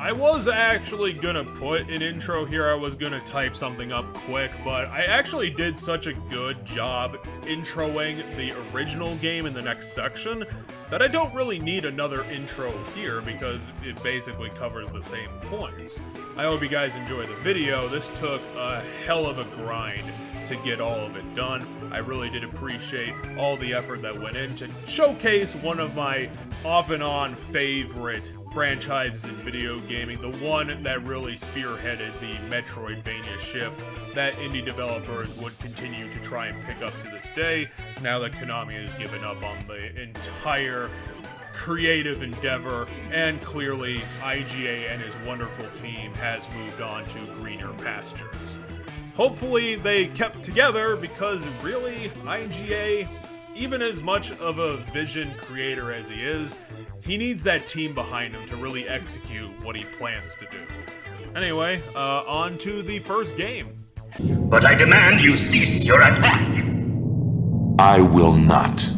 I was actually gonna put an intro here, I was gonna type something up quick, but I actually did such a good job introing the original game in the next section that I don't really need another intro here because it basically covers the same points. I hope you guys enjoy the video. This took a hell of a grind to get all of it done. I really did appreciate all the effort that went in to showcase one of my off and on favorite franchises in video gaming, the one that really spearheaded the Metroidvania shift that indie developers would continue to try and pick up to this day, now that Konami has given up on the entire creative endeavor, and clearly IGA and his wonderful team has moved on to greener pastures. Hopefully they kept together, because really, IGA, even as much of a vision creator as he is, he needs that team behind him to really execute what he plans to do. Anyway, on to the first game. But I demand you cease your attack! I will not.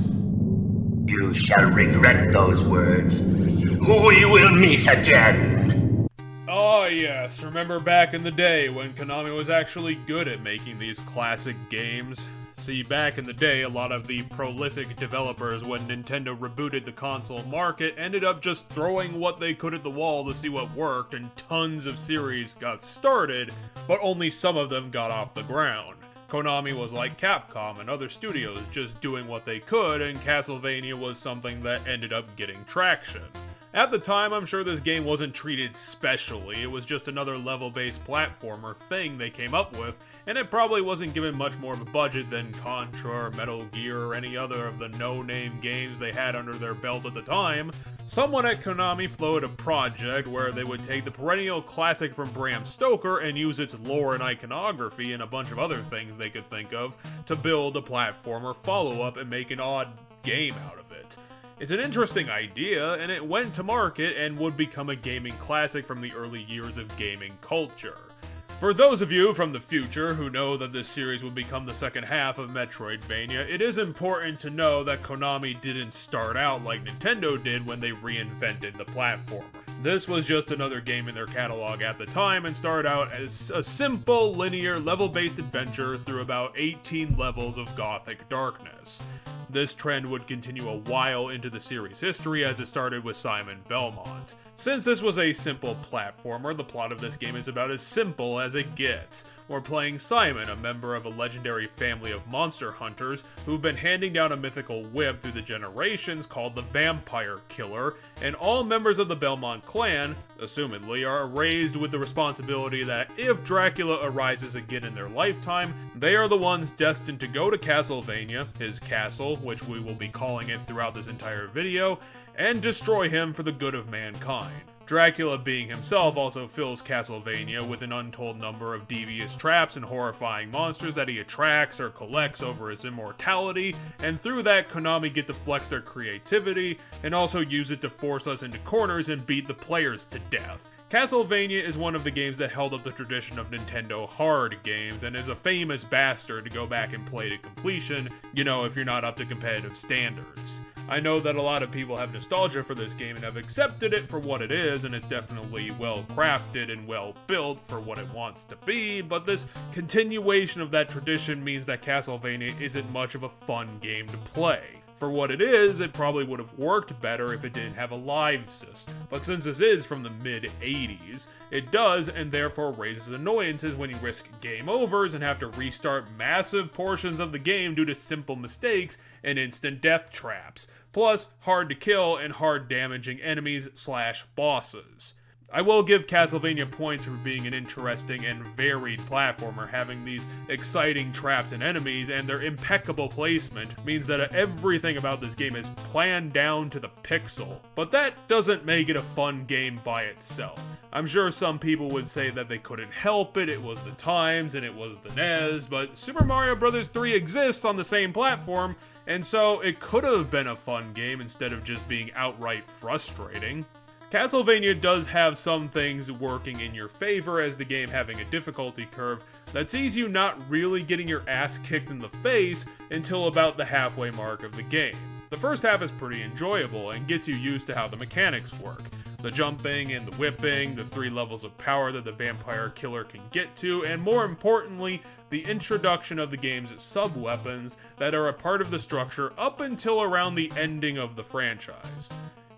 You shall regret those words. We will meet again! Oh yes, remember back in the day when Konami was actually good at making these classic games? See, back in the day, a lot of the prolific developers, when Nintendo rebooted the console market, ended up just throwing what they could at the wall to see what worked, and tons of series got started, but only some of them got off the ground. Konami was like Capcom and other studios, just doing what they could, and Castlevania was something that ended up getting traction. At the time, I'm sure this game wasn't treated specially, it was just another level-based platformer thing they came up with, and it probably wasn't given much more of a budget than Contra or Metal Gear or any other of the no-name games they had under their belt at the time. Someone at Konami floated a project where they would take the perennial classic from Bram Stoker and use its lore and iconography and a bunch of other things they could think of to build a platformer follow-up and make an odd game out of it. It's an interesting idea, and it went to market and would become a gaming classic from the early years of gaming culture. For those of you from the future who know that this series will become the second half of Metroidvania, it is important to know that Konami didn't start out like Nintendo did when they reinvented the platformer. This was just another game in their catalog at the time and started out as a simple, linear, level-based adventure through about 18 levels of gothic darkness. This trend would continue a while into the series' history as it started with Simon Belmont. Since this was a simple platformer, the plot of this game is about as simple as it gets. We're playing Simon, a member of a legendary family of monster hunters who've been handing down a mythical whip through the generations called the Vampire Killer, and all members of the Belmont clan, assumedly, are raised with the responsibility that if Dracula arises again in their lifetime, they are the ones destined to go to Castlevania, his castle, which we will be calling it throughout this entire video, and destroy him for the good of mankind. Dracula being himself also fills Castlevania with an untold number of devious traps and horrifying monsters that he attracts or collects over his immortality, and through that Konami get to flex their creativity and also use it to force us into corners and beat the players to death. Castlevania is one of the games that held up the tradition of Nintendo Hard games and is a famous bastard to go back and play to completion, you know, if you're not up to competitive standards. I know that a lot of people have nostalgia for this game and have accepted it for what it is, and it's definitely well crafted and well built for what it wants to be, but this continuation of that tradition means that Castlevania isn't much of a fun game to play. For what it is, it probably would have worked better if it didn't have a live system. But since this is from the mid-80s, it does, and therefore raises annoyances when you risk game overs and have to restart massive portions of the game due to simple mistakes and instant death traps, plus hard to kill and hard damaging enemies/bosses. I will give Castlevania points for being an interesting and varied platformer. Having these exciting traps and enemies and their impeccable placement means that everything about this game is planned down to the pixel. But that doesn't make it a fun game by itself. I'm sure some people would say that they couldn't help it, it was the times, and it was the NES, but Super Mario Bros. 3 exists on the same platform, and so it could have been a fun game instead of just being outright frustrating. Castlevania does have some things working in your favor, as the game having a difficulty curve that sees you not really getting your ass kicked in the face until about the halfway mark of the game. The first half is pretty enjoyable and gets you used to how the mechanics work. The jumping and the whipping, the 3 levels of power that the vampire killer can get to, and more importantly, the introduction of the game's sub-weapons that are a part of the structure up until around the ending of the franchise.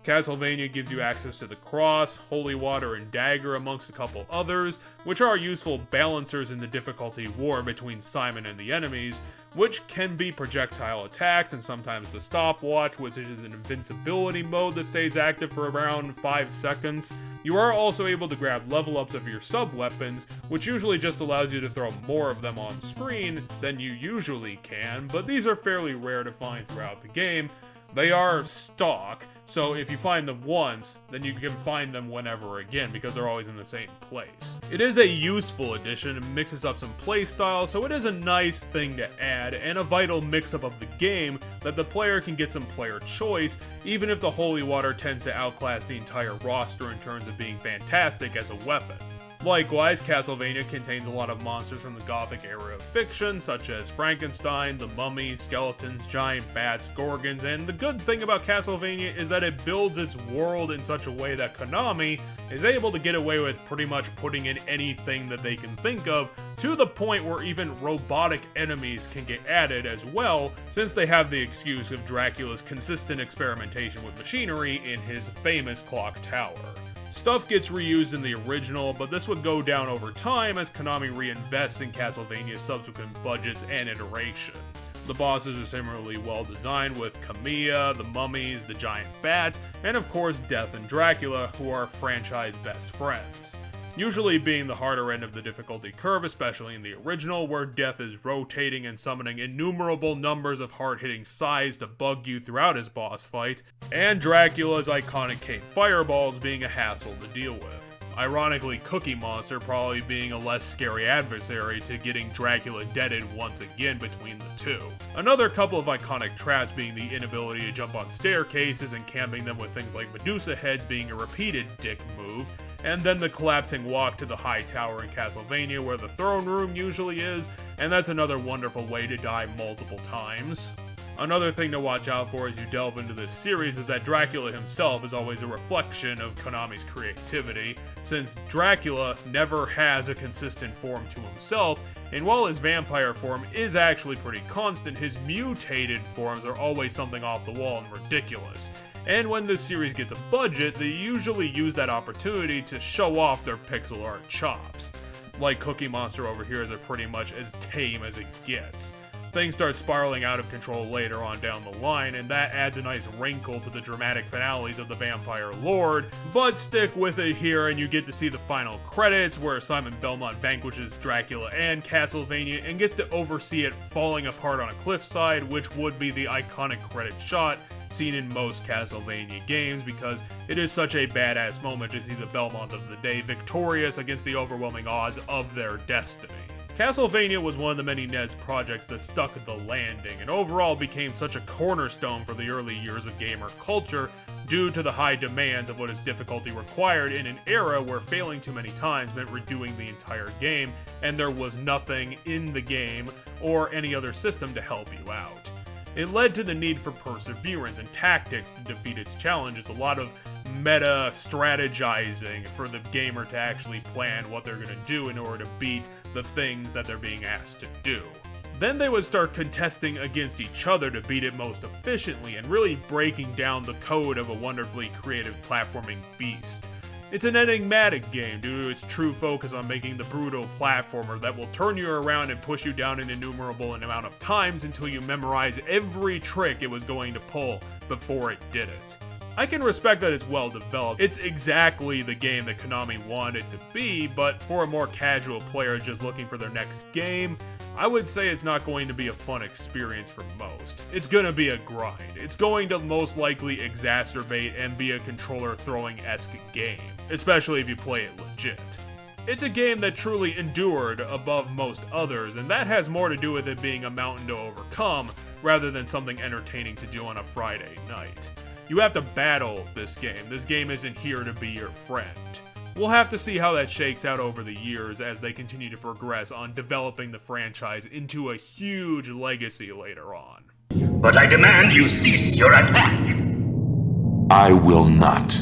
Castlevania gives you access to the Cross, Holy Water, and Dagger amongst a couple others, which are useful balancers in the difficulty war between Simon and the enemies, which can be projectile attacks and sometimes the stopwatch, which is an invincibility mode that stays active for around 5 seconds. You are also able to grab level ups of your sub-weapons, which usually just allows you to throw more of them on screen than you usually can, but these are fairly rare to find throughout the game. They are stock, so if you find them once, then you can find them whenever again, because they're always in the same place. It is a useful addition and mixes up some playstyle, so it is a nice thing to add, and a vital mix-up of the game that the player can get some player choice, even if the Holy Water tends to outclass the entire roster in terms of being fantastic as a weapon. Likewise, Castlevania contains a lot of monsters from the Gothic era of fiction, such as Frankenstein, the Mummy, skeletons, giant bats, gorgons, and the good thing about Castlevania is that it builds its world in such a way that Konami is able to get away with pretty much putting in anything that they can think of, to the point where even robotic enemies can get added as well, since they have the excuse of Dracula's consistent experimentation with machinery in his famous clock tower. Stuff gets reused in the original, but this would go down over time as Konami reinvests in Castlevania's subsequent budgets and iterations. The bosses are similarly well designed, with Kamiya, the mummies, the giant bats, and of course Death and Dracula, who are franchise best friends. Usually being the harder end of the difficulty curve, especially in the original, where Death is rotating and summoning innumerable numbers of hard-hitting scythes to bug you throughout his boss fight, and Dracula's iconic cave fireballs being a hassle to deal with. Ironically, Cookie Monster probably being a less scary adversary to getting Dracula deaded once again between the two. Another couple of iconic traps being the inability to jump on staircases and camping them with things like Medusa heads being a repeated dick move, and then the collapsing walk to the high tower in Castlevania where the throne room usually is, and that's another wonderful way to die multiple times. Another thing to watch out for as you delve into this series is that Dracula himself is always a reflection of Konami's creativity, since Dracula never has a consistent form to himself, and while his vampire form is actually pretty constant, his mutated forms are always something off the wall and ridiculous. And when this series gets a budget, they usually use that opportunity to show off their pixel art chops. Like Cookie Monster over here is pretty much as tame as it gets. Things start spiraling out of control later on down the line, and that adds a nice wrinkle to the dramatic finales of the Vampire Lord, but stick with it here and you get to see the final credits where Simon Belmont vanquishes Dracula and Castlevania and gets to oversee it falling apart on a cliffside, which would be the iconic credit shot seen in most Castlevania games, because it is such a badass moment to see the Belmont of the day victorious against the overwhelming odds of their destiny. Castlevania was one of the many NES projects that stuck the landing, and overall became such a cornerstone for the early years of gamer culture, due to the high demands of what is difficulty required in an era where failing too many times meant redoing the entire game, and there was nothing in the game or any other system to help you out. It led to the need for perseverance and tactics to defeat its challenges, a lot of meta strategizing for the gamer to actually plan what they're going to do in order to beat the things that they're being asked to do. Then they would start contesting against each other to beat it most efficiently, and really breaking down the code of a wonderfully creative platforming beast. It's an enigmatic game due to its true focus on making the brutal platformer that will turn you around and push you down an innumerable amount of times until you memorize every trick it was going to pull before it did it. I can respect that it's well developed. It's exactly the game that Konami wanted it to be, but for a more casual player just looking for their next game, I would say it's not going to be a fun experience for most. It's gonna be a grind. It's going to most likely exacerbate and be a controller throwing-esque game, especially if you play it legit. It's a game that truly endured above most others, and that has more to do with it being a mountain to overcome rather than something entertaining to do on a Friday night. You have to battle this game. This game isn't here to be your friend. We'll have to see how that shakes out over the years as they continue to progress on developing the franchise into a huge legacy later on. But I demand you cease your attack! I will not.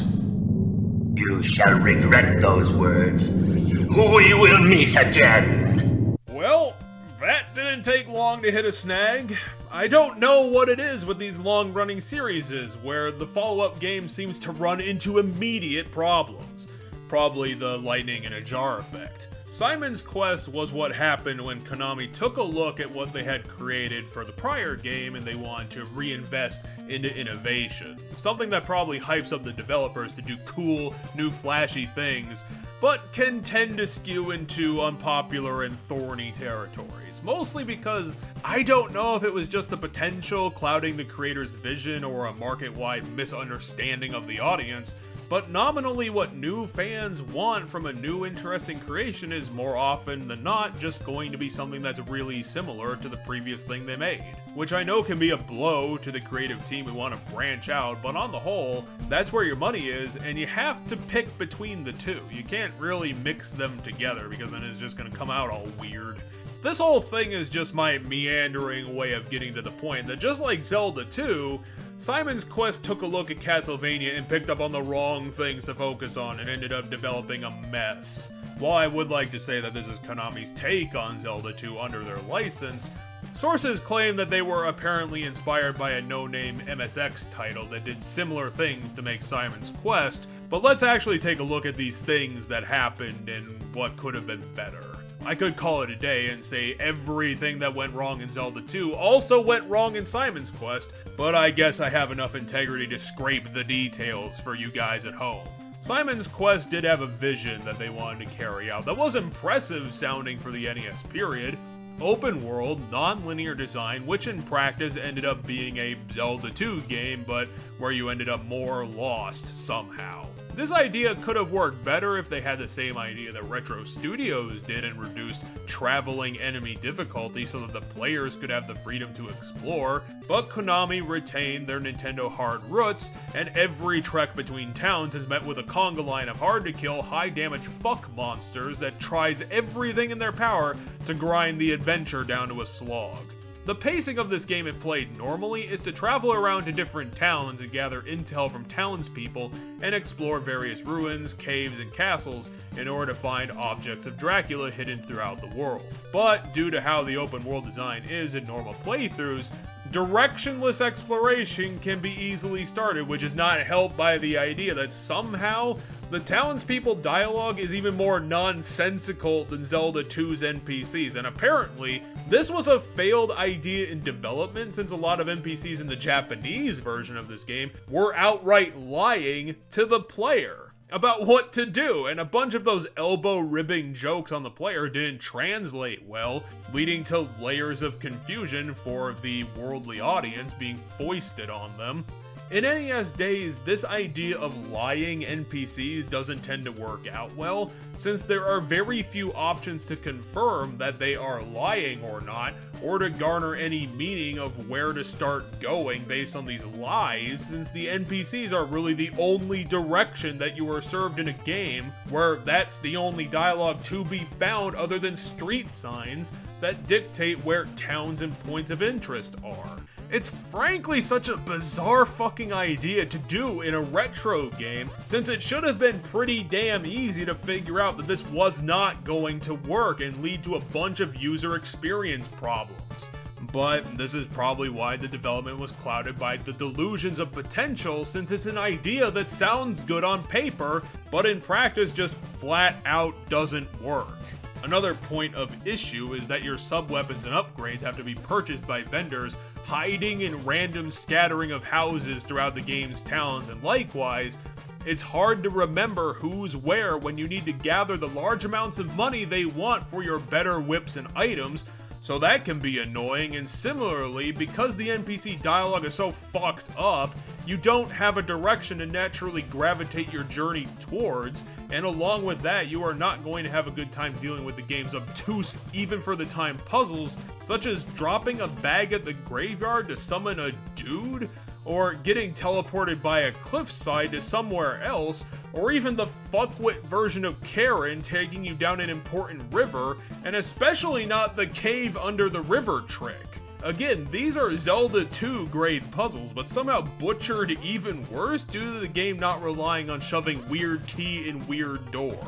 You shall regret those words. We will meet again. Well, that didn't take long to hit a snag. I don't know what it is with these long-running series where the follow-up game seems to run into immediate problems. Probably the lightning in a jar effect. Simon's Quest was what happened when Konami took a look at what they had created for the prior game and they wanted to reinvest into innovation. Something that probably hypes up the developers to do cool, new flashy things, but can tend to skew into unpopular and thorny territories. Mostly because I don't know if it was just the potential clouding the creator's vision or a market-wide misunderstanding of the audience, but nominally what new fans want from a new interesting creation is more often than not just going to be something that's really similar to the previous thing they made. Which I know can be a blow to the creative team who want to branch out, but on the whole, that's where your money is, and you have to pick between the two. You can't really mix them together because then it's just going to come out all weird. This whole thing is just my meandering way of getting to the point that just like Zelda 2, Simon's Quest took a look at Castlevania and picked up on the wrong things to focus on and ended up developing a mess. While I would like to say that this is Konami's take on Zelda 2 under their license, sources claim that they were apparently inspired by a no-name MSX title that did similar things to make Simon's Quest, but let's actually take a look at these things that happened and what could have been better. I could call it a day and say everything that went wrong in Zelda 2 also went wrong in Simon's Quest, but I guess I have enough integrity to scrape the details for you guys at home. Simon's Quest did have a vision that they wanted to carry out that was impressive sounding for the NES period. Open world, non-linear design, which in practice ended up being a Zelda 2 game, but where you ended up more lost somehow. This idea could have worked better if they had the same idea that Retro Studios did and reduced traveling enemy difficulty so that the players could have the freedom to explore, but Konami retained their Nintendo Hard roots, and every trek between towns is met with a conga line of hard-to-kill, high-damage fuck monsters that tries everything in their power to grind the adventure down to a slog. The pacing of this game, if played normally, is to travel around to different towns and gather intel from townspeople and explore various ruins, caves, and castles in order to find objects of Dracula hidden throughout the world. But due to how the open world design is in normal playthroughs, directionless exploration can be easily started, which is not helped by the idea that somehow the townspeople dialogue is even more nonsensical than Zelda 2's NPCs, and apparently this was a failed idea in development since a lot of NPCs in the Japanese version of this game were outright lying to the player about what to do, and a bunch of those elbow-ribbing jokes on the player didn't translate well, leading to layers of confusion for the worldly audience being foisted on them. In NES days, this idea of lying NPCs doesn't tend to work out well, since there are very few options to confirm that they are lying or not, or to garner any meaning of where to start going based on these lies, since the NPCs are really the only direction that you are served in a game, where that's the only dialogue to be found other than street signs that dictate where towns and points of interest are. It's frankly such a bizarre fucking idea to do in a retro game, since it should have been pretty damn easy to figure out that this was not going to work and lead to a bunch of user experience problems. But this is probably why the development was clouded by the delusions of potential, since it's an idea that sounds good on paper, but in practice just flat out doesn't work. Another point of issue is that your sub-weapons and upgrades have to be purchased by vendors hiding in random scattering of houses throughout the game's towns, and likewise, it's hard to remember who's where when you need to gather the large amounts of money they want for your better whips and items, so that can be annoying. And similarly, because the NPC dialogue is so fucked up, you don't have a direction to naturally gravitate your journey towards, and along with that, you are not going to have a good time dealing with the game's obtuse, even for the time puzzles, such as dropping a bag at the graveyard to summon a dude, or getting teleported by a cliffside to somewhere else, or even the fuckwit version of Karen taking you down an important river, and especially not the cave under the river trick. Again, these are Zelda 2 grade puzzles, but somehow butchered even worse due to the game not relying on shoving weird key in weird door,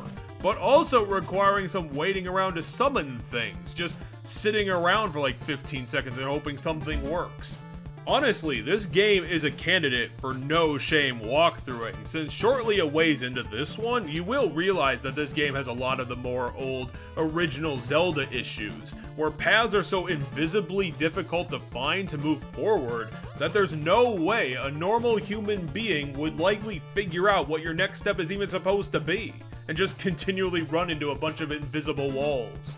but also requiring some waiting around to summon things, just sitting around for like 15 seconds and hoping something works. Honestly, this game is a candidate for no shame walkthroughing, since shortly a ways into this one, you will realize that this game has a lot of the more old, original Zelda issues, where paths are so invisibly difficult to find to move forward that there's no way a normal human being would likely figure out what your next step is even supposed to be, and just continually run into a bunch of invisible walls.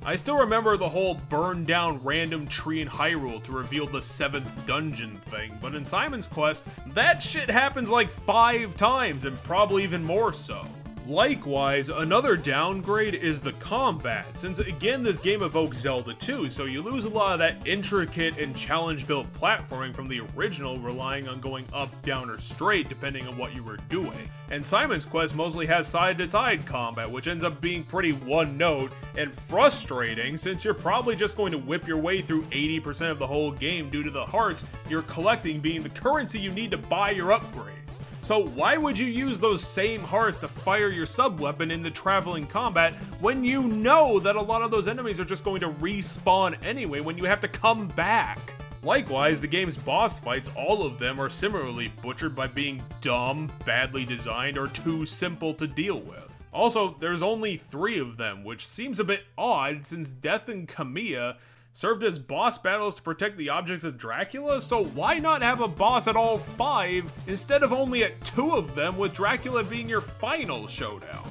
I still remember the whole burn down random tree in Hyrule to reveal the 7th dungeon thing, but in Simon's Quest, that shit happens like 5 times and probably even more so. Likewise, another downgrade is the combat, since again this game evokes Zelda 2, so you lose a lot of that intricate and challenge-built platforming from the original, relying on going up, down, or straight depending on what you were doing. And Simon's Quest mostly has side-to-side combat, which ends up being pretty one-note and frustrating, since you're probably just going to whip your way through 80% of the whole game due to the hearts you're collecting being the currency you need to buy your upgrades. So why would you use those same hearts to fire your sub-weapon in the traveling combat when you know that a lot of those enemies are just going to respawn anyway when you have to come back? Likewise, the game's boss fights, all of them are similarly butchered by being dumb, badly designed, or too simple to deal with. Also, there's only 3 of them, which seems a bit odd since Death and Kamiya served as boss battles to protect the objects of Dracula, so why not have a boss at all 5 instead of only at 2 of them, with Dracula being your final showdown?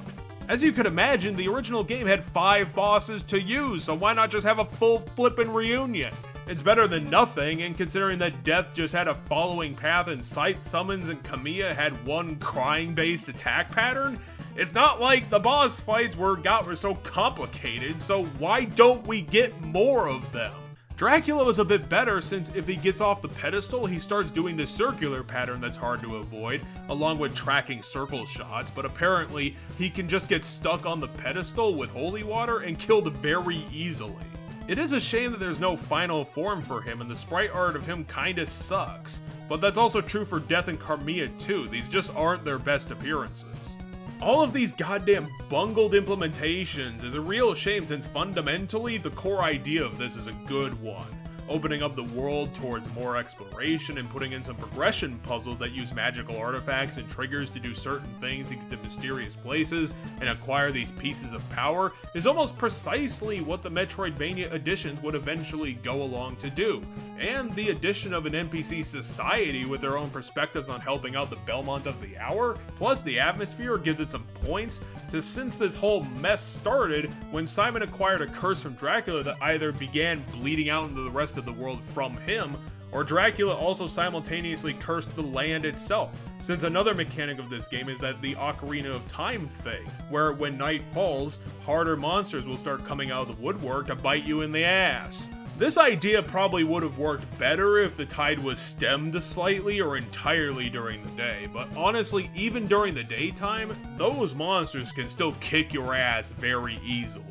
As you could imagine, the original game had 5 bosses to use, so why not just have a full flippin' reunion? It's better than nothing, and considering that Death just had a following path and sight summons and Kamiya had one crying-based attack pattern, it's not like the boss fights were so complicated, so why don't we get more of them? Dracula was a bit better since if he gets off the pedestal, he starts doing this circular pattern that's hard to avoid, along with tracking circle shots, but apparently he can just get stuck on the pedestal with holy water and killed very easily. It is a shame that there's no final form for him and the sprite art of him kinda sucks, but that's also true for Death and Kamiya too, these just aren't their best appearances. All of these goddamn bungled implementations is a real shame since fundamentally the core idea of this is a good one. Opening up the world towards more exploration and putting in some progression puzzles that use magical artifacts and triggers to do certain things to get to mysterious places and acquire these pieces of power is almost precisely what the Metroidvania editions would eventually go along to do. And the addition of an NPC society with their own perspectives on helping out the Belmont of the Hour, plus the atmosphere gives it some points to since this whole mess started when Simon acquired a curse from Dracula that either began bleeding out into the rest of the world from him, or Dracula also simultaneously cursed the land itself. Since another mechanic of this game is that the Ocarina of Time thing, where when night falls, harder monsters will start coming out of the woodwork to bite you in the ass. This idea probably would have worked better if the tide was stemmed slightly or entirely during the day, but honestly, even during the daytime, those monsters can still kick your ass very easily.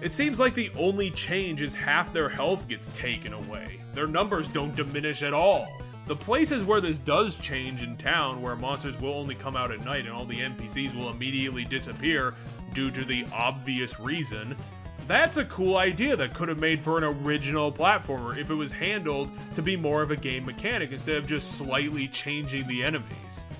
It seems like the only change is half their health gets taken away. Their numbers don't diminish at all. The places where this does change in town, where monsters will only come out at night and all the NPCs will immediately disappear due to the obvious reason, that's a cool idea that could have made for an original platformer if it was handled to be more of a game mechanic instead of just slightly changing the enemies.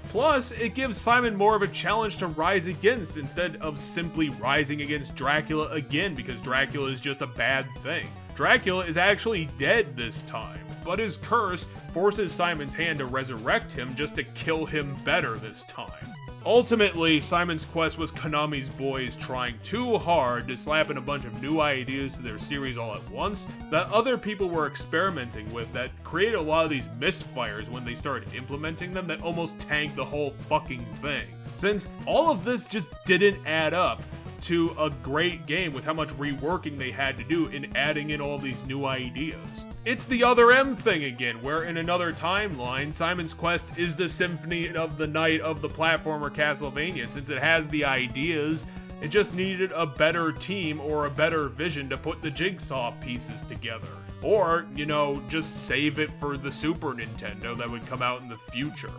Plus, it gives Simon more of a challenge to rise against instead of simply rising against Dracula again because Dracula is just a bad thing. Dracula is actually dead this time, but his curse forces Simon's hand to resurrect him just to kill him better this time. Ultimately, Simon's Quest was Konami's boys trying too hard to slap in a bunch of new ideas to their series all at once that other people were experimenting with that created a lot of these misfires when they started implementing them that almost tanked the whole fucking thing. Since all of this just didn't add up to a great game with how much reworking they had to do in adding in all these new ideas. It's the Other M thing again, where in another timeline, Simon's Quest is the Symphony of the Night of the platformer Castlevania, since it has the ideas, it just needed a better team or a better vision to put the jigsaw pieces together. or, just save it for the Super Nintendo that would come out in the future.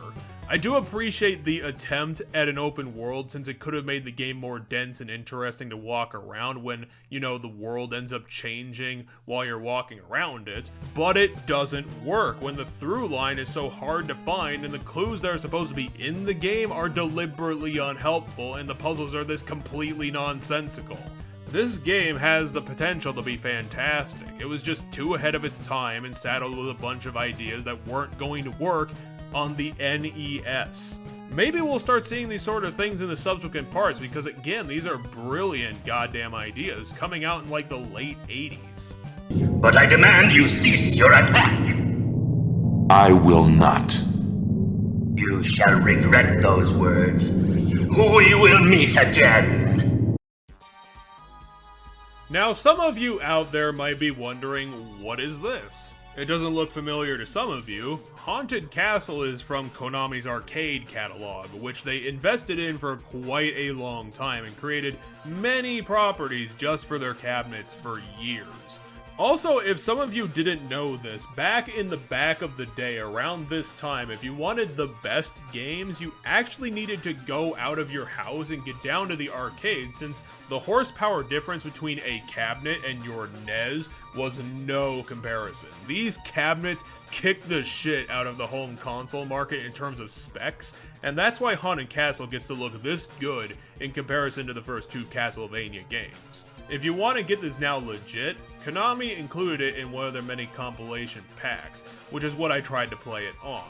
I do appreciate the attempt at an open world, since it could have made the game more dense and interesting to walk around when, the world ends up changing while you're walking around it, but it doesn't work when the through line is so hard to find and the clues that are supposed to be in the game are deliberately unhelpful and the puzzles are this completely nonsensical. This game has the potential to be fantastic. It was just too ahead of its time and saddled with a bunch of ideas that weren't going to work on the NES. Maybe we'll start seeing these sort of things in the subsequent parts, because again, these are brilliant goddamn ideas coming out in like the late 80s. But I demand you cease your attack! I will not. You shall regret those words. We will meet again! Now, some of you out there might be wondering, what is this? It doesn't look familiar to some of you. Haunted Castle is from Konami's arcade catalog, which they invested in for quite a long time and created many properties just for their cabinets for years. Also, if some of you didn't know this, back in the back of the day, around this time, if you wanted the best games, you actually needed to go out of your house and get down to the arcade, since the horsepower difference between a cabinet and your NES was no comparison. These cabinets kick the shit out of the home console market in terms of specs, and that's why Haunted Castle gets to look this good in comparison to the first two Castlevania games. If you want to get this now legit, Konami included it in one of their many compilation packs, which is what I tried to play it on.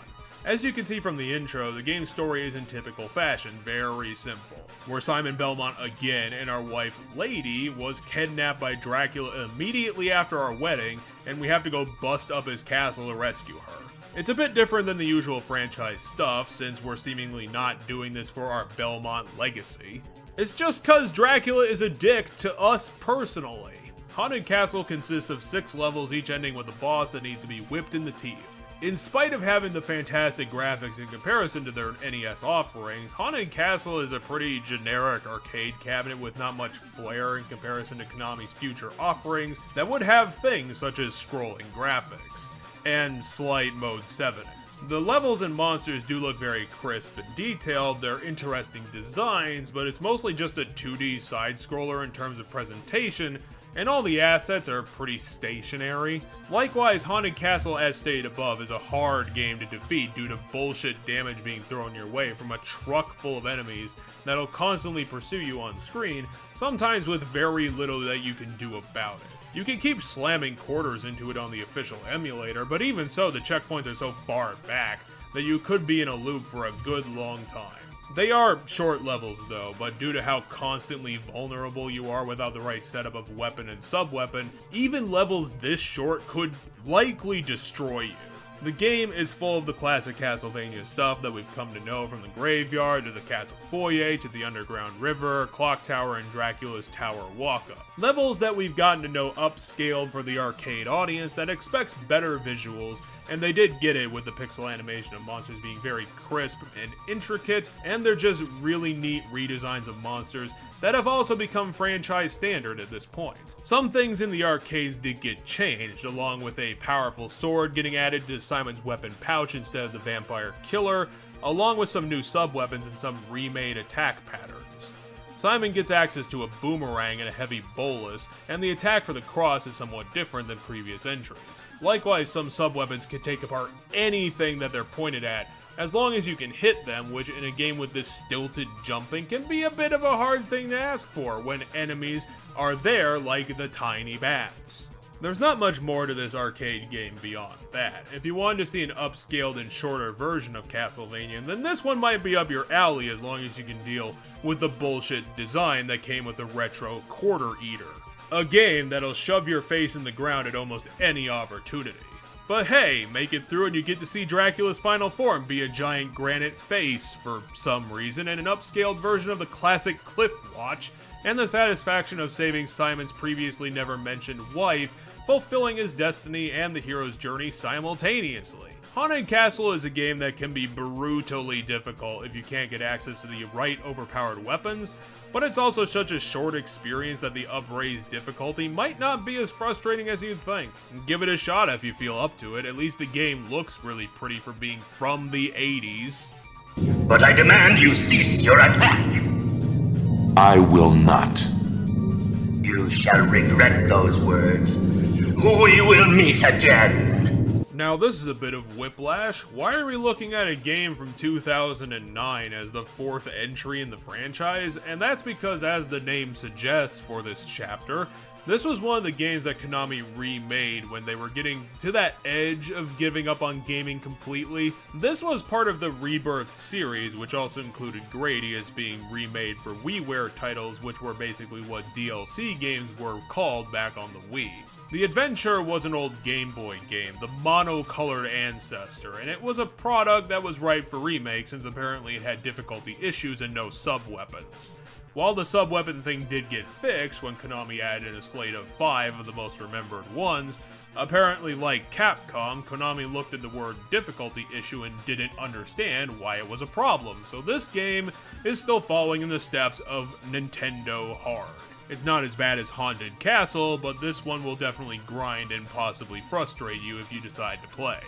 As you can see from the intro, the game's story is in typical fashion, very simple. We're Simon Belmont again, and our wife, Lady, was kidnapped by Dracula immediately after our wedding, and we have to go bust up his castle to rescue her. It's a bit different than the usual franchise stuff, since we're seemingly not doing this for our Belmont legacy. It's just cause Dracula is a dick to us personally. Haunted Castle consists of 6 levels, each ending with a boss that needs to be whipped in the teeth. In spite of having the fantastic graphics in comparison to their NES offerings, Haunted Castle is a pretty generic arcade cabinet with not much flair in comparison to Konami's future offerings that would have things such as scrolling graphics and slight mode 7. The levels and monsters do look very crisp and detailed, they're interesting designs, but it's mostly just a 2D side-scroller in terms of presentation, and all the assets are pretty stationary. Likewise, Haunted Castle, as stated above, is a hard game to defeat due to bullshit damage being thrown your way from a truck full of enemies that'll constantly pursue you on screen, sometimes with very little that you can do about it. You can keep slamming quarters into it on the official emulator, but even so, the checkpoints are so far back that you could be in a loop for a good long time. They are short levels though, but due to how constantly vulnerable you are without the right setup of weapon and sub-weapon, even levels this short could likely destroy you. The game is full of the classic Castlevania stuff that we've come to know, from the graveyard to the castle foyer to the underground river, clock tower, and Dracula's tower walk-up. Levels that we've gotten to know upscaled for the arcade audience that expects better visuals, and they did get it with the pixel animation of monsters being very crisp and intricate, and they're just really neat redesigns of monsters that have also become franchise standard at this point. Some things in the arcades did get changed, along with a powerful sword getting added to Simon's weapon pouch instead of the vampire killer, along with some new sub-weapons and some remade attack patterns. Simon gets access to a boomerang and a heavy bolus, and the attack for the cross is somewhat different than previous entries. Likewise, some sub-weapons can take apart anything that they're pointed at, as long as you can hit them, which in a game with this stilted jumping can be a bit of a hard thing to ask for when enemies are there like the tiny bats. There's not much more to this arcade game beyond that. If you wanted to see an upscaled and shorter version of Castlevania, then this one might be up your alley as long as you can deal with the bullshit design that came with the retro Quarter Eater. A game that'll shove your face in the ground at almost any opportunity. But hey, make it through and you get to see Dracula's final form be a giant granite face for some reason, and an upscaled version of the classic Cliff Watch, and the satisfaction of saving Simon's previously never mentioned wife, fulfilling his destiny and the hero's journey simultaneously. Haunted Castle is a game that can be brutally difficult if you can't get access to the right overpowered weapons, but it's also such a short experience that the upraised difficulty might not be as frustrating as you'd think. Give it a shot if you feel up to it, at least the game looks really pretty for being from the 80s. But I demand you cease your attack! I will not. You shall regret those words. We will meet again! Now this is a bit of whiplash. Why are we looking at a game from 2009 as the 4th entry in the franchise? And that's because, as the name suggests for this chapter, this was one of the games that Konami remade when they were getting to that edge of giving up on gaming completely. This was part of the Rebirth series, which also included Gradius being remade for WiiWare titles, which were basically what DLC games were called back on the Wii. The Adventure was an old Game Boy game, the mono-colored ancestor, and it was a product that was ripe for remake since apparently it had difficulty issues and no sub-weapons. While the sub-weapon thing did get fixed when Konami added a slate of 5 of the most remembered ones, apparently like Capcom, Konami looked at the word difficulty issue and didn't understand why it was a problem, so this game is still following in the steps of Nintendo Hard. It's not as bad as Haunted Castle, but this one will definitely grind and possibly frustrate you if you decide to play.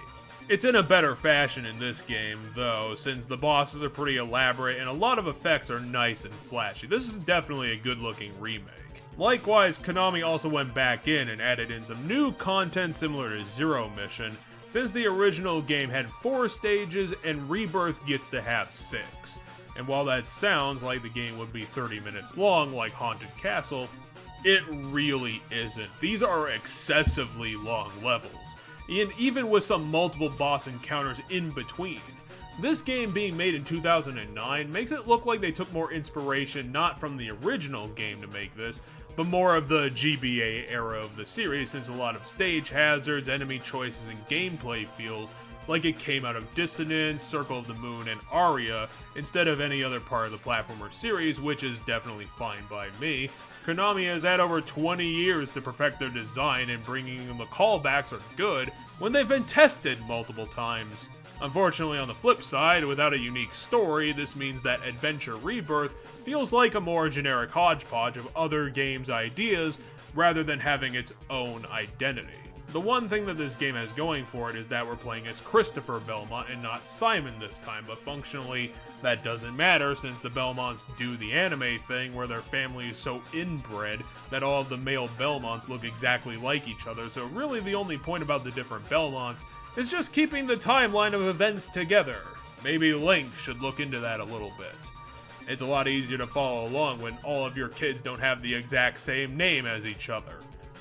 It's in a better fashion in this game, though, since the bosses are pretty elaborate and a lot of effects are nice and flashy. This is definitely a good-looking remake. Likewise, Konami also went back in and added in some new content similar to Zero Mission, since the original game had 4 stages and Rebirth gets to have 6. And while that sounds like the game would be 30 minutes long like Haunted Castle, it really isn't. These are excessively long levels, and even with some multiple boss encounters in between. This game being made in 2009 makes it look like they took more inspiration not from the original game to make this, but more of the GBA era of the series, since a lot of stage hazards, enemy choices, and gameplay feels like it came out of Dissonance, Circle of the Moon, and Aria, instead of any other part of the platformer series, which is definitely fine by me. Konami has had over 20 years to perfect their design, and bringing in the callbacks are good when they've been tested multiple times. Unfortunately, on the flip side, without a unique story, this means that Adventure Rebirth feels like a more generic hodgepodge of other games' ideas, rather than having its own identity. The one thing that this game has going for it is that we're playing as Christopher Belmont and not Simon this time, but functionally that doesn't matter since the Belmonts do the anime thing where their family is so inbred that all of the male Belmonts look exactly like each other, so really the only point about the different Belmonts is just keeping the timeline of events together. Maybe Link should look into that a little bit. It's a lot easier to follow along when all of your kids don't have the exact same name as each other.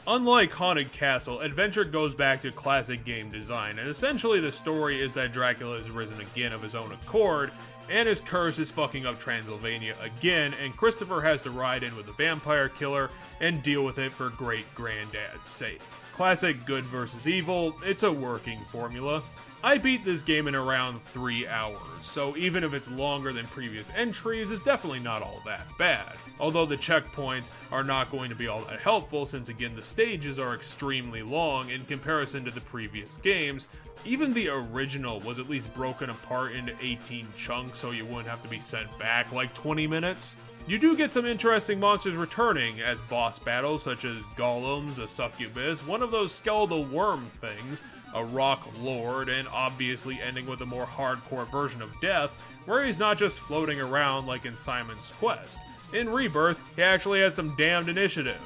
Unlike Haunted Castle, Adventure goes back to classic game design, and essentially the story is that Dracula has risen again of his own accord, and his curse is fucking up Transylvania again, and Christopher has to ride in with the vampire killer and deal with it for great-granddad's sake. Classic good versus evil, it's a working formula. I beat this game in around 3 hours, so even if it's longer than previous entries, it's definitely not all that bad. Although the checkpoints are not going to be all that helpful since again the stages are extremely long in comparison to the previous games. Even the original was at least broken apart into 18 chunks so you wouldn't have to be sent back like 20 minutes. You do get some interesting monsters returning as boss battles such as golems, a succubus, one of those skeletal worm things, a rock lord, and obviously ending with a more hardcore version of death where he's not just floating around like in Simon's Quest. In Rebirth, he actually has some damned initiative.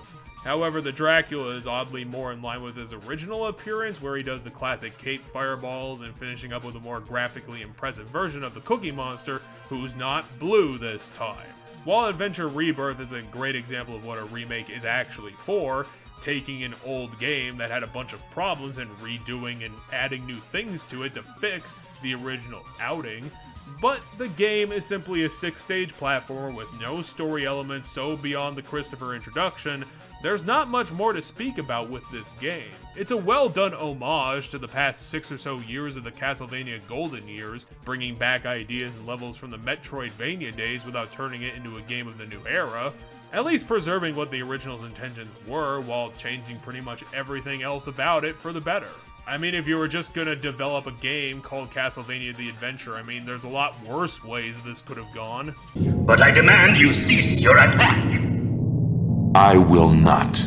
However, the Dracula is oddly more in line with his original appearance, where he does the classic cape fireballs and finishing up with a more graphically impressive version of the Cookie Monster, who's not blue this time. While Adventure Rebirth is a great example of what a remake is actually for, taking an old game that had a bunch of problems and redoing and adding new things to it to fix the original outing, but the game is simply a 6-stage platformer with no story elements, so beyond the Christopher introduction, there's not much more to speak about with this game. It's a well-done homage to the past 6 or so years of the Castlevania golden years, bringing back ideas and levels from the Metroidvania days without turning it into a game of the new era, at least preserving what the original's intentions were while changing pretty much everything else about it for the better. I mean, if you were just gonna develop a game called Castlevania The Adventure, I mean, there's a lot worse ways this could have gone. But I demand you cease your attack! I will not.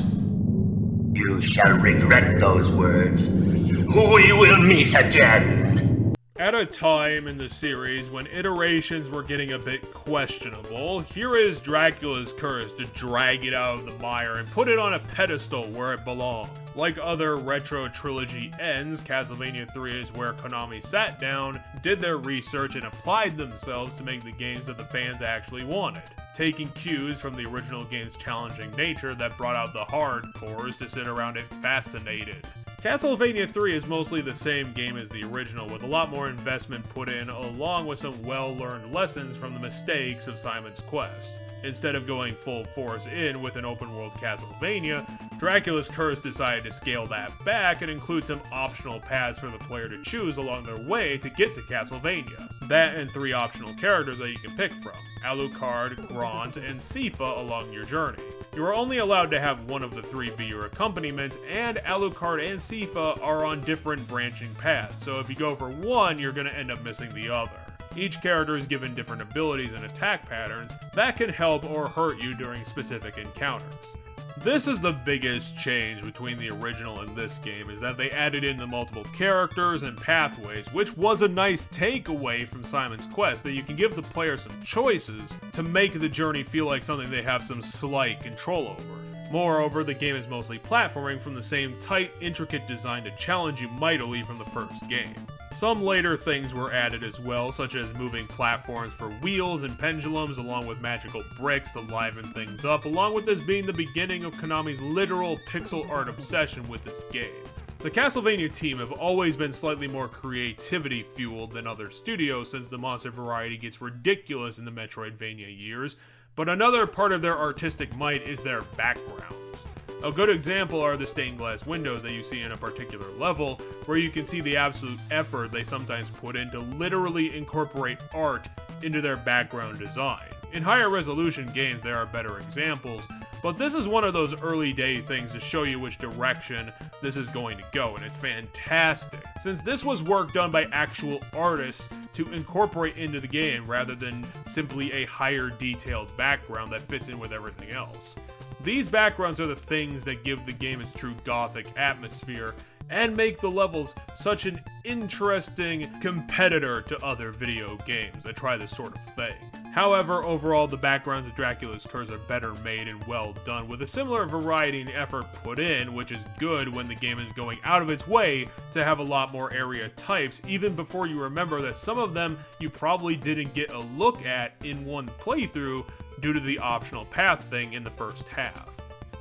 You shall regret those words. We will meet again! At a time in the series when iterations were getting a bit questionable, here is Dracula's Curse to drag it out of the mire and put it on a pedestal where it belongs. Like other retro trilogy ends, Castlevania 3 is where Konami sat down, did their research, and applied themselves to make the games that the fans actually wanted, taking cues from the original game's challenging nature that brought out the hardcores to sit around it fascinated. Castlevania 3 is mostly the same game as the original, with a lot more investment put in, along with some well-learned lessons from the mistakes of Simon's Quest. Instead of going full force in with an open-world Castlevania, Dracula's Curse decided to scale that back and include some optional paths for the player to choose along their way to get to Castlevania. That and 3 optional characters that you can pick from, Alucard, Grant, and Sypha along your journey. You are only allowed to have one of the 3 be your accompaniment, and Alucard and Sypha are on different branching paths, so if you go for one, you're going to end up missing the other. Each character is given different abilities and attack patterns that can help or hurt you during specific encounters. This is the biggest change between the original and this game, is that they added in the multiple characters and pathways, which was a nice takeaway from Simon's Quest, that you can give the player some choices to make the journey feel like something they have some slight control over. Moreover, the game is mostly platforming from the same tight, intricate design to challenge you mightily from the first game. Some later things were added as well, such as moving platforms for wheels and pendulums, along with magical bricks to liven things up, along with this being the beginning of Konami's literal pixel art obsession with this game. The Castlevania team have always been slightly more creativity-fueled than other studios, since the monster variety gets ridiculous in the Metroidvania years, but another part of their artistic might is their backgrounds. A good example are the stained glass windows that you see in a particular level, where you can see the absolute effort they sometimes put in to literally incorporate art into their background design. In higher resolution games there are better examples, but this is one of those early day things to show you which direction this is going to go, and it's fantastic, since this was work done by actual artists to incorporate into the game rather than simply a higher detailed background that fits in with everything else. These backgrounds are the things that give the game its true gothic atmosphere and make the levels such an interesting competitor to other video games that try this sort of thing. However, overall, the backgrounds of Dracula's Curse are better made and well done, with a similar variety and effort put in, which is good when the game is going out of its way to have a lot more area types, even before you remember that some of them you probably didn't get a look at in one playthrough due to the optional path thing in the first half.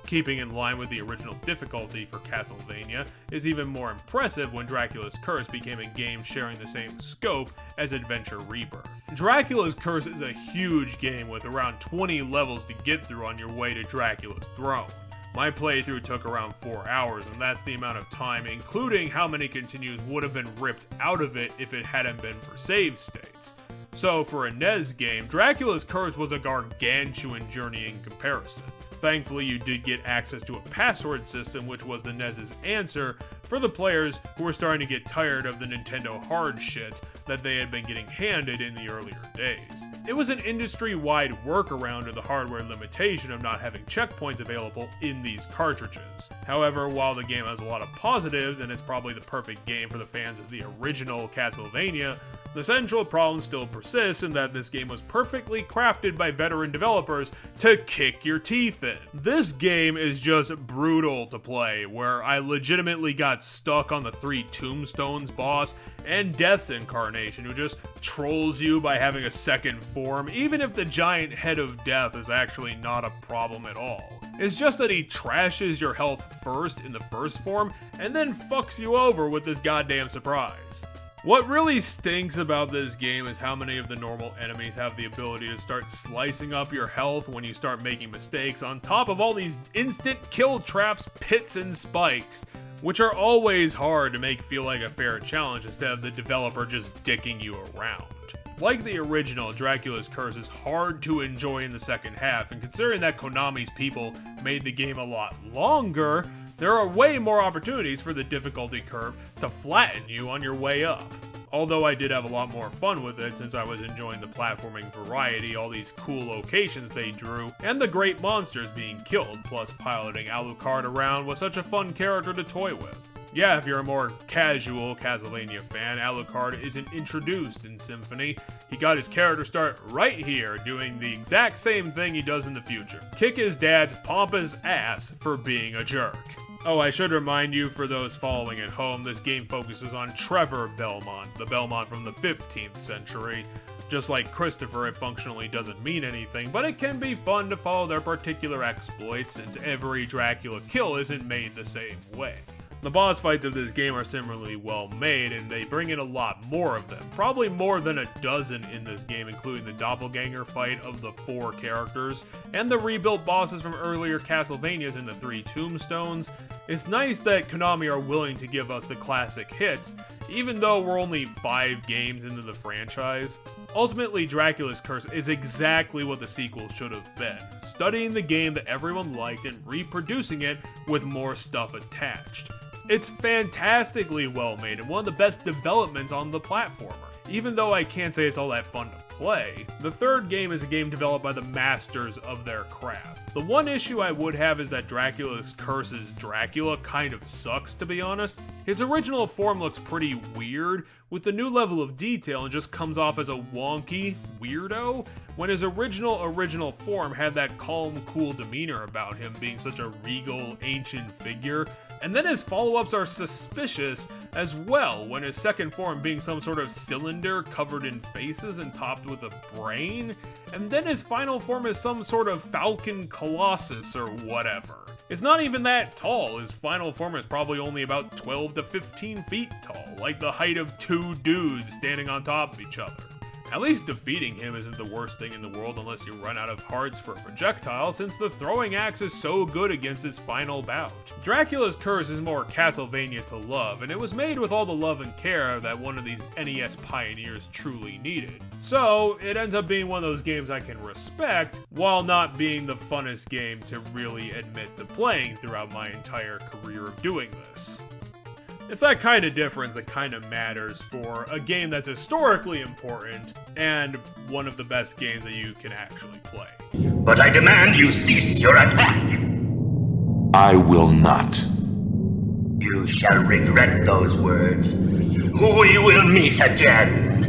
Keeping in line with the original difficulty for Castlevania is even more impressive when Dracula's Curse became a game sharing the same scope as Adventure Rebirth. Dracula's Curse is a huge game with around 20 levels to get through on your way to Dracula's throne. My playthrough took around 4 hours, and that's the amount of time, including how many continues would have been ripped out of it if it hadn't been for save states. So for a NES game, Dracula's Curse was a gargantuan journey in comparison. Thankfully, you did get access to a password system, which was the NES's answer for the players who were starting to get tired of the Nintendo Hard shit that they had been getting handed in the earlier days. It was an industry-wide workaround to the hardware limitation of not having checkpoints available in these cartridges. However, while the game has a lot of positives and it's probably the perfect game for the fans of the original Castlevania, the central problem still persists in that this game was perfectly crafted by veteran developers to kick your teeth in. This game is just brutal to play, where I legitimately got stuck on the 3 Tombstones boss and Death's Incarnation, who just trolls you by having a second form, even if the giant head of Death is actually not a problem at all. It's just that he trashes your health first in the first form, and then fucks you over with this goddamn surprise. What really stinks about this game is how many of the normal enemies have the ability to start slicing up your health when you start making mistakes, on top of all these instant kill traps, pits, and spikes, which are always hard to make feel like a fair challenge instead of the developer just dicking you around. Like the original, Dracula's Curse is hard to enjoy in the second half, and considering that Konami's people made the game a lot longer, there are way more opportunities for the difficulty curve to flatten you on your way up. Although I did have a lot more fun with it since I was enjoying the platforming variety, all these cool locations they drew, and the great monsters being killed, plus piloting Alucard around was such a fun character to toy with. Yeah, if you're a more casual Castlevania fan, Alucard isn't introduced in Symphony. He got his character start right here, doing the exact same thing he does in the future. Kick his dad's pompous ass for being a jerk. Oh, I should remind you, for those following at home, this game focuses on Trevor Belmont, the Belmont from the 15th century. Just like Christopher, it functionally doesn't mean anything, but it can be fun to follow their particular exploits since every Dracula kill isn't made the same way. The boss fights of this game are similarly well made, and they bring in a lot more of them. Probably more than a dozen in this game, including the doppelganger fight of the 4 characters, and the rebuilt bosses from earlier Castlevanias in the 3 tombstones. It's nice that Konami are willing to give us the classic hits, even though we're only 5 games into the franchise. Ultimately, Dracula's Curse is exactly what the sequel should have been, studying the game that everyone liked and reproducing it with more stuff attached. It's fantastically well made and one of the best developments on the platformer. Even though I can't say it's all that fun to play, the third game is a game developed by the masters of their craft. The one issue I would have is that Dracula's Curse's Dracula kind of sucks, to be honest. His original form looks pretty weird, with the new level of detail, and just comes off as a wonky weirdo, when his original form had that calm, cool demeanor about him, being such a regal, ancient figure. And then his follow-ups are suspicious as well, when his second form being some sort of cylinder covered in faces and topped with a brain, and then his final form is some sort of falcon colossus or whatever. It's not even that tall. His final form is probably only about 12 to 15 feet tall, like the height of 2 dudes standing on top of each other. At least defeating him isn't the worst thing in the world unless you run out of hearts for a projectile, since the throwing axe is so good against his final bout. Dracula's Curse is more Castlevania to love, and it was made with all the love and care that one of these NES pioneers truly needed. So, it ends up being one of those games I can respect, while not being the funnest game to really admit to playing throughout my entire career of doing this. It's that kind of difference that kind of matters for a game that's historically important and one of the best games that you can actually play. But I demand you cease your attack! I will not. You shall regret those words. We will meet again!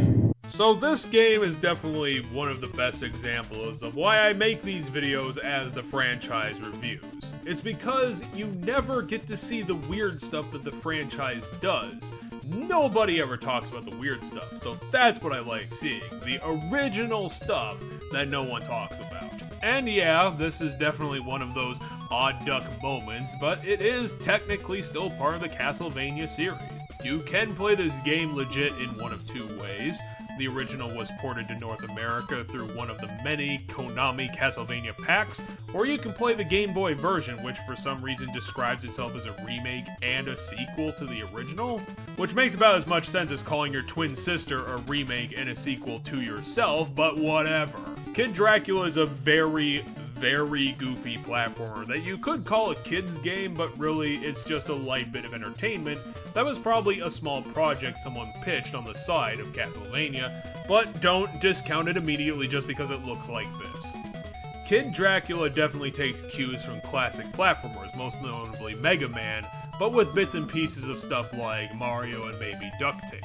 So this game is definitely one of the best examples of why I make these videos as the franchise reviews. It's because you never get to see the weird stuff that the franchise does. Nobody ever talks about the weird stuff, so that's what I like seeing. The original stuff that no one talks about. And yeah, this is definitely one of those odd duck moments, but it is technically still part of the Castlevania series. You can play this game legit in one of 2 ways. The original was ported to North America through one of the many Konami Castlevania packs, or you can play the Game Boy version, which for some reason describes itself as a remake and a sequel to the original, which makes about as much sense as calling your twin sister a remake and a sequel to yourself, but whatever. Kid Dracula is a very goofy platformer that you could call a kid's game, but really it's just a light bit of entertainment that was probably a small project someone pitched on the side of Castlevania, but don't discount it immediately just because it looks like this. Kid Dracula definitely takes cues from classic platformers, most notably Mega Man, but with bits and pieces of stuff like Mario and maybe DuckTales.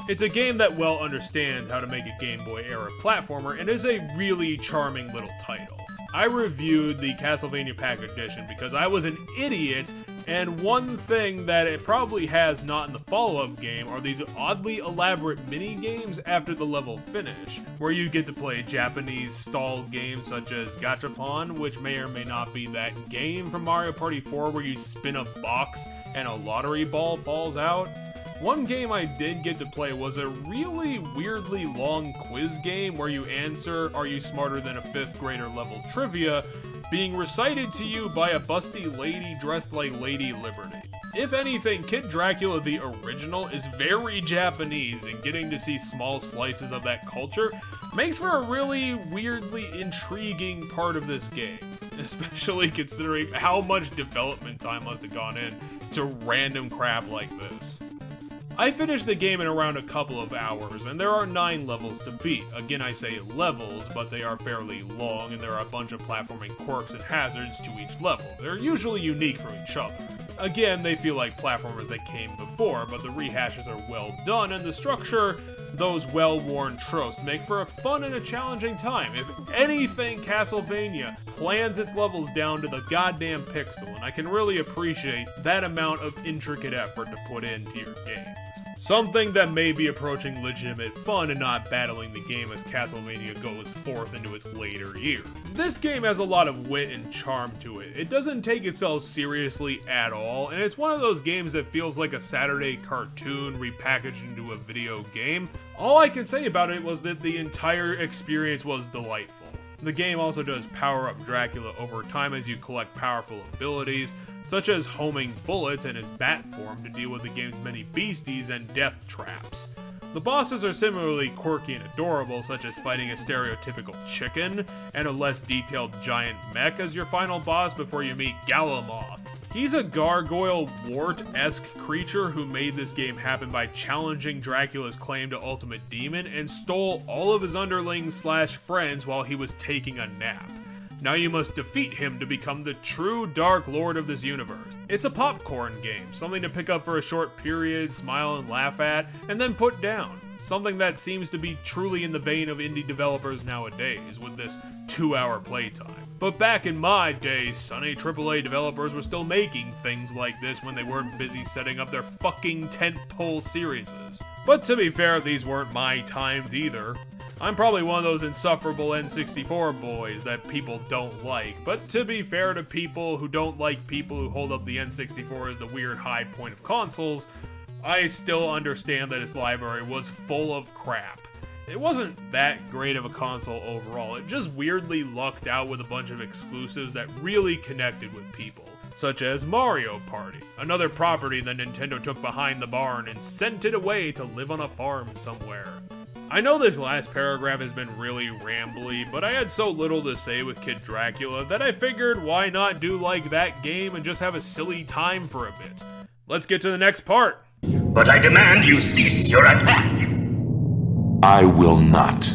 It's a game that well understands how to make a Game Boy era platformer and is a really charming little title. I reviewed the Castlevania Pack Edition because I was an idiot, and one thing that it probably has not in the follow-up game are these oddly elaborate mini-games after the level finish, where you get to play Japanese style games such as Gachapon, which may or may not be that game from Mario Party 4 where you spin a box and a lottery ball falls out. One game I did get to play was a really weirdly long quiz game where you answer "Are you smarter than a 5th grader" level trivia being recited to you by a busty lady dressed like Lady Liberty. If anything, Kid Dracula the original is very Japanese, and getting to see small slices of that culture makes for a really weirdly intriguing part of this game. especially considering how much development time must have gone in to random crap like this. I finished the game in around a couple of hours, and there are 9 levels to beat. Again, I say levels, but they are fairly long, and there are a bunch of platforming quirks and hazards to each level. They're usually unique from each other. Again, they feel like platformers that came before, but the rehashes are well done, and the structure, those well-worn tropes, make for a fun and a challenging time. If anything, Castlevania plans its levels down to the goddamn pixel, and I can really appreciate that amount of intricate effort to put into your games. Something that may be approaching legitimate fun and not battling the game as Castlevania goes forth into its later years. This game has a lot of wit and charm to it. It doesn't take itself seriously at all, and it's one of those games that feels like a Saturday cartoon repackaged into a video game. All I can say about it was that the entire experience was delightful. The game also does power up Dracula over time as you collect powerful abilities, such as homing bullets and his bat form to deal with the game's many beasties and death traps. The bosses are similarly quirky and adorable, such as fighting a stereotypical chicken and a less detailed giant mech as your final boss before you meet Galamoth. He's a gargoyle wart-esque creature who made this game happen by challenging Dracula's claim to Ultimate Demon and stole all of his underlings/friends while he was taking a nap. Now you must defeat him to become the true Dark Lord of this universe. It's a popcorn game, something to pick up for a short period, smile and laugh at, and then put down. Something that seems to be truly in the vein of indie developers nowadays, with this 2-hour playtime. But back in my day, sunny AAA developers were still making things like this when they weren't busy setting up their fucking tentpole series. But to be fair, these weren't my times either. I'm probably one of those insufferable N64 boys that people don't like, but to be fair to people who don't like people who hold up the N64 as the weird high point of consoles, I still understand that its library was full of crap. It wasn't that great of a console overall, it just weirdly lucked out with a bunch of exclusives that really connected with people, such as Mario Party, another property that Nintendo took behind the barn and sent it away to live on a farm somewhere. I know this last paragraph has been really rambly, but I had so little to say with Kid Dracula that I figured why not do like that game and just have a silly time for a bit. Let's get to the next part. But I demand you cease your attack. I will not.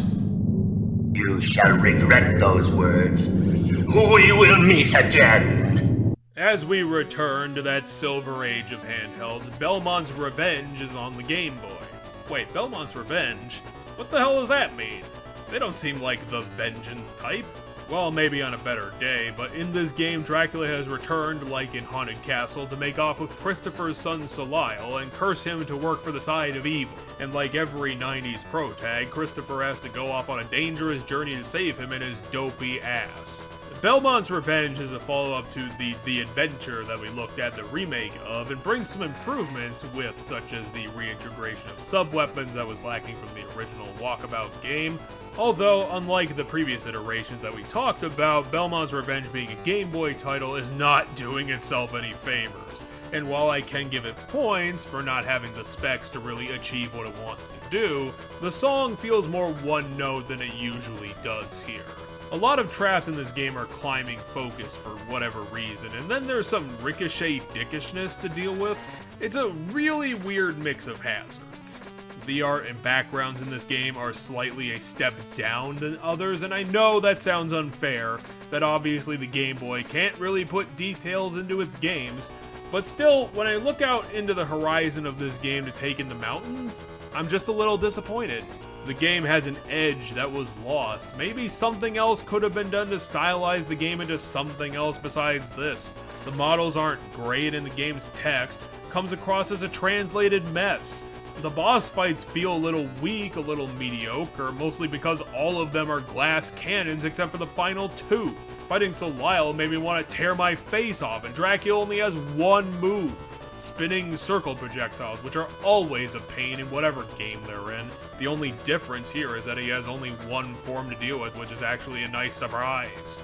You shall regret those words. We will meet again. As we return to that silver age of handhelds, Belmont's Revenge is on the Game Boy. Wait, Belmont's Revenge? What the hell does that mean? They don't seem like the Vengeance type. Well, maybe on a better day, but in this game, Dracula has returned, like in Haunted Castle, to make off with Christopher's son Solisle and curse him to work for the side of evil. And like every 90s protag, Christopher has to go off on a dangerous journey to save him and his dopey ass. Belmont's Revenge is a follow-up to the Adventure that we looked at the remake of, and brings some improvements with, such as the reintegration of sub-weapons that was lacking from the original Walkabout game. Although, unlike the previous iterations that we talked about, Belmont's Revenge being a Game Boy title is not doing itself any favors. And while I can give it points for not having the specs to really achieve what it wants to do, the song feels more one-note than it usually does here. A lot of traps in this game are climbing focused for whatever reason, and then there's some ricochet dickishness to deal with. It's a really weird mix of hazards. The art and backgrounds in this game are slightly a step down than others, and I know that sounds unfair, that obviously the Game Boy can't really put details into its games, but still, when I look out into the horizon of this game to take in the mountains, I'm just a little disappointed. The game has an edge that was lost. Maybe something else could have been done to stylize the game into something else besides this. The models aren't great and the game's text comes across as a translated mess. The boss fights feel a little weak, a little mediocre, mostly because all of them are glass cannons except for the final two. Fighting Solisle made me want to tear my face off, and Dracula only has one move. Spinning circle projectiles, which are always a pain in whatever game they're in. The only difference here is that he has only one form to deal with, which is actually a nice surprise.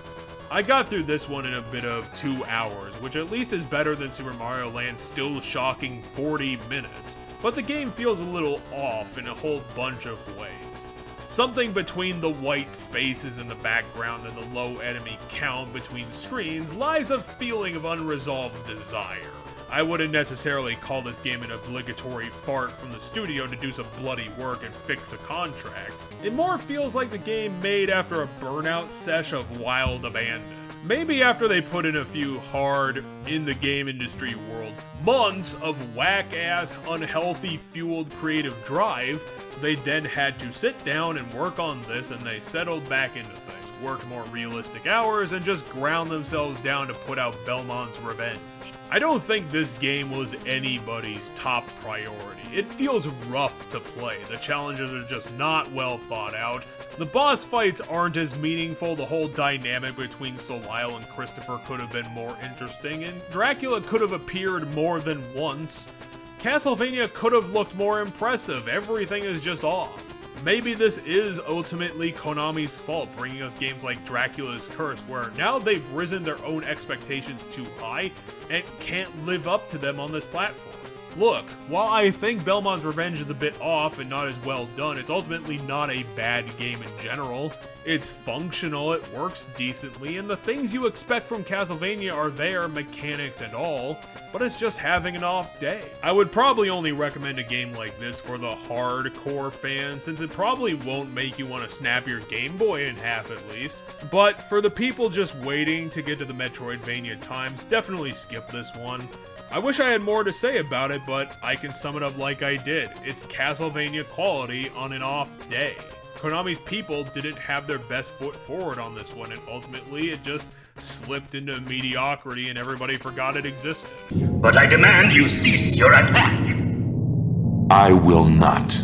I got through this one in a bit of 2 hours, which at least is better than Super Mario Land's still shocking 40 minutes, but the game feels a little off in a whole bunch of ways. Something between the white spaces in the background and the low enemy count between screens lies a feeling of unresolved desire. I wouldn't necessarily call this game an obligatory fart from the studio to do some bloody work and fix a contract. It more feels like the game made after a burnout sesh of wild abandon. Maybe after they put in a few hard, in the game industry world, months of whack-ass, unhealthy fueled creative drive, they then had to sit down and work on this, and they settled back into things, worked more realistic hours, and just ground themselves down to put out Belmont's Revenge. I don't think this game was anybody's top priority. It feels rough to play, the challenges are just not well thought out, the boss fights aren't as meaningful, the whole dynamic between Soleil and Christopher could have been more interesting, and Dracula could have appeared more than once. Castlevania could have looked more impressive, everything is just off. Maybe this is ultimately Konami's fault, bringing us games like Dracula's Curse, where now they've risen their own expectations too high and can't live up to them on this platform. Look, while I think Belmont's Revenge is a bit off and not as well done, it's ultimately not a bad game in general. It's functional, it works decently, and the things you expect from Castlevania are there, mechanics and all, but it's just having an off day. I would probably only recommend a game like this for the hardcore fans, since it probably won't make you want to snap your Game Boy in half at least, but for the people just waiting to get to the Metroidvania times, definitely skip this one. I wish I had more to say about it, but I can sum it up like I did. It's Castlevania quality on an off day. Konami's people didn't have their best foot forward on this one, and ultimately it just slipped into mediocrity and everybody forgot it existed. But I demand you cease your attack! I will not.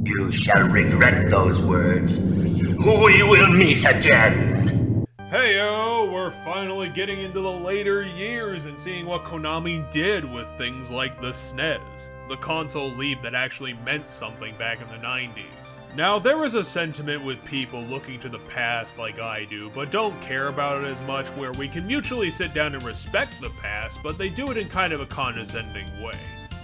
You shall regret those words. We will meet again! Heyo, we're finally getting into the later years and seeing what Konami did with things like the SNES, the console leap that actually meant something back in the 90s. Now, there is a sentiment with people looking to the past like I do, but don't care about it as much, where we can mutually sit down and respect the past, but they do it in kind of a condescending way.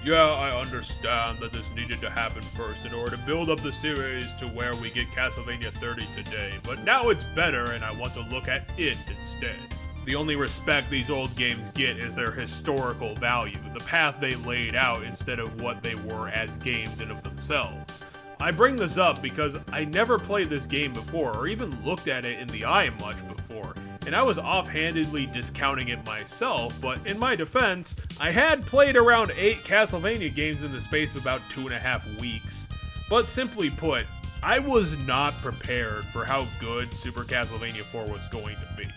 Yeah, I understand that this needed to happen first in order to build up the series to where we get Castlevania 30 today, but now it's better and I want to look at it instead. The only respect these old games get is their historical value, the path they laid out instead of what they were as games in of themselves. I bring this up because I never played this game before or even looked at it in the eye much before, and I was offhandedly discounting it myself, but in my defense, I had played around 8 Castlevania games in the space of about 2.5 weeks. But simply put, I was not prepared for how good Super Castlevania 4 was going to be.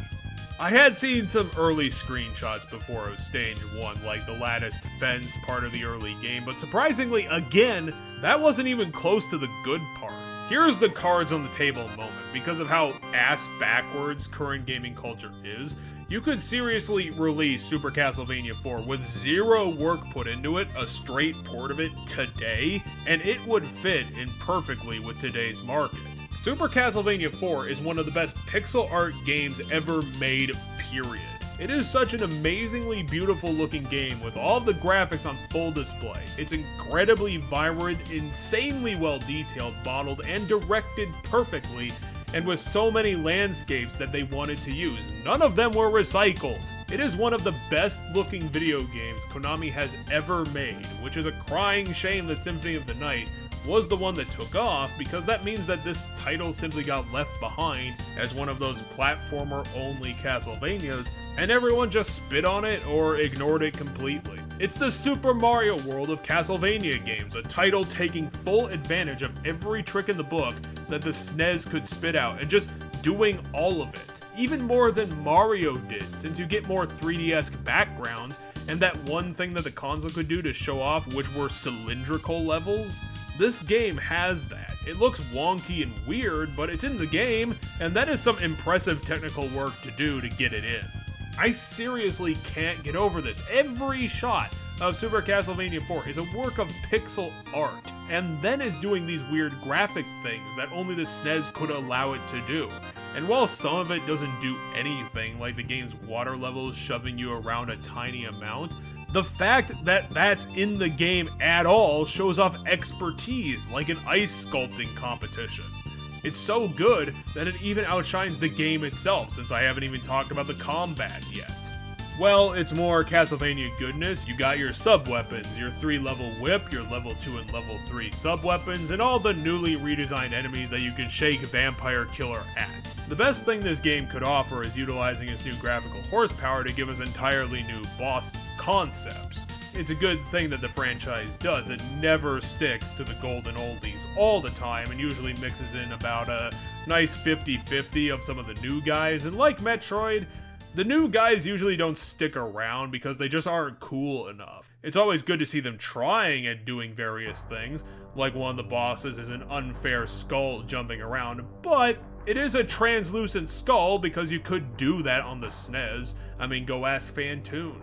I had seen some early screenshots before of Stage 1, like the latticed fence part of the early game, but surprisingly, again, that wasn't even close to the good part. Here's the cards on the table moment. Because of how ass-backwards current gaming culture is, you could seriously release Super Castlevania 4 with zero work put into it, a straight port of it today, and it would fit in perfectly with today's market. Super Castlevania 4 is one of the best pixel art games ever made, period. It is such an amazingly beautiful looking game with all of the graphics on full display. It's incredibly vibrant, insanely well detailed, modeled, and directed perfectly, and with so many landscapes that they wanted to use. None of them were recycled. It is one of the best looking video games Konami has ever made, which is a crying shame that Symphony of the Night was the one that took off, because that means that this title simply got left behind as one of those platformer-only Castlevanias, and everyone just spit on it or ignored it completely. It's the Super Mario World of Castlevania games, a title taking full advantage of every trick in the book that the SNES could spit out, and just doing all of it. Even more than Mario did, since you get more 3D-esque backgrounds, and that one thing that the console could do to show off, which were cylindrical levels. This game has that. It looks wonky and weird, but it's in the game, and that is some impressive technical work to do to get it in. I seriously can't get over this. Every shot of Super Castlevania 4 is a work of pixel art, and then it's doing these weird graphic things that only the SNES could allow it to do. And while some of it doesn't do anything, like the game's water levels shoving you around a tiny amount, The fact that that's in the game at all shows off expertise, like an ice sculpting competition. It's so good that it even outshines the game itself, since I haven't even talked about the combat yet. Well, it's more Castlevania goodness. You got your sub-weapons, your 3-level whip, your level 2 and level 3 sub-weapons, and all the newly redesigned enemies that you can shake Vampire Killer at. The best thing this game could offer is utilizing its new graphical horsepower to give us entirely new boss concepts. It's a good thing that the franchise does. It never sticks to the golden oldies all the time and usually mixes in about a nice 50-50 of some of the new guys, and like Metroid, the new guys usually don't stick around because they just aren't cool enough. It's always good to see them trying at doing various things, like one of the bosses is an unfair skull jumping around, but it is a translucent skull because you could do that on the SNES. I mean, go ask Fantoon.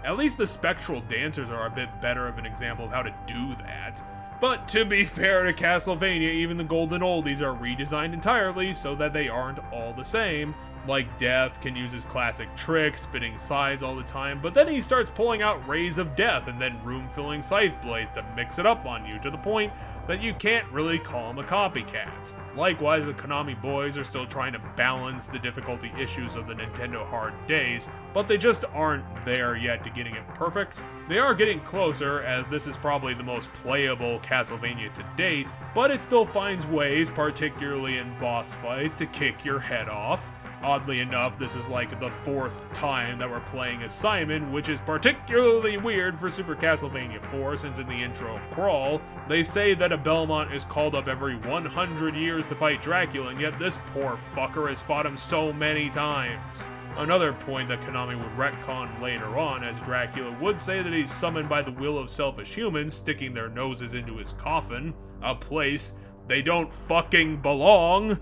At least the spectral dancers are a bit better of an example of how to do that. But to be fair to Castlevania, even the golden oldies are redesigned entirely so that they aren't all the same. Like Death can use his classic trick, spitting scythes all the time, but then he starts pulling out Rays of Death and then room-filling scythe blades to mix it up on you to the point that you can't really call him a copycat. Likewise, the Konami boys are still trying to balance the difficulty issues of the Nintendo Hard days, but they just aren't there yet to getting it perfect. They are getting closer, as this is probably the most playable Castlevania to date, but it still finds ways, particularly in boss fights, to kick your head off. Oddly enough, this is like the 4th time that we're playing as Simon, which is particularly weird for Super Castlevania 4, since in the intro crawl, they say that a Belmont is called up every 100 years to fight Dracula, and yet this poor fucker has fought him so many times. Another point that Konami would retcon later on, as Dracula would say that he's summoned by the will of selfish humans sticking their noses into his coffin, a place they don't fucking belong.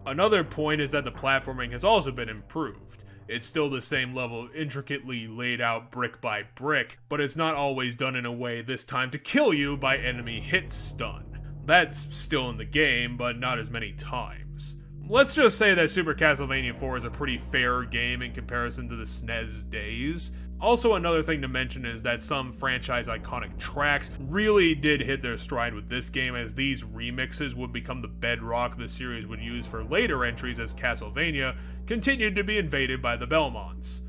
Another point is that the platforming has also been improved. It's still the same level, intricately laid out brick by brick, but it's not always done in a way this time to kill you by enemy hit stun. That's still in the game, but not as many times. Let's just say that Super Castlevania 4 is a pretty fair game in comparison to the SNES days. Also, another thing to mention is that some franchise iconic tracks really did hit their stride with this game, as these remixes would become the bedrock the series would use for later entries as Castlevania continued to be invaded by the Belmonts.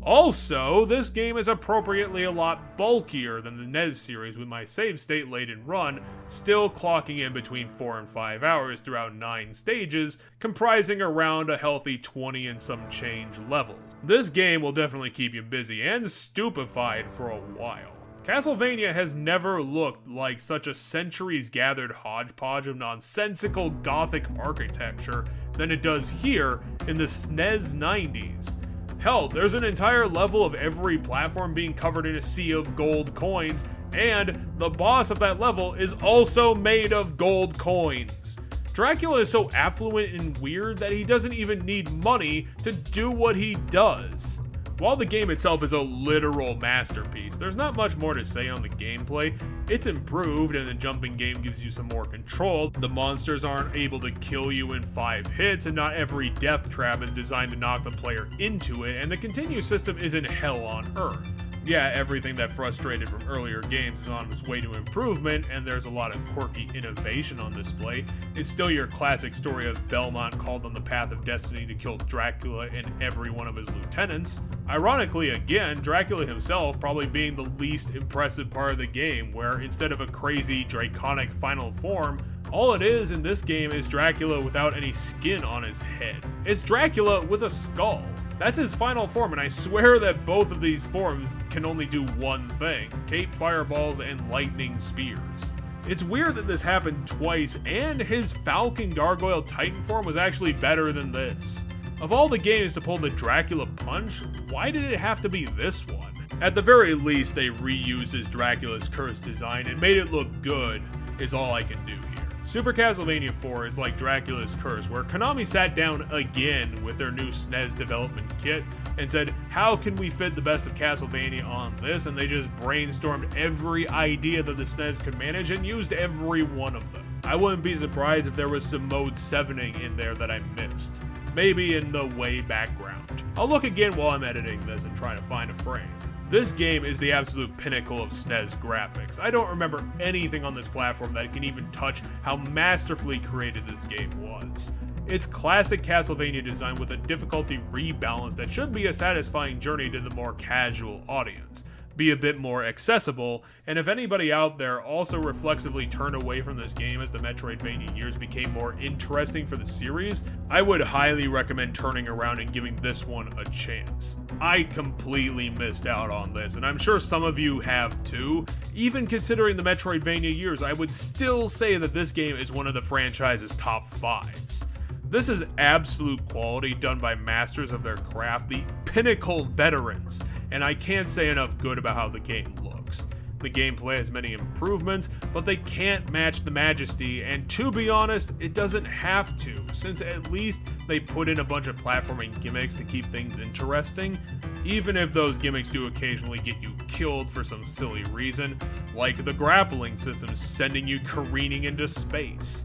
Also, this game is appropriately a lot bulkier than the NES series, with my save state late in run still clocking in between 4 and 5 hours throughout 9 stages, comprising around a healthy 20 and some change levels. This game will definitely keep you busy and stupefied for a while. Castlevania has never looked like such a centuries-gathered hodgepodge of nonsensical gothic architecture than it does here in the SNES 90s. Hell, there's an entire level of every platform being covered in a sea of gold coins, and the boss of that level is also made of gold coins. Dracula is so affluent and weird that he doesn't even need money to do what he does. While the game itself is a literal masterpiece, there's not much more to say on the gameplay. It's improved, and the jumping game gives you some more control. The monsters aren't able to kill you in 5 hits, and not every death trap is designed to knock the player into it, and the continue system isn't hell on earth. Yeah, everything that frustrated from earlier games is on its way to improvement, and there's a lot of quirky innovation on display. It's still your classic story of Belmont called on the path of destiny to kill Dracula and every one of his lieutenants. Ironically, again, Dracula himself probably being the least impressive part of the game, where instead of a crazy, draconic final form, all it is in this game is Dracula without any skin on his head. It's Dracula with a skull. That's his final form, and I swear that both of these forms can only do one thing: cape fireballs and lightning spears. It's weird that this happened twice, and his Falcon Gargoyle Titan form was actually better than this. Of all the games to pull the Dracula punch, why did it have to be this one? At the very least, they reused his Dracula's curse design and made it look good, is all I can do here. Super Castlevania 4 is like Dracula's Curse, where Konami sat down again with their new SNES development kit and said, how can we fit the best of Castlevania on this? And they just brainstormed every idea that the SNES could manage and used every one of them. I wouldn't be surprised if there was some mode 7ing in there that I missed. Maybe in the way background. I'll look again while I'm editing this and try to find a frame. This game is the absolute pinnacle of SNES graphics. I don't remember anything on this platform that can even touch how masterfully created this game was. It's classic Castlevania design with a difficulty rebalance that should be a satisfying journey to the more casual audience, be a bit more accessible, and if anybody out there also reflexively turned away from this game as the Metroidvania years became more interesting for the series, I would highly recommend turning around and giving this one a chance. I completely missed out on this, and I'm sure some of you have too. Even considering the Metroidvania years, I would still say that this game is one of the franchise's top 5s. This is absolute quality done by masters of their craft, the pinnacle veterans, and I can't say enough good about how the game looks. The gameplay has many improvements, but they can't match the majesty, and to be honest, it doesn't have to, since at least they put in a bunch of platforming gimmicks to keep things interesting, even if those gimmicks do occasionally get you killed for some silly reason, like the grappling system sending you careening into space.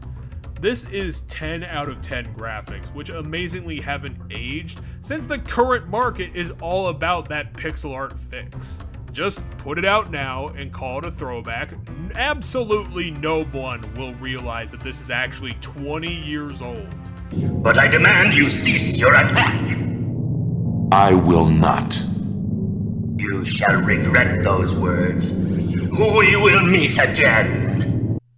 This is 10 out of 10 graphics, which amazingly haven't aged, since the current market is all about that pixel art fix. Just put it out now and call it a throwback. Absolutely no one will realize that this is actually 20 years old. But I demand you cease your attack! I will not. You shall regret those words. We will meet again!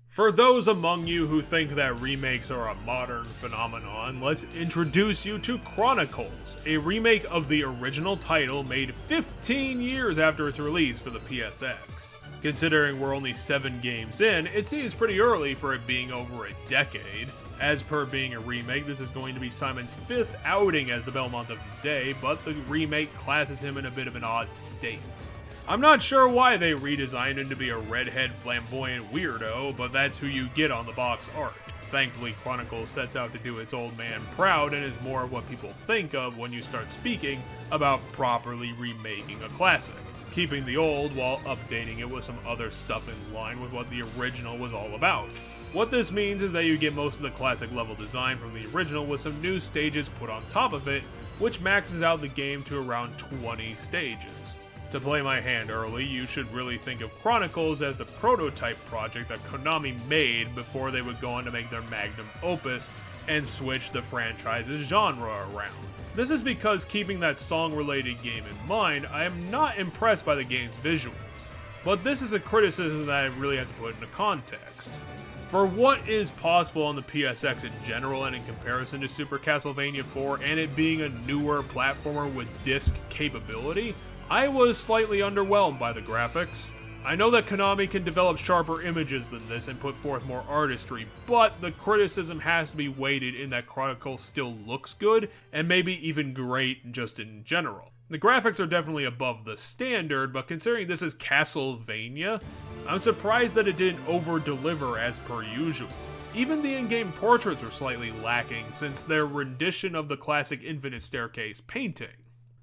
For those among you who think that remakes are a modern phenomenon, let's introduce you to Chronicles, a remake of the original title made 15 years after its release for the PSX. Considering we're only 7 games in, it seems pretty early for it being over a decade. As per being a remake, this is going to be Simon's 5th outing as the Belmont of the day, but the remake classes him in a bit of an odd state. I'm not sure why they redesigned him to be a redhead flamboyant weirdo, but that's who you get on the box art. Thankfully, Chronicles sets out to do its old man proud and is more of what people think of when you start speaking about properly remaking a classic, keeping the old while updating it with some other stuff in line with what the original was all about. What this means is that you get most of the classic level design from the original with some new stages put on top of it, which maxes out the game to around 20 stages. To play my hand early, you should really think of Chronicles as the prototype project that Konami made before they would go on to make their magnum opus and switch the franchise's genre around. This is because, keeping that song-related game in mind, I am not impressed by the game's visuals, but this is a criticism that I really have to put into context. For what is possible on the PSX in general and in comparison to Super Castlevania 4 and it being a newer platformer with disc capability, I was slightly underwhelmed by the graphics. I know that Konami can develop sharper images than this and put forth more artistry, but the criticism has to be weighted in that Chronicles still looks good, and maybe even great just in general. The graphics are definitely above the standard, but considering this is Castlevania, I'm surprised that it didn't over-deliver as per usual. Even the in-game portraits are slightly lacking, since their rendition of the classic Infinite Staircase painting.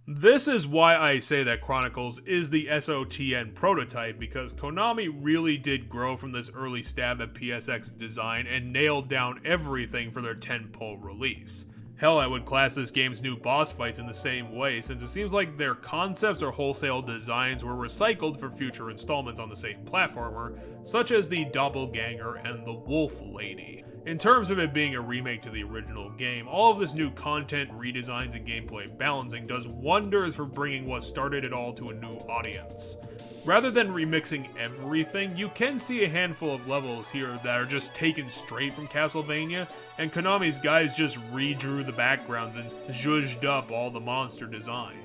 This is why I say that Chronicles is the SotN prototype, because Konami really did grow from this early stab at PSX design and nailed down everything for their tentpole release. Hell, I would class this game's new boss fights in the same way, since it seems like their concepts or wholesale designs were recycled for future installments on the same platformer, such as the Doppelganger and the Wolf Lady. In terms of it being a remake to the original game, all of this new content, redesigns, and gameplay balancing does wonders for bringing what started it all to a new audience. Rather than remixing everything, you can see a handful of levels here that are just taken straight from Castlevania, and Konami's guys just redrew the backgrounds and zhuzhed up all the monster designs.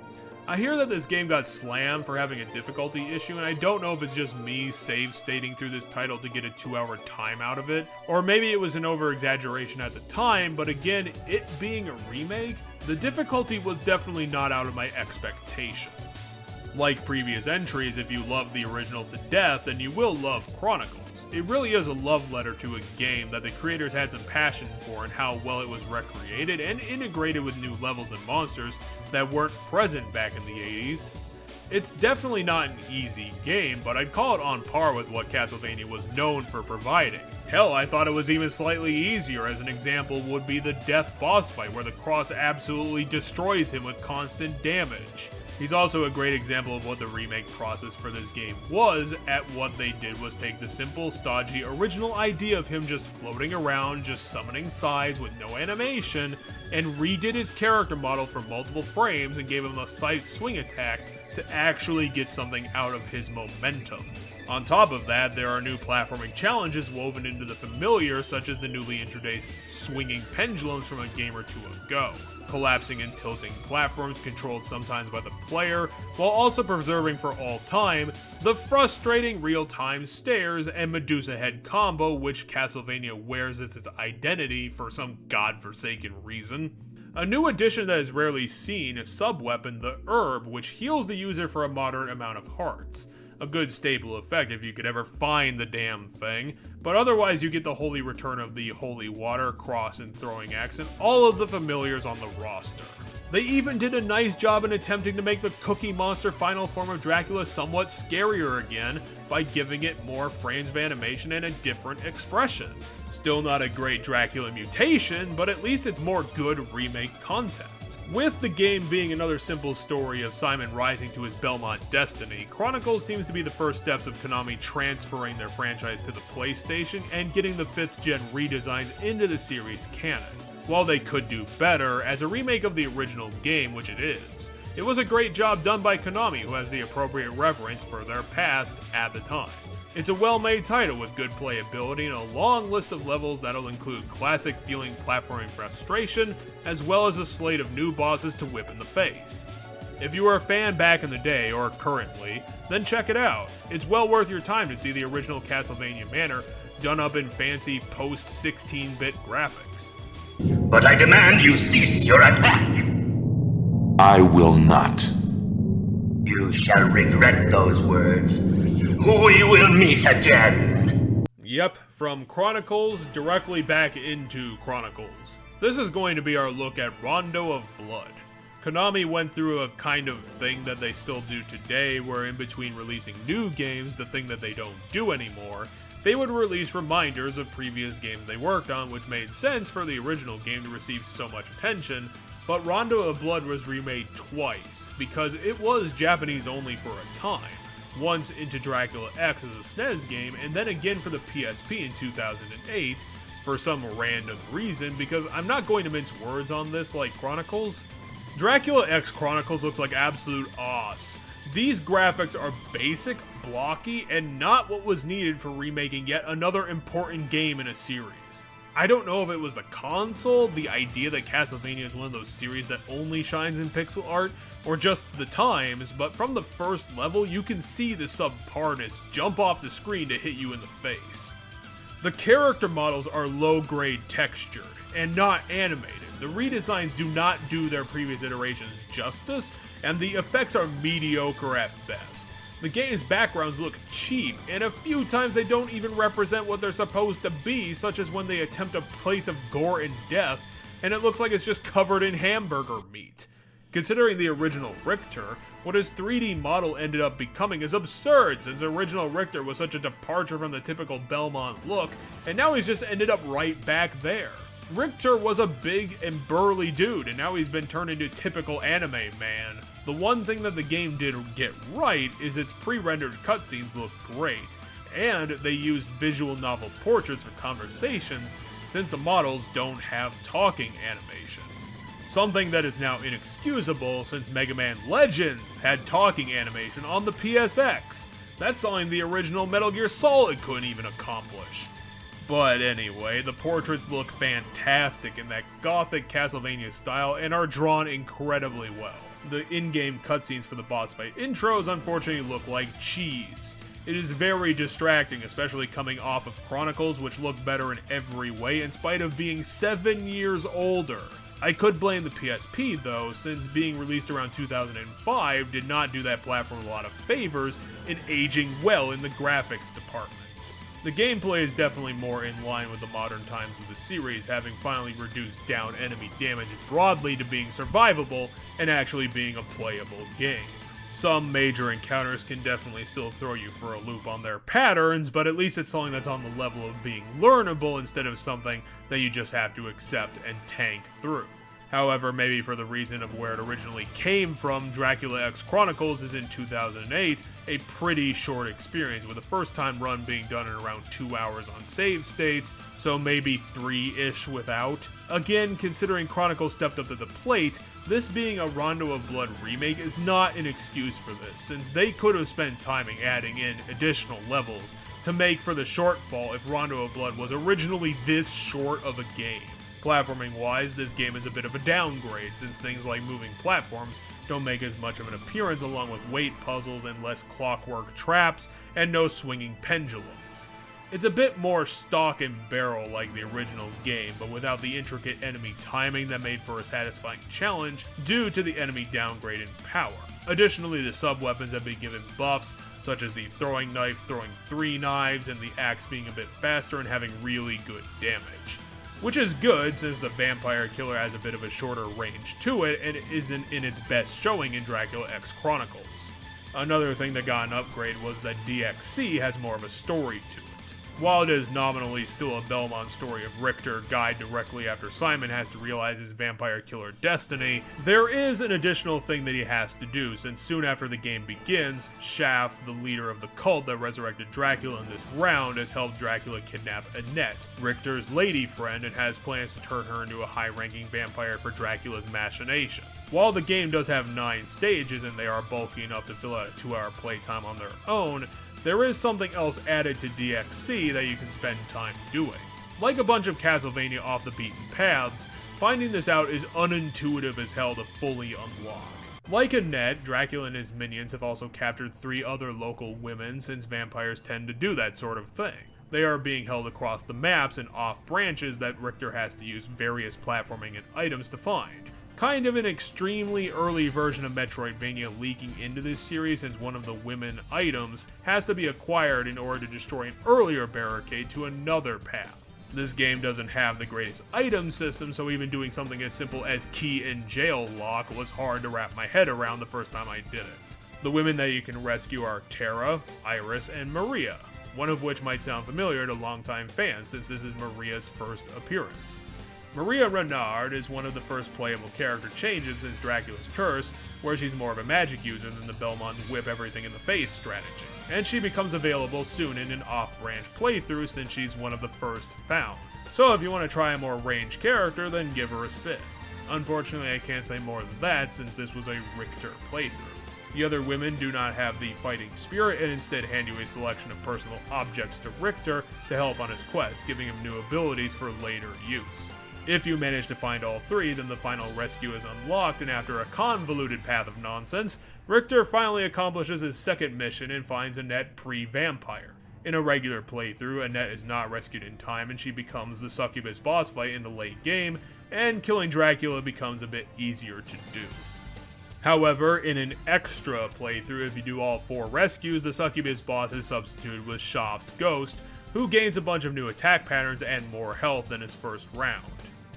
I hear that this game got slammed for having a difficulty issue, and I don't know if it's just me save-stating through this title to get a 2-hour time out of it, or maybe it was an over-exaggeration at the time, but again, it being a remake, the difficulty was definitely not out of my expectations. Like previous entries, if you love the original to death, then you will love Chronicles. It really is a love letter to a game that the creators had some passion for and how well it was recreated and integrated with new levels and monsters that weren't present back in the 80s. It's definitely not an easy game, but I'd call it on par with what Castlevania was known for providing. Hell, I thought it was even slightly easier. As an example would be the death boss fight, where the cross absolutely destroys him with constant damage. He's also a great example of what the remake process for this game was. At what they did was take the simple, stodgy, original idea of him just floating around, just summoning sides with no animation, and redid his character model for multiple frames and gave him a side swing attack to actually get something out of his momentum. On top of that, there are new platforming challenges woven into the familiar, such as the newly introduced swinging pendulums from a game or two ago, collapsing and tilting platforms controlled sometimes by the player, while also preserving for all time the frustrating real-time stairs and Medusa head combo, which Castlevania wears as its identity for some godforsaken reason. A new addition that is rarely seen, a sub-weapon, the Herb, which heals the user for a moderate amount of hearts. A good staple effect if you could ever find the damn thing, but otherwise you get the holy return of the Holy Water, Cross, and Throwing Axe, and all of the familiars on the roster. They even did a nice job in attempting to make the Cookie Monster final form of Dracula somewhat scarier again by giving it more frames of animation and a different expression. Still not a great Dracula mutation, but at least it's more good remake content. With the game being another simple story of Simon rising to his Belmont destiny, Chronicles seems to be the first steps of Konami transferring their franchise to the PlayStation and getting the 5th gen redesigns into the series canon. While they could do better, as a remake of the original game, which it is, it was a great job done by Konami, who has the appropriate reverence for their past at the time. It's a well-made title with good playability and a long list of levels that'll include classic-feeling platforming frustration, as well as a slate of new bosses to whip in the face. If you were a fan back in the day, or currently, then check it out. It's well worth your time to see the original Castlevania manner done up in fancy post-16-bit graphics. But I demand you cease your attack! I will not. You shall regret those words. We will meet again! Yep, from Chronicles directly back into Chronicles. This is going to be our look at Rondo of Blood. Konami went through a kind of thing that they still do today, where in between releasing new games, the thing that they don't do anymore, they would release reminders of previous games they worked on, which made sense for the original game to receive so much attention, but Rondo of Blood was remade twice, because it was Japanese only for a time. Once into Dracula X as a SNES game, and then again for the PSP in 2008, for some random reason, because I'm not going to mince words on this like Chronicles. Dracula X Chronicles looks like absolute ass. These graphics are basic, blocky, and not what was needed for remaking yet another important game in a series. I don't know if it was the console, the idea that Castlevania is one of those series that only shines in pixel art, or just the times, but from the first level you can see the subparness jump off the screen to hit you in the face. The character models are low-grade textured, and not animated. The redesigns do not do their previous iterations justice, and the effects are mediocre at best. The game's backgrounds look cheap, and a few times they don't even represent what they're supposed to be, such as when they attempt a place of gore and death, and it looks like it's just covered in hamburger meat. Considering the original Richter, what his 3D model ended up becoming is absurd, since original Richter was such a departure from the typical Belmont look, and now he's just ended up right back there. Richter was a big and burly dude, and now he's been turned into typical anime man. The one thing that the game did get right is its pre-rendered cutscenes look great, and they used visual novel portraits for conversations, since the models don't have talking animation. Something that is now inexcusable, since Mega Man Legends had talking animation on the PSX. That's something the original Metal Gear Solid couldn't even accomplish. But anyway, the portraits look fantastic in that gothic Castlevania style and are drawn incredibly well. The in-game cutscenes for the boss fight intros unfortunately look like cheese. It is very distracting, especially coming off of Chronicles, which look better in every way in spite of being 7 years older. I could blame the PSP though, since being released around 2005 did not do that platform a lot of favors in aging well in the graphics department. The gameplay is definitely more in line with the modern times of the series, having finally reduced down enemy damage broadly to being survivable and actually being a playable game. Some major encounters can definitely still throw you for a loop on their patterns, but at least it's something that's on the level of being learnable instead of something that you just have to accept and tank through. However, maybe for the reason of where it originally came from, Dracula X Chronicles is in 2008, a pretty short experience, with the first time run being done in around 2 hours on save states, so maybe 3-ish without. Again, considering Chronicles stepped up to the plate, this being a Rondo of Blood remake is not an excuse for this, since they could have spent time adding in additional levels to make for the shortfall if Rondo of Blood was originally this short of a game. Platforming-wise, this game is a bit of a downgrade, since things like moving platforms don't make as much of an appearance, along with weight puzzles and less clockwork traps, and no swinging pendulums. It's a bit more stock and barrel like the original game, but without the intricate enemy timing that made for a satisfying challenge due to the enemy downgrade in power. Additionally, the sub-weapons have been given buffs, such as the throwing knife throwing 3 knives, and the axe being a bit faster and having really good damage. Which is good, since the vampire killer has a bit of a shorter range to it, and isn't in its best showing in Dracula X Chronicles. Another thing that got an upgrade was that DXC has more of a story to it. While it is nominally still a Belmont story of Richter died directly after Simon has to realize his vampire killer destiny, there is an additional thing that he has to do, since soon after the game begins, Shaft, the leader of the cult that resurrected Dracula in this round, has helped Dracula kidnap Annette, Richter's lady friend, and has plans to turn her into a high-ranking vampire for Dracula's machination. While the game does have 9 stages and they are bulky enough to fill out a 2-hour playtime on their own, there is something else added to DXC that you can spend time doing. Like a bunch of Castlevania off the beaten paths, finding this out is unintuitive as hell to fully unlock. Like Annette, Dracula and his minions have also captured 3 other local women, since vampires tend to do that sort of thing. They are being held across the maps and off branches that Richter has to use various platforming and items to find. Kind of an extremely early version of Metroidvania leaking into this series, since one of the women items has to be acquired in order to destroy an earlier barricade to another path. This game doesn't have the greatest item system, so even doing something as simple as key and jail lock was hard to wrap my head around the first time I did it. The women that you can rescue are Tara, Iris, and Maria, one of which might sound familiar to longtime fans, since this is Maria's first appearance. Maria Renard is one of the first playable character changes since Dracula's Curse, where she's more of a magic user than the Belmont whip everything in the face strategy, and she becomes available soon in an off-branch playthrough since she's one of the first found. So if you want to try a more ranged character, then give her a spin. Unfortunately, I can't say more than that since this was a Richter playthrough. The other women do not have the fighting spirit and instead hand you a selection of personal objects to Richter to help on his quest, giving him new abilities for later use. If you manage to find all 3, then the final rescue is unlocked, and after a convoluted path of nonsense, Richter finally accomplishes his second mission and finds Annette pre-vampire. In a regular playthrough, Annette is not rescued in time and she becomes the succubus boss fight in the late game, and killing Dracula becomes a bit easier to do. However, in an extra playthrough, if you do all 4 rescues, the succubus boss is substituted with Shaft's ghost, who gains a bunch of new attack patterns and more health than his first round.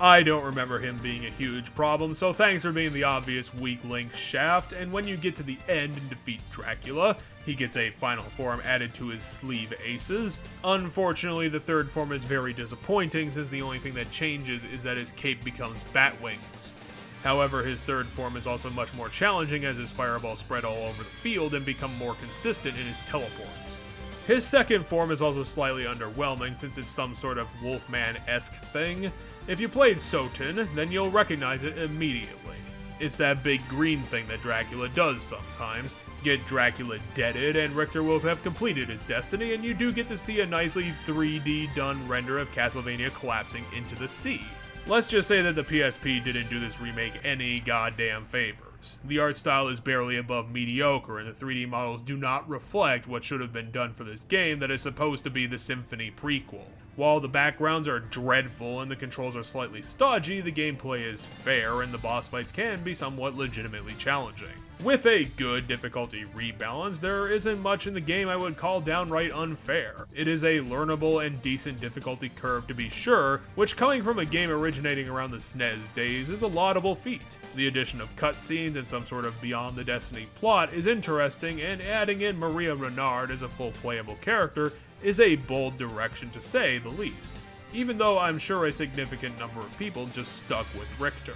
I don't remember him being a huge problem, so thanks for being the obvious weak link, Shaft, and when you get to the end and defeat Dracula, he gets a final form added to his sleeve aces. Unfortunately, the third form is very disappointing, since the only thing that changes is that his cape becomes bat wings. However, his third form is also much more challenging as his fireballs spread all over the field and become more consistent in his teleports. His second form is also slightly underwhelming since it's some sort of Wolfman-esque thing. If you played SotN, then you'll recognize it immediately. It's that big green thing that Dracula does sometimes. Get Dracula deaded and Richter will have completed his destiny, and you do get to see a nicely 3D done render of Castlevania collapsing into the sea. Let's just say that the PSP didn't do this remake any goddamn favors. numbers. The art style is barely above mediocre, and the 3D models do not reflect what should have been done for this game that is supposed to be the Symphony prequel. While the backgrounds are dreadful and the controls are slightly stodgy, the gameplay is fair and the boss fights can be somewhat legitimately challenging. With a good difficulty rebalance, there isn't much in the game I would call downright unfair. It is a learnable and decent difficulty curve to be sure, which coming from a game originating around the SNES days is a laudable feat. The addition of cutscenes and some sort of Beyond the Destiny plot is interesting, and adding in Maria Renard as a full playable character is a bold direction to say the least, even though I'm sure a significant number of people just stuck with Richter.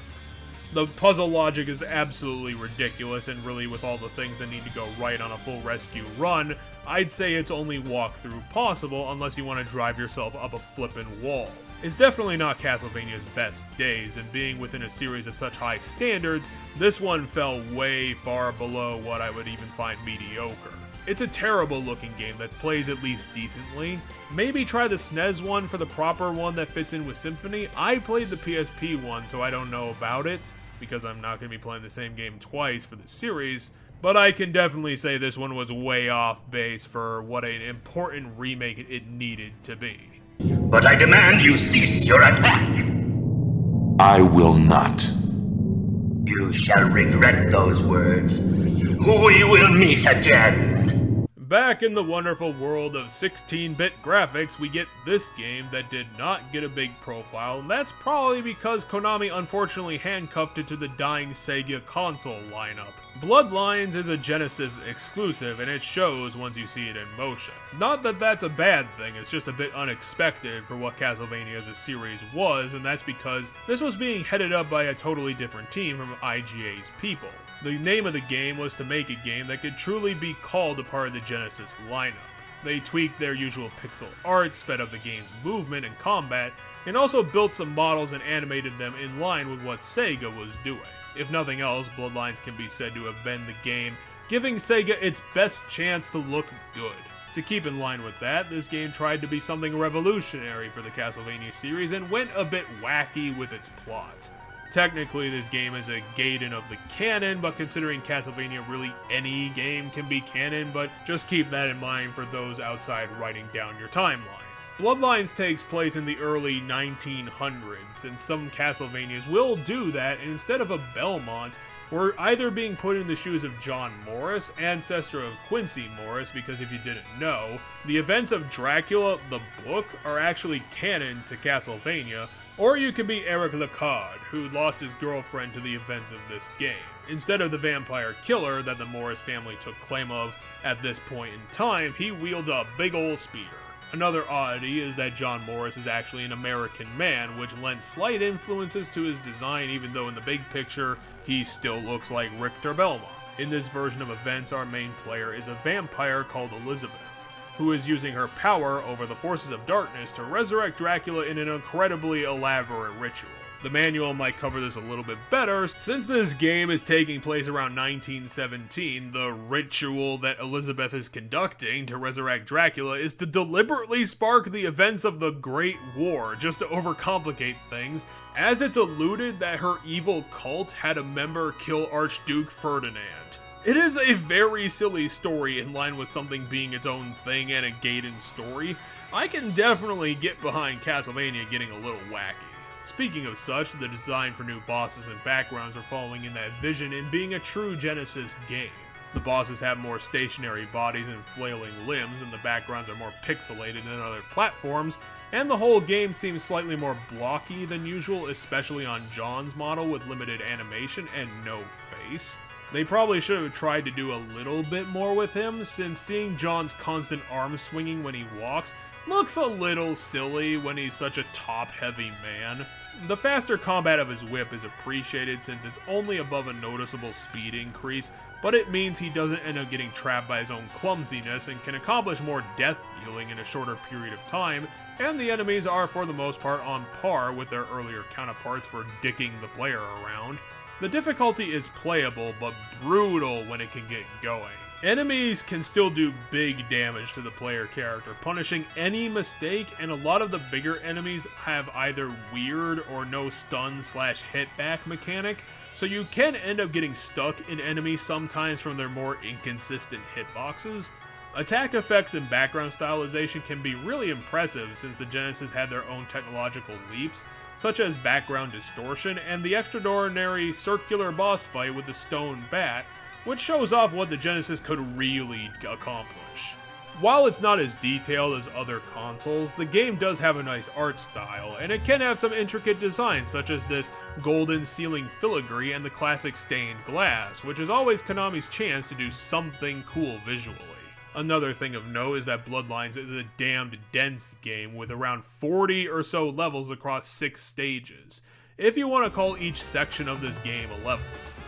The puzzle logic is absolutely ridiculous, and really with all the things that need to go right on a full rescue run, I'd say it's only walkthrough possible unless you want to drive yourself up a flippin' wall. It's definitely not Castlevania's best days, and being within a series of such high standards, this one fell way far below what I would even find mediocre. It's a terrible looking game that plays at least decently. Maybe try the SNES one for the proper one that fits in with Symphony. I played the PSP one, so I don't know about it, because I'm not going to be playing the same game twice for the series, but I can definitely say this one was way off base for what an important remake it needed to be. But I demand you cease your attack! I will not. You shall regret those words. We will meet again! Back in the wonderful world of 16-bit graphics, we get this game that did not get a big profile, and that's probably because Konami unfortunately handcuffed it to the dying Sega console lineup. Bloodlines is a Genesis exclusive, and it shows once you see it in motion. Not that that's a bad thing, it's just a bit unexpected for what Castlevania as a series was, and that's because this was being headed up by a totally different team from IGA's people. The name of the game was to make a game that could truly be called a part of the Genesis lineup. They tweaked their usual pixel art, sped up the game's movement and combat, and also built some models and animated them in line with what Sega was doing. If nothing else, Bloodlines can be said to have been the game, giving Sega its best chance to look good. To keep in line with that, this game tried to be something revolutionary for the Castlevania series and went a bit wacky with its plot. Technically, this game is a Gaiden of the canon, but considering Castlevania, really any game can be canon, but just keep that in mind for those outside writing down your timelines. Bloodlines takes place in the early 1900s, and some Castlevanias will do that, and instead of a Belmont, we're either being put in the shoes of John Morris, ancestor of Quincy Morris, because if you didn't know, the events of Dracula, the book, are actually canon to Castlevania, or you could be Eric Lecoud, who lost his girlfriend to the events of this game, instead of the vampire killer that the Morris family took claim of at this point in time. He wields a big ol' spear. Another oddity is that John Morris is actually an American man, which lends slight influences to his design, even though in the big picture, he still looks like Richter Belmont. In this version of events, our main player is a vampire called Elizabeth, who is using her power over the forces of darkness to resurrect Dracula in an incredibly elaborate ritual. The manual might cover this a little bit better. Since this game is taking place around 1917, the ritual that Elizabeth is conducting to resurrect Dracula is to deliberately spark the events of the Great War, just to overcomplicate things, as it's alluded that her evil cult had a member kill Archduke Ferdinand. It is a very silly story in line with something being its own thing and a Gaiden story. I can definitely get behind Castlevania getting a little wacky. Speaking of such, the design for new bosses and backgrounds are following in that vision and being a true Genesis game. The bosses have more stationary bodies and flailing limbs, and the backgrounds are more pixelated than other platforms, and the whole game seems slightly more blocky than usual, especially on John's model with limited animation and no face. They probably should have tried to do a little bit more with him, since seeing John's constant arm swinging when he walks looks a little silly when he's such a top-heavy man. The faster combat of his whip is appreciated since it's only above a noticeable speed increase, but it means he doesn't end up getting trapped by his own clumsiness and can accomplish more death dealing in a shorter period of time, and the enemies are for the most part on par with their earlier counterparts for dicking the player around. The difficulty is playable, but brutal when it can get going. Enemies can still do big damage to the player character, punishing any mistake, and a lot of the bigger enemies have either weird or no stun/hit back mechanic, so you can end up getting stuck in enemies sometimes from their more inconsistent hitboxes. Attack effects and background stylization can be really impressive since the Genesis had their own technological leaps, such as background distortion and the extraordinary circular boss fight with the stone bat, which shows off what the Genesis could really accomplish. While it's not as detailed as other consoles, the game does have a nice art style, and it can have some intricate designs such as this golden ceiling filigree and the classic stained glass, which is always Konami's chance to do something cool visually. Another thing of note is that Bloodlines is a damned dense game with around 40 or so levels across 6 stages, if you want to call each section of this game a level.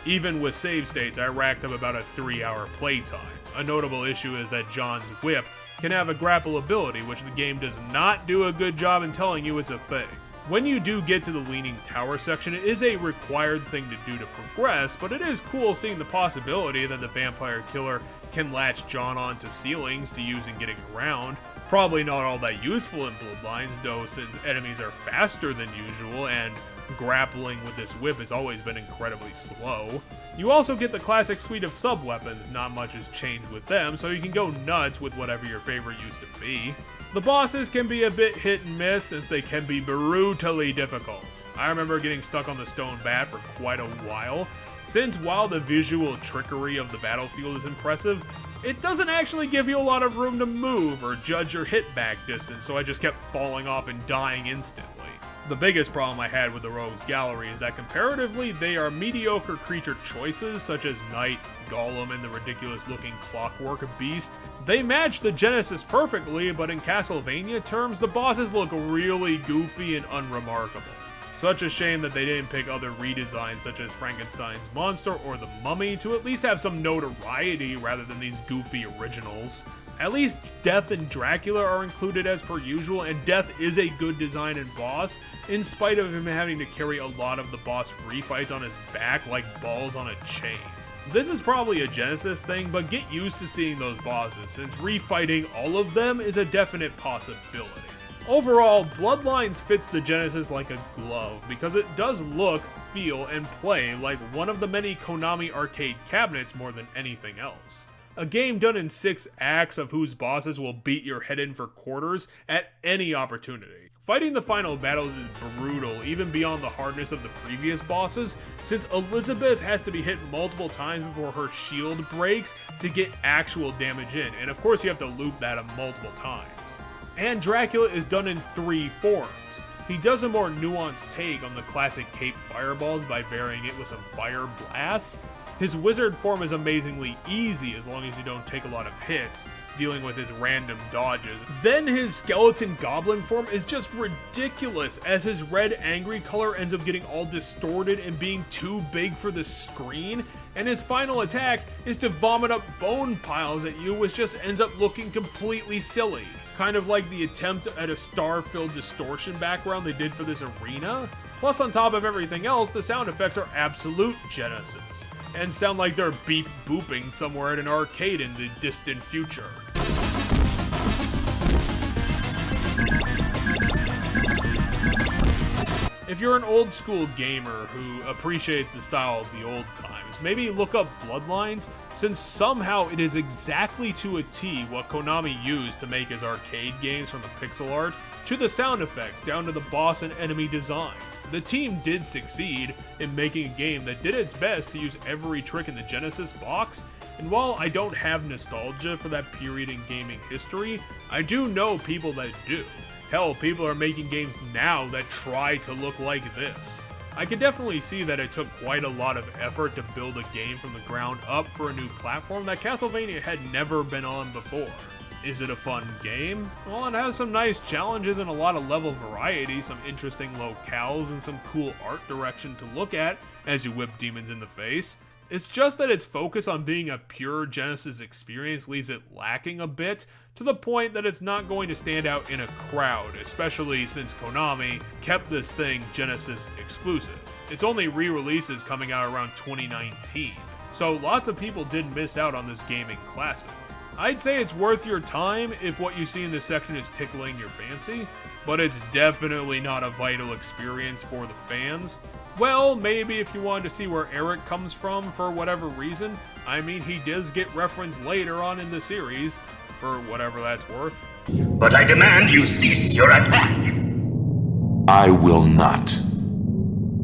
Even with save states, I racked up about a 3-hour playtime. A notable issue is that John's whip can have a grapple ability, which the game does not do a good job in telling you it's a thing. When you do get to the Leaning Tower section, it is a required thing to do to progress, but it is cool seeing the possibility that the vampire killer can latch John onto ceilings to use in getting around. Probably not all that useful in Bloodlines, though, since enemies are faster than usual and grappling with this whip has always been incredibly slow. You also get the classic suite of sub-weapons, not much has changed with them, so you can go nuts with whatever your favorite used to be. The bosses can be a bit hit and miss since they can be brutally difficult. I remember getting stuck on the stone bat for quite a while, since while the visual trickery of the battlefield is impressive, it doesn't actually give you a lot of room to move or judge your hit back distance, so I just kept falling off and dying instantly. The biggest problem I had with the Rogues Gallery is that comparatively they are mediocre creature choices such as Knight, Golem, and the ridiculous looking Clockwork Beast. They match the Genesis perfectly, but in Castlevania terms, the bosses look really goofy and unremarkable. Such a shame that they didn't pick other redesigns such as Frankenstein's Monster or the Mummy to at least have some notoriety rather than these goofy originals. At least Death and Dracula are included as per usual, and Death is a good design and boss, in spite of him having to carry a lot of the boss refights on his back like balls on a chain. This is probably a Genesis thing, but get used to seeing those bosses, since refighting all of them is a definite possibility. Overall, Bloodlines fits the Genesis like a glove, because it does look, feel, and play like one of the many Konami arcade cabinets more than anything else. A game done in 6 acts of whose bosses will beat your head in for quarters at any opportunity. Fighting the final battles is brutal, even beyond the hardness of the previous bosses, since Elizabeth has to be hit multiple times before her shield breaks to get actual damage in, and of course you have to loop that multiple times. And Dracula is done in 3 forms. He does a more nuanced take on the classic cape fireballs by varying it with some fire blasts. His wizard form is amazingly easy as long as you don't take a lot of hits, dealing with his random dodges. Then his skeleton goblin form is just ridiculous, as his red angry color ends up getting all distorted and being too big for the screen, and his final attack is to vomit up bone piles at you, which just ends up looking completely silly. Kind of like the attempt at a star-filled distortion background they did for this arena. Plus, on top of everything else, the sound effects are absolute Genesis, and sound like they're beep booping somewhere at an arcade in the distant future. If you're an old school gamer who appreciates the style of the old times, maybe look up Bloodlines, since somehow it is exactly to a T what Konami used to make his arcade games, from the pixel art to the sound effects down to the boss and enemy design. The team did succeed in making a game that did its best to use every trick in the Genesis box, and while I don't have nostalgia for that period in gaming history, I do know people that do. Hell, people are making games now that try to look like this. I can definitely see that it took quite a lot of effort to build a game from the ground up for a new platform that Castlevania had never been on before. Is it a fun game? Well, it has some nice challenges and a lot of level variety, some interesting locales, and some cool art direction to look at as you whip demons in the face. It's just that its focus on being a pure Genesis experience leaves it lacking a bit, to the point that it's not going to stand out in a crowd, especially since Konami kept this thing Genesis exclusive. Its only re-release is coming out around 2019, so lots of people did miss out on this gaming classic. I'd say it's worth your time if what you see in this section is tickling your fancy, but it's definitely not a vital experience for the fans. Well, maybe if you wanted to see where Eric comes from for whatever reason. I mean, he does get referenced later on in the series, for whatever that's worth. But I demand you cease your attack! I will not.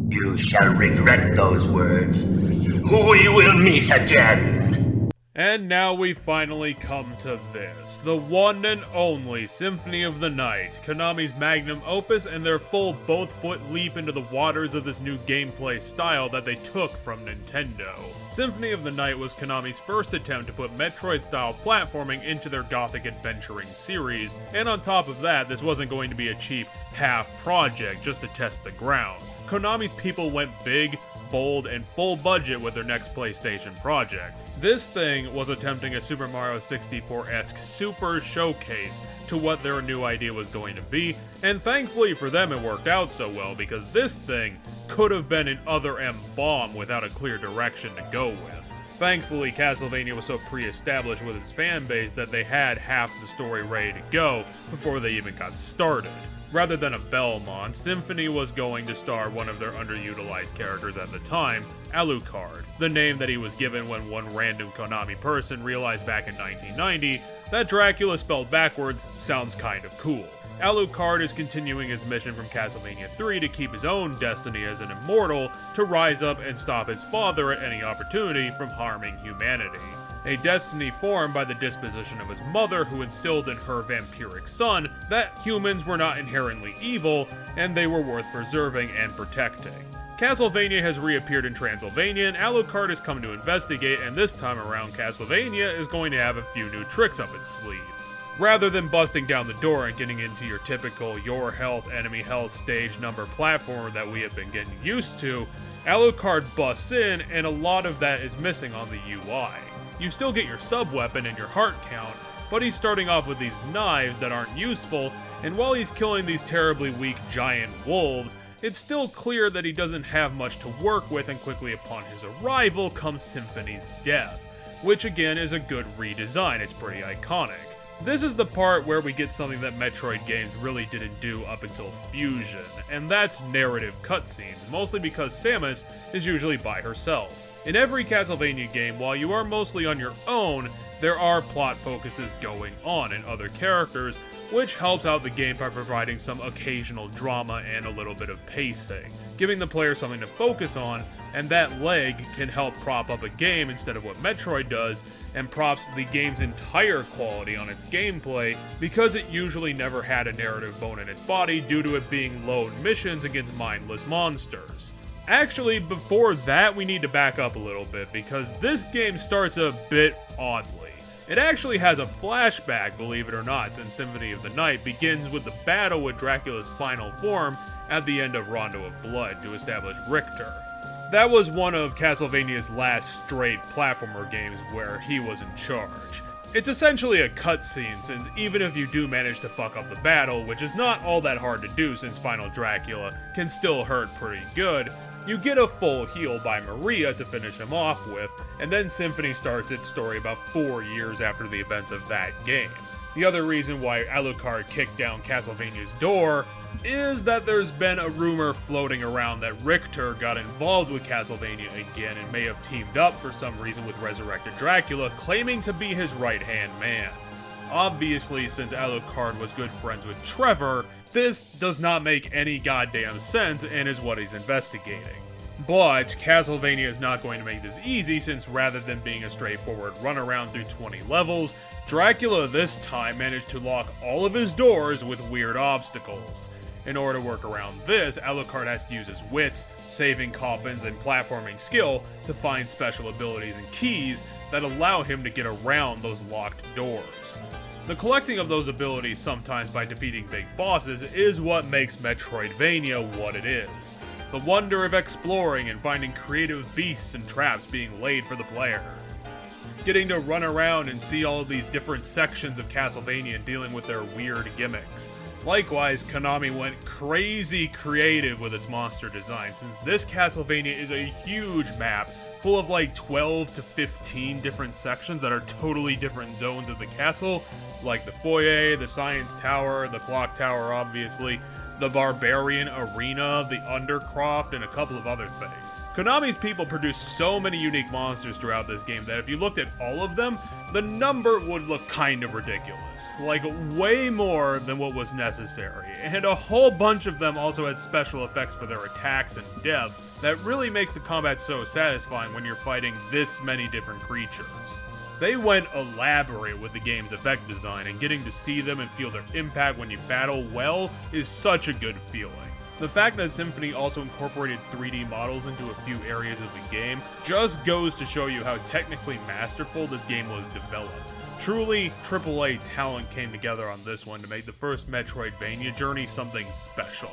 You shall regret those words. We will meet again! And now we finally come to this, the one and only Symphony of the Night, Konami's magnum opus and their full both-foot leap into the waters of this new gameplay style that they took from Nintendo. Symphony of the Night was Konami's first attempt to put Metroid-style platforming into their gothic adventuring series, and on top of that, this wasn't going to be a cheap half project just to test the ground. Konami's people went big, bold, and full budget with their next PlayStation project. This thing was attempting a Super Mario 64-esque super showcase to what their new idea was going to be, and thankfully for them it worked out so well because this thing could have been an Other M bomb without a clear direction to go with. Thankfully, Castlevania was so pre-established with its fanbase that they had half the story ready to go before they even got started. Rather than a Belmont, Symphony was going to star one of their underutilized characters at the time, Alucard, the name that he was given when one random Konami person realized back in 1990 that Dracula spelled backwards sounds kind of cool. Alucard is continuing his mission from Castlevania 3 to keep his own destiny as an immortal to rise up and stop his father at any opportunity from harming humanity. A destiny formed by the disposition of his mother, who instilled in her vampiric son that humans were not inherently evil and they were worth preserving and protecting. Castlevania has reappeared in Transylvania, and Alucard has come to investigate, and this time around Castlevania is going to have a few new tricks up its sleeve. Rather than busting down the door and getting into your typical your health, enemy health stage number platformer that we have been getting used to, Alucard busts in, and a lot of that is missing on the UI. You still get your sub-weapon and your heart count, but he's starting off with these knives that aren't useful, and while he's killing these terribly weak giant wolves, it's still clear that he doesn't have much to work with, and quickly upon his arrival comes Symphony's death, which again is a good redesign, it's pretty iconic. This is the part where we get something that Metroid games really didn't do up until Fusion, and that's narrative cutscenes, mostly because Samus is usually by herself. In every Castlevania game, while you are mostly on your own, there are plot focuses going on in other characters, which helps out the game by providing some occasional drama and a little bit of pacing, giving the player something to focus on, and that leg can help prop up a game instead of what Metroid does, and props the game's entire quality on its gameplay, because it usually never had a narrative bone in its body due to it being lone missions against mindless monsters. Actually, before that, we need to back up a little bit, because this game starts a bit oddly. It actually has a flashback, believe it or not, since Symphony of the Night begins with the battle with Dracula's final form at the end of Rondo of Blood to establish Richter. That was one of Castlevania's last straight platformer games where he was in charge. It's essentially a cutscene, since even if you do manage to fuck up the battle, which is not all that hard to do since Final Dracula can still hurt pretty good, you get a full heal by Maria to finish him off with, and then Symphony starts its story about 4 years after the events of that game. The other reason why Alucard kicked down Castlevania's door is that there's been a rumor floating around that Richter got involved with Castlevania again and may have teamed up for some reason with resurrected Dracula, claiming to be his right-hand man. Obviously, since Alucard was good friends with Trevor, this does not make any goddamn sense and is what he's investigating. But Castlevania is not going to make this easy, since rather than being a straightforward runaround through 20 levels, Dracula this time managed to lock all of his doors with weird obstacles. In order to work around this, Alucard has to use his wits, saving coffins, and platforming skill to find special abilities and keys that allow him to get around those locked doors. The collecting of those abilities, sometimes by defeating big bosses, is what makes Metroidvania what it is. The wonder of exploring and finding creative beasts and traps being laid for the player. Getting to run around and see all of these different sections of Castlevania and dealing with their weird gimmicks. Likewise, Konami went crazy creative with its monster design, since this Castlevania is a huge map full of like 12 to 15 different sections that are totally different zones of the castle, like the foyer, the science tower, the clock tower obviously, the Barbarian Arena, the Undercroft, and a couple of other things. Konami's people produced so many unique monsters throughout this game that if you looked at all of them, the number would look kind of ridiculous. Like, way more than what was necessary. And a whole bunch of them also had special effects for their attacks and deaths that really makes the combat so satisfying when you're fighting this many different creatures. They went elaborate with the game's effect design, and getting to see them and feel their impact when you battle well is such a good feeling. The fact that Symphony also incorporated 3D models into a few areas of the game just goes to show you how technically masterful this game was developed. Truly, AAA talent came together on this one to make the first Metroidvania journey something special.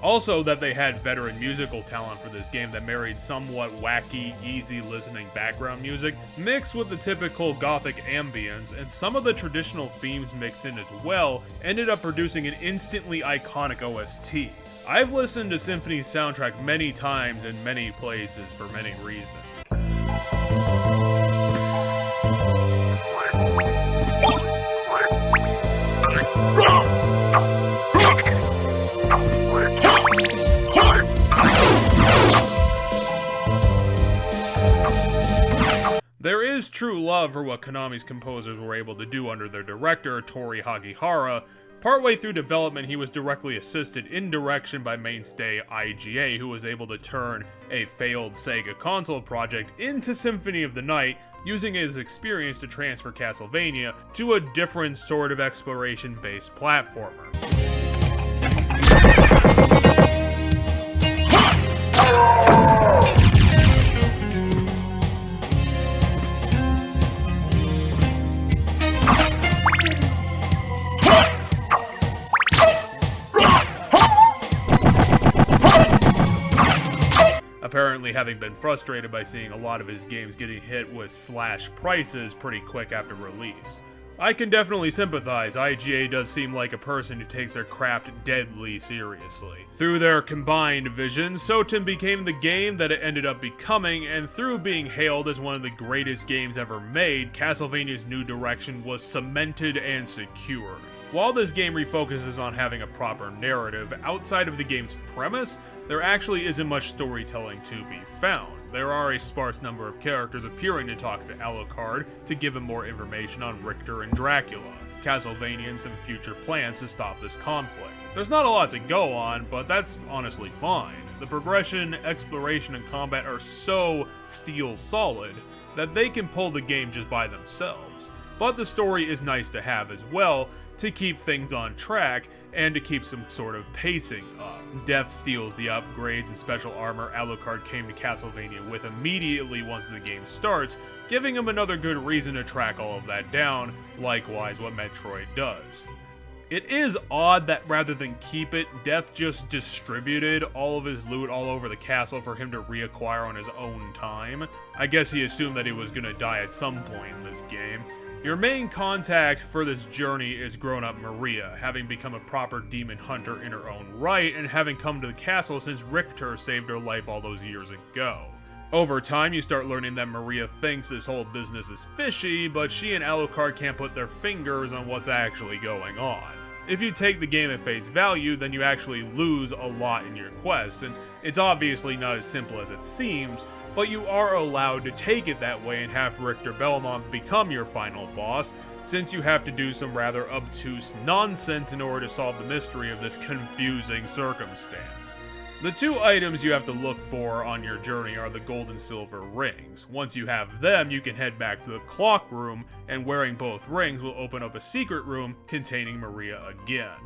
Also, that they had veteran musical talent for this game that married somewhat wacky, easy listening background music, mixed with the typical gothic ambience, and some of the traditional themes mixed in as well, ended up producing an instantly iconic OST. I've listened to Symphony's soundtrack many times in many places for many reasons. There is true love for what Konami's composers were able to do under their director, Tori Hagihara. Partway through development, he was directly assisted in direction by mainstay IGA, who was able to turn a failed Sega console project into Symphony of the Night, using his experience to transfer Castlevania to a different sort of exploration-based platformer. Apparently having been frustrated by seeing a lot of his games getting hit with slash prices pretty quick after release. I can definitely sympathize. IGA does seem like a person who takes their craft deadly seriously. Through their combined vision, SotN became the game that it ended up becoming, and through being hailed as one of the greatest games ever made, Castlevania's new direction was cemented and secured. While this game refocuses on having a proper narrative, outside of the game's premise, there actually isn't much storytelling to be found. There are a sparse number of characters appearing to talk to Alucard to give him more information on Richter and Dracula, Castlevania, and some future plans to stop this conflict. There's not a lot to go on, but that's honestly fine. The progression, exploration, and combat are so steel solid that they can pull the game just by themselves. But the story is nice to have as well, to keep things on track, and to keep some sort of pacing up. Death steals the upgrades and special armor Alucard came to Castlevania with immediately once the game starts, giving him another good reason to track all of that down, likewise what Metroid does. It is odd that rather than keep it, Death just distributed all of his loot all over the castle for him to reacquire on his own time. I guess he assumed that he was gonna die at some point in this game. Your main contact for this journey is grown-up Maria, having become a proper demon hunter in her own right, and having come to the castle since Richter saved her life all those years ago. Over time, you start learning that Maria thinks this whole business is fishy, but she and Alucard can't put their fingers on what's actually going on. If you take the game at face value, then you actually lose a lot in your quest, since it's obviously not as simple as it seems, but you are allowed to take it that way and have Richter Belmont become your final boss, since you have to do some rather obtuse nonsense in order to solve the mystery of this confusing circumstance. The two items you have to look for on your journey are the gold and silver rings. Once you have them, you can head back to the clock room, and wearing both rings will open up a secret room containing Maria again.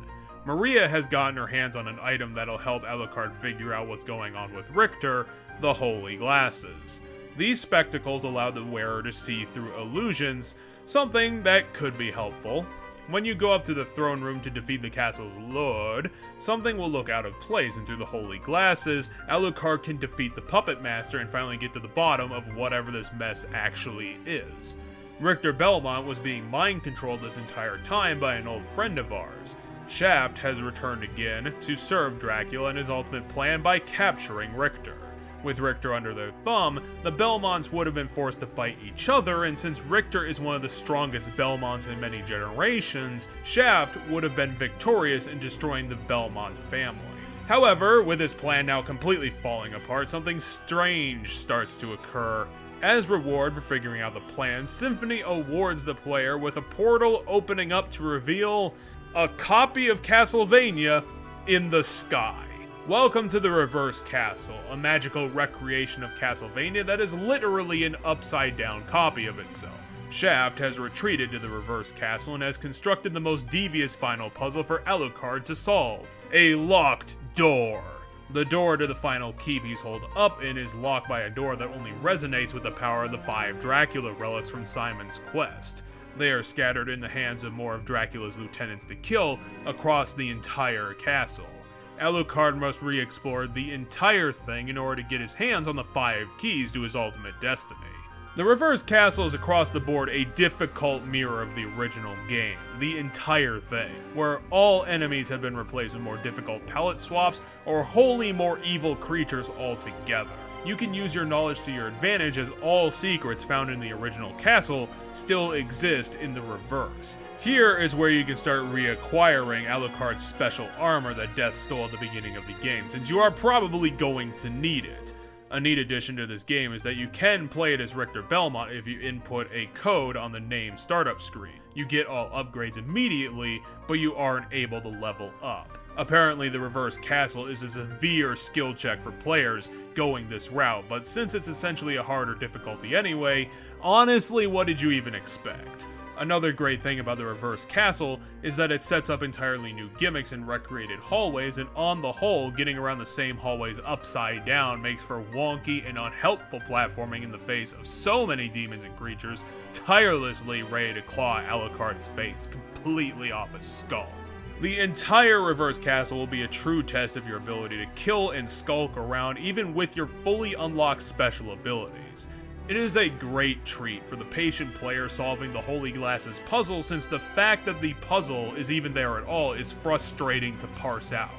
Maria has gotten her hands on an item that'll help Alucard figure out what's going on with Richter, the Holy Glasses. These spectacles allow the wearer to see through illusions, something that could be helpful. When you go up to the throne room to defeat the castle's lord, something will look out of place, and through the Holy Glasses, Alucard can defeat the Puppet Master and finally get to the bottom of whatever this mess actually is. Richter Belmont was being mind-controlled this entire time by an old friend of ours. Shaft has returned again to serve Dracula and his ultimate plan by capturing Richter. With Richter under their thumb, the Belmonts would have been forced to fight each other, and since Richter is one of the strongest Belmonts in many generations, Shaft would have been victorious in destroying the Belmont family. However, with his plan now completely falling apart, something strange starts to occur. As reward for figuring out the plan, Symphony awards the player with a portal opening up to reveal a copy of Castlevania in the sky. Welcome to the Reverse Castle, a magical recreation of Castlevania that is literally an upside-down copy of itself. Shaft has retreated to the Reverse Castle and has constructed the most devious final puzzle for Alucard to solve: a locked door. The door to the final keep he's holed up in is locked by a door that only resonates with the power of the 5 Dracula relics from Simon's quest. They are scattered in the hands of more of Dracula's lieutenants to kill across the entire castle. Alucard must re-explore the entire thing in order to get his hands on the 5 keys to his ultimate destiny. The Reverse Castle is across the board a difficult mirror of the original game, the entire thing, where all enemies have been replaced with more difficult palette swaps or wholly more evil creatures altogether. You can use your knowledge to your advantage, as all secrets found in the original castle still exist in the reverse. Here is where you can start reacquiring Alucard's special armor that Death stole at the beginning of the game, since you are probably going to need it. A neat addition to this game is that you can play it as Richter Belmont if you input a code on the name startup screen. You get all upgrades immediately, but you aren't able to level up. Apparently, the Reverse Castle is a severe skill check for players going this route, but since it's essentially a harder difficulty anyway, honestly, what did you even expect? Another great thing about the Reverse Castle is that it sets up entirely new gimmicks and recreated hallways, and on the whole, getting around the same hallways upside down makes for wonky and unhelpful platforming in the face of so many demons and creatures tirelessly ready to claw Alucard's face completely off his skull. The entire Reverse Castle will be a true test of your ability to kill and skulk around even with your fully unlocked special abilities. It is a great treat for the patient player solving the Holy Glass's puzzle, since the fact that the puzzle is even there at all is frustrating to parse out.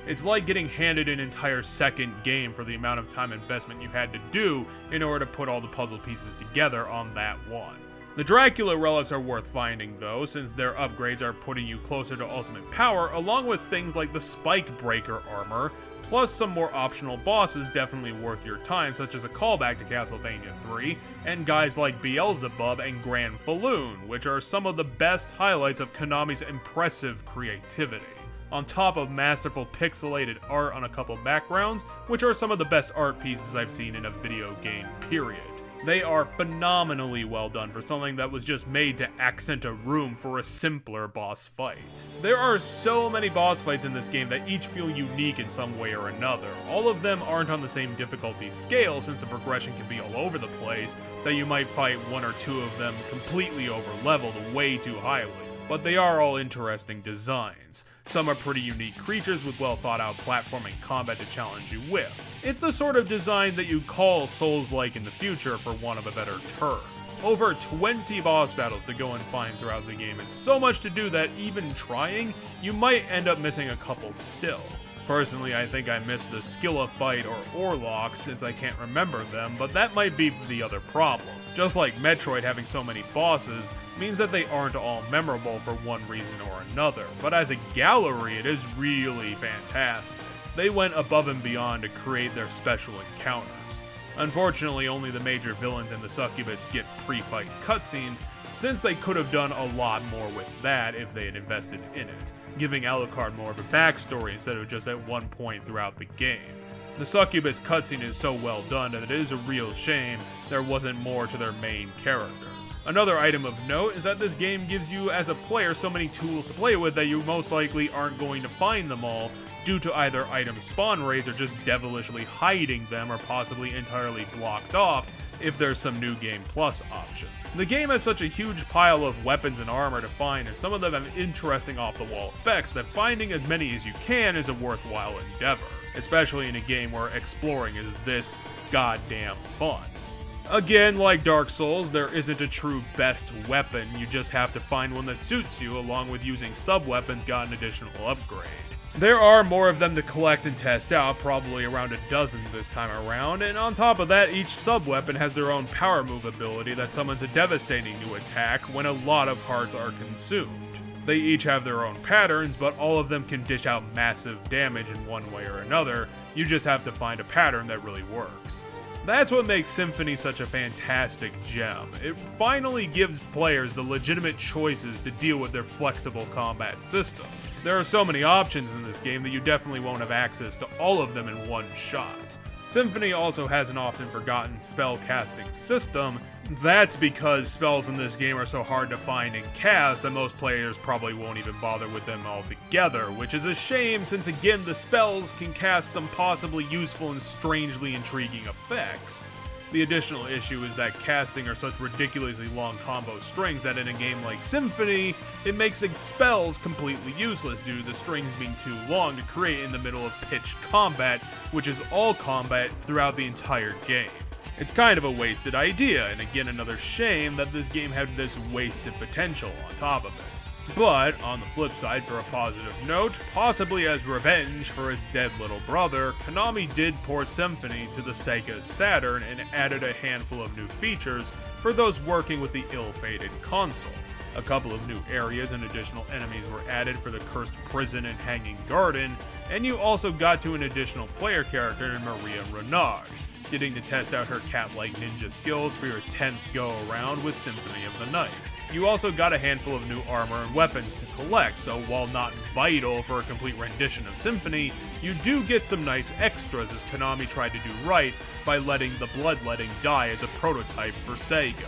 It's like getting handed an entire second game for the amount of time investment you had to do in order to put all the puzzle pieces together on that one. The Dracula relics are worth finding though, since their upgrades are putting you closer to ultimate power, along with things like the Spike Breaker armor, plus some more optional bosses definitely worth your time, such as a callback to Castlevania 3, and guys like Beelzebub and Grand Falloon, which are some of the best highlights of Konami's impressive creativity. On top of masterful pixelated art on a couple backgrounds, which are some of the best art pieces I've seen in a video game, period. They are phenomenally well done for something that was just made to accent a room for a simpler boss fight. There are so many boss fights in this game that each feel unique in some way or another. All of them aren't on the same difficulty scale, since the progression can be all over the place, that you might fight one or two of them completely over leveled way too highly. But they are all interesting designs. Some are pretty unique creatures with well thought out platforming combat to challenge you with. It's the sort of design that you call Souls-like in the future, for want of a better term. Over 20 boss battles to go and find throughout the game, and so much to do that even trying, you might end up missing a couple still. Personally, I think I missed the Skilla fight or Orlok, since I can't remember them, but that might be the other problem. Just like Metroid having so many bosses means that they aren't all memorable for one reason or another, but as a gallery it is really fantastic. They went above and beyond to create their special encounters. Unfortunately, only the major villains and the succubus get pre-fight cutscenes, since they could have done a lot more with that if they had invested in it, giving Alucard more of a backstory instead of just at one point throughout the game. The succubus cutscene is so well done that it is a real shame there wasn't more to their main character. Another item of note is that this game gives you as a player so many tools to play with that you most likely aren't going to find them all, due to either item spawn raids or just devilishly hiding them, or possibly entirely blocked off if there's some new game plus option. The game has such a huge pile of weapons and armor to find, and some of them have interesting off-the-wall effects, that finding as many as you can is a worthwhile endeavor, especially in a game where exploring is this goddamn fun. Again, like Dark Souls, there isn't a true best weapon, you just have to find one that suits you, along with using sub-weapons got an additional upgrade. There are more of them to collect and test out, probably around a dozen this time around, and on top of that, each sub-weapon has their own power move ability that summons a devastating new attack when a lot of hearts are consumed. They each have their own patterns, but all of them can dish out massive damage in one way or another. You just have to find a pattern that really works. That's what makes Symphony such a fantastic gem. It finally gives players the legitimate choices to deal with their flexible combat system. There are so many options in this game that you definitely won't have access to all of them in one shot. Symphony also has an often forgotten spell casting system. That's because spells in this game are so hard to find and cast that most players probably won't even bother with them altogether, which is a shame since again the spells can cast some possibly useful and strangely intriguing effects. The additional issue is that casting are such ridiculously long combo strings that in a game like Symphony, it makes the spells completely useless due to the strings being too long to create in the middle of pitched combat, which is all combat throughout the entire game. It's kind of a wasted idea, and again another shame that this game had this wasted potential on top of it. But, on the flip side, for a positive note, possibly as revenge for its dead little brother, Konami did port Symphony to the Sega Saturn and added a handful of new features for those working with the ill-fated console. A couple of new areas and additional enemies were added for the Cursed Prison and Hanging Garden, and you also got to an additional player character in Maria Renard, getting to test out her cat-like ninja skills for your 10th go-around with Symphony of the Night. You also got a handful of new armor and weapons to collect, so while not vital for a complete rendition of Symphony, you do get some nice extras as Konami tried to do right by letting the Bloodletting die as a prototype for Sega.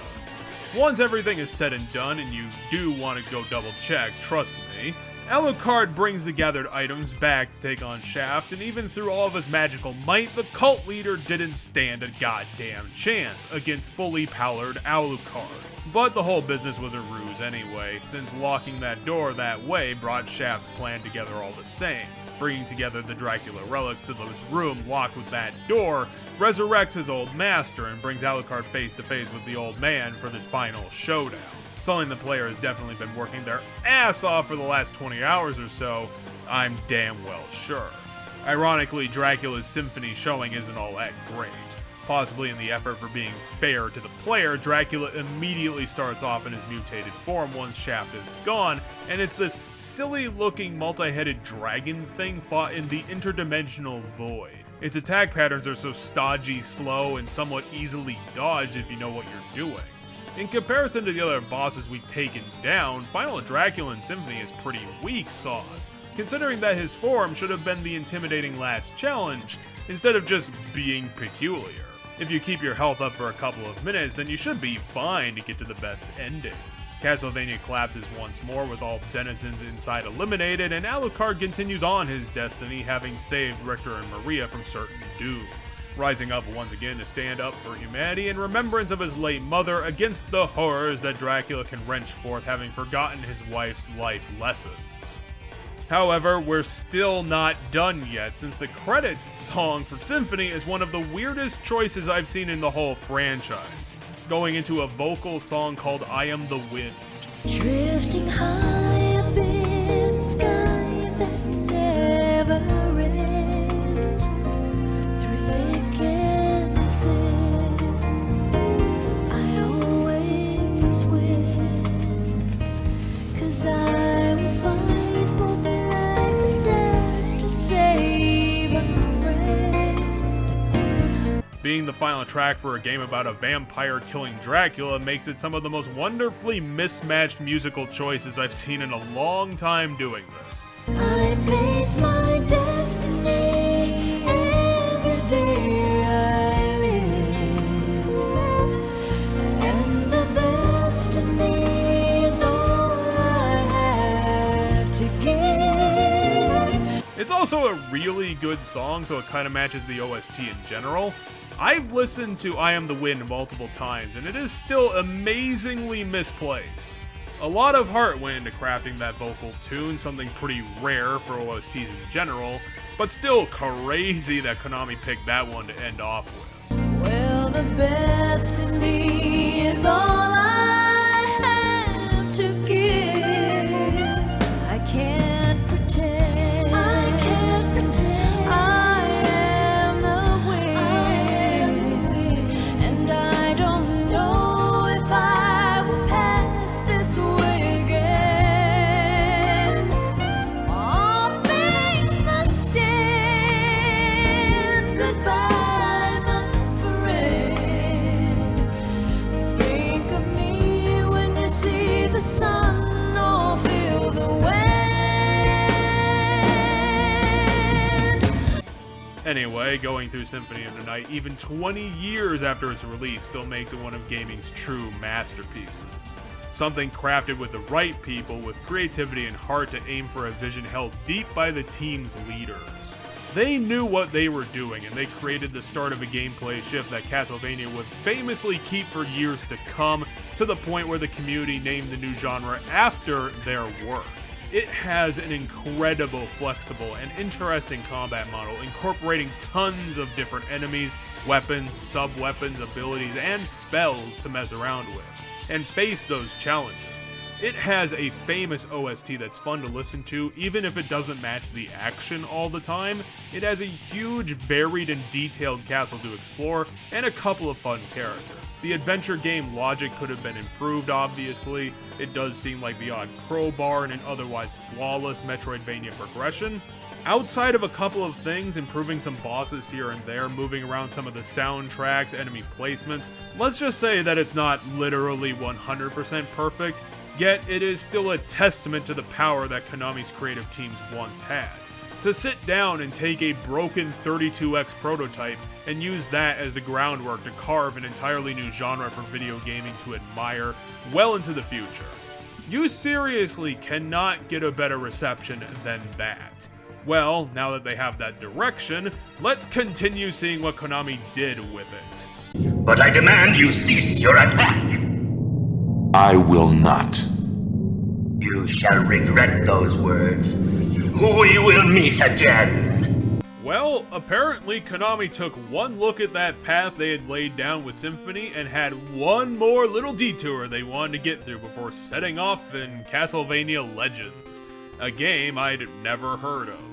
Once everything is said and done, and you do want to go double check, trust me, Alucard brings the gathered items back to take on Shaft, and even through all of his magical might, the cult leader didn't stand a goddamn chance against fully powered Alucard. But the whole business was a ruse anyway, since locking that door that way brought Shaft's plan together all the same. Bringing together the Dracula relics to this room locked with that door resurrects his old master and brings Alucard face to face with the old man for the final showdown. Something the player has definitely been working their ass off for the last 20 hours or so, I'm damn well sure. Ironically, Dracula's Symphony showing isn't all that great. Possibly in the effort for being fair to the player, Dracula immediately starts off in his mutated form once Shaft is gone, and it's this silly-looking multi-headed dragon thing fought in the interdimensional void. Its attack patterns are so stodgy, slow, and somewhat easily dodged if you know what you're doing. In comparison to the other bosses we've taken down, Final Dracula in Symphony is pretty weak sauce, considering that his form should have been the intimidating last challenge, instead of just being peculiar. If you keep your health up for a couple of minutes, then you should be fine to get to the best ending. Castlevania collapses once more with all denizens inside eliminated, and Alucard continues on his destiny, having saved Richter and Maria from certain doom. Rising up once again to stand up for humanity in remembrance of his late mother against the horrors that Dracula can wrench forth, having forgotten his wife's life lessons. However, we're still not done yet, since the credits song for Symphony is one of the weirdest choices I've seen in the whole franchise, going into a vocal song called I Am the Wind. Drifting high up in the sky that never ends, through thick and thin, I always win, 'cause I will fight both the life and death to save a friend. Being the final track for a game about a vampire killing Dracula makes it some of the most wonderfully mismatched musical choices I've seen in a long time doing this. I face my destiny every day I live, and the best of me is all I have to give. It's also a really good song, so it kind of matches the OST in general. I've listened to I Am the Wind multiple times, and it is still amazingly misplaced. A lot of heart went into crafting that vocal tune, something pretty rare for OSTs in general, but still crazy that Konami picked that one to end off with. Well, the best of me is all I have to give. I can't pretend. I Anyway, going through Symphony of the Night, even 20 years after its release, still makes it one of gaming's true masterpieces. Something crafted with the right people, with creativity and heart to aim for a vision held deep by the team's leaders. They knew what they were doing, and they created the start of a gameplay shift that Castlevania would famously keep for years to come, to the point where the community named the new genre after their work. It has an incredible, flexible, and interesting combat model, incorporating tons of different enemies, weapons, sub-weapons, abilities, and spells to mess around with, and face those challenges. It has a famous OST that's fun to listen to, even if it doesn't match the action all the time. It has a huge, varied, and detailed castle to explore, and a couple of fun characters. The adventure game logic could have been improved, obviously. It does seem like the odd crowbar in an otherwise flawless Metroidvania progression. Outside of a couple of things, improving some bosses here and there, moving around some of the soundtracks, enemy placements, let's just say that it's not literally 100% perfect, yet it is still a testament to the power that Konami's creative teams once had. To sit down and take a broken 32X prototype and use that as the groundwork to carve an entirely new genre for video gaming to admire well into the future. You seriously cannot get a better reception than that. Well, now that they have that direction, let's continue seeing what Konami did with it. But I demand you cease your attack! I will not. You shall regret those words. We will meet again! Well, apparently Konami took one look at that path they had laid down with Symphony and had one more little detour they wanted to get through before setting off in Castlevania Legends, a game I'd never heard of.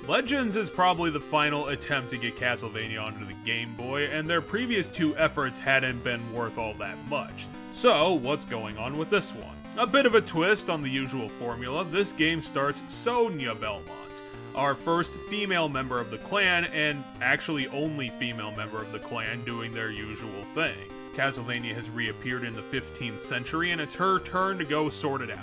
Legends is probably the final attempt to get Castlevania onto the Game Boy, and their previous two efforts hadn't been worth all that much. So, what's going on with this one? A bit of a twist on the usual formula, this game starts Sonia Belmont, our first female member of the clan, and actually only female member of the clan doing their usual thing. Castlevania has reappeared in the 15th century, and it's her turn to go sort it out.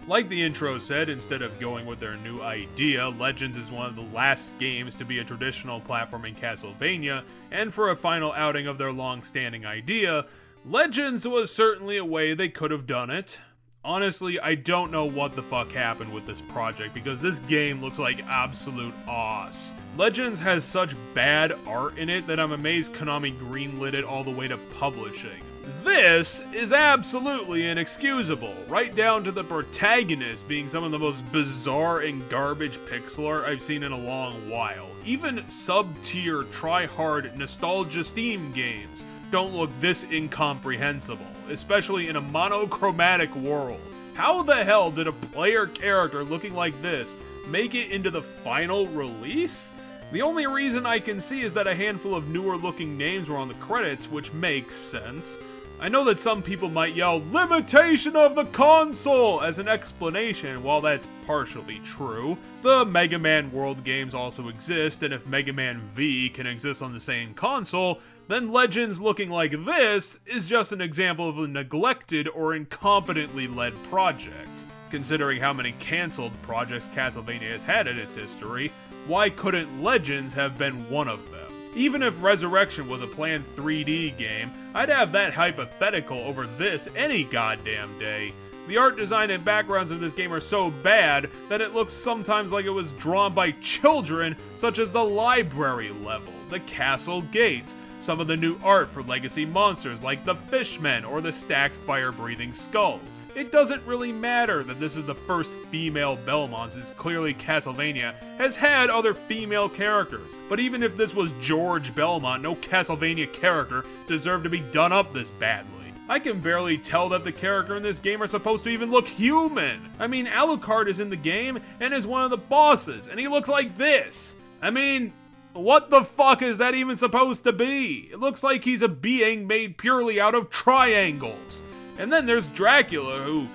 Like the intro said, instead of going with their new idea, Legends is one of the last games to be a traditional platforming Castlevania, and for a final outing of their long-standing idea, Legends was certainly a way they could have done it. Honestly, I don't know what the fuck happened with this project, because this game looks like absolute ass. Legends has such bad art in it that I'm amazed Konami greenlit it all the way to publishing. This is absolutely inexcusable, right down to the protagonist being some of the most bizarre and garbage pixel art I've seen in a long while. Even sub-tier, try-hard, nostalgia Steam games don't look this incomprehensible, especially in a monochromatic world. How the hell did a player character looking like this make it into the final release? The only reason I can see is that a handful of newer looking names were on the credits, which makes sense. I know that some people might yell, "Limitation of the console!" as an explanation. While that's partially true, the Mega Man World games also exist, and if Mega Man V can exist on the same console, then Legends looking like this is just an example of a neglected or incompetently led project. Considering how many cancelled projects Castlevania has had in its history, why couldn't Legends have been one of them? Even if Resurrection was a planned 3D game, I'd have that hypothetical over this any goddamn day. The art design and backgrounds of this game are so bad that it looks sometimes like it was drawn by children, such as the library level, the castle gates, some of the new art for legacy monsters like the Fishmen or the stacked fire-breathing skulls. It doesn't really matter that this is the first female Belmont, since clearly Castlevania has had other female characters. But even if this was George Belmont, no Castlevania character deserved to be done up this badly. I can barely tell that the character in this game are supposed to even look human. I mean, Alucard is in the game and is one of the bosses, and he looks like this. I mean, what the fuck is that even supposed to be? It looks like he's a being made purely out of triangles. And then there's Dracula, who,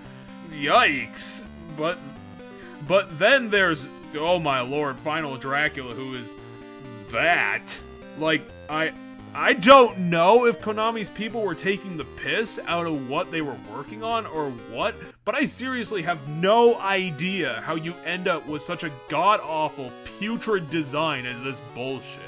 yikes. But then there's, oh my lord, final Dracula, who is that. Like, I don't know if Konami's people were taking the piss out of what they were working on or what, but I seriously have no idea how you end up with such a god-awful, putrid design as this bullshit.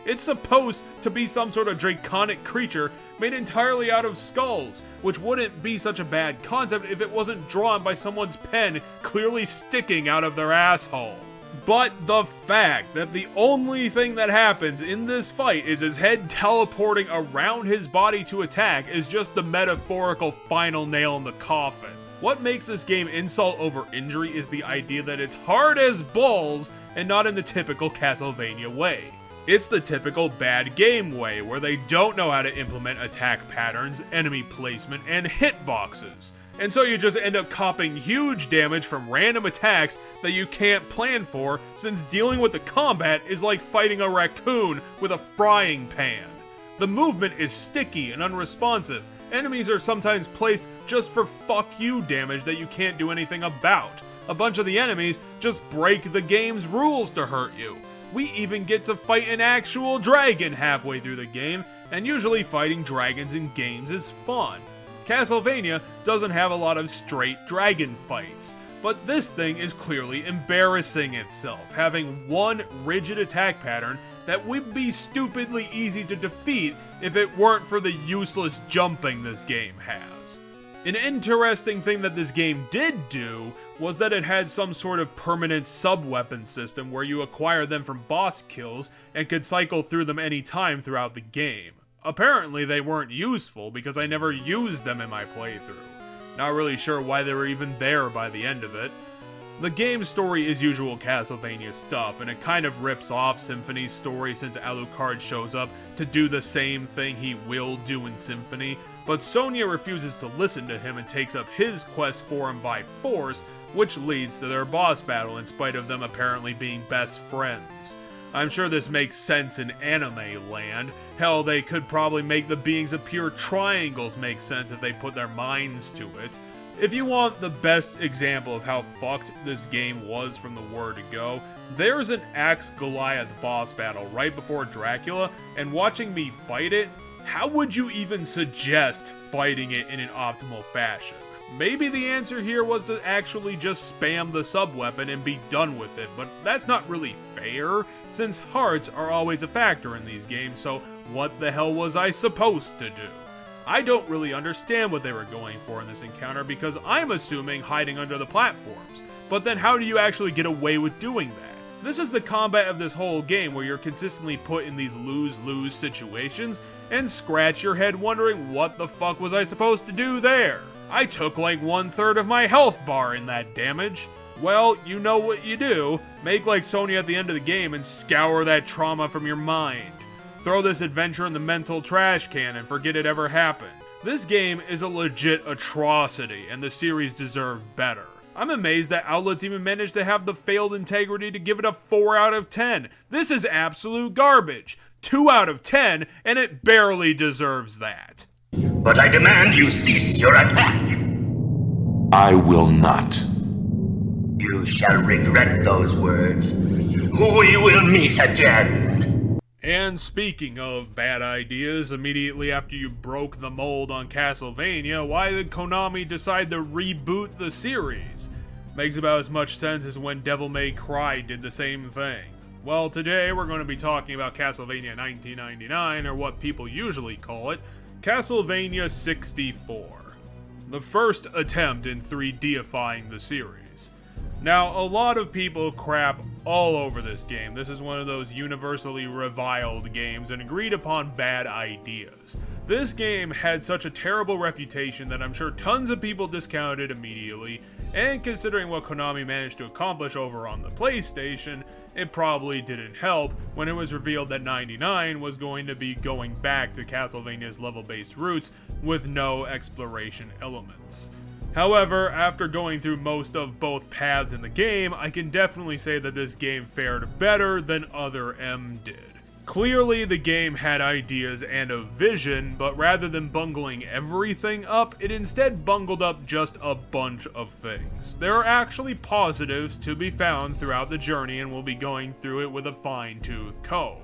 It's supposed to be some sort of draconic creature made entirely out of skulls, which wouldn't be such a bad concept if it wasn't drawn by someone's pen clearly sticking out of their asshole. But the fact that the only thing that happens in this fight is his head teleporting around his body to attack is just the metaphorical final nail in the coffin. What makes this game insult over injury is the idea that it's hard as balls and not in the typical Castlevania way. It's the typical bad game way, where they don't know how to implement attack patterns, enemy placement, and hitboxes. And so you just end up copping huge damage from random attacks that you can't plan for, since dealing with the combat is like fighting a raccoon with a frying pan. The movement is sticky and unresponsive. Enemies are sometimes placed just for fuck you damage that you can't do anything about. A bunch of the enemies just break the game's rules to hurt you. We even get to fight an actual dragon halfway through the game, and usually fighting dragons in games is fun. Castlevania doesn't have a lot of straight dragon fights, but this thing is clearly embarrassing itself, having one rigid attack pattern that would be stupidly easy to defeat if it weren't for the useless jumping this game has. An interesting thing that this game did do was that it had some sort of permanent sub-weapon system where you acquire them from boss kills and could cycle through them any time throughout the game. Apparently they weren't useful because I never used them in my playthrough. Not really sure why they were even there by the end of it. The game's story is usual Castlevania stuff, and it kind of rips off Symphony's story since Alucard shows up to do the same thing he will do in Symphony, but Sonia refuses to listen to him and takes up his quest for him by force, which leads to their boss battle in spite of them apparently being best friends. I'm sure this makes sense in anime land. Hell, they could probably make the beings of pure triangles make sense if they put their minds to it. If you want the best example of how fucked this game was from the word go, there's an Axe Goliath boss battle right before Dracula, and watching me fight it, how would you even suggest fighting it in an optimal fashion? Maybe the answer here was to actually just spam the sub-weapon and be done with it, but that's not really fair, since hearts are always a factor in these games, so what the hell was I supposed to do? I don't really understand what they were going for in this encounter because I'm assuming hiding under the platforms, but then how do you actually get away with doing that? This is the combat of this whole game where you're consistently put in these lose-lose situations and scratch your head wondering what the fuck was I supposed to do there? I took like 1/3 of my health bar in that damage. Well, you know what you do. Make like Sonya at the end of the game and scour that trauma from your mind. Throw this adventure in the mental trash can and forget it ever happened. This game is a legit atrocity, and the series deserved better. I'm amazed that outlets even managed to have the failed integrity to give it a 4 out of 10. This is absolute garbage. 2 out of 10, and it barely deserves that. But I demand you cease your attack. I will not. You shall regret those words. We will meet again. And speaking of bad ideas, immediately after you broke the mold on Castlevania, why did Konami decide to reboot the series? Makes about as much sense as when Devil May Cry did the same thing. Well, today we're going to be talking about Castlevania 1999, or what people usually call it, Castlevania 64. The first attempt in 3D-ifying the series. Now, a lot of people crap all over this game. This is one of those universally reviled games and agreed upon bad ideas. This game had such a terrible reputation that I'm sure tons of people discounted it immediately, and considering what Konami managed to accomplish over on the PlayStation, it probably didn't help when it was revealed that 99 was going to be going back to Castlevania's level-based roots with no exploration elements. However, after going through most of both paths in the game, I can definitely say that this game fared better than other M did. Clearly, the game had ideas and a vision, but rather than bungling everything up, it instead bungled up just a bunch of things. There are actually positives to be found throughout the journey, and we'll be going through it with a fine-tooth comb.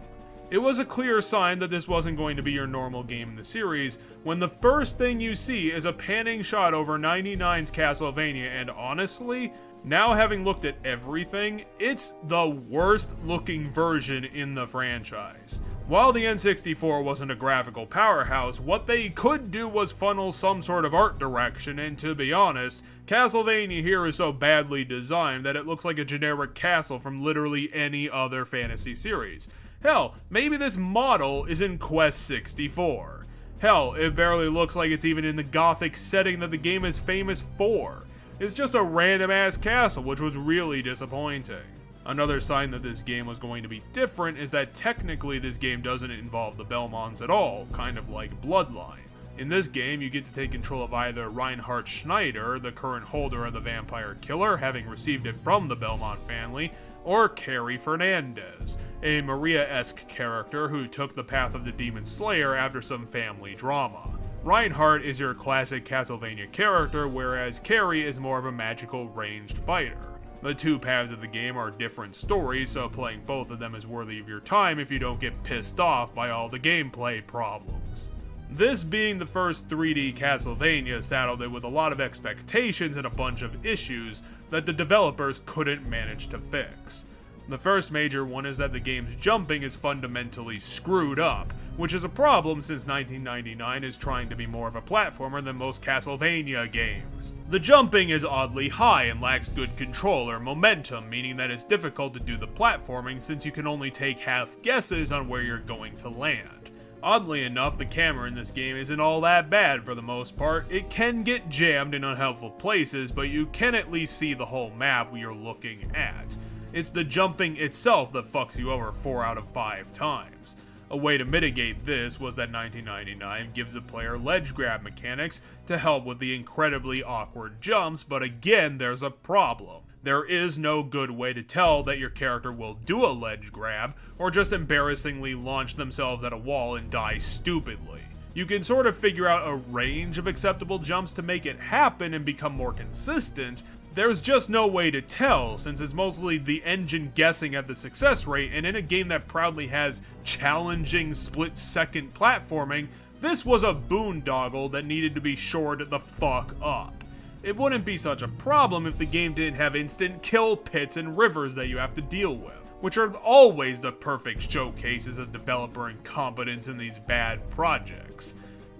It was a clear sign that this wasn't going to be your normal game in the series, when the first thing you see is a panning shot over 99's Castlevania, and honestly, now having looked at everything, it's the worst looking version in the franchise. While the N64 wasn't a graphical powerhouse, what they could do was funnel some sort of art direction, and to be honest, Castlevania here is so badly designed that it looks like a generic castle from literally any other fantasy series. Hell, maybe this model is in Quest 64. Hell, it barely looks like it's even in the gothic setting that the game is famous for. It's just a random ass castle, which was really disappointing. Another sign that this game was going to be different is that technically this game doesn't involve the Belmonts at all, kind of like Bloodline. In this game, you get to take control of either Reinhard Schneider, the current holder of the Vampire Killer, having received it from the Belmont family, or Carrie Fernandez, a Maria-esque character who took the path of the Demon Slayer after some family drama. Reinhardt is your classic Castlevania character, whereas Carrie is more of a magical ranged fighter. The two paths of the game are different stories, so playing both of them is worthy of your time if you don't get pissed off by all the gameplay problems. This being the first 3D Castlevania saddled it with a lot of expectations and a bunch of issues that the developers couldn't manage to fix. The first major one is that the game's jumping is fundamentally screwed up, which is a problem since 1999 is trying to be more of a platformer than most Castlevania games. The jumping is oddly high and lacks good control or momentum, meaning that it's difficult to do the platforming since you can only take half guesses on where you're going to land. Oddly enough, the camera in this game isn't all that bad for the most part. It can get jammed in unhelpful places, but you can at least see the whole map you're looking at. It's the jumping itself that fucks you over 4 out of 5 times. A way to mitigate this was that 1999 gives the player ledge grab mechanics to help with the incredibly awkward jumps, but again, there's a problem. There is no good way to tell that your character will do a ledge grab, or just embarrassingly launch themselves at a wall and die stupidly. You can sort of figure out a range of acceptable jumps to make it happen and become more consistent. There's just no way to tell, since it's mostly the engine guessing at the success rate, and in a game that proudly has challenging split-second platforming, this was a boondoggle that needed to be shored the fuck up. It wouldn't be such a problem if the game didn't have instant kill pits and rivers that you have to deal with, which are always the perfect showcases of developer incompetence in these bad projects.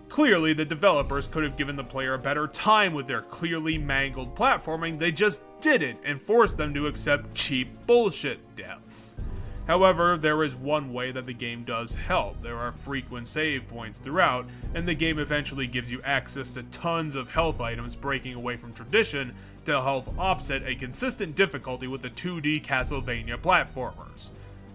Clearly, the developers could have given the player a better time with their clearly mangled platforming, they just didn't, and forced them to accept cheap bullshit deaths. However, there is one way that the game does help. There are frequent save points throughout, and the game eventually gives you access to tons of health items, breaking away from tradition to help offset a consistent difficulty with the 2D Castlevania platformers.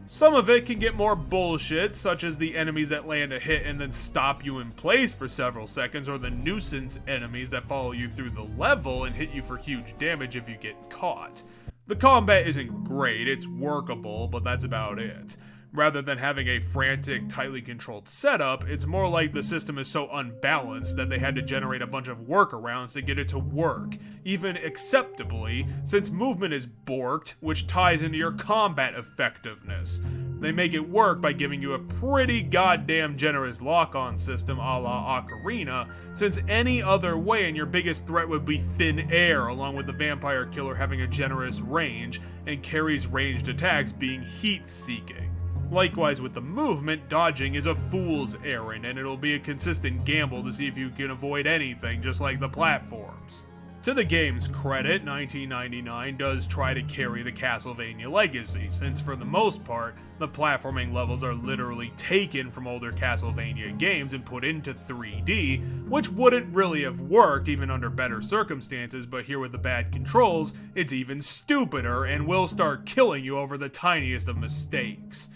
Some of it can get more bullshit, such as the enemies that land a hit and then stop you in place for several seconds, or the nuisance enemies that follow you through the level and hit you for huge damage if you get caught. The combat isn't great, it's workable, but that's about it. Rather than having a frantic, tightly controlled setup, it's more like the system is so unbalanced that they had to generate a bunch of workarounds to get it to work, even acceptably, since movement is borked, which ties into your combat effectiveness. They make it work by giving you a pretty goddamn generous lock-on system a la Ocarina, since any other way and your biggest threat would be thin air, along with the Vampire Killer having a generous range, and Carrie's ranged attacks being heat-seeking. Likewise with the movement, dodging is a fool's errand, and it'll be a consistent gamble to see if you can avoid anything, just like the platforms. To the game's credit, 1999 does try to carry the Castlevania legacy, since for the most part, the platforming levels are literally taken from older Castlevania games and put into 3D, which wouldn't really have worked even under better circumstances, but here with the bad controls, it's even stupider and will start killing you over the tiniest of mistakes.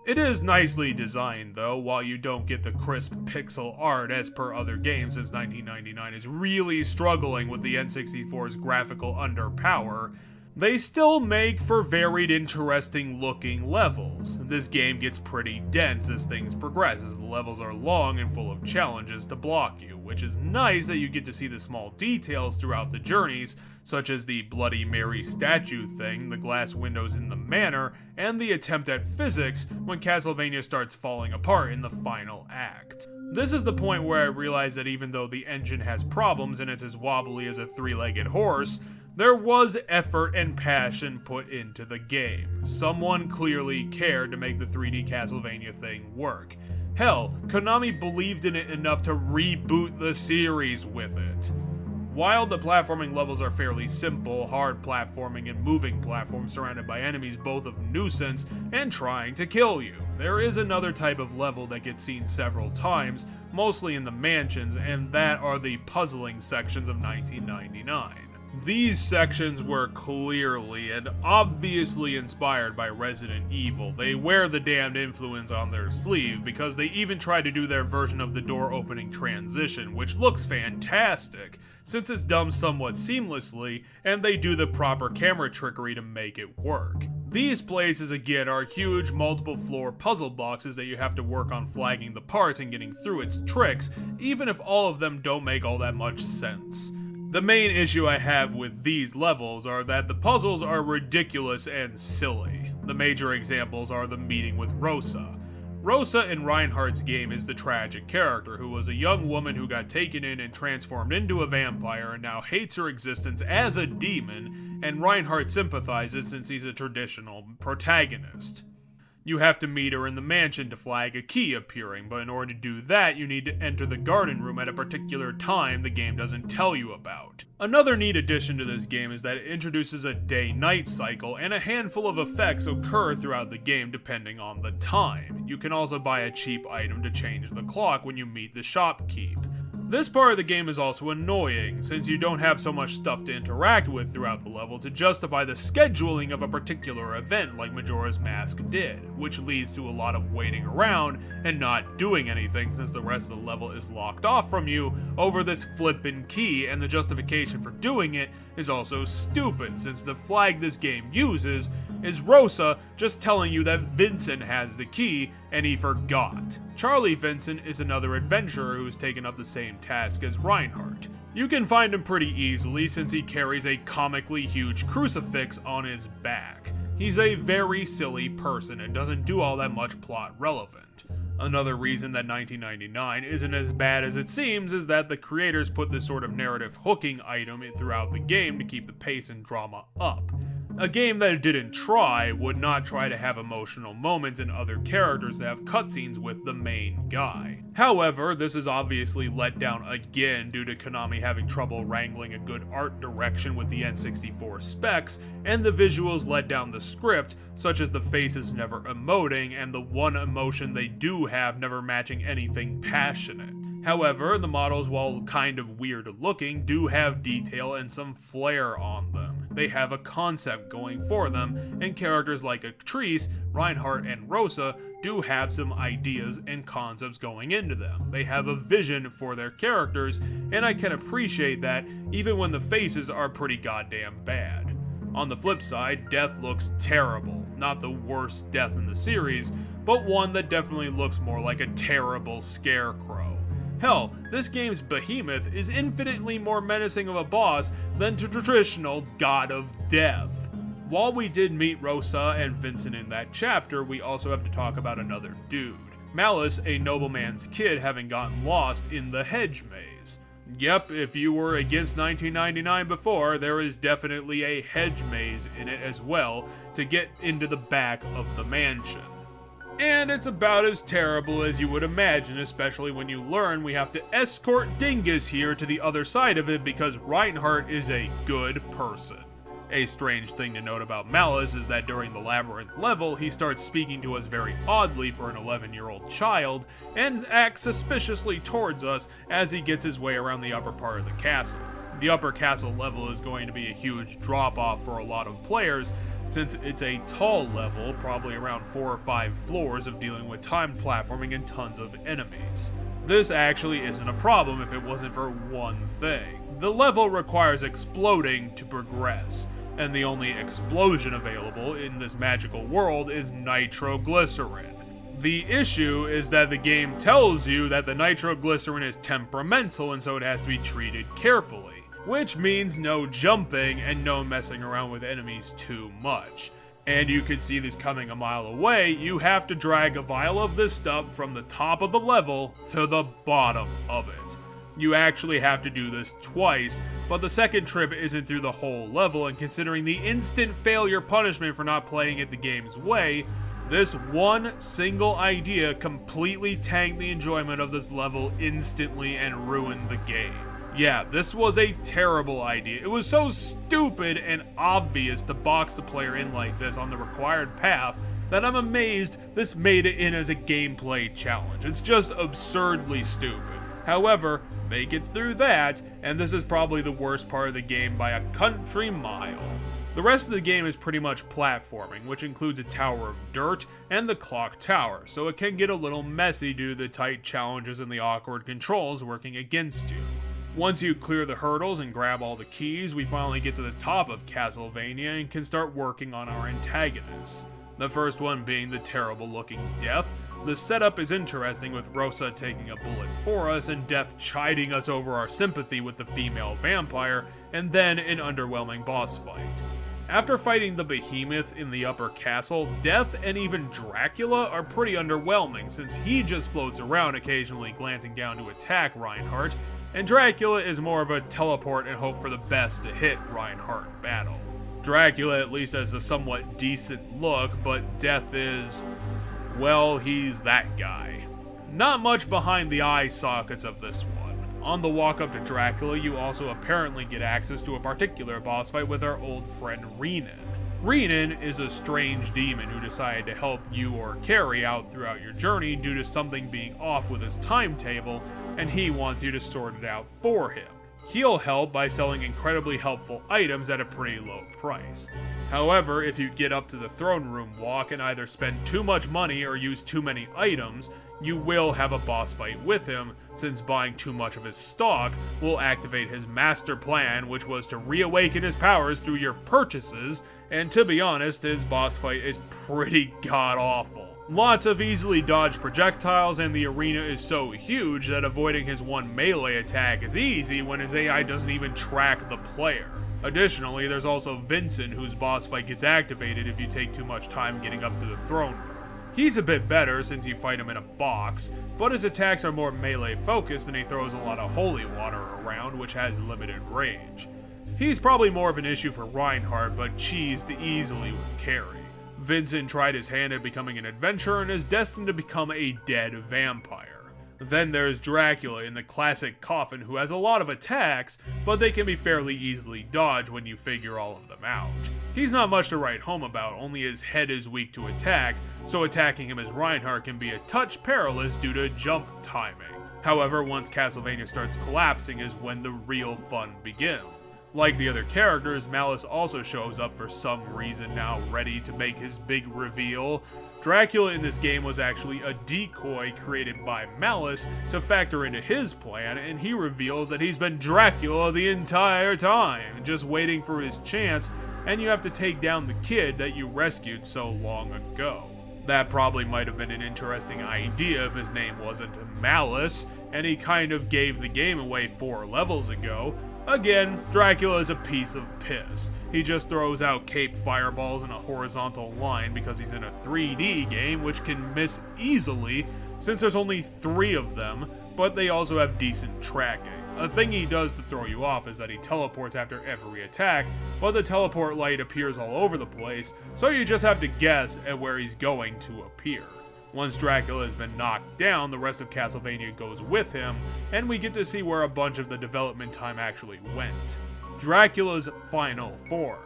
It is nicely designed though, while you don't get the crisp pixel art as per other games, since 1999 is really struggling with the N64's graphical underpower. They still make for varied, interesting looking levels. This game gets pretty dense as things progress, as the levels are long and full of challenges to block you, which is nice that you get to see the small details throughout the journeys, such as the Bloody Mary statue thing, the glass windows in the manor, and the attempt at physics when Castlevania starts falling apart in the final act. This is the point where I realize that even though the engine has problems and it's as wobbly as a 3-legged horse, There was effort and passion put into the game. Someone clearly cared to make the 3D Castlevania thing work. Hell, Konami believed in it enough to reboot the series with it. While the platforming levels are fairly simple, hard platforming and moving platforms surrounded by enemies both of nuisance and trying to kill you, there is another type of level that gets seen several times, mostly in the mansions, and that are the puzzling sections of 1999. These sections were clearly and obviously inspired by Resident Evil. They wear the damned influence on their sleeve because they even try to do their version of the door opening transition, which looks fantastic, since it's done somewhat seamlessly and they do the proper camera trickery to make it work. These places again are huge multiple floor puzzle boxes that you have to work on flagging the parts and getting through its tricks, even if all of them don't make all that much sense. The main issue I have with these levels are that the puzzles are ridiculous and silly. The major examples are the meeting with Rosa. Rosa in Reinhardt's game is the tragic character who was a young woman who got taken in and transformed into a vampire and now hates her existence as a demon, and Reinhardt sympathizes since he's a traditional protagonist. You have to meet her in the mansion to flag a key appearing, but in order to do that, you need to enter the garden room at a particular time the game doesn't tell you about. Another neat addition to this game is that it introduces a day-night cycle, and a handful of effects occur throughout the game depending on the time. You can also buy a cheap item to change the clock when you meet the shopkeep. This part of the game is also annoying, since you don't have so much stuff to interact with throughout the level to justify the scheduling of a particular event like Majora's Mask did, which leads to a lot of waiting around and not doing anything since the rest of the level is locked off from you over this flippin' key, and the justification for doing it is also stupid, since the flag this game uses is Rosa just telling you that Vincent has the key and he forgot. Charlie Vincent is another adventurer who's taken up the same task as Reinhardt. You can find him pretty easily since he carries a comically huge crucifix on his back. He's a very silly person and doesn't do all that much plot relevant. Another reason that 1999 isn't as bad as it seems is that the creators put this sort of narrative hooking item throughout the game to keep the pace and drama up. A game that it didn't try would not try to have emotional moments and other characters that have cutscenes with the main guy. However, this is obviously let down again due to Konami having trouble wrangling a good art direction with the N64 specs, and the visuals let down the script, such as the faces never emoting and the one emotion they do have never matching anything passionate. However, the models, while kind of weird looking, do have detail and some flair on them. They have a concept going for them, and characters like Actrice, Reinhardt, and Rosa do have some ideas and concepts going into them. They have a vision for their characters, and I can appreciate that even when the faces are pretty goddamn bad. On the flip side, Death looks terrible. Not the worst death in the series, but one that definitely looks more like a terrible scarecrow. Hell, this game's behemoth is infinitely more menacing of a boss than the traditional God of Death. While we did meet Rosa and Vincent in that chapter, we also have to talk about another dude. Malice, a nobleman's kid having gotten lost in the hedge maze. Yep, if you were against 1999 before, there is definitely a hedge maze in it as well to get into the back of the mansion. And it's about as terrible as you would imagine, especially when you learn we have to escort Dingus here to the other side of it because Reinhardt is a good person. A strange thing to note about Malice is that during the Labyrinth level, he starts speaking to us very oddly for an 11-year-old child, and acts suspiciously towards us as he gets his way around the upper part of the castle. The upper castle level is going to be a huge drop-off for a lot of players, since it's a tall level, probably around 4 or 5 floors of dealing with timed platforming and tons of enemies. This actually isn't a problem if it wasn't for one thing. The level requires exploding to progress, and the only explosion available in this magical world is nitroglycerin. The issue is that the game tells you that the nitroglycerin is temperamental and so it has to be treated carefully, which means no jumping and no messing around with enemies too much. And you can see this coming a mile away. You have to drag a vial of this stuff from the top of the level to the bottom of it. You actually have to do this twice, but the second trip isn't through the whole level, and considering the instant failure punishment for not playing it the game's way, this one single idea completely tanked the enjoyment of this level instantly and ruined the game. Yeah, this was a terrible idea. It was so stupid and obvious to box the player in like this on the required path that I'm amazed this made it in as a gameplay challenge. It's just absurdly stupid. However, make it through that, and this is probably the worst part of the game by a country mile. The rest of the game is pretty much platforming, which includes a tower of dirt and the clock tower, so it can get a little messy due to the tight challenges and the awkward controls working against you. Once you clear the hurdles and grab all the keys, we finally get to the top of Castlevania and can start working on our antagonists. The first one being the terrible looking Death. The setup is interesting, with Rosa taking a bullet for us and Death chiding us over our sympathy with the female vampire, and then an underwhelming boss fight. After fighting the behemoth in the upper castle, Death and even Dracula are pretty underwhelming, since he just floats around occasionally glancing down to attack Reinhardt, and Dracula is more of a teleport and hope for the best to hit Reinhardt battle. Dracula at least has a somewhat decent look, but Death is, well, he's that guy. Not much behind the eye sockets of this one. On the walk up to Dracula, you also apparently get access to a particular boss fight with our old friend Renan. Renan is a strange demon who decided to help you or Carrie out throughout your journey due to something being off with his timetable, and he wants you to sort it out for him. He'll help by selling incredibly helpful items at a pretty low price. However, if you get up to the throne room walk and either spend too much money or use too many items, you will have a boss fight with him, since buying too much of his stock will activate his master plan, which was to reawaken his powers through your purchases, and to be honest, his boss fight is pretty god-awful. Lots of easily dodged projectiles, and the arena is so huge that avoiding his one melee attack is easy when his AI doesn't even track the player. Additionally, there's also Vincent, whose boss fight gets activated if you take too much time getting up to the throne room. He's a bit better since you fight him in a box, but his attacks are more melee focused and he throws a lot of holy water around, which has limited range. He's probably more of an issue for Reinhardt, but cheesed easily with Carrie. Vincent tried his hand at becoming an adventurer and is destined to become a dead vampire. Then there's Dracula in the classic coffin, who has a lot of attacks, but they can be fairly easily dodged when you figure all of them out. He's not much to write home about, only his head is weak to attack, so attacking him as Reinhardt can be a touch perilous due to jump timing. However, once Castlevania starts collapsing is when the real fun begins. Like the other characters, Malice also shows up for some reason now, ready to make his big reveal. Dracula in this game was actually a decoy created by Malice to factor into his plan, and he reveals that he's been Dracula the entire time, just waiting for his chance, and you have to take down the kid that you rescued so long ago. That probably might have been an interesting idea if his name wasn't Malice, and he kind of gave the game away 4 levels ago. Again, Dracula is a piece of piss. He just throws out cape fireballs in a horizontal line because he's in a 3D game, which can miss easily since there's only 3 of them, but they also have decent tracking. A thing he does to throw you off is that he teleports after every attack, but the teleport light appears all over the place, so you just have to guess at where he's going to appear. Once Dracula has been knocked down, the rest of Castlevania goes with him, and we get to see where a bunch of the development time actually went. Dracula's final form.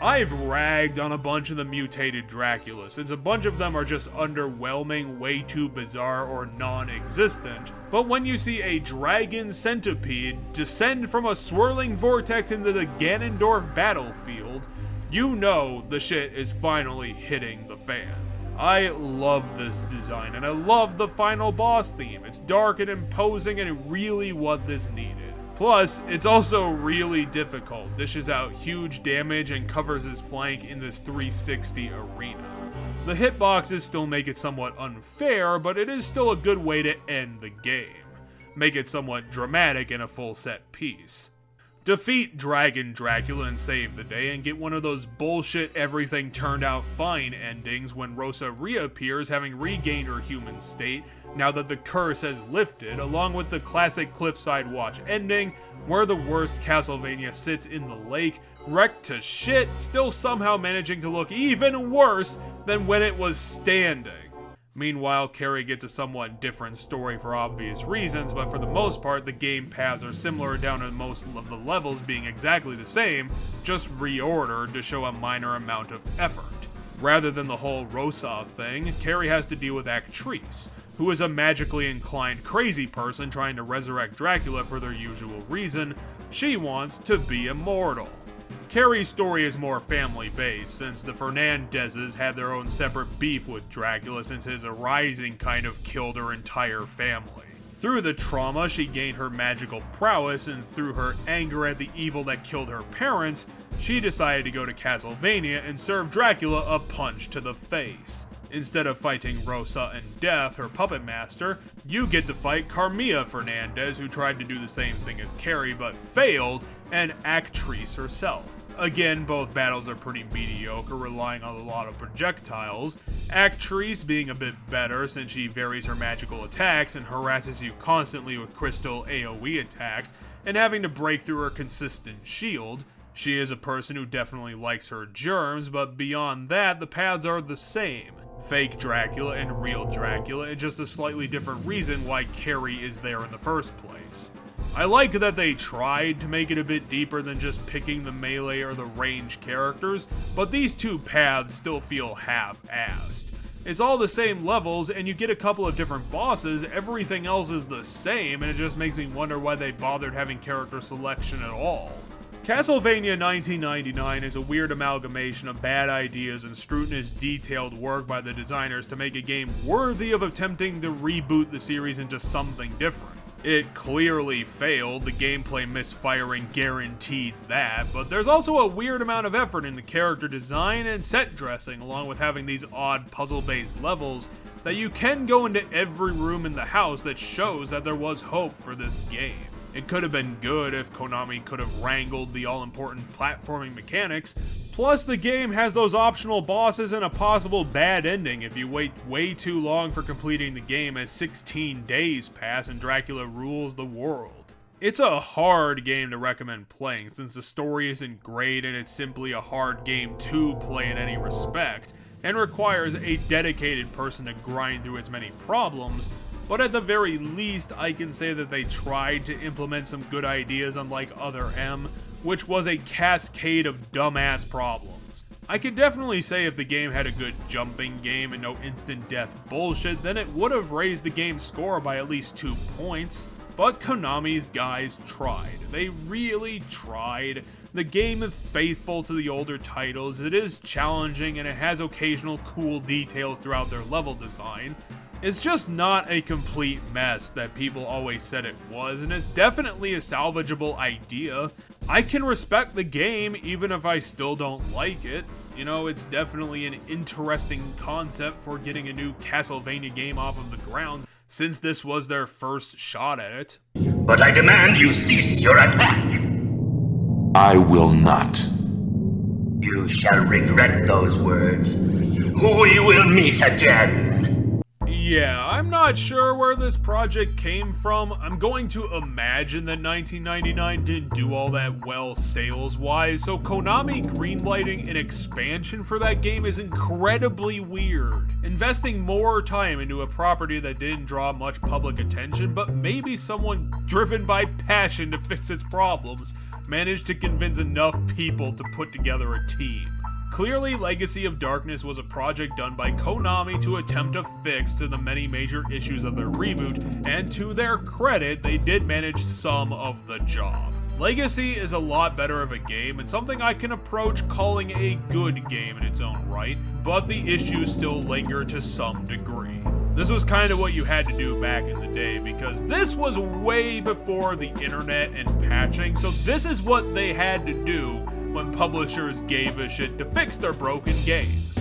I've ragged on a bunch of the mutated Dracula, since a bunch of them are just underwhelming, way too bizarre, or non-existent, but when you see a dragon centipede descend from a swirling vortex into the Ganondorf battlefield, you know the shit is finally hitting the fan. I love this design, and I love the final boss theme. It's dark and imposing and really what this needed. Plus, it's also really difficult, dishes out huge damage and covers his flank in this 360 arena. The hitboxes still make it somewhat unfair, but it is still a good way to end the game. Make it somewhat dramatic in a full set piece. Defeat Dragon Dracula and save the day, and get one of those bullshit everything turned out fine endings when Rosa reappears having regained her human state now that the curse has lifted, along with the classic Cliffside Watch ending, where the worst Castlevania sits in the lake, wrecked to shit, still somehow managing to look even worse than when it was standing. Meanwhile, Carrie gets a somewhat different story for obvious reasons, but for the most part, the game paths are similar down to most of the levels being exactly the same, just reordered to show a minor amount of effort. Rather than the whole Rosa thing, Carrie has to deal with Actrice, who is a magically inclined crazy person trying to resurrect Dracula for their usual reason. She wants to be immortal. Carrie's story is more family-based, since the Fernandezes had their own separate beef with Dracula since his arising kind of killed her entire family. Through the trauma, she gained her magical prowess, and through her anger at the evil that killed her parents, she decided to go to Castlevania and serve Dracula a punch to the face. Instead of fighting Rosa and Death, her puppet master, you get to fight Carmilla Fernandez, who tried to do the same thing as Carrie but failed, and Actrice herself. Again, both battles are pretty mediocre, relying on a lot of projectiles. Actrice being a bit better since she varies her magical attacks and harasses you constantly with crystal AoE attacks, and having to break through her consistent shield. She is a person who definitely likes her germs, but beyond that, the paths are the same. Fake Dracula and real Dracula, and just a slightly different reason why Carrie is there in the first place. I like that they tried to make it a bit deeper than just picking the melee or the range characters, but these two paths still feel half-assed. It's all the same levels, and you get a couple of different bosses, everything else is the same, and it just makes me wonder why they bothered having character selection at all. Castlevania 1999 is a weird amalgamation of bad ideas and scrutinous detailed work by the designers to make a game worthy of attempting to reboot the series into something different. It clearly failed, the gameplay misfiring guaranteed that, but there's also a weird amount of effort in the character design and set dressing, along with having these odd puzzle-based levels that you can go into every room in the house that shows that there was hope for this game. It could have been good if Konami could have wrangled the all-important platforming mechanics, plus the game has those optional bosses and a possible bad ending if you wait way too long for completing the game as 16 days pass and Dracula rules the world. It's a hard game to recommend playing since the story isn't great and it's simply a hard game to play in any respect, and requires a dedicated person to grind through its many problems. But at the very least, I can say that they tried to implement some good ideas unlike Other M, which was a cascade of dumbass problems. I could definitely say if the game had a good jumping game and no instant death bullshit, then it would have raised the game's score by at least 2 points. But Konami's guys tried. They really tried. The game is faithful to the older titles, it is challenging, and it has occasional cool details throughout their level design. It's just not a complete mess that people always said it was, and it's definitely a salvageable idea. I can respect the game even if I still don't like it. You know, it's definitely an interesting concept for getting a new Castlevania game off of the ground, since this was their first shot at it. But I demand you cease your attack! I will not. You shall regret those words. We will meet again! Yeah, I'm not sure where this project came from. I'm going to imagine that 1999 didn't do all that well sales-wise, so Konami greenlighting an expansion for that game is incredibly weird. Investing more time into a property that didn't draw much public attention, but maybe someone driven by passion to fix its problems managed to convince enough people to put together a team. Clearly, Legacy of Darkness was a project done by Konami to attempt to fix to the many major issues of their reboot, and to their credit, they did manage some of the job. Legacy is a lot better of a game, and something I can approach calling a good game in its own right, but the issues still linger to some degree. This was kind of what you had to do back in the day, because this was way before the internet and patching, so this is what they had to do when publishers gave a shit to fix their broken games.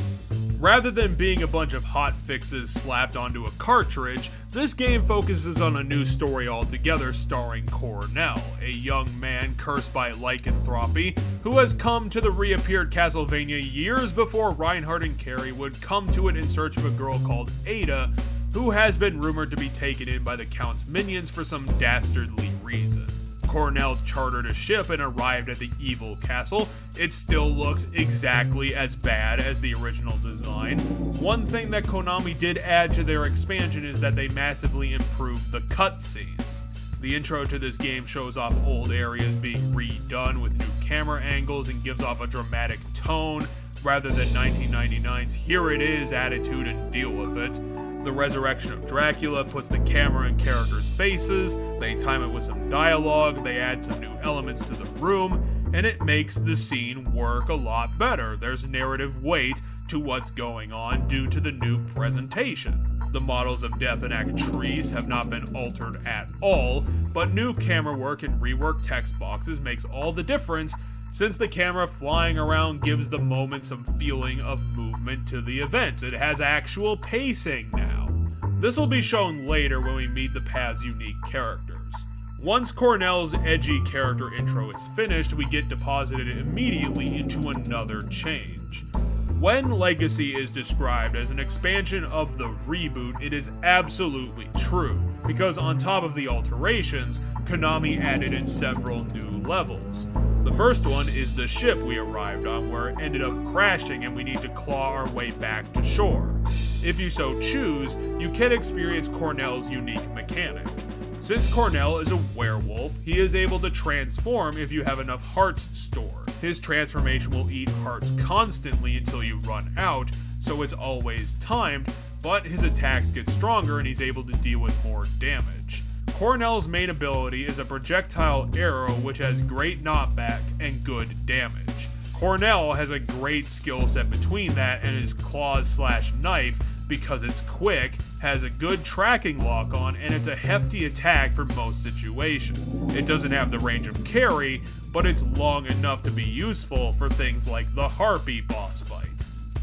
Rather than being a bunch of hot fixes slapped onto a cartridge, this game focuses on a new story altogether starring Cornell, a young man cursed by lycanthropy who has come to the reappeared Castlevania years before Reinhardt and Carrie would come to it in search of a girl called Ada, who has been rumored to be taken in by the Count's minions for some dastardly reason. Cornell chartered a ship and arrived at the evil castle. It still looks exactly as bad as the original design. One thing that Konami did add to their expansion is that they massively improved the cutscenes. The intro to this game shows off old areas being redone with new camera angles and gives off a dramatic tone rather than 1999's "here it is" attitude and deal with it. The resurrection of Dracula puts the camera in characters' faces, they time it with some dialogue, they add some new elements to the room, and it makes the scene work a lot better. There's narrative weight to what's going on due to the new presentation. The models of Death and Actrice have not been altered at all, but new camera work and reworked text boxes makes all the difference, since the camera flying around gives the moment some feeling of movement to the events. It has actual pacing now. This will be shown later when we meet the path's unique characters. Once Cornell's edgy character intro is finished, we get deposited immediately into another change. When Legacy is described as an expansion of the reboot, it is absolutely true, because on top of the alterations, Konami added in several new levels. The first one is the ship we arrived on, where it ended up crashing and we need to claw our way back to shore. If you so choose, you can experience Cornell's unique mechanic. Since Cornell is a werewolf, he is able to transform if you have enough hearts stored. His transformation will eat hearts constantly until you run out, so it's always timed, but his attacks get stronger and he's able to deal with more damage. Cornell's main ability is a projectile arrow which has great knockback and good damage. Cornell has a great skill set between that and his claws/knife, because it's quick, has a good tracking lock on, and it's a hefty attack for most situations. It doesn't have the range of Carrie, but it's long enough to be useful for things like the Harpy boss fight.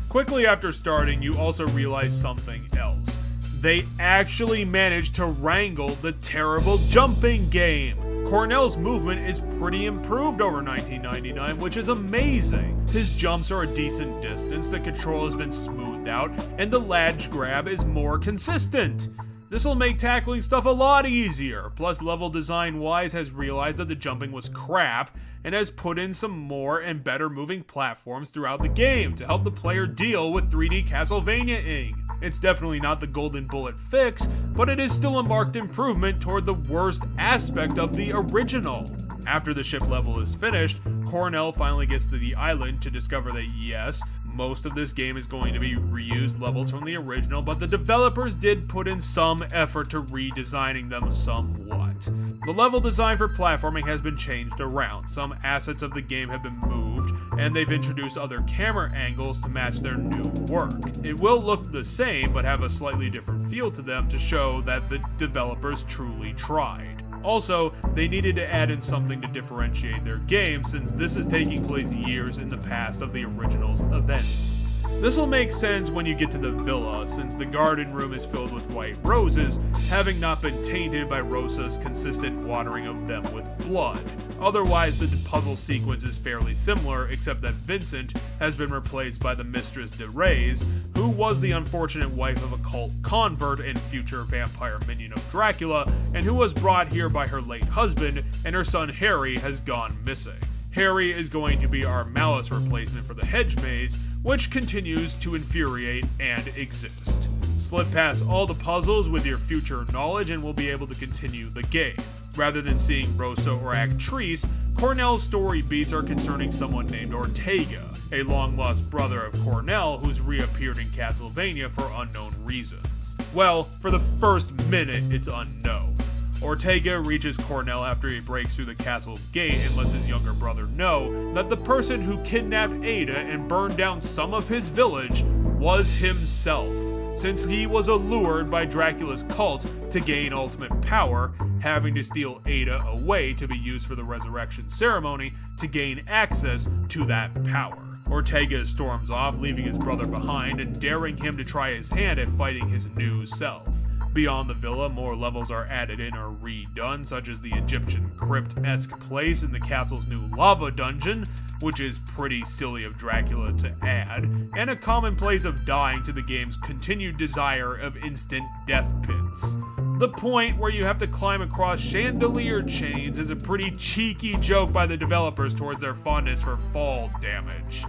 Quickly after starting, you also realize something else. They actually managed to wrangle the terrible jumping game. Cornell's movement is pretty improved over 1999, which is amazing. His jumps are a decent distance, the control has been smoothed out, and the ledge grab is more consistent. This will make tackling stuff a lot easier. Plus, level design wise has realized that the jumping was crap and has put in some more and better moving platforms throughout the game to help the player deal with 3D Castlevania-ing. It's definitely not the golden bullet fix, but it is still a marked improvement toward the worst aspect of the original. After the ship level is finished, Cornell finally gets to the island to discover that yes, most of this game is going to be reused levels from the original, but the developers did put in some effort to redesigning them somewhat. The level design for platforming has been changed around, some assets of the game have been moved, and they've introduced other camera angles to match their new work. It will look the same, but have a slightly different feel to them to show that the developers truly tried. Also, they needed to add in something to differentiate their game, since this is taking place years in the past of the original's events. This will make sense when you get to the villa, since the garden room is filled with white roses, having not been tainted by Rosa's consistent watering of them with blood. Otherwise, the puzzle sequence is fairly similar, except that Vincent has been replaced by the Mistress de Reyes, who was the unfortunate wife of a cult convert and future vampire minion of Dracula, and who was brought here by her late husband, and her son Harry has gone missing. Harry is going to be our Malice replacement for the Hedge Maze, which continues to infuriate and exist. Slip past all the puzzles with your future knowledge and we'll be able to continue the game. Rather than seeing Rosa or Actrice, Cornell's story beats are concerning someone named Ortega, a long-lost brother of Cornell who's reappeared in Castlevania for unknown reasons. Well, for the first minute, it's unknown. Ortega reaches Cornell after he breaks through the castle gate and lets his younger brother know that the person who kidnapped Ada and burned down some of his village was himself, since he was allured by Dracula's cult to gain ultimate power, having to steal Ada away to be used for the resurrection ceremony to gain access to that power. Ortega storms off, leaving his brother behind and daring him to try his hand at fighting his new self. Beyond the villa, more levels are added in or redone, such as the Egyptian crypt-esque place in the castle's new lava dungeon, which is pretty silly of Dracula to add, and a commonplace of dying to the game's continued desire of instant death pits. The point where you have to climb across chandelier chains is a pretty cheeky joke by the developers towards their fondness for fall damage.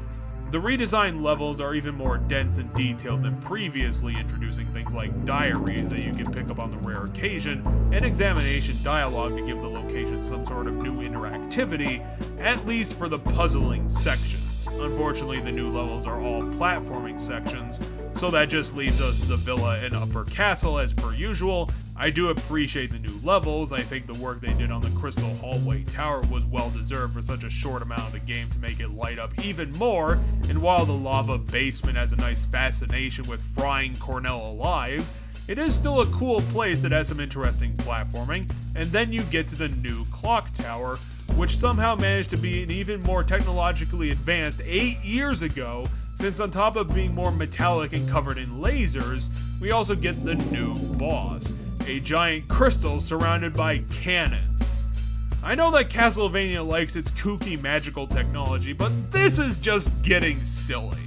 The redesigned levels are even more dense and detailed than previously, introducing things like diaries that you can pick up on the rare occasion, and examination dialogue to give the location some sort of new interactivity, at least for the puzzling sections. Unfortunately, the new levels are all platforming sections, so that just leaves us the villa and upper castle as per usual. I do appreciate the new levels. I think the work they did on the Crystal Hallway Tower was well deserved for such a short amount of the game to make it light up even more, and while the lava basement has a nice fascination with frying Cornell alive, it is still a cool place that has some interesting platforming. And then you get to the new clock tower, which somehow managed to be an even more technologically advanced 8 years ago, since on top of being more metallic and covered in lasers, we also get the new boss, a giant crystal surrounded by cannons. I know that Castlevania likes its kooky magical technology, but this is just getting silly.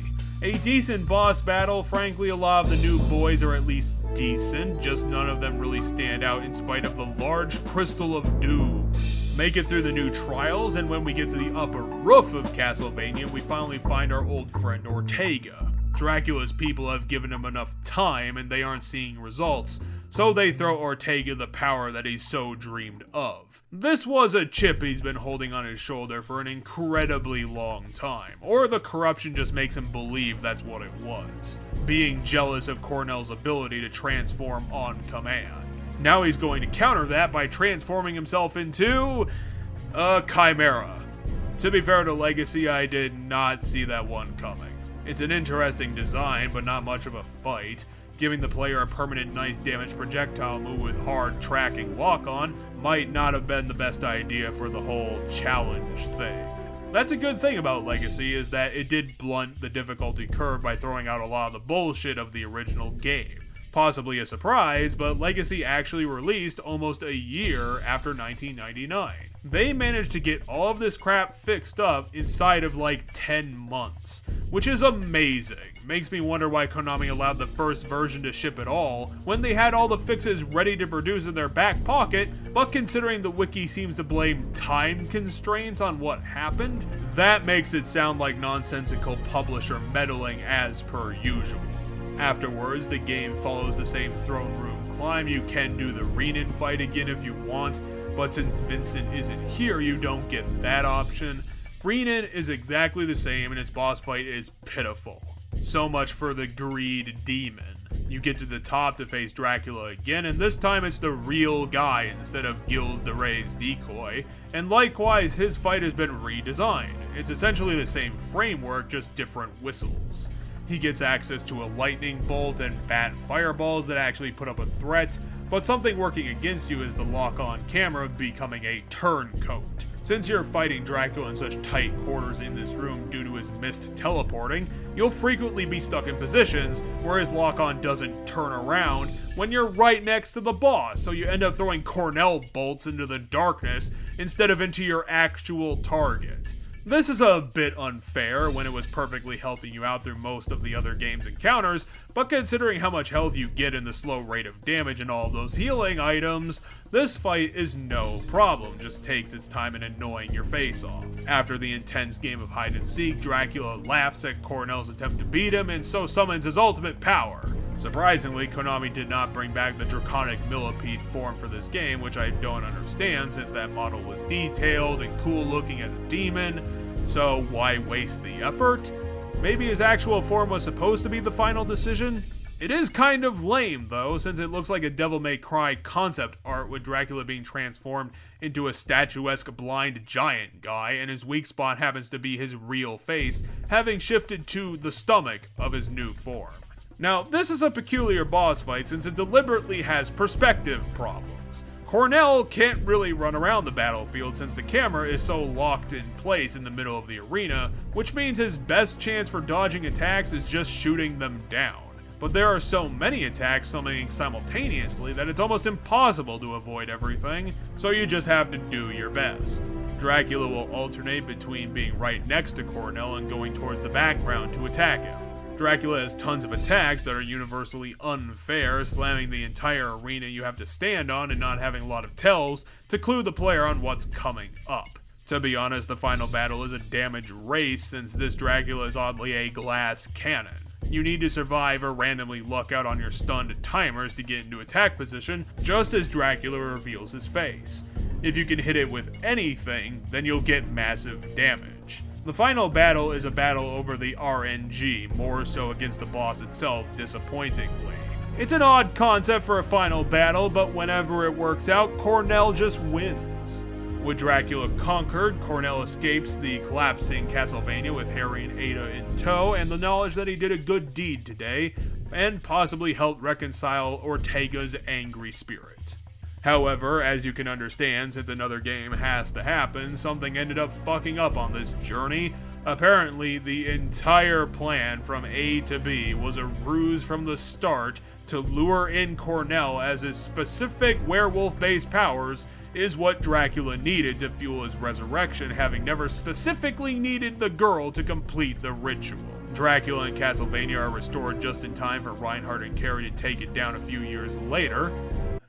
A decent boss battle, frankly a lot of the new boys are at least decent, just none of them really stand out in spite of the large crystal of doom. Make it through the new trials, and when we get to the upper roof of Castlevania, we finally find our old friend Ortega. Dracula's people have given him enough time and they aren't seeing results, so they throw Ortega the power that he's so dreamed of. This was a chip he's been holding on his shoulder for an incredibly long time, or the corruption just makes him believe that's what it was, being jealous of Cornell's ability to transform on command. Now he's going to counter that by transforming himself into a chimera. To be fair to Legacy, I did not see that one coming. It's an interesting design, but not much of a fight. Giving the player a permanent nice damage projectile move with hard tracking lock-on might not have been the best idea for the whole challenge thing. That's a good thing about Legacy, is that it did blunt the difficulty curve by throwing out a lot of the bullshit of the original game. Possibly a surprise, but Legacy actually released almost a year after 1999. They managed to get all of this crap fixed up inside of like 10 months, which is amazing. Makes me wonder why Konami allowed the first version to ship at all, when they had all the fixes ready to produce in their back pocket, but considering the wiki seems to blame time constraints on what happened, that makes it sound like nonsensical publisher meddling as per usual. Afterwards, the game follows the same throne room climb. You can do the Renan fight again if you want, but since Vincent isn't here, you don't get that option. Renan is exactly the same, and its boss fight is pitiful. So much for the Greed Demon. You get to the top to face Dracula again, and this time it's the real guy instead of Gilles de Ray's decoy, and likewise his fight has been redesigned. It's essentially the same framework, just different whistles. He gets access to a lightning bolt and bat fireballs that actually put up a threat, but something working against you is the lock-on camera becoming a turncoat. Since you're fighting Dracula in such tight quarters in this room due to his missed teleporting, you'll frequently be stuck in positions where his lock-on doesn't turn around when you're right next to the boss, so you end up throwing Cornell bolts into the darkness instead of into your actual target. This is a bit unfair when it was perfectly helping you out through most of the other game's encounters, but considering how much health you get and the slow rate of damage and all of those healing items, this fight is no problem, just takes its time in annoying your face off. After the intense game of hide and seek, Dracula laughs at Cornell's attempt to beat him and so summons his ultimate power. Surprisingly, Konami did not bring back the draconic millipede form for this game, which I don't understand since that model was detailed and cool looking as a demon, so why waste the effort? Maybe his actual form was supposed to be the final decision? It is kind of lame though, since it looks like a Devil May Cry concept art with Dracula being transformed into a statuesque blind giant guy, and his weak spot happens to be his real face, having shifted to the stomach of his new form. Now, this is a peculiar boss fight since it deliberately has perspective problems. Cornell can't really run around the battlefield since the camera is so locked in place in the middle of the arena, which means his best chance for dodging attacks is just shooting them down. But there are so many attacks summoning simultaneously that it's almost impossible to avoid everything, so you just have to do your best. Dracula will alternate between being right next to Cornell and going towards the background to attack him. Dracula has tons of attacks that are universally unfair, slamming the entire arena you have to stand on and not having a lot of tells to clue the player on what's coming up. To be honest, the final battle is a damage race since this Dracula is oddly a glass cannon. You need to survive or randomly luck out on your stunned timers to get into attack position just as Dracula reveals his face. If you can hit it with anything, then you'll get massive damage. The final battle is a battle over the RNG, more so against the boss itself, disappointingly. It's an odd concept for a final battle, but whenever it works out, Cornell just wins. With Dracula conquered, Cornell escapes the collapsing Castlevania with Harry and Ada in tow, and the knowledge that he did a good deed today, and possibly helped reconcile Ortega's angry spirit. However, as you can understand, since another game has to happen, something ended up fucking up on this journey. Apparently, the entire plan from A to B was a ruse from the start to lure in Cornell, as his specific werewolf-based powers is what Dracula needed to fuel his resurrection, having never specifically needed the girl to complete the ritual. Dracula and Castlevania are restored just in time for Reinhardt and Carrie to take it down a few years later.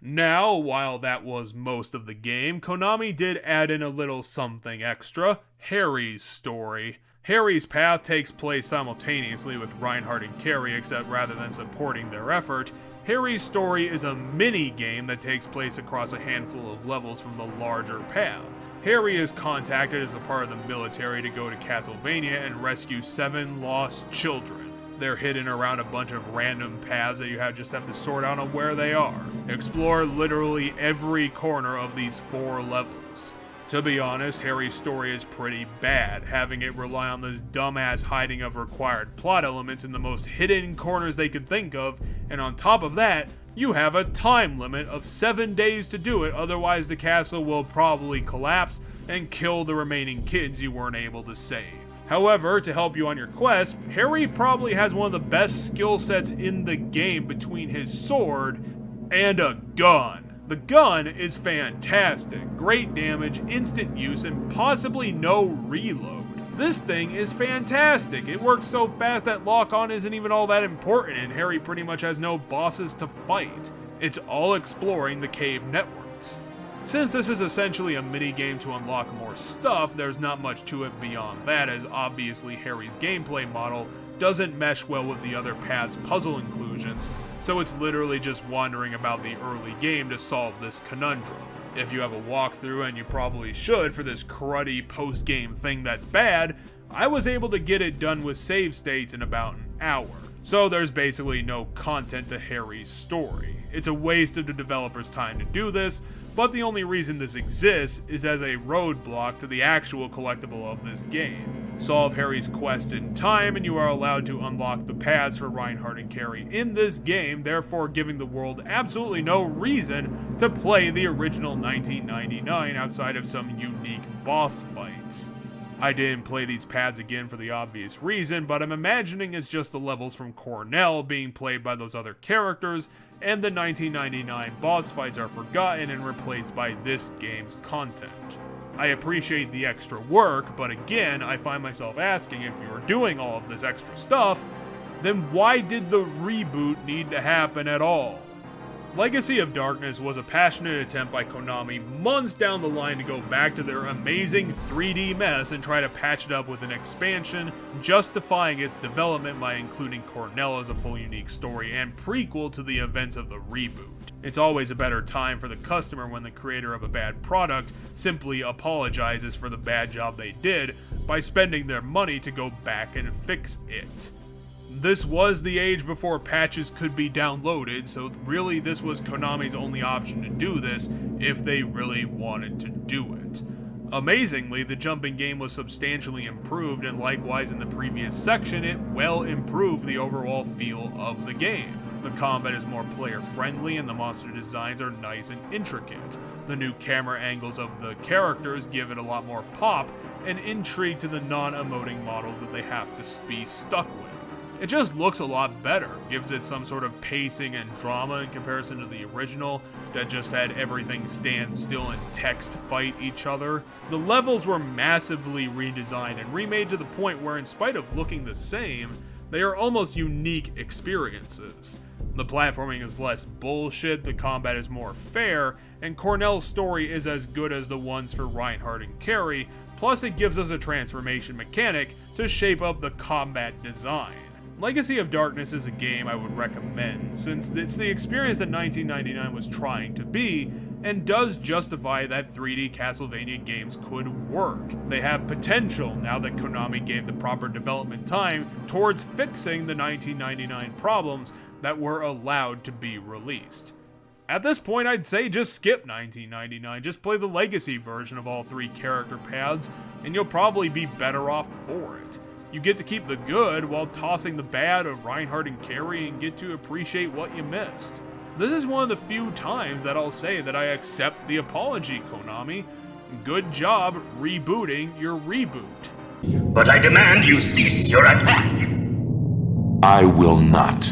Now, while that was most of the game, Konami did add in a little something extra: Harry's story. Harry's path takes place simultaneously with Reinhardt and Carrie, except rather than supporting their effort, Harry's story is a mini-game that takes place across a handful of levels from the larger paths. Harry is contacted as a part of the military to go to Castlevania and rescue 7 lost children. They're hidden around a bunch of random paths that you just have to sort out on where they are. Explore literally every corner of these 4 levels. To be honest, Harry's story is pretty bad, having it rely on this dumbass hiding of required plot elements in the most hidden corners they could think of, and on top of that, you have a time limit of 7 days to do it, otherwise the castle will probably collapse and kill the remaining kids you weren't able to save. However, to help you on your quest, Harry probably has one of the best skill sets in the game between his sword and a gun. The gun is fantastic, great damage, instant use, and possibly no reload. This thing is fantastic. It works so fast that lock-on isn't even all that important, and Harry pretty much has no bosses to fight. It's all exploring the cave networks. Since this is essentially a mini-game to unlock more stuff, there's not much to it beyond that, as obviously Harry's gameplay model doesn't mesh well with the other path's puzzle inclusions, so it's literally just wandering about the early game to solve this conundrum. If you have a walkthrough, and you probably should for this cruddy post-game thing that's bad, I was able to get it done with save states in about an hour. So there's basically no content to Harry's story. It's a waste of the developer's time to do this, but the only reason this exists is as a roadblock to the actual collectible of this game. Solve Harry's quest in time and you are allowed to unlock the paths for Reinhardt and Carrie in this game, therefore giving the world absolutely no reason to play the original 1999 outside of some unique boss fights. I didn't play these paths again for the obvious reason, but I'm imagining it's just the levels from Cornell being played by those other characters, and the 1999 boss fights are forgotten and replaced by this game's content. I appreciate the extra work, but again, I find myself asking, if you are doing all of this extra stuff, then why did the reboot need to happen at all? Legacy of Darkness was a passionate attempt by Konami months down the line to go back to their amazing 3D mess and try to patch it up with an expansion, justifying its development by including Cornell as a full unique story and prequel to the events of the reboot. It's always a better time for the customer when the creator of a bad product simply apologizes for the bad job they did by spending their money to go back and fix it. This was the age before patches could be downloaded, so really this was Konami's only option to do this if they really wanted to do it. Amazingly, the jumping game was substantially improved, and likewise in the previous section, it well improved the overall feel of the game. The combat is more player-friendly and the monster designs are nice and intricate. The new camera angles of the characters give it a lot more pop and intrigue to the non-emoting models that they have to be stuck with. It just looks a lot better, gives it some sort of pacing and drama in comparison to the original that just had everything stand still and text fight each other. The levels were massively redesigned and remade to the point where, in spite of looking the same, they are almost unique experiences. The platforming is less bullshit, the combat is more fair, and Cornell's story is as good as the ones for Reinhardt and Carrie, plus it gives us a transformation mechanic to shape up the combat design. Legacy of Darkness is a game I would recommend, since it's the experience that 1999 was trying to be, and does justify that 3D Castlevania games could work. They have potential now that Konami gave the proper development time towards fixing the 1999 problems that were allowed to be released. At this point, I'd say just skip 1999, just play the Legacy version of all 3 character paths, and you'll probably be better off for it. You get to keep the good while tossing the bad of Reinhardt and Carrie and get to appreciate what you missed. This is one of the few times that I'll say that I accept the apology, Konami. Good job rebooting your reboot. But I demand you cease your attack! I will not.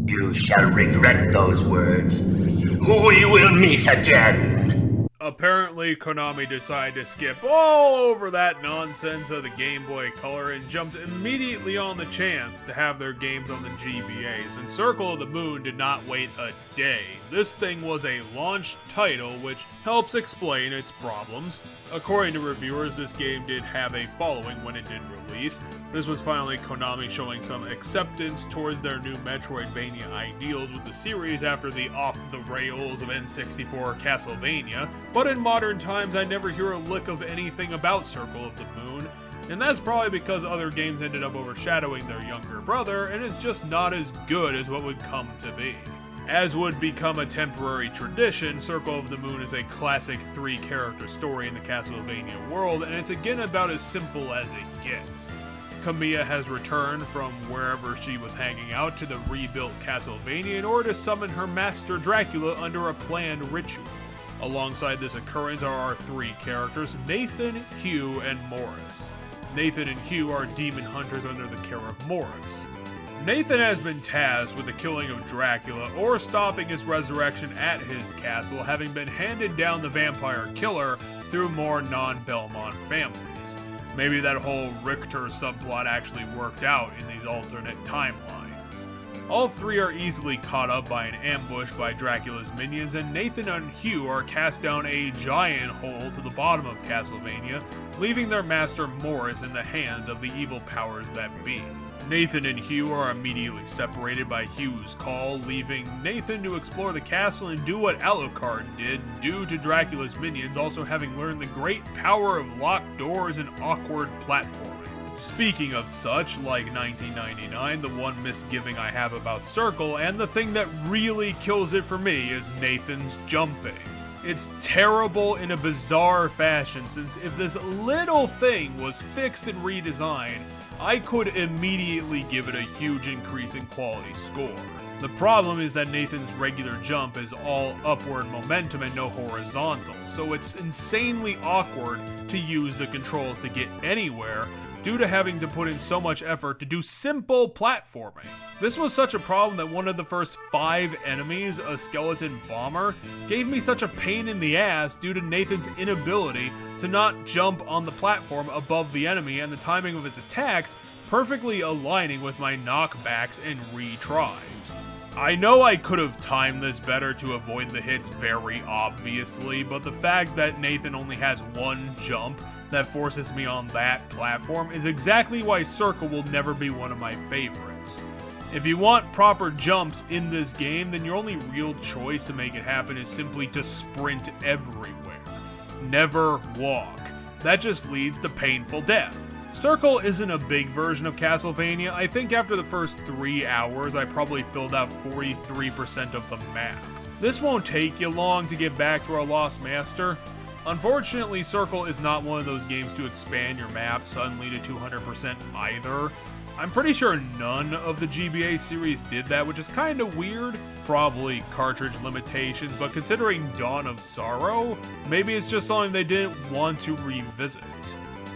You shall regret those words. We will meet again! Apparently, Konami decided to skip all over that nonsense of the Game Boy Color and jumped immediately on the chance to have their games on the GBA, since Circle of the Moon did not wait a day. This thing was a launch title, which helps explain its problems. According to reviewers, this game did have a following when it did release. This was finally Konami showing some acceptance towards their new Metroidvania ideals with the series after the off-the-rails of N64 Castlevania, but in modern times I never hear a lick of anything about Circle of the Moon, and that's probably because other games ended up overshadowing their younger brother, and it's just not as good as what would come to be. As would become a temporary tradition, Circle of the Moon is a classic 3-character story in the Castlevania world, and it's again about as simple as it gets. Kamiya has returned from wherever she was hanging out to the rebuilt Castlevania in order to summon her master Dracula under a planned ritual. Alongside this occurrence are our 3 characters, Nathan, Hugh, and Morris. Nathan and Hugh are demon hunters under the care of Morris. Nathan has been tasked with the killing of Dracula or stopping his resurrection at his castle, having been handed down the vampire killer through more non-Belmont families. Maybe that whole Richter subplot actually worked out in these alternate timelines. All 3 are easily caught up by an ambush by Dracula's minions, and Nathan and Hugh are cast down a giant hole to the bottom of Castlevania, leaving their master Morris in the hands of the evil powers that be. Nathan and Hugh are immediately separated by Hugh's call, leaving Nathan to explore the castle and do what Alucard did, due to Dracula's minions also having learned the great power of locked doors and awkward platforming. Speaking of such, like 1999, the one misgiving I have about Circle, and the thing that really kills it for me, is Nathan's jumping. It's terrible in a bizarre fashion, since if this little thing was fixed and redesigned, I could immediately give it a huge increase in quality score. The problem is that Nathan's regular jump is all upward momentum and no horizontal, so it's insanely awkward to use the controls to get anywhere due to having to put in so much effort to do simple platforming. This was such a problem that one of the first 5 enemies, a skeleton bomber, gave me such a pain in the ass due to Nathan's inability to not jump on the platform above the enemy and the timing of his attacks perfectly aligning with my knockbacks and retries. I know I could have timed this better to avoid the hits very obviously, but the fact that Nathan only has 1 jump that forces me on that platform is exactly why Circle will never be one of my favorites. If you want proper jumps in this game, then your only real choice to make it happen is simply to sprint everywhere. Never walk. That just leads to painful death. Circle isn't a big version of Castlevania. I think after the first 3 hours, I probably filled out 43% of the map. This won't take you long to get back to our Lost Master. Unfortunately, Circle is not one of those games to expand your map suddenly to 200% either. I'm pretty sure none of the GBA series did that, which is kinda weird. Probably cartridge limitations, but considering Dawn of Sorrow, maybe it's just something they didn't want to revisit.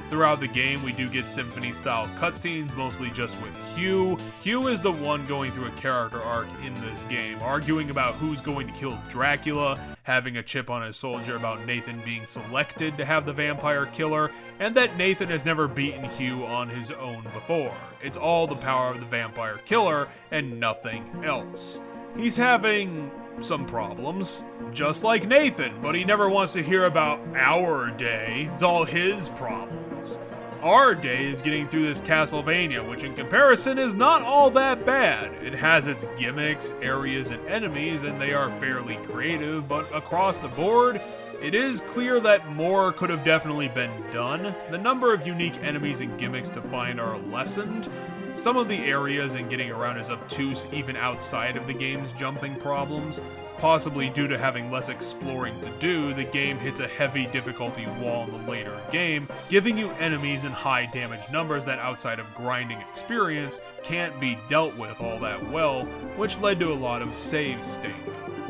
Throughout the game, we do get symphony-style cutscenes, mostly just with Hugh. Hugh is the one going through a character arc in this game, arguing about who's going to kill Dracula, having a chip on his shoulder about Nathan being selected to have the vampire killer, and that Nathan has never beaten Hugh on his own before. It's all the power of the vampire killer and nothing else. He's having some problems, just like Nathan, but he never wants to hear about our day. It's all his problems. Our day is getting through this Castlevania, which in comparison is not all that bad. It has its gimmicks, areas, and enemies, and they are fairly creative, but across the board, it is clear that more could have definitely been done. The number of unique enemies and gimmicks to find are lessened. Some of the areas and getting around is obtuse even outside of the game's jumping problems. Possibly due to having less exploring to do, the game hits a heavy difficulty wall in the later game, giving you enemies in high damage numbers that outside of grinding experience can't be dealt with all that well, which led to a lot of save state.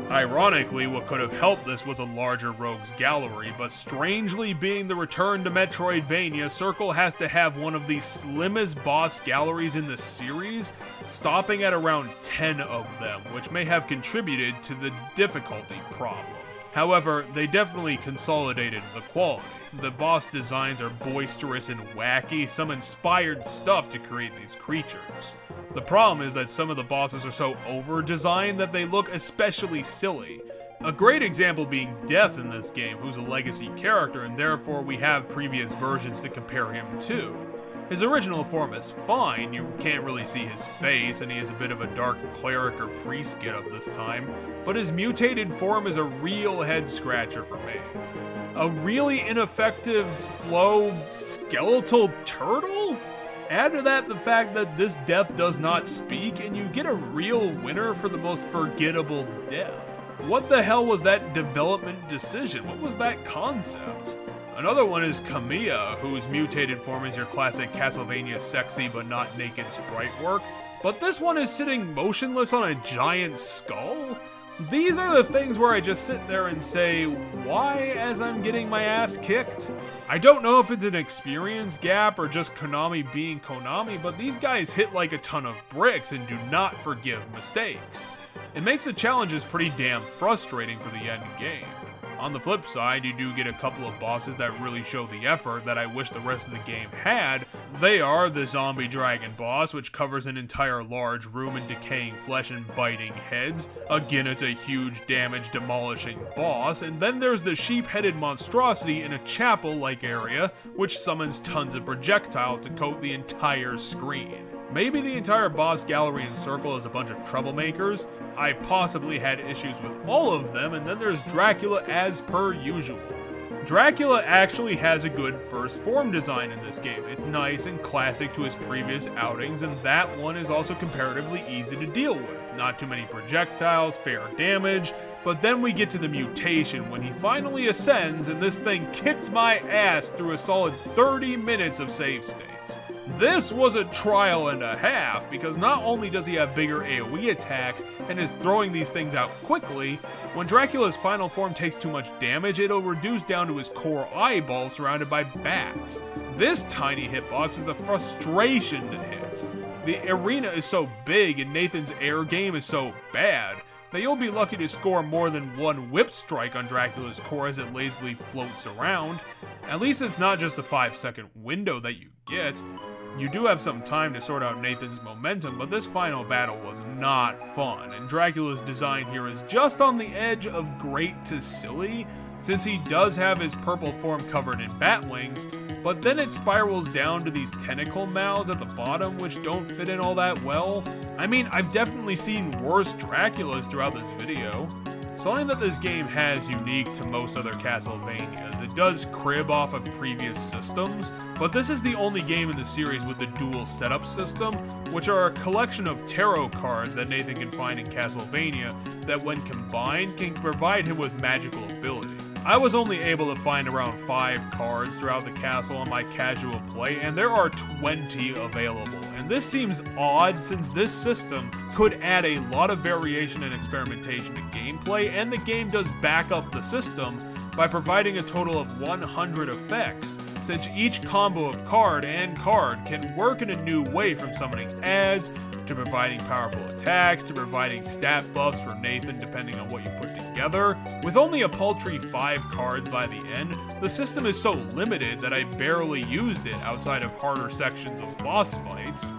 Ironically, what could have helped this was a larger rogues gallery, but strangely being the return to Metroidvania, Circle has to have one of the slimmest boss galleries in the series, stopping at around 10 of them, which may have contributed to the difficulty problem. However, they definitely consolidated the quality. The boss designs are boisterous and wacky, some inspired stuff to create these creatures. The problem is that some of the bosses are so over-designed that they look especially silly. A great example being Death in this game, who's a legacy character, and therefore we have previous versions to compare him to. His original form is fine, you can't really see his face, and he has a bit of a dark cleric or priest getup this time, but his mutated form is a real head-scratcher for me. A really ineffective, slow, skeletal turtle? Add to that the fact that this death does not speak, and you get a real winner for the most forgettable death. What the hell was that development decision? What was that concept? Another one is Kamiya, whose mutated form is your classic Castlevania sexy but not naked sprite work, but this one is sitting motionless on a giant skull? These are the things where I just sit there and say, why as I'm getting my ass kicked? I don't know if it's an experience gap or just Konami being Konami, but these guys hit like a ton of bricks and do not forgive mistakes. It makes the challenges pretty damn frustrating for the end game. On the flip side, you do get a couple of bosses that really show the effort that I wish the rest of the game had. They are the zombie dragon boss, which covers an entire large room in decaying flesh and biting heads. Again, it's a huge damage demolishing boss. And then there's the sheep-headed monstrosity in a chapel-like area, which summons tons of projectiles to coat the entire screen. Maybe the entire boss gallery in Circle is a bunch of troublemakers. I possibly had issues with all of them, and then there's Dracula as per usual. Dracula actually has a good first form design in this game. It's nice and classic to his previous outings, and that one is also comparatively easy to deal with. Not too many projectiles, fair damage, but then we get to the mutation when he finally ascends, and this thing kicked my ass through a solid 30 minutes of save states. This was a trial and a half, because not only does he have bigger AoE attacks and is throwing these things out quickly, when Dracula's final form takes too much damage, it'll reduce down to his core eyeball surrounded by bats. This tiny hitbox is a frustration to hit. The arena is so big and Nathan's air game is so bad that you'll be lucky to score more than one whip strike on Dracula's core as it lazily floats around. At least it's not just a 5-second window that you get. You do have some time to sort out Nathan's momentum, but this final battle was not fun, and Dracula's design here is just on the edge of great to silly, since he does have his purple form covered in bat wings, but then it spirals down to these tentacle mouths at the bottom which don't fit in all that well. I mean, I've definitely seen worse Draculas throughout this video. Something that this game has unique to most other Castlevanias, it does crib off of previous systems, but this is the only game in the series with the dual setup system, which are a collection of tarot cards that Nathan can find in Castlevania that when combined can provide him with magical ability. I was only able to find around 5 cards throughout the castle on my casual play, and there are 20 available, and and this seems odd since this system could add a lot of variation and experimentation to gameplay, and the game does back up the system by providing a total of 100 effects, since each combo of card and card can work in a new way, from summoning adds, to providing powerful attacks, to providing stat buffs for Nathan depending on what you put together. With only a paltry 5 cards by the end, the system is so limited that I barely used it outside of harder sections of boss fights.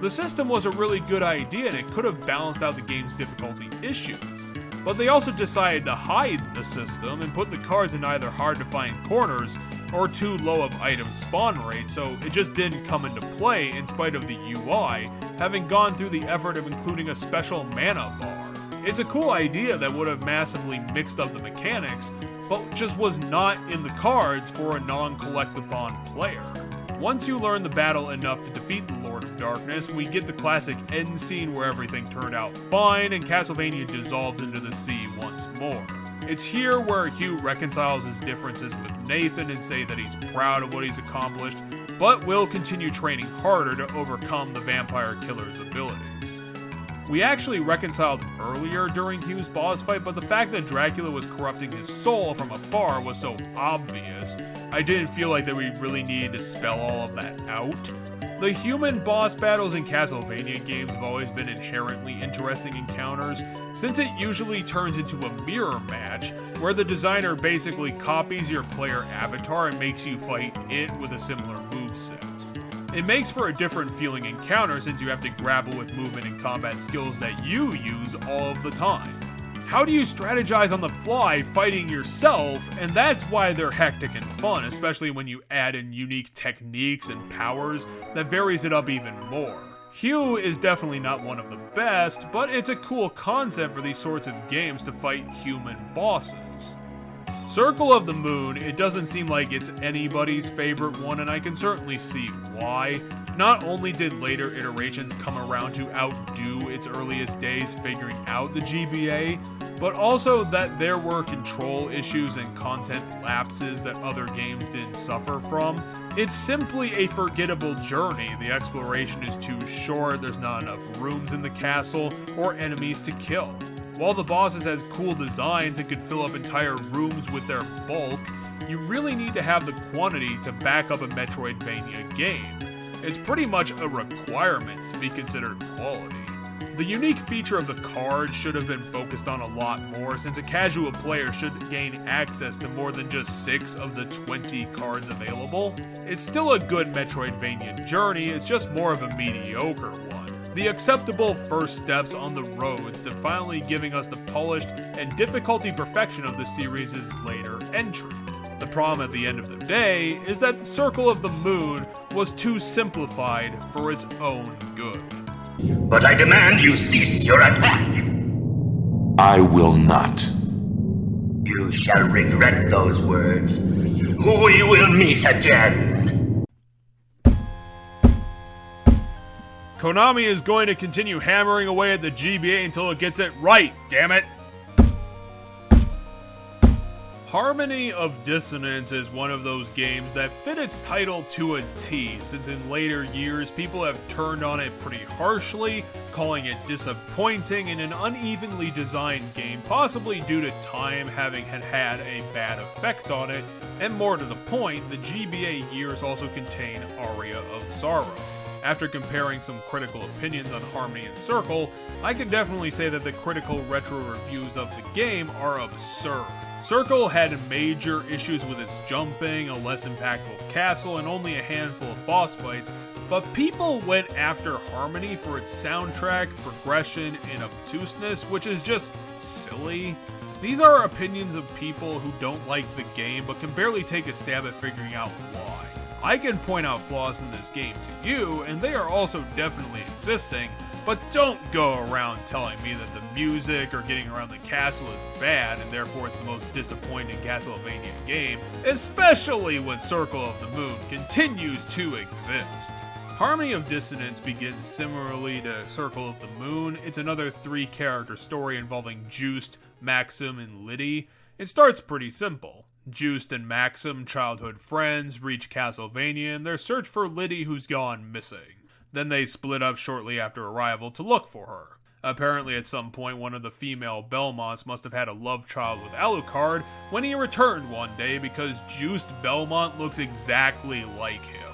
The system was a really good idea and it could have balanced out the game's difficulty issues. But they also decided to hide the system and put the cards in either hard to find corners or too low of item spawn rate, so it just didn't come into play in spite of the UI having gone through the effort of including a special mana bar. It's a cool idea that would have massively mixed up the mechanics, but just was not in the cards for a non-collectathon player. Once you learn the battle enough to defeat the Lord of Darkness, we get the classic end scene where everything turned out fine and Castlevania dissolves into the sea once more. It's here where Hugh reconciles his differences with Nathan and say that he's proud of what he's accomplished, but will continue training harder to overcome the vampire killer's abilities. We actually reconciled earlier during Hugh's boss fight, but the fact that Dracula was corrupting his soul from afar was so obvious, I didn't feel like that we really needed to spell all of that out. The human boss battles in Castlevania games have always been inherently interesting encounters, since it usually turns into a mirror match, where the designer basically copies your player avatar and makes you fight it with a similar moveset. It makes for a different feeling encounter since you have to grapple with movement and combat skills that you use all of the time. How do you strategize on the fly fighting yourself? And that's why they're hectic and fun, especially when you add in unique techniques and powers that varies it up even more. Hugh is definitely not one of the best, but it's a cool concept for these sorts of games to fight human bosses. Circle of the Moon, it doesn't seem like it's anybody's favorite one, and I can certainly see why. Not only did later iterations come around to outdo its earliest days figuring out the GBA, but also that there were control issues and content lapses that other games didn't suffer from. It's simply a forgettable journey. The exploration is too short, there's not enough rooms in the castle, or enemies to kill. While the bosses has cool designs and could fill up entire rooms with their bulk, you really need to have the quantity to back up a Metroidvania game. It's pretty much a requirement to be considered quality. The unique feature of the card should have been focused on a lot more, since a casual player should gain access to more than just 6 of the 20 cards available. It's still a good Metroidvania journey, it's just more of a mediocre one. The acceptable first steps on the roads to finally giving us the polished and difficulty perfection of the series' later entries. The problem at the end of the day is that the Circle of the Moon was too simplified for its own good. But I demand you cease your attack! I will not. You shall regret those words. We will meet again! Konami is going to continue hammering away at the GBA until it gets it right, damn it! Harmony of Dissonance is one of those games that fit its title to a T, since in later years people have turned on it pretty harshly, calling it disappointing and an unevenly designed game, possibly due to time having had a bad effect on it, and more to the point, the GBA years also contain Aria of Sorrow. After comparing some critical opinions on Harmony and Circle, I can definitely say that the critical retro reviews of the game are absurd. Circle had major issues with its jumping, a less impactful castle, and only a handful of boss fights, but people went after Harmony for its soundtrack, progression, and obtuseness, which is just silly. These are opinions of people who don't like the game, but can barely take a stab at figuring out why. I can point out flaws in this game to you, and they are also definitely existing, but don't go around telling me that the music or getting around the castle is bad and therefore it's the most disappointing Castlevania game, especially when Circle of the Moon continues to exist. Harmony of Dissonance begins similarly to Circle of the Moon. It's another 3-character story involving Just, Maxim, and Liddy. It starts pretty simple. Just and Maxim, childhood friends, reach Castlevania in their search for Liddy, who's gone missing. Then they split up shortly after arrival to look for her. Apparently at some point one of the female Belmonts must have had a love child with Alucard when he returned one day because Juiced Belmont looks exactly like him.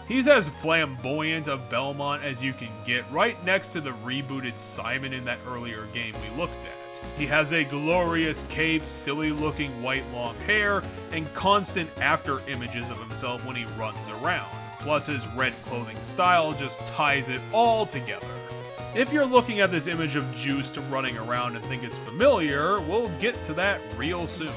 He's as flamboyant a Belmont as you can get, right next to the rebooted Simon in that earlier game we looked at. He has a glorious cape, silly looking white long hair, and constant after images of himself when he runs around. Plus his red clothing style just ties it all together. If you're looking at this image of Juiced running around and think it's familiar, we'll get to that real soon.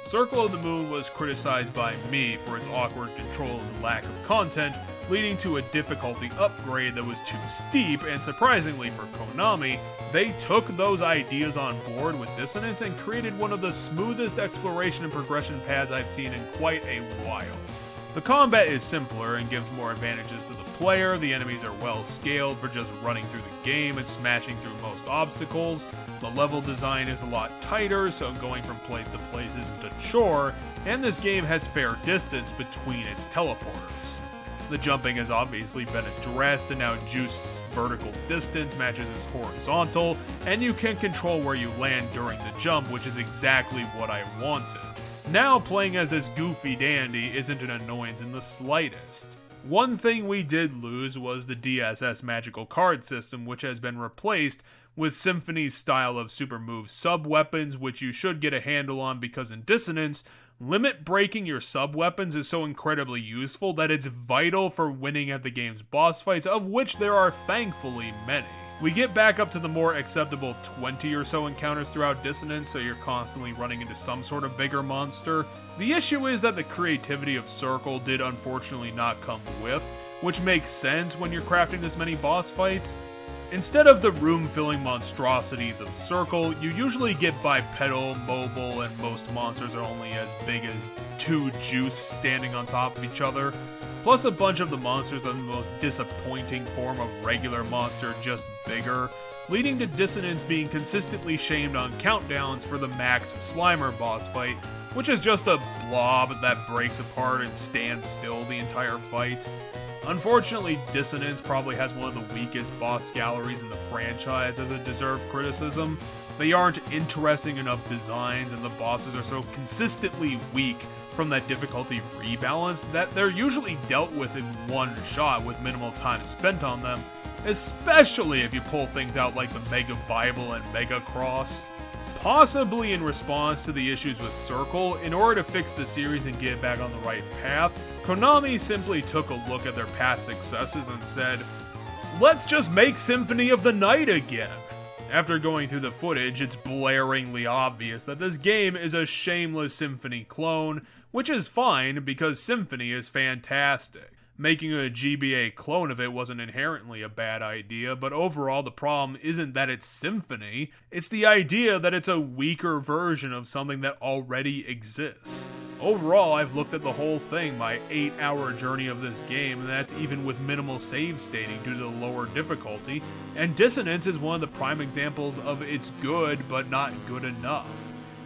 Circle of the Moon was criticized by me for its awkward controls and lack of content, leading to a difficulty upgrade that was too steep, and surprisingly for Konami, they took those ideas on board with Dissonance and created one of the smoothest exploration and progression paths I've seen in quite a while. The combat is simpler and gives more advantages to the player, the enemies are well scaled for just running through the game and smashing through most obstacles, the level design is a lot tighter, so going from place to place isn't a chore, and this game has fair distance between its teleporters. The jumping has obviously been addressed, and now Juiced's vertical distance matches its horizontal, and you can control where you land during the jump, which is exactly what I wanted. Now playing as this goofy dandy isn't an annoyance in the slightest. One thing we did lose was the DSS magical card system, which has been replaced with Symphony's style of super move sub-weapons, which you should get a handle on because in Dissonance, limit breaking your sub-weapons is so incredibly useful that it's vital for winning at the game's boss fights, of which there are thankfully many. We get back up to the more acceptable 20 or so encounters throughout Dissonance, so you're constantly running into some sort of bigger monster. The issue is that the creativity of Circle did unfortunately not come with, which makes sense when you're crafting this many boss fights. Instead of the room-filling monstrosities of Circle, you usually get bipedal, mobile, and most monsters are only as big as two Juice standing on top of each other. Plus a bunch of the monsters are the most disappointing form of regular monster, just bigger, leading to Dissonance being consistently shamed on countdowns for the Max Slimer boss fight, which is just a blob that breaks apart and stands still the entire fight. Unfortunately, Dissonance probably has one of the weakest boss galleries in the franchise as a deserved criticism. They aren't interesting enough designs, and the bosses are so consistently weak from that difficulty rebalance that they're usually dealt with in one shot with minimal time spent on them, especially if you pull things out like the Mega Bible and Mega Cross. Possibly in response to the issues with Circle, in order to fix the series and get it back on the right path, Konami simply took a look at their past successes and said, let's just make Symphony of the Night again. After going through the footage, it's blaringly obvious that this game is a shameless Symphony clone, which is fine because Symphony is fantastic. Making a GBA clone of it wasn't inherently a bad idea, but overall the problem isn't that it's Symphony, it's the idea that it's a weaker version of something that already exists. Overall, I've looked at the whole thing, my 8-hour journey of this game, and that's even with minimal save stating due to the lower difficulty, and Dissonance is one of the prime examples of it's good, but not good enough.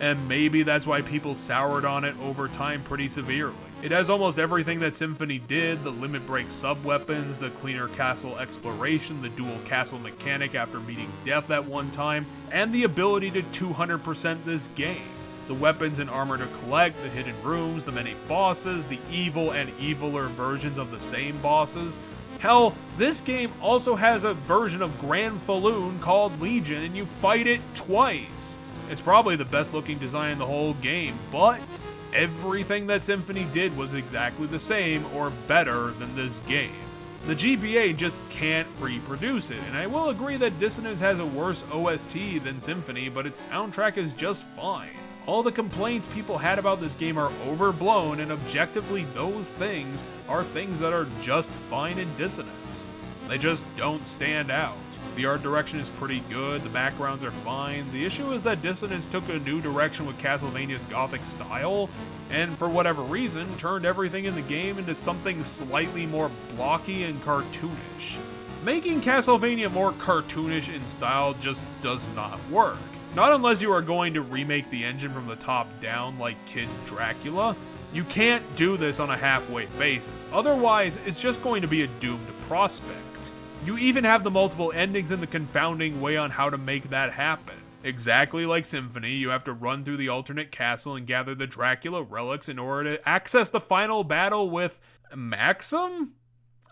And maybe that's why people soured on it over time pretty severely. It has almost everything that Symphony did, the limit break sub-weapons, the cleaner castle exploration, the dual castle mechanic after meeting death at one time, and the ability to 200% this game. The weapons and armor to collect, the hidden rooms, the many bosses, the evil and eviler versions of the same bosses. Hell, this game also has a version of Grand Falloon called Legion, and you fight it twice. It's probably the best looking design in the whole game, but everything that Symphony did was exactly the same or better than this game. The GBA just can't reproduce it, and I will agree that Dissonance has a worse OST than Symphony, but its soundtrack is just fine. All the complaints people had about this game are overblown, and objectively those things are things that are just fine in Dissonance. They just don't stand out. The art direction is pretty good, the backgrounds are fine. The issue is that Dissonance took a new direction with Castlevania's gothic style, and for whatever reason, turned everything in the game into something slightly more blocky and cartoonish. Making Castlevania more cartoonish in style just does not work. Not unless you are going to remake the engine from the top down like Kid Dracula. You can't do this on a halfway basis, otherwise it's just going to be a doomed prospect. You even have the multiple endings and the confounding way on how to make that happen. Exactly like Symphony, you have to run through the alternate castle and gather the Dracula relics in order to access the final battle with Maxim?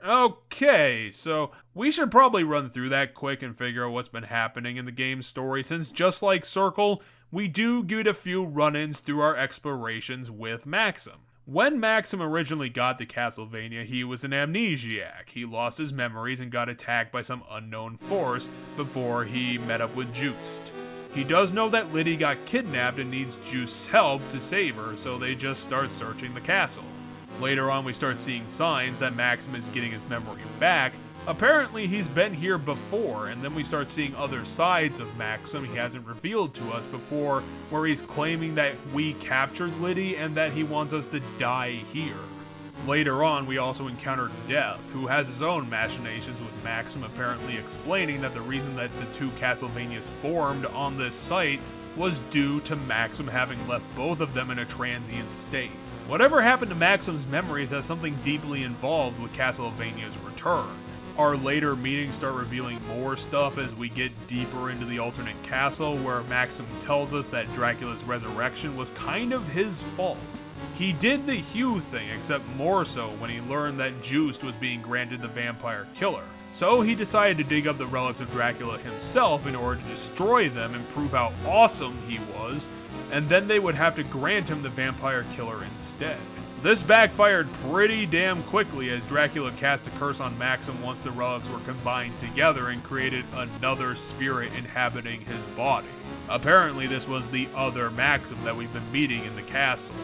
Okay, so we should probably run through that quick and figure out what's been happening in the game's story, since just like Circle, we do get a few run-ins through our explorations with Maxim. When Maxim originally got to Castlevania, he was an amnesiac. He lost his memories and got attacked by some unknown force before he met up with Juiced. He does know that Liddy got kidnapped and needs Juiced's help to save her, so they just start searching the castle. Later on, we start seeing signs that Maxim is getting his memory back. Apparently, he's been here before, and then we start seeing other sides of Maxim he hasn't revealed to us before, where he's claiming that we captured Liddy and that he wants us to die here. Later on, we also encounter Death, who has his own machinations with Maxim, apparently explaining that the reason that the two Castlevanias formed on this site was due to Maxim having left both of them in a transient state. Whatever happened to Maxim's memories has something deeply involved with Castlevania's return. Our later meetings start revealing more stuff as we get deeper into the alternate castle, where Maxim tells us that Dracula's resurrection was kind of his fault. He did the Hugh thing, except more so when he learned that Juiced was being granted the Vampire Killer. So he decided to dig up the relics of Dracula himself in order to destroy them and prove how awesome he was, and then they would have to grant him the Vampire Killer instead. This backfired pretty damn quickly as Dracula cast a curse on Maxim once the relics were combined together and created another spirit inhabiting his body. Apparently this was the other Maxim that we've been meeting in the castle.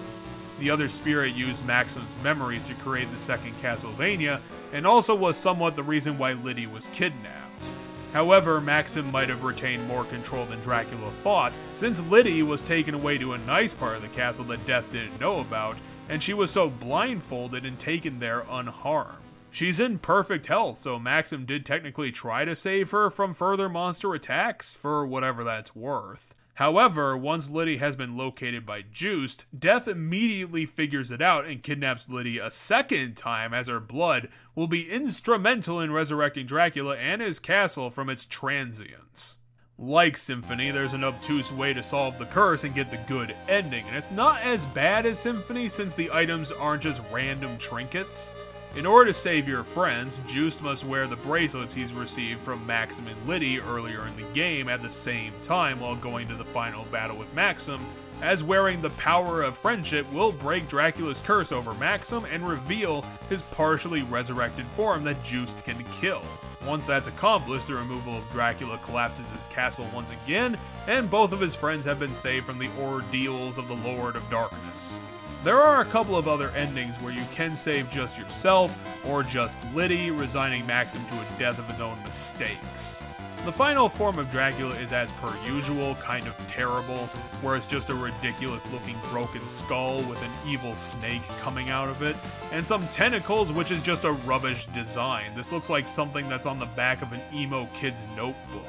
The other spirit used Maxim's memories to create the second Castlevania, and also was somewhat the reason why Liddy was kidnapped. However, Maxim might have retained more control than Dracula thought, since Liddy was taken away to a nice part of the castle that Death didn't know about, and she was so blindfolded and taken there unharmed. She's in perfect health, so Maxim did technically try to save her from further monster attacks, for whatever that's worth. However, once Liddy has been located by Juiced, Death immediately figures it out and kidnaps Liddy a second time, as her blood will be instrumental in resurrecting Dracula and his castle from its transience. Like Symphony, there's an obtuse way to solve the curse and get the good ending, and it's not as bad as Symphony since the items aren't just random trinkets. In order to save your friends, Juiced must wear the bracelets he's received from Maxim and Liddy earlier in the game at the same time while going to the final battle with Maxim, as wearing the power of friendship will break Dracula's curse over Maxim and reveal his partially resurrected form that Juiced can kill. Once that's accomplished, the removal of Dracula collapses his castle once again, and both of his friends have been saved from the ordeals of the Lord of Darkness. There are a couple of other endings where you can save just yourself, or just Liddy, resigning Maxim to a death of his own mistakes. The final form of Dracula is, as per usual, kind of terrible, where it's just a ridiculous looking broken skull with an evil snake coming out of it, and some tentacles, which is just a rubbish design. This looks like something that's on the back of an emo kid's notebook.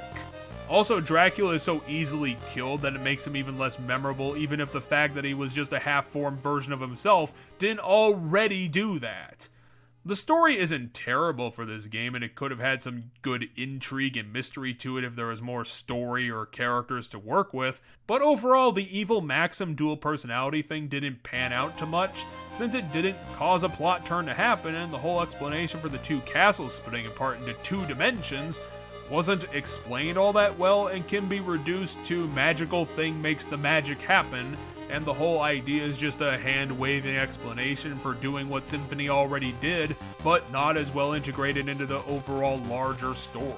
Also, Dracula is so easily killed that it makes him even less memorable, even if the fact that he was just a half-formed version of himself didn't already do that. The story isn't terrible for this game, and it could have had some good intrigue and mystery to it if there was more story or characters to work with, but overall, the evil Maxim dual personality thing didn't pan out too much, since it didn't cause a plot turn to happen, and the whole explanation for the two castles splitting apart into two dimensions wasn't explained all that well and can be reduced to magical thing makes the magic happen, and the whole idea is just a hand-waving explanation for doing what Symphony already did, but not as well integrated into the overall larger story.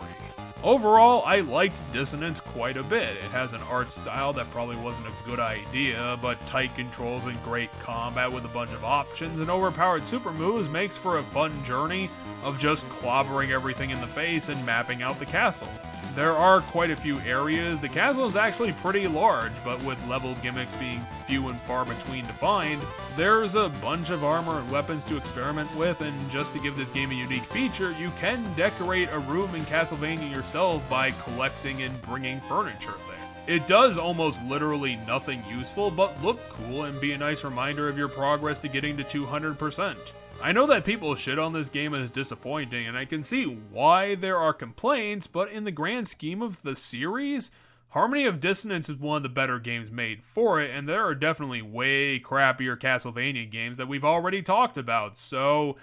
Overall, I liked Dissonance quite a bit. It has an art style that probably wasn't a good idea, but tight controls and great combat with a bunch of options and overpowered super moves makes for a fun journey of just clobbering everything in the face and mapping out the castle. There are quite a few areas. The castle is actually pretty large, but with level gimmicks being few and far between to find, there's a bunch of armor and weapons to experiment with, and just to give this game a unique feature, you can decorate a room in Castlevania yourself by collecting and bringing furniture there. It does almost literally nothing useful, but look cool and be a nice reminder of your progress to getting to 200%. I know that people shit on this game as disappointing, and I can see why there are complaints, but in the grand scheme of the series, Harmony of Dissonance is one of the better games made for it, and there are definitely way crappier Castlevania games that we've already talked about, so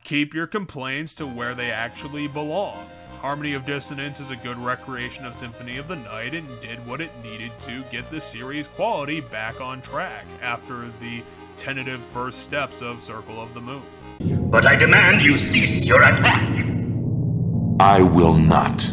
keep your complaints to where they actually belong. Harmony of Dissonance is a good recreation of Symphony of the Night and did what it needed to get the series quality back on track after the tentative first steps of Circle of the Moon. But I demand you cease your attack! I will not.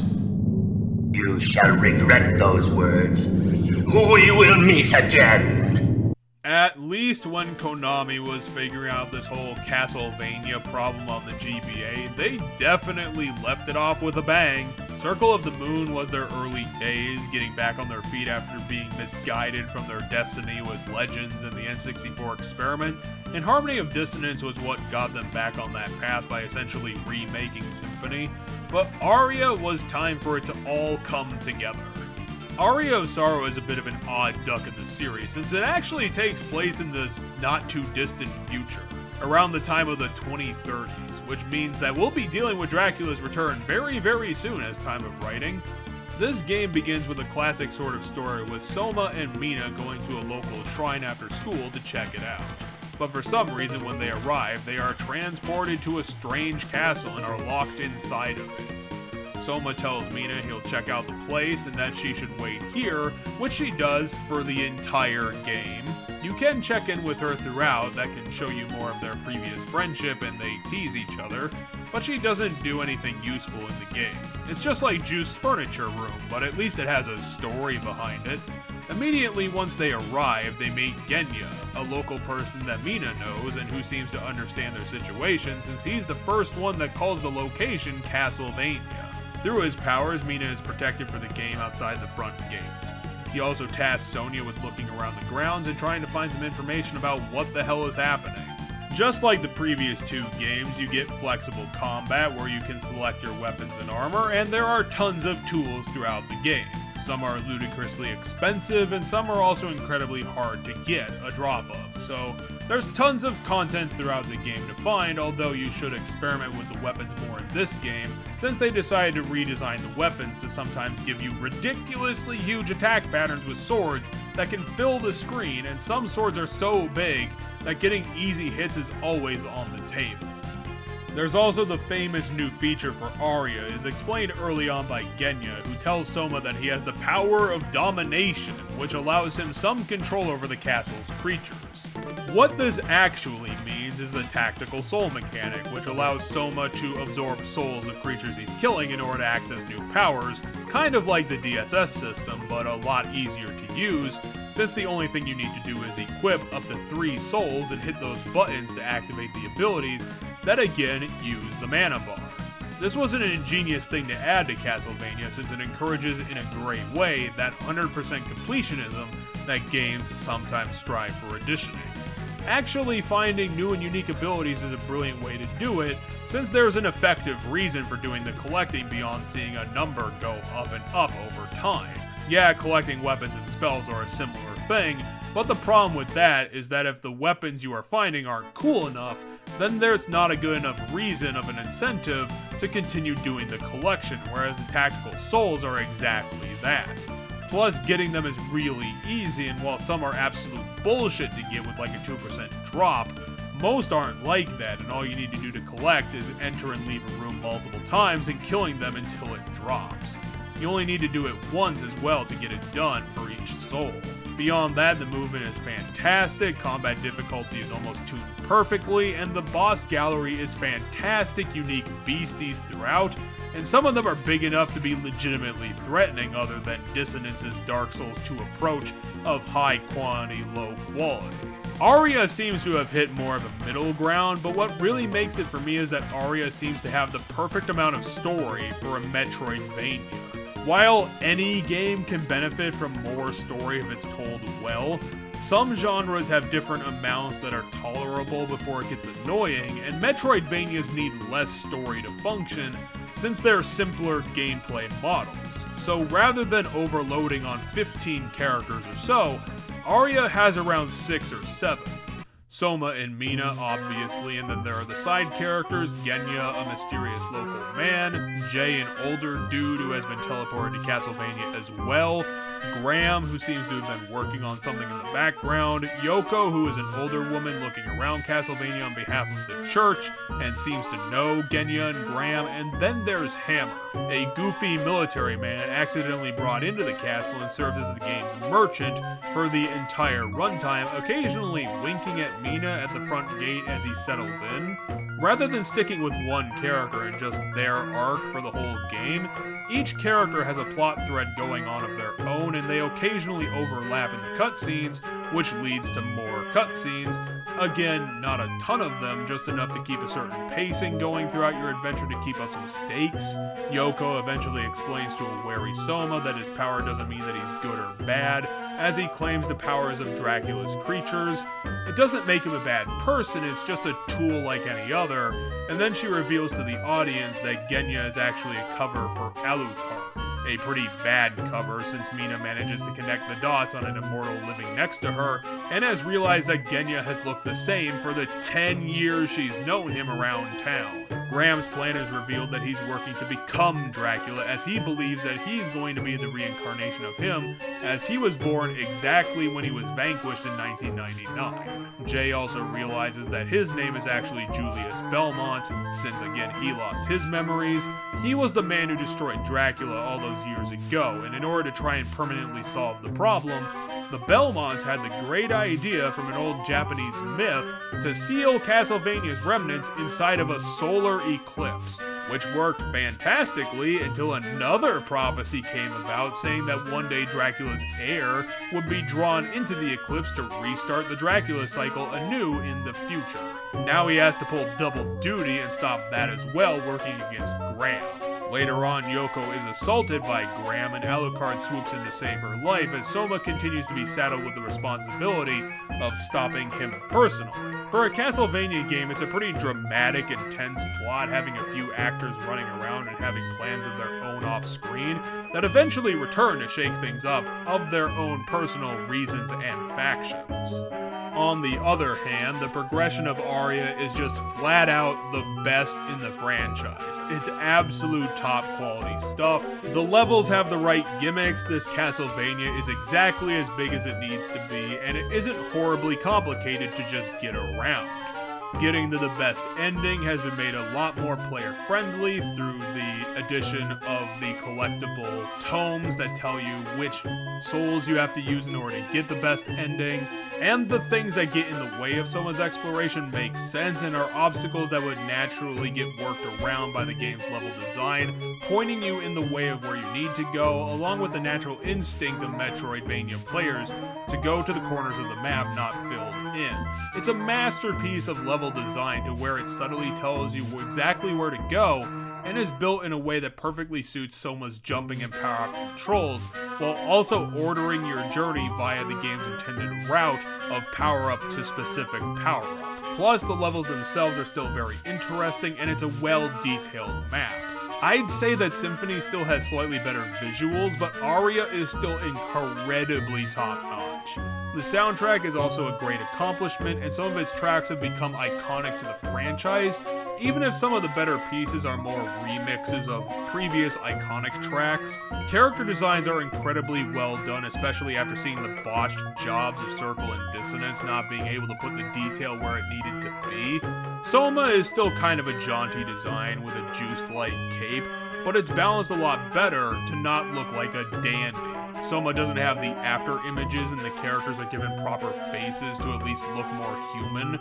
You shall regret those words. We will meet again! At least when Konami was figuring out this whole Castlevania problem on the GBA, they definitely left it off with a bang. Circle of the Moon was their early days, getting back on their feet after being misguided from their destiny with Legends and the N64 experiment, and Harmony of Dissonance was what got them back on that path by essentially remaking Symphony, but Aria was time for it to all come together. Aria of Sorrow is a bit of an odd duck in the series, since it actually takes place in the not-too-distant future, around the time of the 2030s, which means that we'll be dealing with Dracula's return very, very soon as time of writing. This game begins with a classic sort of story with Soma and Mina going to a local shrine after school to check it out. But for some reason, when they arrive, they are transported to a strange castle and are locked inside of it. Soma tells Mina he'll check out the place and that she should wait here, which she does for the entire game. You can check in with her throughout, that can show you more of their previous friendship and they tease each other, but she doesn't do anything useful in the game. It's just like Juice's furniture room, but at least it has a story behind it. Immediately once they arrive, they meet Genya, a local person that Mina knows and who seems to understand their situation since he's the first one that calls the location Castlevania. Through his powers, Mina is protected for the game outside the front gate. He also tasks Sonia with looking around the grounds and trying to find some information about what the hell is happening. Just like the previous two games, you get flexible combat where you can select your weapons and armor, and there are tons of tools throughout the game. Some are ludicrously expensive, and some are also incredibly hard to get a drop of, so there's tons of content throughout the game to find, although you should experiment with the weapons more in this game, since they decided to redesign the weapons to sometimes give you ridiculously huge attack patterns with swords that can fill the screen, and some swords are so big that getting easy hits is always on the table. There's also the famous new feature for Aria, is explained early on by Genya, who tells Soma that he has the power of domination, which allows him some control over the castle's creatures. What this actually means is the tactical soul mechanic, which allows Soma to absorb souls of creatures he's killing in order to access new powers, kind of like the DSS system, but a lot easier to use, since the only thing you need to do is equip up to 3 souls and hit those buttons to activate the abilities that again use the mana bar. This was an ingenious thing to add to Castlevania since it encourages in a great way that 100% completionism that games sometimes strive for additioning. Actually finding new and unique abilities is a brilliant way to do it, since there's an effective reason for doing the collecting beyond seeing a number go up and up over time. Yeah, collecting weapons and spells are a similar thing, but the problem with that is that if the weapons you are finding aren't cool enough, then there's not a good enough reason of an incentive to continue doing the collection, whereas the tactical souls are exactly that. Plus, getting them is really easy, and while some are absolute bullshit to get with like a 2% drop, most aren't like that, and all you need to do to collect is enter and leave a room multiple times and killing them until it drops. You only need to do it once as well to get it done for each soul. Beyond that, the movement is fantastic, combat difficulty is almost tuned perfectly, and the boss gallery is fantastic, unique beasties throughout, and some of them are big enough to be legitimately threatening other than Dissonance's Dark Souls 2 approach of high quantity, low quality. Aria seems to have hit more of a middle ground, but what really makes it for me is that Aria seems to have the perfect amount of story for a Metroidvania. While any game can benefit from more story if it's told well, some genres have different amounts that are tolerable before it gets annoying, and Metroidvanias need less story to function since they're simpler gameplay models. So rather than overloading on 15 characters or so, Aria has around 6 or 7. Soma and Mina, obviously, and then there are the side characters, Genya, a mysterious local man, Jay, an older dude who has been teleported to Castlevania as well, Graham, who seems to have been working on something in the background, Yoko, who is an older woman looking around Castlevania on behalf of the church, and seems to know Genya and Graham, and then there's Hammer, a goofy military man accidentally brought into the castle and serves as the game's merchant for the entire runtime, occasionally winking at Mina at the front gate as he settles in. Rather than sticking with one character and just their arc for the whole game, each character has a plot thread going on of their own, and they occasionally overlap in the cutscenes, which leads to more cutscenes. Again, not a ton of them, just enough to keep a certain pacing going throughout your adventure to keep up some stakes. Yoko eventually explains to a wary Soma that his power doesn't mean that he's good or bad, as he claims the powers of Dracula's creatures. It doesn't make him a bad person, it's just a tool like any other, and then she reveals to the audience that Genya is actually a cover for Alucard. A pretty bad cover, since Mina manages to connect the dots on an immortal living next to her, and has realized that Genya has looked the same for the 10 years she's known him around town. Graham's plan is revealed that he's working to become Dracula, as he believes that he's going to be the reincarnation of him, as he was born exactly when he was vanquished in 1999. Jay also realizes that his name is actually Julius Belmont, since again he lost his memories. He was the man who destroyed Dracula all those years ago, and in order to try and permanently solve the problem, the Belmonts had the great idea from an old Japanese myth to seal Castlevania's remnants inside of a solar eclipse, which worked fantastically until another prophecy came about saying that one day Dracula's heir would be drawn into the eclipse to restart the Dracula cycle anew in the future. Now he has to pull double duty and stop that as well, working against Graham. Later on, Yoko is assaulted by Graham, and Alucard swoops in to save her life as Soma continues to be saddled with the responsibility of stopping him personally. For a Castlevania game, it's a pretty dramatic, intense plot, having a few actors running around and having plans of their own off-screen that eventually return to shake things up of their own personal reasons and factions. On the other hand, the progression of Aria is just flat out the best in the franchise. It's absolute top quality stuff. The levels have the right gimmicks, this Castlevania is exactly as big as it needs to be, and it isn't horribly complicated to just get around. Getting to the best ending has been made a lot more player-friendly through the addition of the collectible tomes that tell you which souls you have to use in order to get the best ending, and the things that get in the way of someone's exploration make sense and are obstacles that would naturally get worked around by the game's level design, pointing you in the way of where you need to go, along with the natural instinct of Metroidvania players to go to the corners of the map not filled in. It's a masterpiece of level design to where it subtly tells you exactly where to go, and is built in a way that perfectly suits Soma's jumping and power-up controls, while also ordering your journey via the game's intended route of power-up to specific power-up. Plus, the levels themselves are still very interesting, and it's a well-detailed map. I'd say that Symphony still has slightly better visuals, but Aria is still incredibly top-notch. The soundtrack is also a great accomplishment, and some of its tracks have become iconic to the franchise, even if some of the better pieces are more remixes of previous iconic tracks. Character designs are incredibly well done, especially after seeing the botched jobs of Circle and Dissonance not being able to put the detail where it needed to be. Soma is still kind of a jaunty design with a juiced-like cape, but it's balanced a lot better to not look like a dandy. Soma doesn't have the after images, and the characters are given proper faces to at least look more human.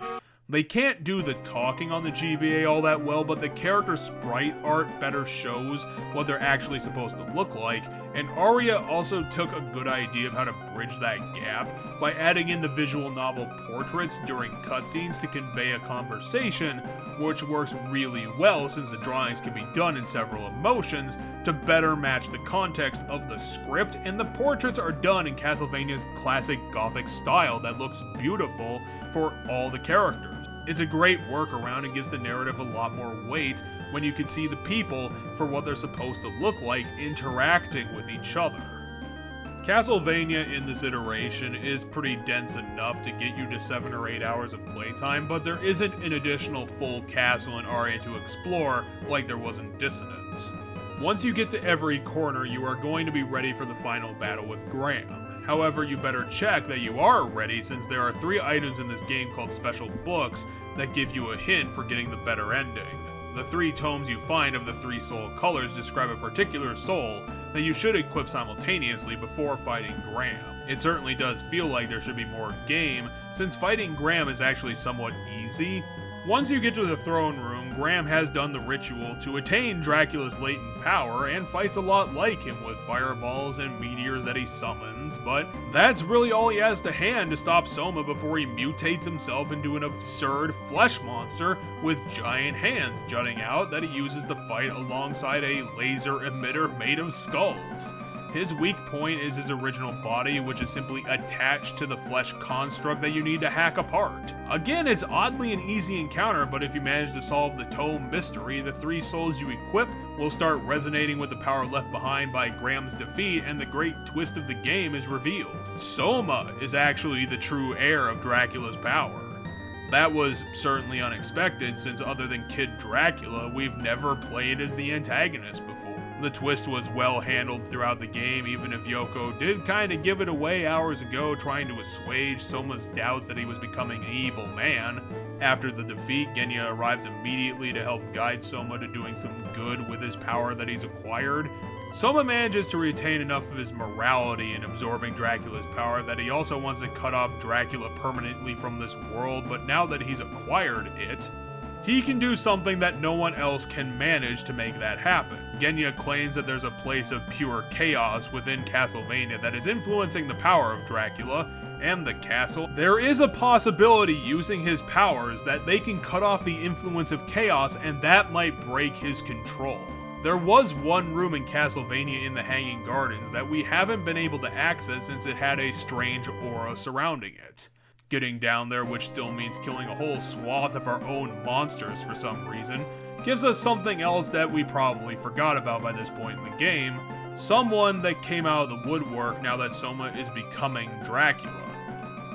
They can't do the talking on the GBA all that well, but the character sprite art better shows what they're actually supposed to look like, and Aria also took a good idea of how to bridge that gap by adding in the visual novel portraits during cutscenes to convey a conversation, which works really well since the drawings can be done in several emotions to better match the context of the script, and the portraits are done in Castlevania's classic Gothic style that looks beautiful for all the characters. It's a great workaround and gives the narrative a lot more weight when you can see the people for what they're supposed to look like interacting with each other. Castlevania in this iteration is pretty dense enough to get you to 7 or 8 hours of playtime, but there isn't an additional full castle and area to explore like there was in Dissonance. Once you get to every corner, you are going to be ready for the final battle with Graham. However, you better check that you are ready, since there are 3 items in this game called special books that give you a hint for getting the better ending. The 3 tomes you find of the 3 soul colors describe a particular soul that you should equip simultaneously before fighting Graham. It certainly does feel like there should be more game, since fighting Graham is actually somewhat easy. Once you get to the throne room, Graham has done the ritual to attain Dracula's latent power and fights a lot like him with fireballs and meteors that he summons, but that's really all he has to hand to stop Soma before he mutates himself into an absurd flesh monster with giant hands jutting out that he uses to fight alongside a laser emitter made of skulls. His weak point is his original body, which is simply attached to the flesh construct that you need to hack apart. Again, it's oddly an easy encounter, but if you manage to solve the tome mystery, the 3 souls you equip will start resonating with the power left behind by Graham's defeat, and the great twist of the game is revealed. Soma is actually the true heir of Dracula's power. That was certainly unexpected, since other than Kid Dracula, we've never played as the antagonist before. The twist was well handled throughout the game, even if Yoko did kinda give it away hours ago, trying to assuage Soma's doubts that he was becoming an evil man. After the defeat, Genya arrives immediately to help guide Soma to doing some good with his power that he's acquired. Soma manages to retain enough of his morality in absorbing Dracula's power that he also wants to cut off Dracula permanently from this world, but now that he's acquired it, he can do something that no one else can manage to make that happen. Genya claims that there's a place of pure chaos within Castlevania that is influencing the power of Dracula and the castle. There is a possibility using his powers that they can cut off the influence of chaos, and that might break his control. There was one room in Castlevania in the Hanging Gardens that we haven't been able to access since it had a strange aura surrounding it. Getting down there, which still means killing a whole swath of our own monsters for some reason, gives us something else that we probably forgot about by this point in the game. Someone that came out of the woodwork now that Soma is becoming Dracula.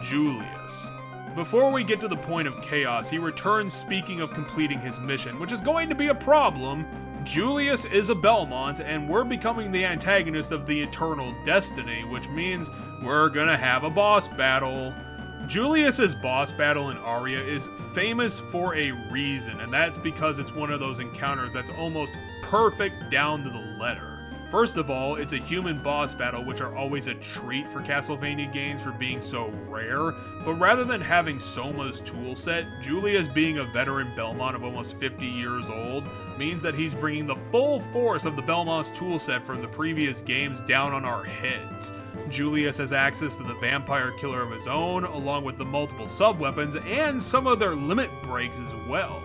Julius. Before we get to the point of chaos, he returns speaking of completing his mission, which is going to be a problem. Julius is a Belmont, and we're becoming the antagonist of the Eternal Destiny, which means we're gonna have a boss battle. Julius's boss battle in Aria is famous for a reason, and that's because it's one of those encounters that's almost perfect down to the letter. First of all, it's a human boss battle, which are always a treat for Castlevania games for being so rare, but rather than having Soma's toolset, Julius being a veteran Belmont of almost 50 years old means that he's bringing the full force of the Belmont's toolset from the previous games down on our heads. Julius has access to the vampire killer of his own, along with the multiple sub-weapons and some of their limit breaks as well.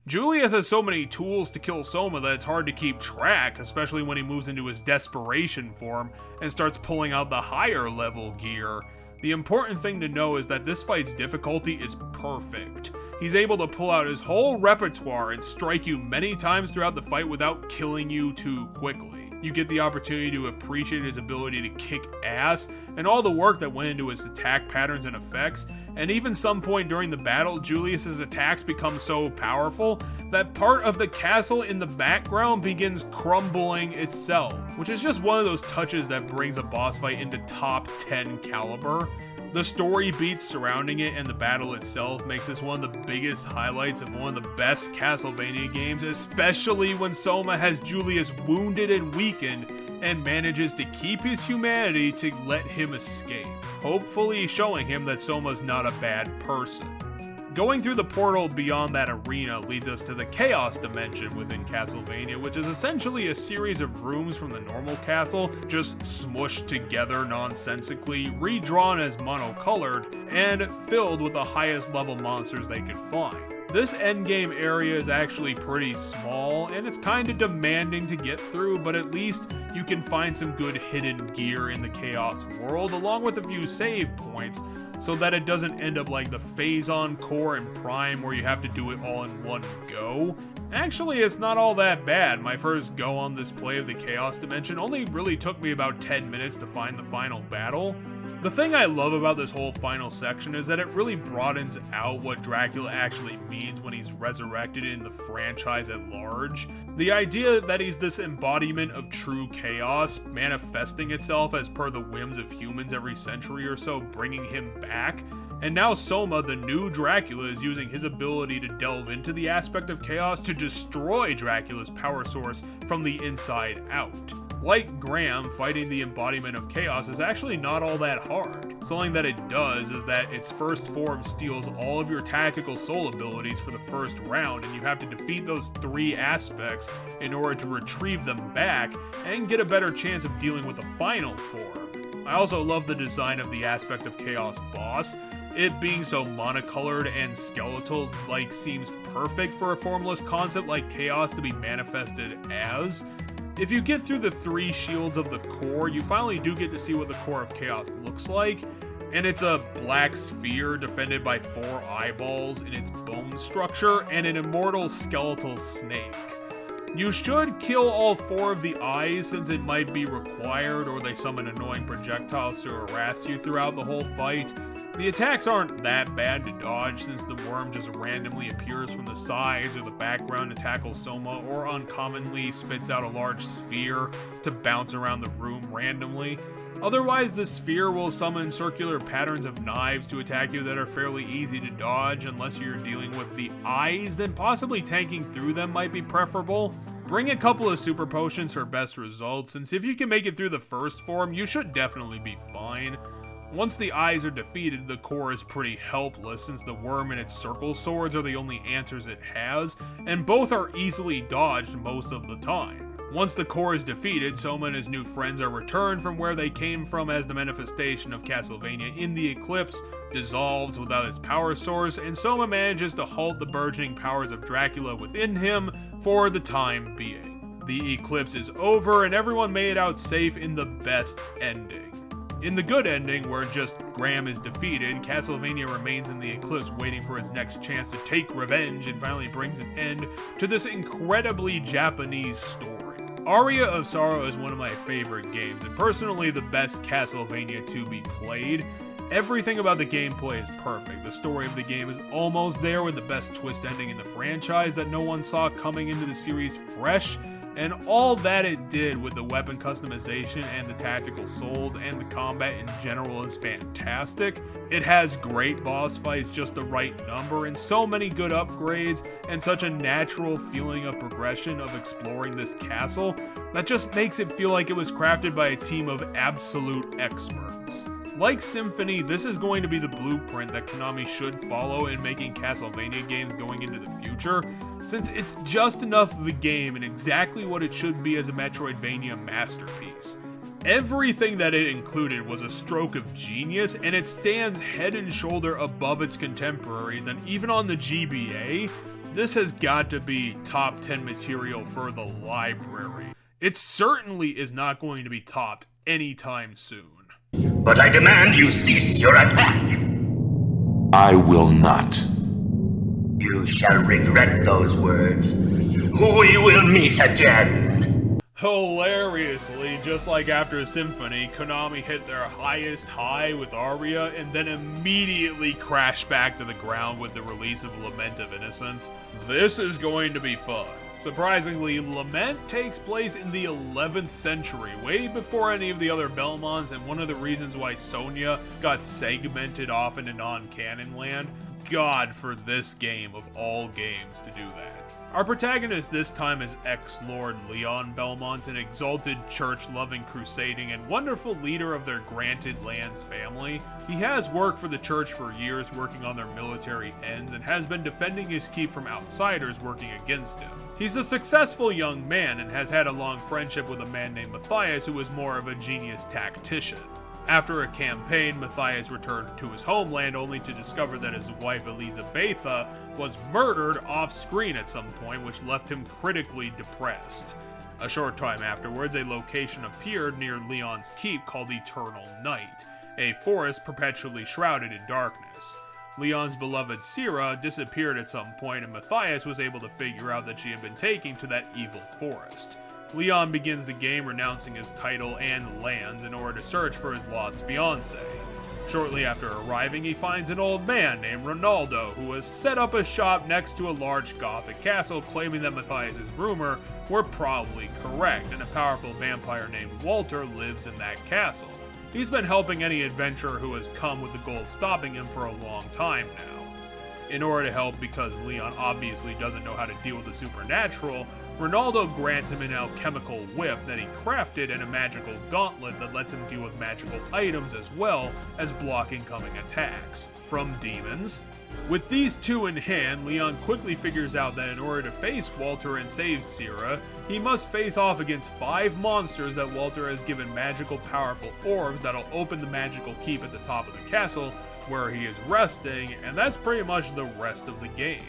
Julius has so many tools to kill Soma that it's hard to keep track, especially when he moves into his desperation form and starts pulling out the higher level gear. The important thing to know is that this fight's difficulty is perfect. He's able to pull out his whole repertoire and strike you many times throughout the fight without killing you too quickly. You get the opportunity to appreciate his ability to kick ass and all the work that went into his attack patterns and effects, and even some point during the battle, Julius's attacks become so powerful that part of the castle in the background begins crumbling itself, which is just one of those touches that brings a boss fight into top 10 caliber. The story beats surrounding it and the battle itself makes this one of the biggest highlights of one of the best Castlevania games, especially when Soma has Julius wounded and weakened and manages to keep his humanity to let him escape, hopefully showing him that Soma's not a bad person. Going through the portal beyond that arena leads us to the Chaos Dimension within Castlevania, which is essentially a series of rooms from the normal castle, just smushed together nonsensically, redrawn as monocolored, and filled with the highest level monsters they could find. This endgame area is actually pretty small, and it's kinda demanding to get through, but at least you can find some good hidden gear in the Chaos world, along with a few save points, so that it doesn't end up like the Phazon Core and Prime where you have to do it all in one go. Actually, it's not all that bad. My first go on this play of the Chaos Dimension only really took me about 10 minutes to find the final battle. The thing I love about this whole final section is that it really broadens out what Dracula actually means when he's resurrected in the franchise at large. The idea that he's this embodiment of true chaos, manifesting itself as per the whims of humans every century or so, bringing him back. And now Soma, the new Dracula, is using his ability to delve into the aspect of chaos to destroy Dracula's power source from the inside out. Like Graham, fighting the embodiment of chaos is actually not all that hard. Something that it does is that its first form steals all of your tactical soul abilities for the first round, and you have to defeat those 3 aspects in order to retrieve them back and get a better chance of dealing with the final form. I also love the design of the aspect of chaos boss. It being so monocolored and skeletal seems perfect for a formless concept like chaos to be manifested as. If you get through the 3 shields of the core, you finally do get to see what the core of chaos looks like, and it's a black sphere defended by 4 eyeballs in its bone structure and an immortal skeletal snake. You should kill all 4 of the eyes since it might be required, or they summon annoying projectiles to harass you throughout the whole fight. The attacks aren't that bad to dodge since the worm just randomly appears from the sides or the background to tackle Soma, or uncommonly spits out a large sphere to bounce around the room randomly. Otherwise, the sphere will summon circular patterns of knives to attack you that are fairly easy to dodge unless you're dealing with the eyes, then possibly tanking through them might be preferable. Bring a couple of super potions for best results, since if you can make it through the first form, you should definitely be fine. Once the eyes are defeated, the core is pretty helpless since the worm and its circle swords are the only answers it has, and both are easily dodged most of the time. Once the core is defeated, Soma and his new friends are returned from where they came from as the manifestation of Castlevania in the Eclipse dissolves without its power source, and Soma manages to halt the burgeoning powers of Dracula within him for the time being. The Eclipse is over and everyone made it out safe in the best ending. In the good ending, where just Graham is defeated, Castlevania remains in the Eclipse waiting for its next chance to take revenge and finally brings an end to this incredibly Japanese story. Aria of Sorrow is one of my favorite games, and personally the best Castlevania to be played. Everything about the gameplay is perfect. The story of the game is almost there with the best twist ending in the franchise that no one saw coming into the series fresh. And all that it did with the weapon customization and the tactical souls and the combat in general is fantastic. It has great boss fights, just the right number, and so many good upgrades, and such a natural feeling of progression of exploring this castle that just makes it feel like it was crafted by a team of absolute experts. Like Symphony, this is going to be the blueprint that Konami should follow in making Castlevania games going into the future, since it's just enough of a game and exactly what it should be as a Metroidvania masterpiece. Everything that it included was a stroke of genius, and it stands head and shoulder above its contemporaries, and even on the GBA, this has got to be top 10 material for the library. It certainly is not going to be topped anytime soon. But I demand you cease your attack! I will not. You shall regret those words. We will meet again! Hilariously, just like after Symphony, Konami hit their highest high with Aria and then immediately crashed back to the ground with the release of Lament of Innocence. This is going to be fun. Surprisingly, Lament takes place in the 11th century, way before any of the other Belmonts, and one of the reasons why Sonia got segmented off into non-canon land. God, for this game of all games to do that. Our protagonist this time is ex-Lord Leon Belmont, an exalted, church-loving, crusading, and wonderful leader of their granted lands family. He has worked for the church for years, working on their military ends, and has been defending his keep from outsiders working against him. He's a successful young man and has had a long friendship with a man named Matthias, who is more of a genius tactician. After a campaign, Matthias returned to his homeland only to discover that his wife Elizabetha was murdered off-screen at some point, which left him critically depressed. A short time afterwards, a location appeared near Leon's keep called Eternal Night, a forest perpetually shrouded in darkness. Leon's beloved Sira disappeared at some point, and Matthias was able to figure out that she had been taken to that evil forest. Leon begins the game renouncing his title and lands in order to search for his lost fiancée. Shortly after arriving, he finds an old man named Ronaldo who has set up a shop next to a large Gothic castle, claiming that Matthias' rumor were probably correct, and a powerful vampire named Walter lives in that castle. He's been helping any adventurer who has come with the goal of stopping him for a long time now. In order to help, because Leon obviously doesn't know how to deal with the supernatural, Ronaldo grants him an alchemical whip that he crafted and a magical gauntlet that lets him deal with magical items as well as block incoming attacks from demons. With these two in hand, Leon quickly figures out that in order to face Walter and save Sira, he must face off against 5 monsters that Walter has given magical powerful orbs that'll open the magical keep at the top of the castle where he is resting, and that's pretty much the rest of the game.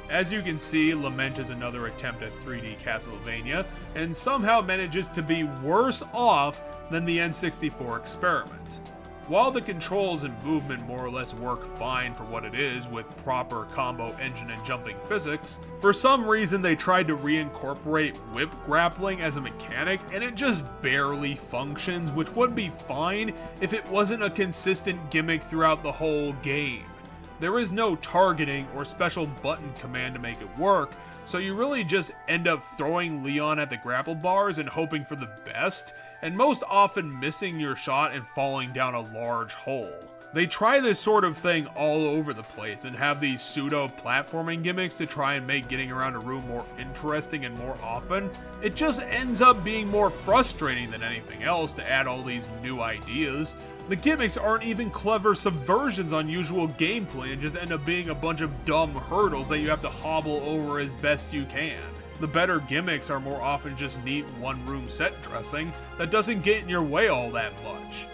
As you can see, Lament is another attempt at 3D Castlevania, and somehow manages to be worse off than the N64 experiment. While the controls and movement more or less work fine for what it is with proper combo engine and jumping physics, for some reason they tried to reincorporate whip grappling as a mechanic, and it just barely functions, which would be fine if it wasn't a consistent gimmick throughout the whole game. There is no targeting or special button command to make it work, so you really just end up throwing Leon at the grapple bars and hoping for the best, and most often missing your shot and falling down a large hole. They try this sort of thing all over the place and have these pseudo-platforming gimmicks to try and make getting around a room more interesting and more often. It just ends up being more frustrating than anything else to add all these new ideas. The gimmicks aren't even clever subversions on usual gameplay and just end up being a bunch of dumb hurdles that you have to hobble over as best you can. The better gimmicks are more often just neat one-room set dressing that doesn't get in your way all that much.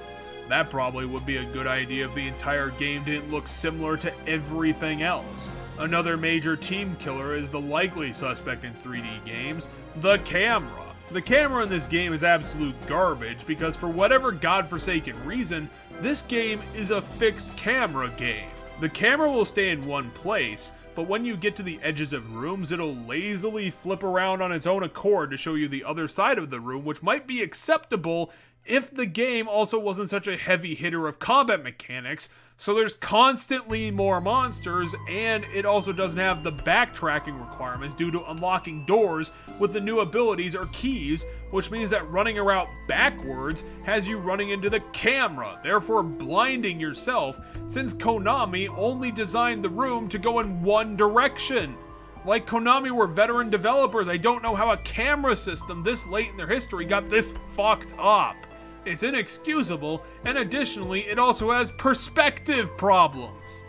That probably would be a good idea if the entire game didn't look similar to everything else. Another major team killer is the likely suspect in 3D games, the camera. The camera in this game is absolute garbage because for whatever godforsaken reason, this game is a fixed camera game. The camera will stay in one place, but when you get to the edges of rooms, it'll lazily flip around on its own accord to show you the other side of the room, which might be acceptable if the game also wasn't such a heavy hitter of combat mechanics, so there's constantly more monsters, and it also doesn't have the backtracking requirements due to unlocking doors with the new abilities or keys, which means that running around backwards has you running into the camera, therefore blinding yourself, since Konami only designed the room to go in one direction. Like Konami were veteran developers, I don't know how a camera system this late in their history got this fucked up. It's inexcusable, and additionally, it also has perspective problems.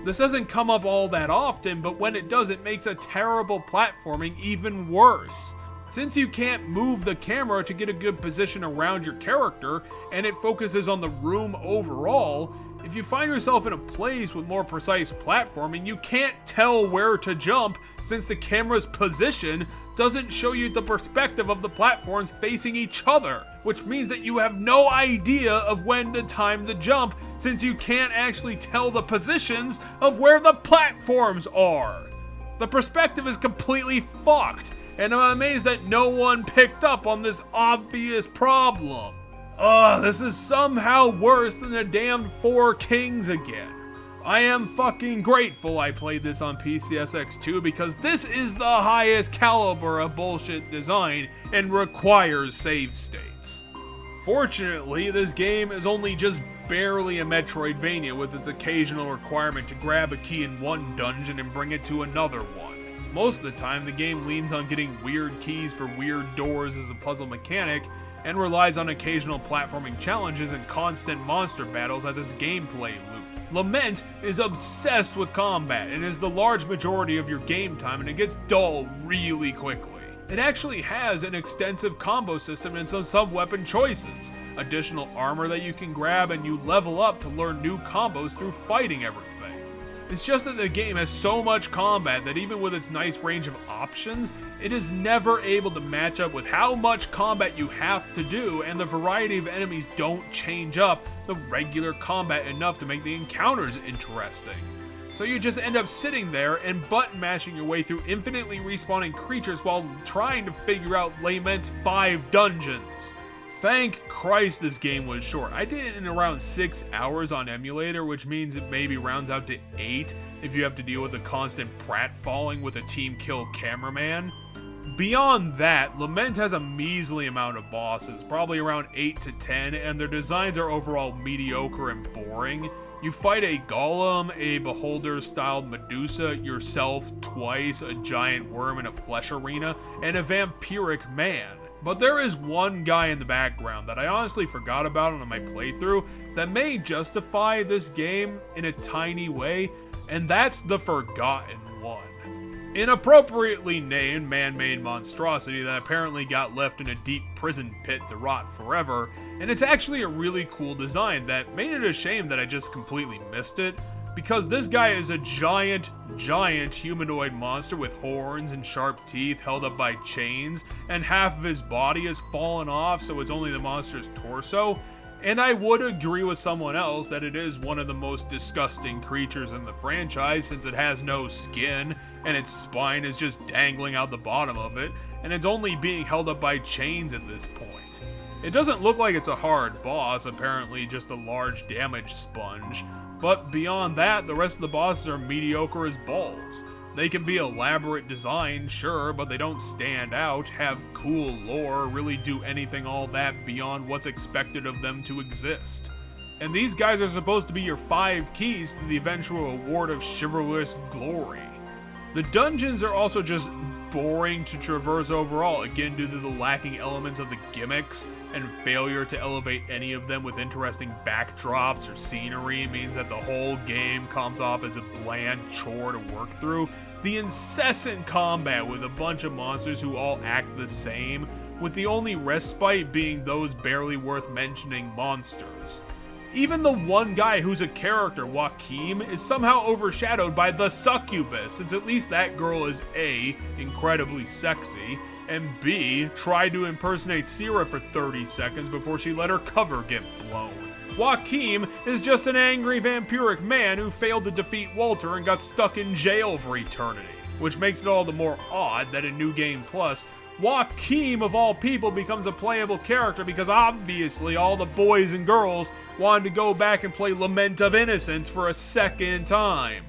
This doesn't come up all that often, but when it does, it makes a terrible platforming even worse. Since you can't move the camera to get a good position around your character, and it focuses on the room overall, if you find yourself in a place with more precise platforming, you can't tell where to jump since the camera's position doesn't show you the perspective of the platforms facing each other, which means that you have no idea of when to time the jump since you can't actually tell the positions of where the platforms are. The perspective is completely fucked, and I'm amazed that no one picked up on this obvious problem. This is somehow worse than the damned 4 Kings again. I am fucking grateful I played this on PCSX2 because this is the highest caliber of bullshit design and requires save states. Fortunately, this game is only just barely a Metroidvania with its occasional requirement to grab a key in one dungeon and bring it to another one. Most of the time, the game leans on getting weird keys for weird doors as a puzzle mechanic, and relies on occasional platforming challenges and constant monster battles as its gameplay loop. Lament is obsessed with combat and is the large majority of your game time, and it gets dull really quickly. It actually has an extensive combo system and some sub-weapon choices. additional armor that you can grab, and you level up to learn new combos through fighting everything. It's just that the game has so much combat that even with its nice range of options, it is never able to match up with how much combat you have to do, and the variety of enemies don't change up the regular combat enough to make the encounters interesting. So you just end up sitting there and button mashing your way through infinitely respawning creatures while trying to figure out Lament's 5 dungeons. Thank Christ this game was short. I did it in around 6 hours on emulator, which means it maybe rounds out to 8 if you have to deal with the constant pratfalling with a team kill cameraman. Beyond that, Lament has a measly amount of bosses, probably around 8 to 10, and their designs are overall mediocre and boring. You fight a golem, a beholder-styled Medusa, yourself twice, a giant worm in a flesh arena, and a vampiric man. But there is one guy in the background that I honestly forgot about on my playthrough that may justify this game in a tiny way, and that's the Forgotten One. An appropriately named man-made monstrosity that apparently got left in a deep prison pit to rot forever, and it's actually a really cool design that made it a shame that I just completely missed it, because this guy is a giant humanoid monster with horns and sharp teeth held up by chains, and half of his body has fallen off, so it's only the monster's torso. And I would agree with someone else that it is one of the most disgusting creatures in the franchise, since it has no skin, and its spine is just dangling out the bottom of it, and it's only being held up by chains at this point. It doesn't look like it's a hard boss, apparently just a large damage sponge. But beyond that, the rest of the bosses are mediocre as balls. They can be elaborate design, sure, but they don't stand out, have cool lore, really do anything all that beyond what's expected of them to exist. And these guys are supposed to be your 5 keys to the eventual award of chivalrous glory. The dungeons are also just boring to traverse overall, again due to the lacking elements of the gimmicks, and failure to elevate any of them with interesting backdrops or scenery means that the whole game comes off as a bland chore to work through. The incessant combat with a bunch of monsters who all act the same, with the only respite being those barely worth mentioning monsters. Even the one guy who's a character, Joachim, is somehow overshadowed by the succubus, since at least that girl is A, incredibly sexy, and B, tried to impersonate Sierra for 30 seconds before she let her cover get blown. Joachim is just an angry vampiric man who failed to defeat Walter and got stuck in jail for eternity, which makes it all the more odd that in New Game Plus, Joachim, of all people, becomes a playable character because obviously all the boys and girls wanted to go back and play Lament of Innocence for a second time.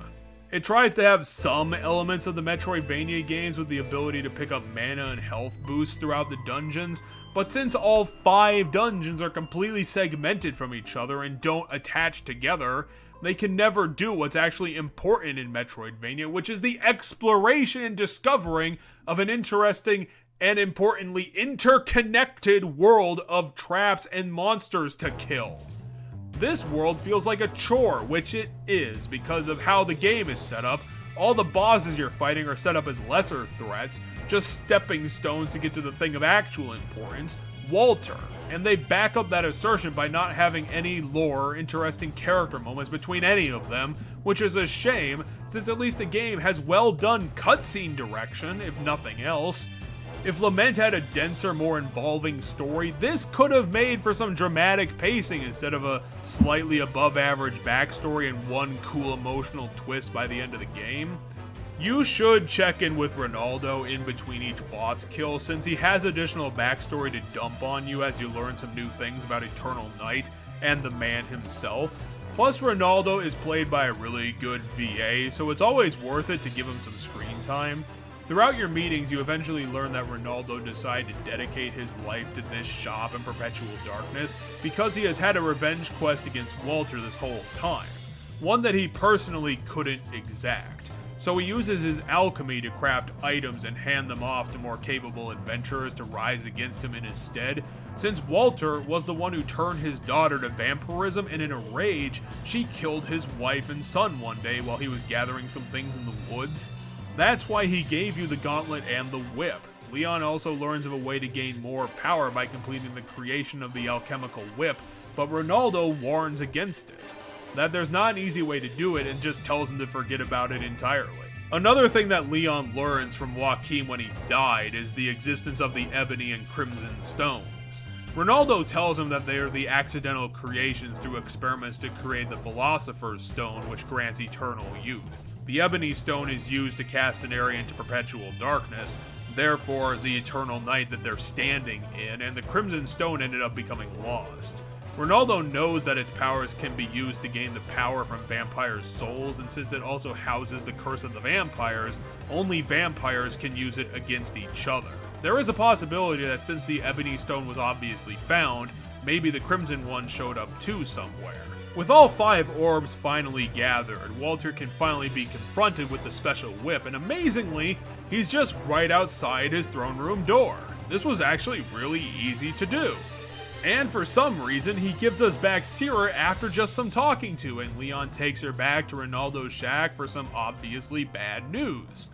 It tries to have some elements of the Metroidvania games with the ability to pick up mana and health boosts throughout the dungeons, but since all 5 dungeons are completely segmented from each other and don't attach together, they can never do what's actually important in Metroidvania, which is the exploration and discovering of an interesting and importantly interconnected world of traps and monsters to kill. This world feels like a chore, which it is because of how the game is set up. All the bosses you're fighting are set up as lesser threats, just stepping stones to get to the thing of actual importance, Walter. And they back up that assertion by not having any lore or interesting character moments between any of them, which is a shame, since at least the game has well done cutscene direction, if nothing else. If Lament had a denser, more involving story, this could have made for some dramatic pacing instead of a slightly above average backstory and one cool emotional twist by the end of the game. You should check in with Ronaldo in between each boss kill, since he has additional backstory to dump on you as you learn some new things about Eternal Night and the man himself. Plus, Ronaldo is played by a really good VA, so it's always worth it to give him some screen time. Throughout your meetings, you eventually learn that Ronaldo decided to dedicate his life to this shop in perpetual darkness because he has had a revenge quest against Walter this whole time, one that he personally couldn't exact. So he uses his alchemy to craft items and hand them off to more capable adventurers to rise against him in his stead, since Walter was the one who turned his daughter to vampirism, and in a rage, she killed his wife and son one day while he was gathering some things in the woods. That's why he gave you the gauntlet and the whip, Leon also learns of a way to gain more power by completing the creation of the alchemical whip, but Ronaldo warns against it. That there's not an easy way to do it and just tells him to forget about it entirely. Another thing that Leon learns from Joaquin when he died is the existence of the Ebony and Crimson Stones. Ronaldo tells him that they are the accidental creations through experiments to create the Philosopher's Stone, which grants eternal youth. The Ebony Stone is used to cast an area into perpetual darkness, therefore the eternal night that they're standing in, and the Crimson Stone ended up becoming lost. Ronaldo knows that its powers can be used to gain the power from vampires' souls, and since it also houses the curse of the vampires, only vampires can use it against each other. There is a possibility that since the Ebony Stone was obviously found, maybe the Crimson one showed up too somewhere. With all 5 orbs finally gathered, Walter can finally be confronted with the special whip, and amazingly, he's just right outside his throne room door. This was actually really easy to do. And for some reason, he gives us back Sierra after just some talking to, and Leon takes her back to Ronaldo's shack for some obviously bad news.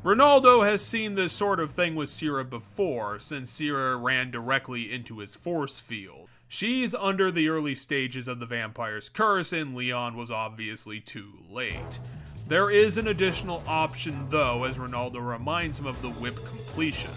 Ronaldo has seen this sort of thing with Sierra before, since Sierra ran directly into his force field. She's under the early stages of the vampire's curse, and Leon was obviously too late. There is an additional option though, as Ronaldo reminds him of the whip completion.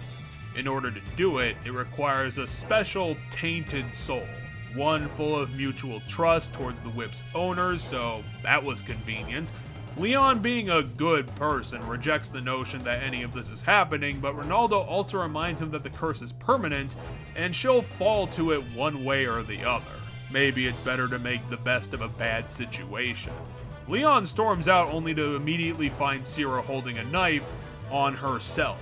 In order to do it, it requires a special tainted soul, one full of mutual trust towards the whip's owners, so that was convenient. Leon, being a good person, rejects the notion that any of this is happening, but Ronaldo also reminds him that the curse is permanent, and she'll fall to it one way or the other. Maybe it's better to make the best of a bad situation. Leon storms out only to immediately find Sierra holding a knife on herself.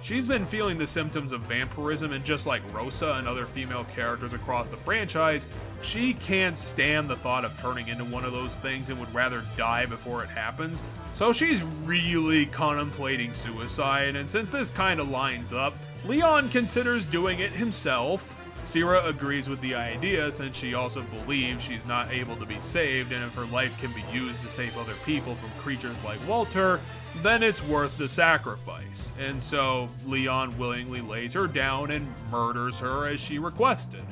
She's been feeling the symptoms of vampirism, and just like Rosa and other female characters across the franchise, she can't stand the thought of turning into one of those things and would rather die before it happens. So she's really contemplating suicide, and since this kind of lines up, Leon considers doing it himself. Sierra agrees with the idea since she also believes she's not able to be saved, and if her life can be used to save other people from creatures like Walter, then it's worth the sacrifice. And so Leon willingly lays her down and murders her as she requested.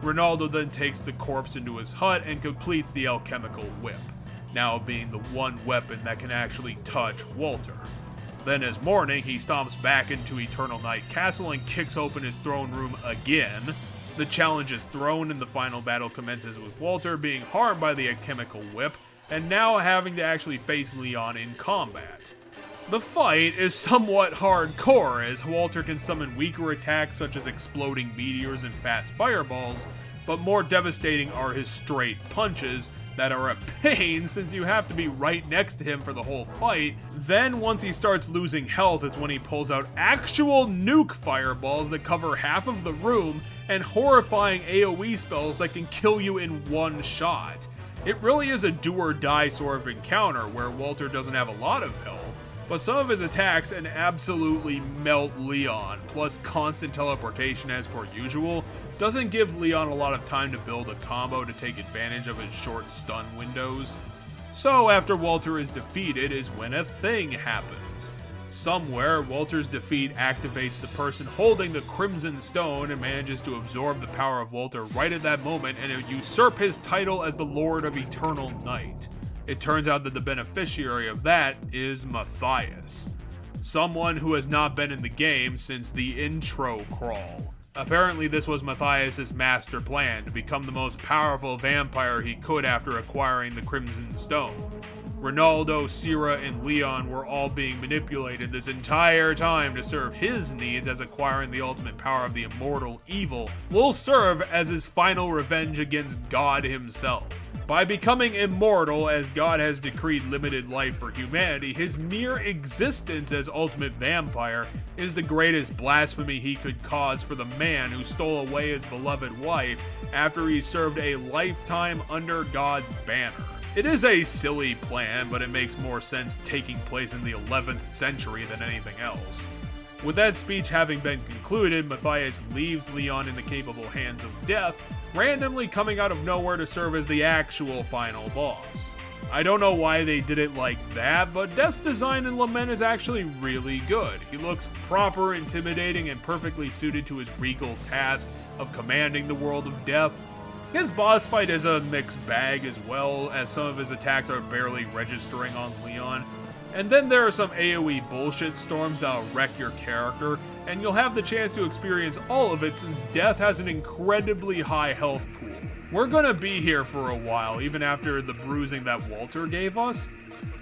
Ronaldo then takes the corpse into his hut and completes the alchemical whip, now being the one weapon that can actually touch Walter. Then as morning, he stomps back into Eternal Night Castle and kicks open his throne room again. The challenge is thrown and the final battle commences with Walter being harmed by the alchemical whip and now having to actually face Leon in combat. The fight is somewhat hardcore as Walter can summon weaker attacks such as exploding meteors and fast fireballs, but more devastating are his straight punches that are a pain since you have to be right next to him for the whole fight. Then once he starts losing health is when he pulls out actual nuke fireballs that cover half of the room and horrifying AoE spells that can kill you in one shot. It really is a do or die sort of encounter where Walter doesn't have a lot of health, but some of his attacks can absolutely melt Leon, plus constant teleportation as per usual doesn't give Leon a lot of time to build a combo to take advantage of his short stun windows. So after Walter is defeated is when a thing happens. Somewhere, Walter's defeat activates the person holding the Crimson Stone and manages to absorb the power of Walter right at that moment and usurp his title as the Lord of Eternal Night. It turns out that the beneficiary of that is Matthias, someone who has not been in the game since the intro crawl. Apparently this was Matthias' master plan, to become the most powerful vampire he could after acquiring the Crimson Stone. Ronaldo, Sierra, and Leon were all being manipulated this entire time to serve his needs, as acquiring the ultimate power of the immortal evil will serve as his final revenge against God himself. By becoming immortal, as God has decreed limited life for humanity, his mere existence as ultimate vampire is the greatest blasphemy he could cause for the man who stole away his beloved wife after he served a lifetime under God's banner. It is a silly plan, but it makes more sense taking place in the 11th century than anything else. With that speech having been concluded, Matthias leaves Leon in the capable hands of death, randomly coming out of nowhere to serve as the actual final boss. I don't know why they did it like that, but Death's design in Lament is actually really good. He looks proper, intimidating, and perfectly suited to his regal task of commanding the world of Death. His boss fight is a mixed bag as well, as some of his attacks are barely registering on Leon. And then there are some AoE bullshit storms that'll wreck your character, and you'll have the chance to experience all of it since Death has an incredibly high health pool. We're gonna be here for a while, even after the bruising that Walter gave us.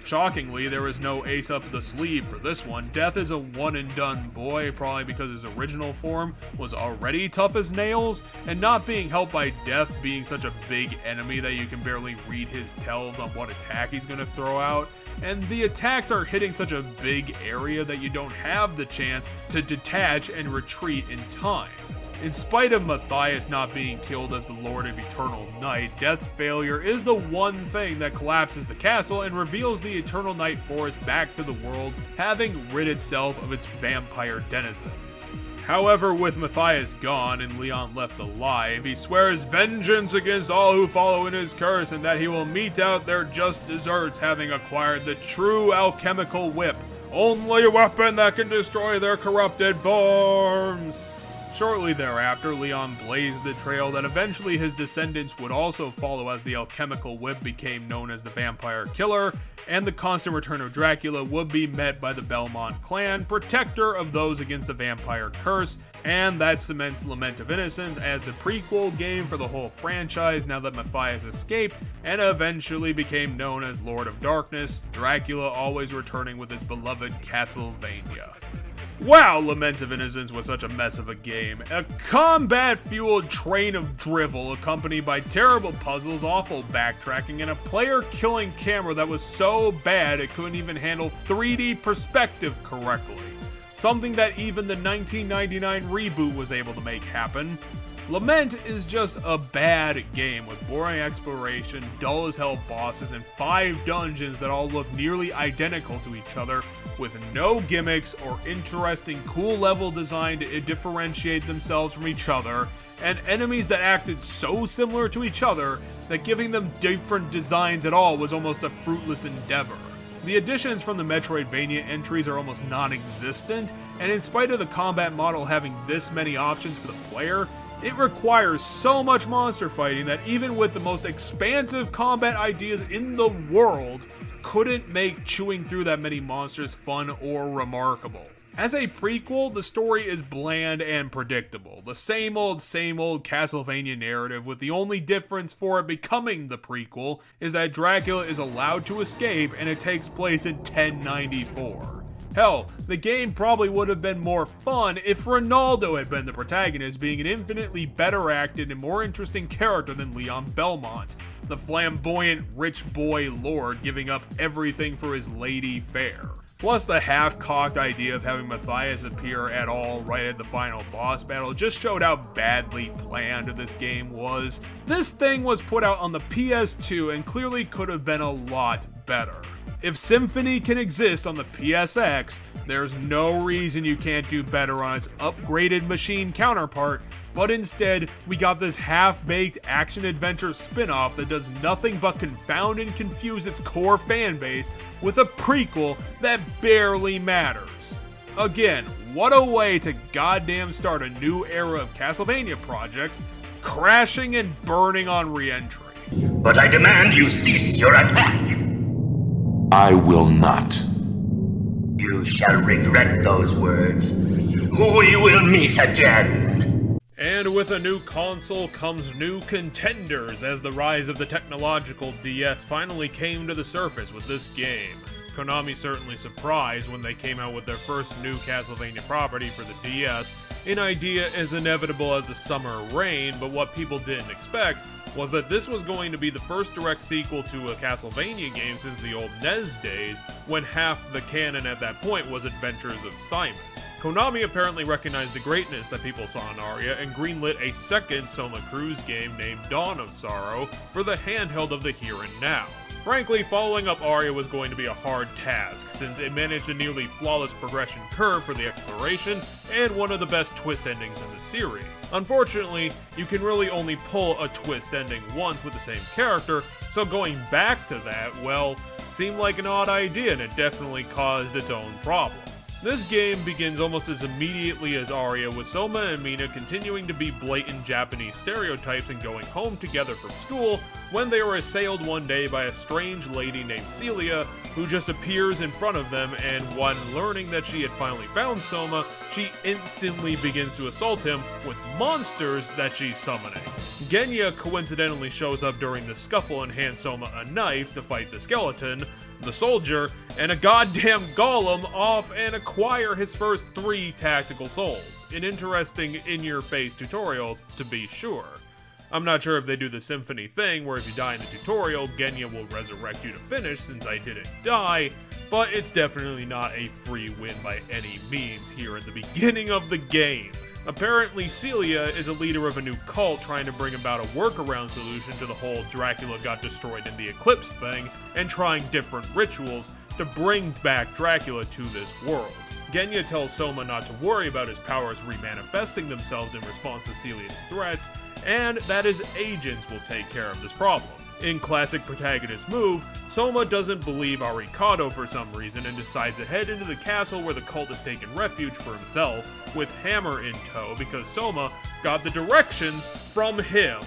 Shockingly, there was no ace up the sleeve for this one. Death is a one and done boy, probably because his original form was already tough as nails, and not being helped by Death being such a big enemy that you can barely read his tells on what attack he's gonna throw out. And the attacks are hitting such a big area that you don't have the chance to detach and retreat in time. In spite of Matthias not being killed as the Lord of Eternal Night, Death's failure is the one thing that collapses the castle and reveals the Eternal Night Forest back to the world, having rid itself of its vampire denizens. However, with Matthias gone and Leon left alive, he swears vengeance against all who follow in his curse and that he will mete out their just deserts, having acquired the true alchemical whip, only weapon that can destroy their corrupted forms. Shortly thereafter, Leon blazed the trail that eventually his descendants would also follow as the alchemical whip became known as the Vampire Killer, and the constant return of Dracula would be met by the Belmont clan, protector of those against the vampire curse, and that cements Lament of Innocence as the prequel game for the whole franchise now that Matthias escaped and eventually became known as Lord of Darkness, Dracula always returning with his beloved Castlevania. Wow, Lament of Innocence was such a mess of a game. A combat-fueled train of drivel accompanied by terrible puzzles, awful backtracking, and a player-killing camera that was so bad it couldn't even handle 3D perspective correctly. Something that even the 1999 reboot was able to make happen. Lament is just a bad game with boring exploration, dull as hell bosses, and 5 dungeons that all look nearly identical to each other, with no gimmicks or interesting cool level design to differentiate themselves from each other, and enemies that acted so similar to each other that giving them different designs at all was almost a fruitless endeavor. The additions from the Metroidvania entries are almost non-existent, and in spite of the combat model having this many options for the player, it requires so much monster fighting that even with the most expansive combat ideas in the world, couldn't make chewing through that many monsters fun or remarkable. As a prequel, the story is bland and predictable. The same old Castlevania narrative, with the only difference for it becoming the prequel is that Dracula is allowed to escape and it takes place in 1094. Hell, the game probably would have been more fun if Ronaldo had been the protagonist, being an infinitely better acted and more interesting character than Leon Belmont, the flamboyant rich boy lord giving up everything for his lady fair. Plus, the half-cocked idea of having Matthias appear at all right at the final boss battle just showed how badly planned this game was. This thing was put out on the PS2 and clearly could have been a lot better. If Symphony can exist on the PSX, there's no reason you can't do better on its upgraded machine counterpart, but instead, we got this half-baked action-adventure spin-off that does nothing but confound and confuse its core fanbase with a prequel that barely matters. Again, what a way to goddamn start a new era of Castlevania projects, crashing and burning on re-entry. But I demand you cease your attack! I will not. You shall regret those words. We will meet again! And with a new console comes new contenders, as the rise of the technological DS finally came to the surface with this game. Konami certainly surprised when they came out with their first new Castlevania property for the DS, an idea as inevitable as the summer rain, but what people didn't expect was that this was going to be the first direct sequel to a Castlevania game since the old NES days, when half the canon at that point was Adventures of Simon. Konami apparently recognized the greatness that people saw in Aria and greenlit a second Soma Cruz game named Dawn of Sorrow for the handheld of the here and now. Frankly, following up Aria was going to be a hard task, since it managed a nearly flawless progression curve for the exploration, and one of the best twist endings in the series. Unfortunately, you can really only pull a twist ending once with the same character, so going back to that, well, seemed like an odd idea, and it definitely caused its own problem. This game begins almost as immediately as Aria, with Soma and Mina continuing to be blatant Japanese stereotypes and going home together from school when they are assailed one day by a strange lady named Celia, who just appears in front of them, and when learning that she had finally found Soma, she instantly begins to assault him with monsters that she's summoning. Genya coincidentally shows up during the scuffle and hands Soma a knife to fight the skeleton, the soldier, and a goddamn golem off and acquire his first 3 tactical souls. An interesting in-your-face tutorial, to be sure. I'm not sure if they do the symphony thing, where if you die in the tutorial, Genya will resurrect you to finish, since I didn't die, but it's definitely not a free win by any means here at the beginning of the game. Apparently, Celia is a leader of a new cult trying to bring about a workaround solution to the whole Dracula got destroyed in the eclipse thing, and trying different rituals to bring back Dracula to this world. Genya tells Soma not to worry about his powers remanifesting themselves in response to Celia's threats, and that his agents will take care of this problem. In classic protagonist move, Soma doesn't believe Arikado for some reason and decides to head into the castle where the cult has taken refuge for himself, with Hammer in tow because Soma got the directions from him.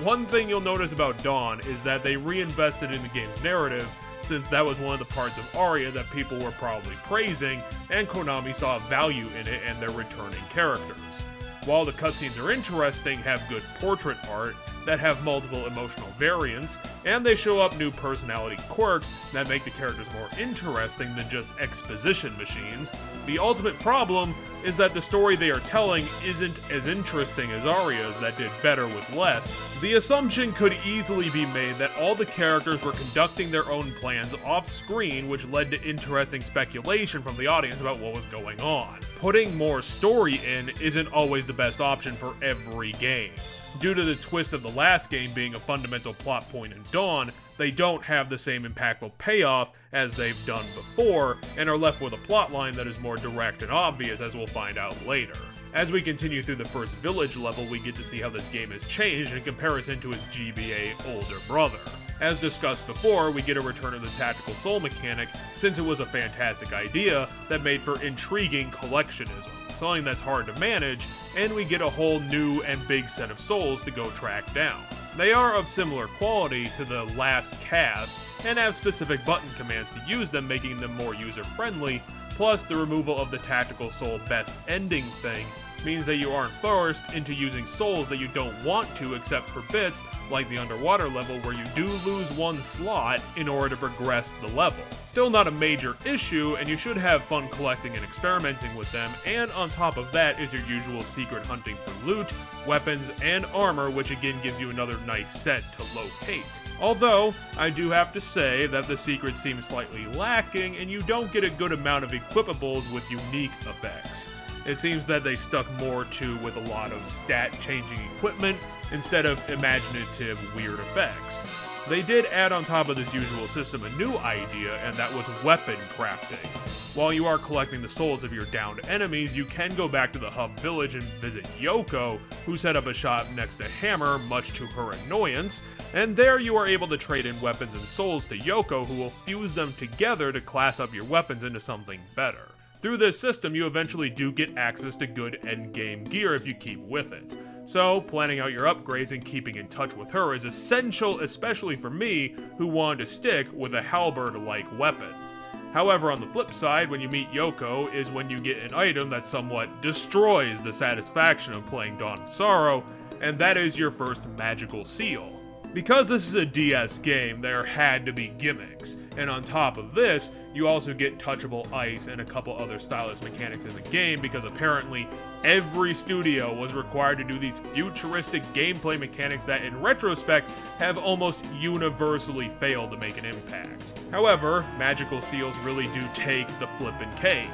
One thing you'll notice about Dawn is that they reinvested in the game's narrative, since that was one of the parts of Aria that people were probably praising, and Konami saw value in it and their returning characters. While the cutscenes are interesting, have good portrait art that have multiple emotional variants, and they show up new personality quirks that make the characters more interesting than just exposition machines, the ultimate problem is that the story they are telling isn't as interesting as Aria's that did better with less. The assumption could easily be made that all the characters were conducting their own plans off-screen, which led to interesting speculation from the audience about what was going on. Putting more story in isn't always the best option for every game. Due to the twist of the last game being a fundamental plot point in Dawn, they don't have the same impactful payoff as they've done before, and are left with a plotline that is more direct and obvious, as we'll find out later. As we continue through the first village level, we get to see how this game has changed in comparison to its GBA older brother. As discussed before, we get a return of the tactical soul mechanic, since it was a fantastic idea that made for intriguing collectionism, something that's hard to manage, and we get a whole new and big set of souls to go track down. They are of similar quality to the last cast, and have specific button commands to use them, making them more user-friendly, plus the removal of the tactical soul best ending thing means that you aren't forced into using souls that you don't want to except for bits, like the underwater level where you do lose one slot in order to progress the level. Still not a major issue, and you should have fun collecting and experimenting with them, and on top of that is your usual secret hunting for loot, weapons, and armor, which again gives you another nice set to locate. Although, I do have to say that the secrets seem slightly lacking, and you don't get a good amount of equipables with unique effects. It seems that they stuck more to with a lot of stat-changing equipment instead of imaginative weird effects. They did add on top of this usual system a new idea, and that was weapon crafting. While you are collecting the souls of your downed enemies, you can go back to the hub village and visit Yoko, who set up a shop next to Hammer, much to her annoyance, and there you are able to trade in weapons and souls to Yoko, who will fuse them together to class up your weapons into something better. Through this system, you eventually do get access to good endgame gear if you keep with it. So, planning out your upgrades and keeping in touch with her is essential, especially for me, who wanted to stick with a halberd-like weapon. However, on the flip side, when you meet Yoko is when you get an item that somewhat destroys the satisfaction of playing Dawn of Sorrow, and that is your first magical seal. Because this is a DS game, there had to be gimmicks, and on top of this, you also get touchable ice and a couple other stylus mechanics in the game, because apparently every studio was required to do these futuristic gameplay mechanics that in retrospect have almost universally failed to make an impact. However, magical seals really do take the flippin' cake.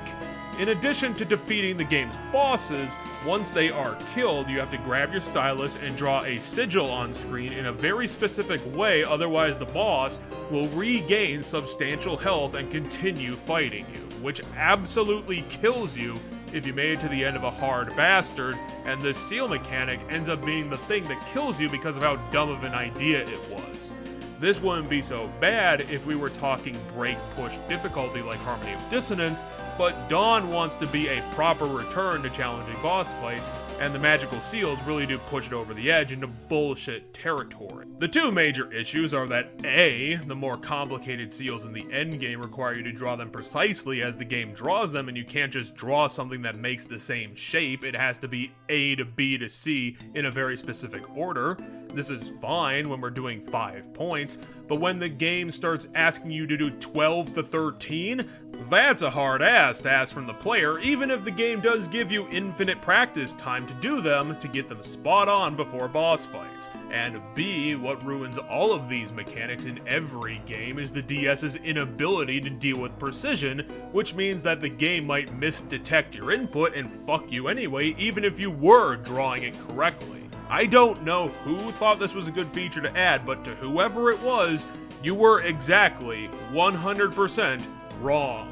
In addition to defeating the game's bosses, once they are killed, you have to grab your stylus and draw a sigil on screen in a very specific way, otherwise the boss will regain substantial health and continue fighting you, which absolutely kills you if you made it to the end of a hard bastard, and the seal mechanic ends up being the thing that kills you because of how dumb of an idea it was. This wouldn't be so bad if we were talking break-push difficulty like Harmony of Dissonance, but Dawn wants to be a proper return to challenging boss fights, and the magical seals really do push it over the edge into bullshit territory. The two major issues are that A, the more complicated seals in the endgame require you to draw them precisely as the game draws them, and you can't just draw something that makes the same shape. It has to be A to B to C in a very specific order. This is fine when we're doing 5 points, but when the game starts asking you to do 12 to 13, that's a hard ask to ask from the player, even if the game does give you infinite practice time to do them to get them spot on before boss fights. And B, what ruins all of these mechanics in every game is the DS's inability to deal with precision, which means that the game might misdetect your input and fuck you anyway, even if you were drawing it correctly. I don't know who thought this was a good feature to add, but to whoever it was, you were exactly 100% wrong.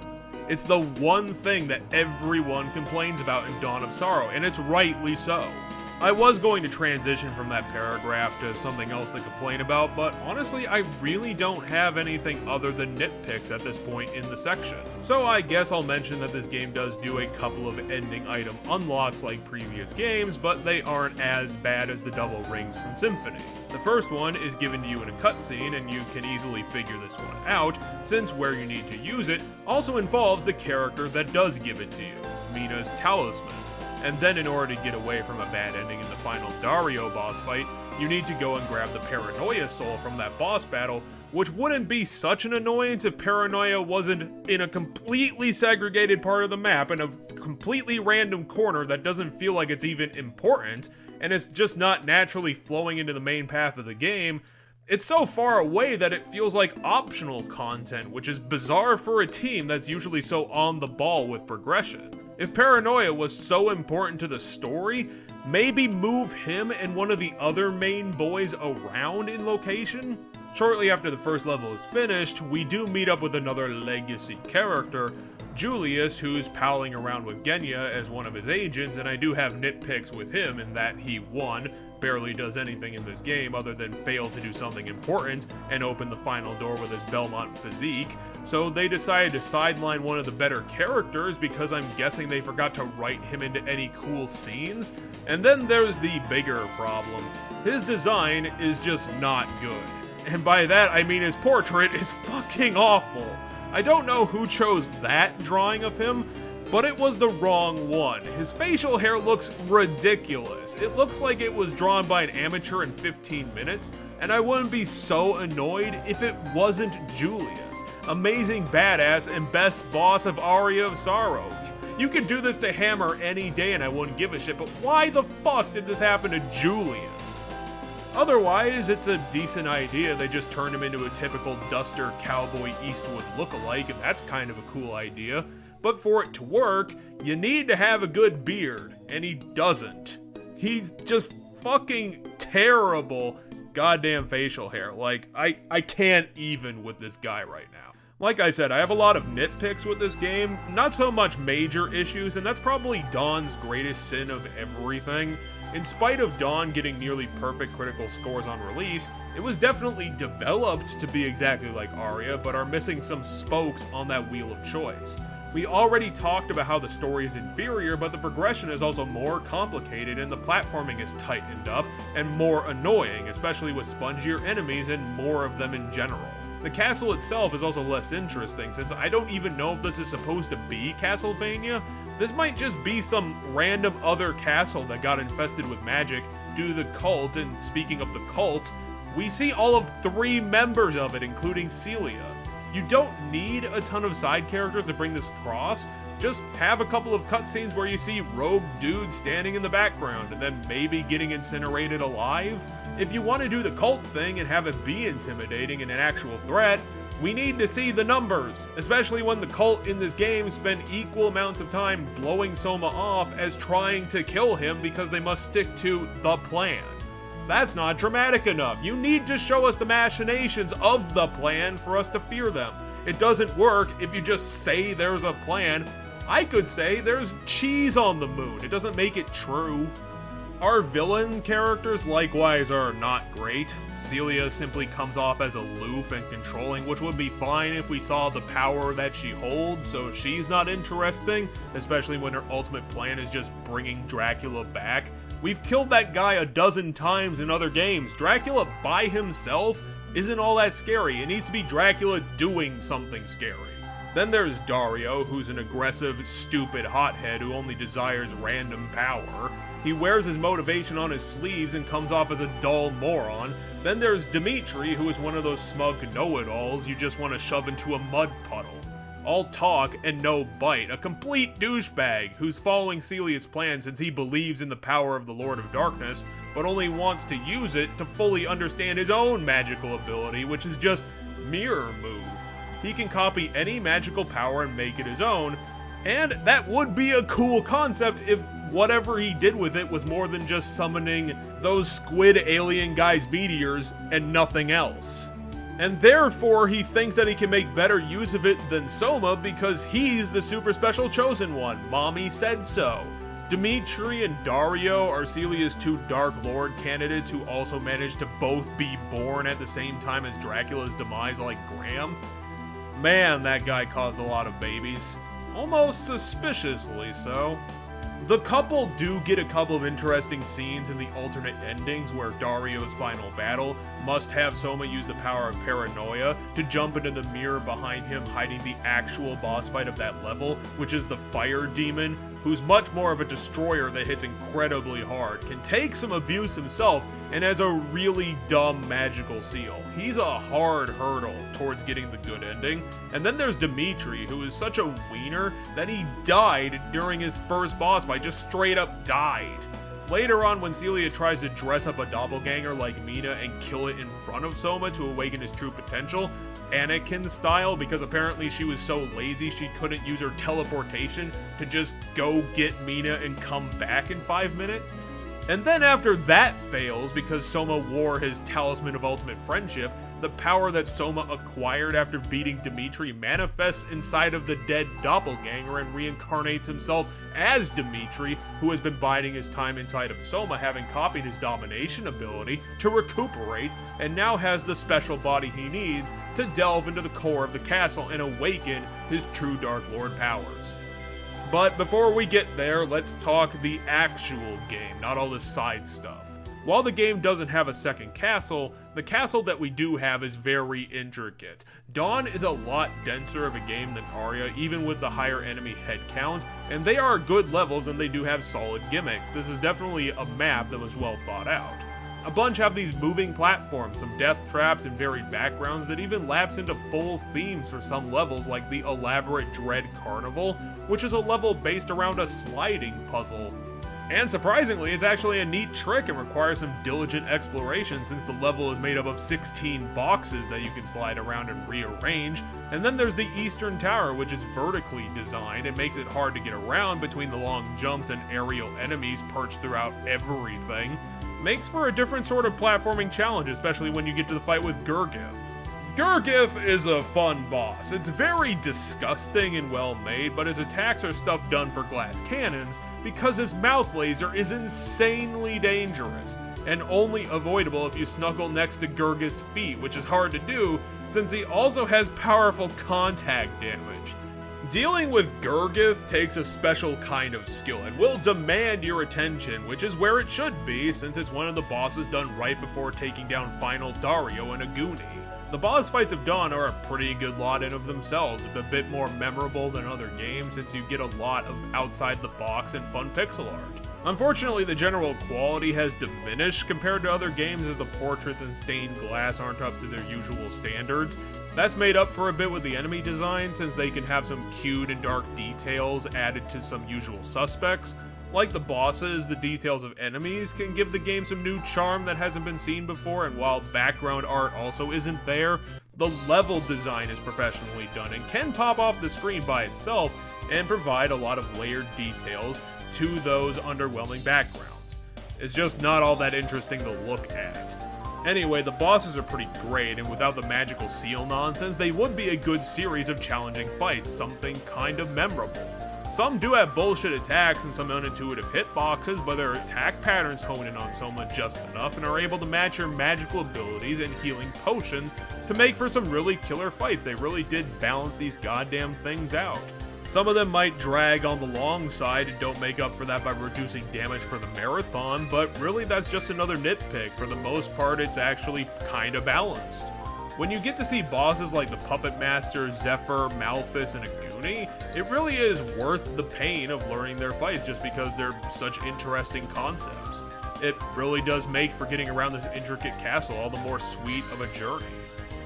It's the one thing that everyone complains about in Dawn of Sorrow, and it's rightly so. I was going to transition from that paragraph to something else to complain about, but honestly, I really don't have anything other than nitpicks at this point in the section. So I guess I'll mention that this game does do a couple of ending item unlocks like previous games, but they aren't as bad as the double rings from Symphony. The first one is given to you in a cutscene, and you can easily figure this one out, since where you need to use it also involves the character that does give it to you, Mina's talisman. And then in order to get away from a bad ending in the final Dario boss fight, you need to go and grab the Paranoia soul from that boss battle, which wouldn't be such an annoyance if Paranoia wasn't in a completely segregated part of the map in a completely random corner that doesn't feel like it's even important, and it's just not naturally flowing into the main path of the game. It's so far away that it feels like optional content, which is bizarre for a team that's usually so on the ball with progression. If Paranoia was so important to the story, maybe move him and one of the other main boys around in location? Shortly after the first level is finished, we do meet up with another legacy character, Julius, who's palling around with Genya as one of his agents, and I do have nitpicks with him in that he, one, barely does anything in this game other than fail to do something important and open the final door with his Belmont physique, so they decided to sideline one of the better characters because I'm guessing they forgot to write him into any cool scenes. And then there's the bigger problem. His design is just not good. And by that I mean his portrait is fucking awful. I don't know who chose that drawing of him, but it was the wrong one. His facial hair looks ridiculous. It looks like it was drawn by an amateur in 15 minutes, and I wouldn't be so annoyed if it wasn't Julius, amazing badass and best boss of Aria of Sorrow. You could do this to Hammer any day and I wouldn't give a shit, but why the fuck did this happen to Julius? Otherwise, it's a decent idea. They just turned him into a typical Duster Cowboy Eastwood lookalike, and that's kind of a cool idea. But for it to work, you need to have a good beard, and he doesn't. He's just fucking terrible goddamn facial hair. Like, I can't even with this guy right now. Like I said, I have a lot of nitpicks with this game, not so much major issues, and that's probably Dawn's greatest sin of everything. In spite of Dawn getting nearly perfect critical scores on release, it was definitely developed to be exactly like Aria, but are missing some spokes on that wheel of choice. We already talked about how the story is inferior, but the progression is also more complicated and the platforming is tightened up and more annoying, especially with spongier enemies and more of them in general. The castle itself is also less interesting, since I don't even know if this is supposed to be Castlevania. This might just be some random other castle that got infested with magic due to the cult, and speaking of the cult, we see all of 3 members of it, including Celia. You don't need a ton of side characters to bring this across. Just have a couple of cutscenes where you see robed dudes standing in the background and then maybe getting incinerated alive. If you want to do the cult thing and have it be intimidating and an actual threat, We need to see the numbers, especially when the cult in this game spend equal amounts of time blowing Soma off as trying to kill him because they must stick to the plan. That's not dramatic enough. You need to show us the machinations of the plan for us to fear them. It doesn't work if you just say there's a plan. I could say there's cheese on the moon. It doesn't make it true. Our villain characters likewise are not great. Celia simply comes off as aloof and controlling, which would be fine if we saw the power that she holds, so she's not interesting, especially when her ultimate plan is just bringing Dracula back. We've killed that guy a dozen times in other games. Dracula by himself isn't all that scary. It needs to be Dracula doing something scary. Then there's Dario, who's an aggressive, stupid hothead who only desires random power. He wears his motivation on his sleeves and comes off as a dull moron. Then there's Dimitri, who is one of those smug know-it-alls you just want to shove into a mud puddle. All talk and no bite, a complete douchebag who's following Celia's plan since he believes in the power of the Lord of Darkness, but only wants to use it to fully understand his own magical ability, which is just mirror move. He can copy any magical power and make it his own, and that would be a cool concept if whatever he did with it was more than just summoning those squid alien guys' meteors and nothing else. And therefore, he thinks that he can make better use of it than Soma because he's the super special chosen one. Mommy said so. Dimitri and Dario are Celia's two Dark Lord candidates who also managed to both be born at the same time as Dracula's demise like Graham. Man, that guy caused a lot of babies. Almost suspiciously so. The couple do get a couple of interesting scenes in the alternate endings where Dario's final battle must have Soma use the power of paranoia to jump into the mirror behind him, hiding the actual boss fight of that level, which is the fire demon, who's much more of a destroyer that hits incredibly hard, can take some abuse himself, and has a really dumb magical seal. He's a hard hurdle towards getting the good ending. And then there's Dimitri, who is such a wiener that he died during his first boss fight, just straight up died. Later on, when Celia tries to dress up a doppelganger like Mina and kill it in front of Soma to awaken his true potential, Anakin style, because apparently she was so lazy she couldn't use her teleportation to just go get Mina and come back in 5 minutes. And then after that fails, because Soma wore his Talisman of Ultimate Friendship, the power that Soma acquired after beating Dimitri manifests inside of the dead doppelganger and reincarnates himself as Dimitri, who has been biding his time inside of Soma, having copied his domination ability to recuperate, and now has the special body he needs to delve into the core of the castle and awaken his true Dark Lord powers. But before we get there, let's talk the actual game, not all this side stuff. While the game doesn't have a second castle, the castle that we do have is very intricate. Dawn is a lot denser of a game than Aria, even with the higher enemy head count, and they are good levels and they do have solid gimmicks. This is definitely a map that was well thought out. A bunch have these moving platforms, some death traps, and varied backgrounds that even lapse into full themes for some levels, like the elaborate Dread Carnival, which is a level based around a sliding puzzle. And surprisingly, it's actually a neat trick and requires some diligent exploration since the level is made up of 16 boxes that you can slide around and rearrange. And then there's the Eastern Tower, which is vertically designed and makes it hard to get around between the long jumps and aerial enemies perched throughout everything. Makes for a different sort of platforming challenge, especially when you get to the fight with Gurgith. Gurgith is a fun boss. It's very disgusting and well made, but his attacks are stuff done for glass cannons because his mouth laser is insanely dangerous and only avoidable if you snuggle next to Gurgith's feet, which is hard to do since he also has powerful contact damage. Dealing with Gurgith takes a special kind of skill and will demand your attention, which is where it should be since it's one of the bosses done right before taking down final Dario and Aguni. The boss fights of Dawn are a pretty good lot in of themselves, a bit more memorable than other games since you get a lot of outside the box and fun pixel art. Unfortunately, the general quality has diminished compared to other games as the portraits and stained glass aren't up to their usual standards. That's made up for a bit with the enemy design since they can have some cute and dark details added to some usual suspects. Like the bosses, the details of enemies can give the game some new charm that hasn't been seen before, and while background art also isn't there, The level design is professionally done and can pop off the screen by itself and provide a lot of layered details to those underwhelming backgrounds. It's just not all that interesting to look at. Anyway, the bosses are pretty great, and without the magical seal nonsense, they would be a good series of challenging fights, something kind of memorable. Some do have bullshit attacks and some unintuitive hitboxes, but their attack patterns hone in on Soma just enough and are able to match your magical abilities and healing potions to make for some really killer fights. They really did balance these goddamn things out. Some of them might drag on the long side and don't make up for that by reducing damage for the marathon, but really that's just another nitpick. For the most part, it's actually kinda balanced. When you get to see bosses like the Puppet Master, Zephyr, Malphus, and Aguni, it really is worth the pain of learning their fights just because they're such interesting concepts. It really does make for getting around this intricate castle all the more sweet of a journey.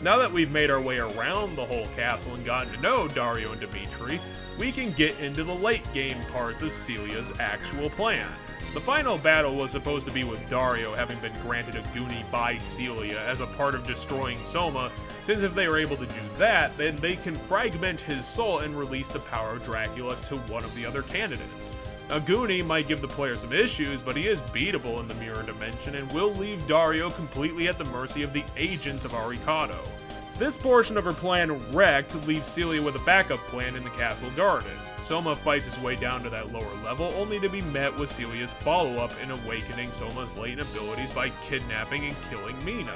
Now that we've made our way around the whole castle and gotten to know Dario and Dimitri, we can get into the late game parts of Celia's actual plan. The final battle was supposed to be with Dario having been granted a Goonie by Celia as a part of destroying Soma, since if they were able to do that, then they can fragment his soul and release the power of Dracula to one of the other candidates. A Goonie might give the player some issues, but he is beatable in the mirror dimension and will leave Dario completely at the mercy of the agents of Arikado. This portion of her plan wrecked leaves Celia with a backup plan in the castle garden. Soma fights his way down to that lower level, only to be met with Celia's follow-up in awakening Soma's latent abilities by kidnapping and killing Mina,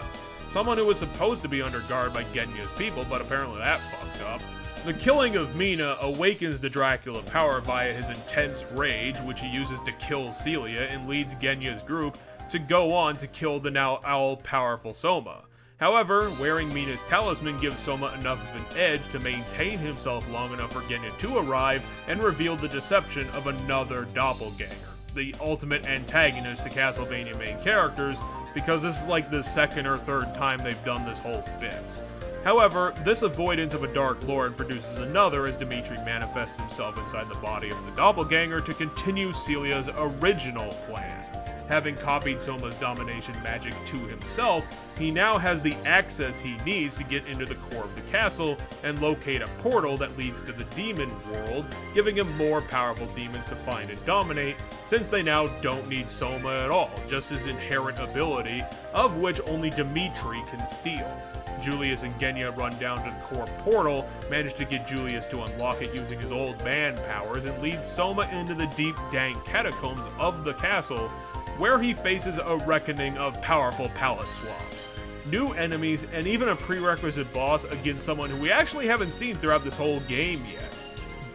someone who was supposed to be under guard by Genya's people, but apparently that fucked up. The killing of Mina awakens the Dracula power via his intense rage, which he uses to kill Celia, and leads Genya's group to go on to kill the now all-powerful Soma. However, wearing Mina's talisman gives Soma enough of an edge to maintain himself long enough for Genya to arrive and reveal the deception of another doppelganger, the ultimate antagonist to Castlevania main characters, because this is like the second or third time they've done this whole bit. However, this avoidance of a Dark Lord produces another as Dimitri manifests himself inside the body of the doppelganger to continue Celia's original plan. Having copied Soma's domination magic to himself, he now has the access he needs to get into the core of the castle and locate a portal that leads to the demon world, giving him more powerful demons to find and dominate, since they now don't need Soma at all, just his inherent ability, of which only Dimitri can steal. Julius and Genya run down to the core portal, manage to get Julius to unlock it using his old man powers, and lead Soma into the deep, dank catacombs of the castle, where he faces a reckoning of powerful palette swaps, new enemies, and even a prerequisite boss against someone who we actually haven't seen throughout this whole game yet,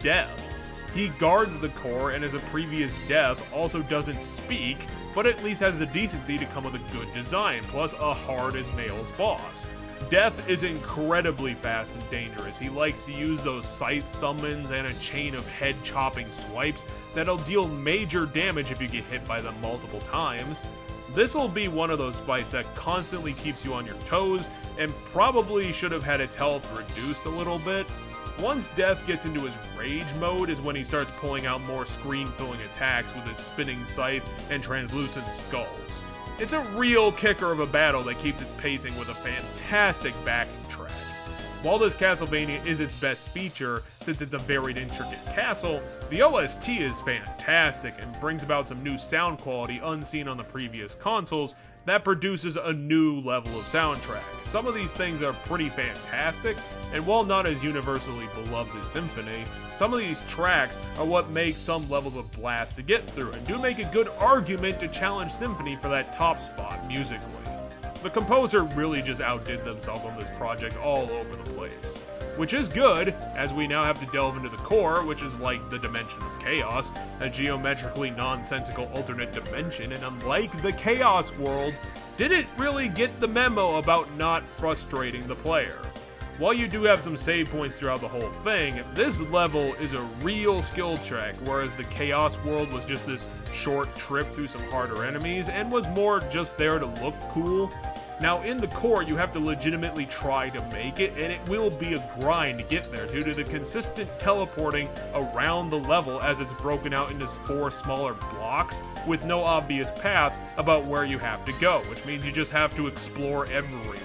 Death. He guards the core and as a previous Death also doesn't speak, but at least has the decency to come with a good design, plus a hard-as-nails boss. Death is incredibly fast and dangerous. He likes to use those scythe summons and a chain of head-chopping swipes that'll deal major damage if you get hit by them multiple times. This'll be one of those fights that constantly keeps you on your toes and probably should have had its health reduced a little bit. Once Death gets into his rage mode is when he starts pulling out more screen-filling attacks with his spinning scythe and translucent skulls. It's a real kicker of a battle that keeps its pacing with a fantastic backing track. While this Castlevania is its best feature, since it's a very intricate castle, the OST is fantastic and brings about some new sound quality unseen on the previous consoles that produces a new level of soundtrack. Some of these things are pretty fantastic, and while not as universally beloved as Symphony, some of these tracks are what make some levels a blast to get through, and do make a good argument to challenge Symphony for that top spot musically. The composer really just outdid themselves on this project all over the place. Which is good, as we now have to delve into the core, which is like the Dimension of Chaos, a geometrically nonsensical alternate dimension, and unlike the Chaos world, didn't really get the memo about not frustrating the player. While you do have some save points throughout the whole thing, this level is a real skill check, whereas the Chaos world was just this short trip through some harder enemies, and was more just there to look cool. Now, in the core, you have to legitimately try to make it, and it will be a grind to get there due to the consistent teleporting around the level as it's broken out into 4 smaller blocks with no obvious path about where you have to go, which means you just have to explore everywhere.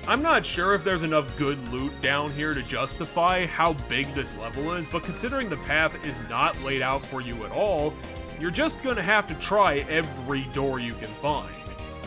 I'm not sure if there's enough good loot down here to justify how big this level is, but considering the path is not laid out for you at all, you're just gonna have to try every door you can find.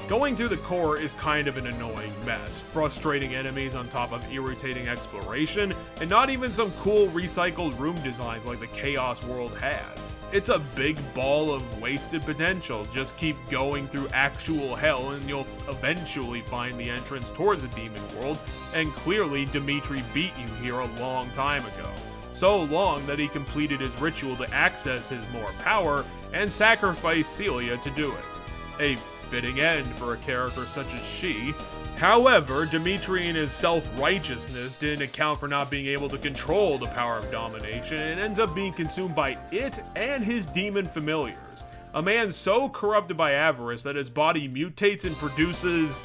Going through the core is kind of an annoying mess, frustrating enemies on top of irritating exploration, and not even some cool recycled room designs like the Chaos World had. It's a big ball of wasted potential. Just keep going through actual hell and you'll eventually find the entrance towards the demon world, and clearly Dimitri beat you here a long time ago. So long that he completed his ritual to access his more power and sacrifice Celia to do it. A fitting end for a character such as she. However, Dimitri and his self-righteousness didn't account for not being able to control the power of domination and ends up being consumed by it and his demon familiars. A man so corrupted by avarice that his body mutates and produces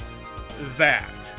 that.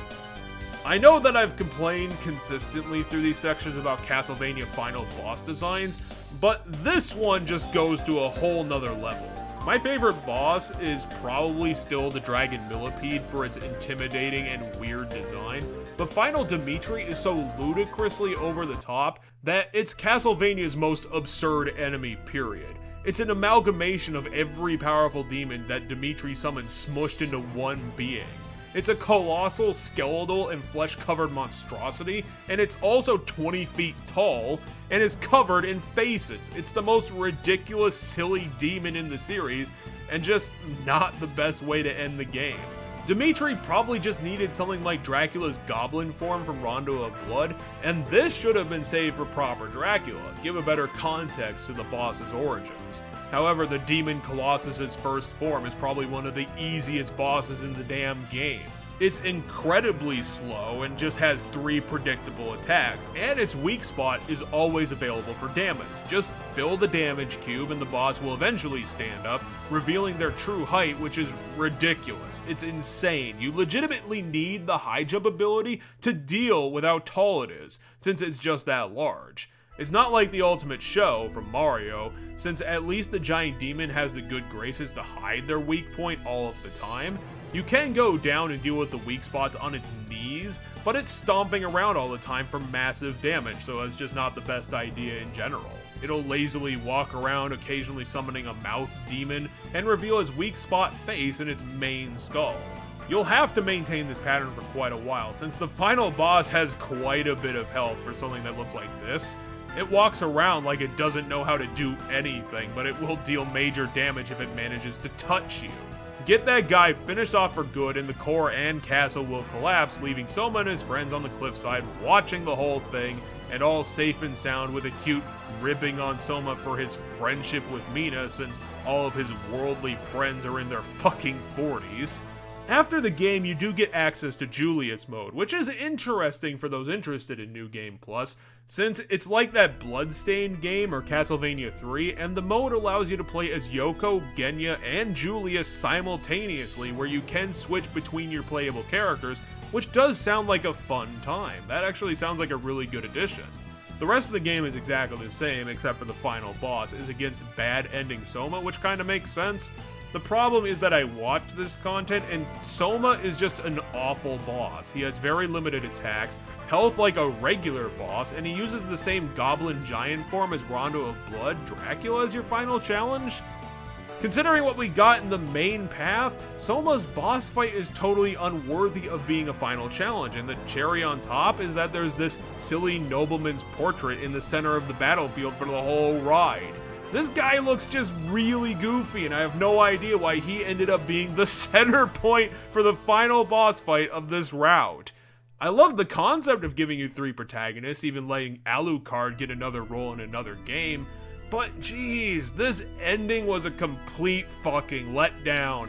I know that I've complained consistently through these sections about Castlevania final boss designs, but this one just goes to a whole nother level. My favorite boss is probably still the Dragon Millipede for its intimidating and weird design, but Final Dimitri is so ludicrously over the top that it's Castlevania's most absurd enemy, period. It's an amalgamation of every powerful demon that Dimitri summons smushed into one being. It's a colossal, skeletal, and flesh-covered monstrosity, and it's also 20 feet tall, and is covered in faces. It's the most ridiculous, silly demon in the series, and just not the best way to end the game. Dimitri probably just needed something like Dracula's goblin form from Rondo of Blood, and this should have been saved for proper Dracula, give a better context to the boss's origins. However, the Demon Colossus's first form is probably one of the easiest bosses in the damn game. It's incredibly slow and just has 3 predictable attacks, and its weak spot is always available for damage. Just fill the damage cube and the boss will eventually stand up, revealing their true height, which is ridiculous. It's insane. You legitimately need the high jump ability to deal with how tall it is, since it's just that large. It's not like the Ultimate Show from Mario, since at least the giant demon has the good graces to hide their weak point all of the time. You can go down and deal with the weak spots on its knees, but it's stomping around all the time for massive damage, so it's just not the best idea in general. It'll lazily walk around, occasionally summoning a mouth demon, and reveal its weak spot face and its main skull. You'll have to maintain this pattern for quite a while, since the final boss has quite a bit of health for something that looks like this. It walks around like it doesn't know how to do anything, but it will deal major damage if it manages to touch you. Get that guy finished off for good and the core and castle will collapse, leaving Soma and his friends on the cliffside watching the whole thing, and all safe and sound with a cute ribbing on Soma for his friendship with Mina, since all of his worldly friends are in their fucking 40s. After the game, you do get access to Julius mode, which is interesting for those interested in New Game Plus, since it's like that Bloodstained game or Castlevania 3, and the mode allows you to play as Yoko, Genya, and Julius simultaneously, where you can switch between your playable characters, which does sound like a fun time. That actually sounds like a really good addition. The rest of the game is exactly the same, except for the final boss is against bad ending Soma, which kind of makes sense. The problem is that I watched this content and Soma is just an awful boss. He has very limited attacks, health like a regular boss, and he uses the same goblin giant form as Rondo of Blood, Dracula as your final challenge. Considering what we got in the main path, Soma's boss fight is totally unworthy of being a final challenge, and the cherry on top is that there's this silly nobleman's portrait in the center of the battlefield for the whole ride. This guy looks just really goofy, and I have no idea why he ended up being the center point for the final boss fight of this route. I love the concept of giving you 3 protagonists, even letting Alucard get another role in another game, but geez, this ending was a complete fucking letdown.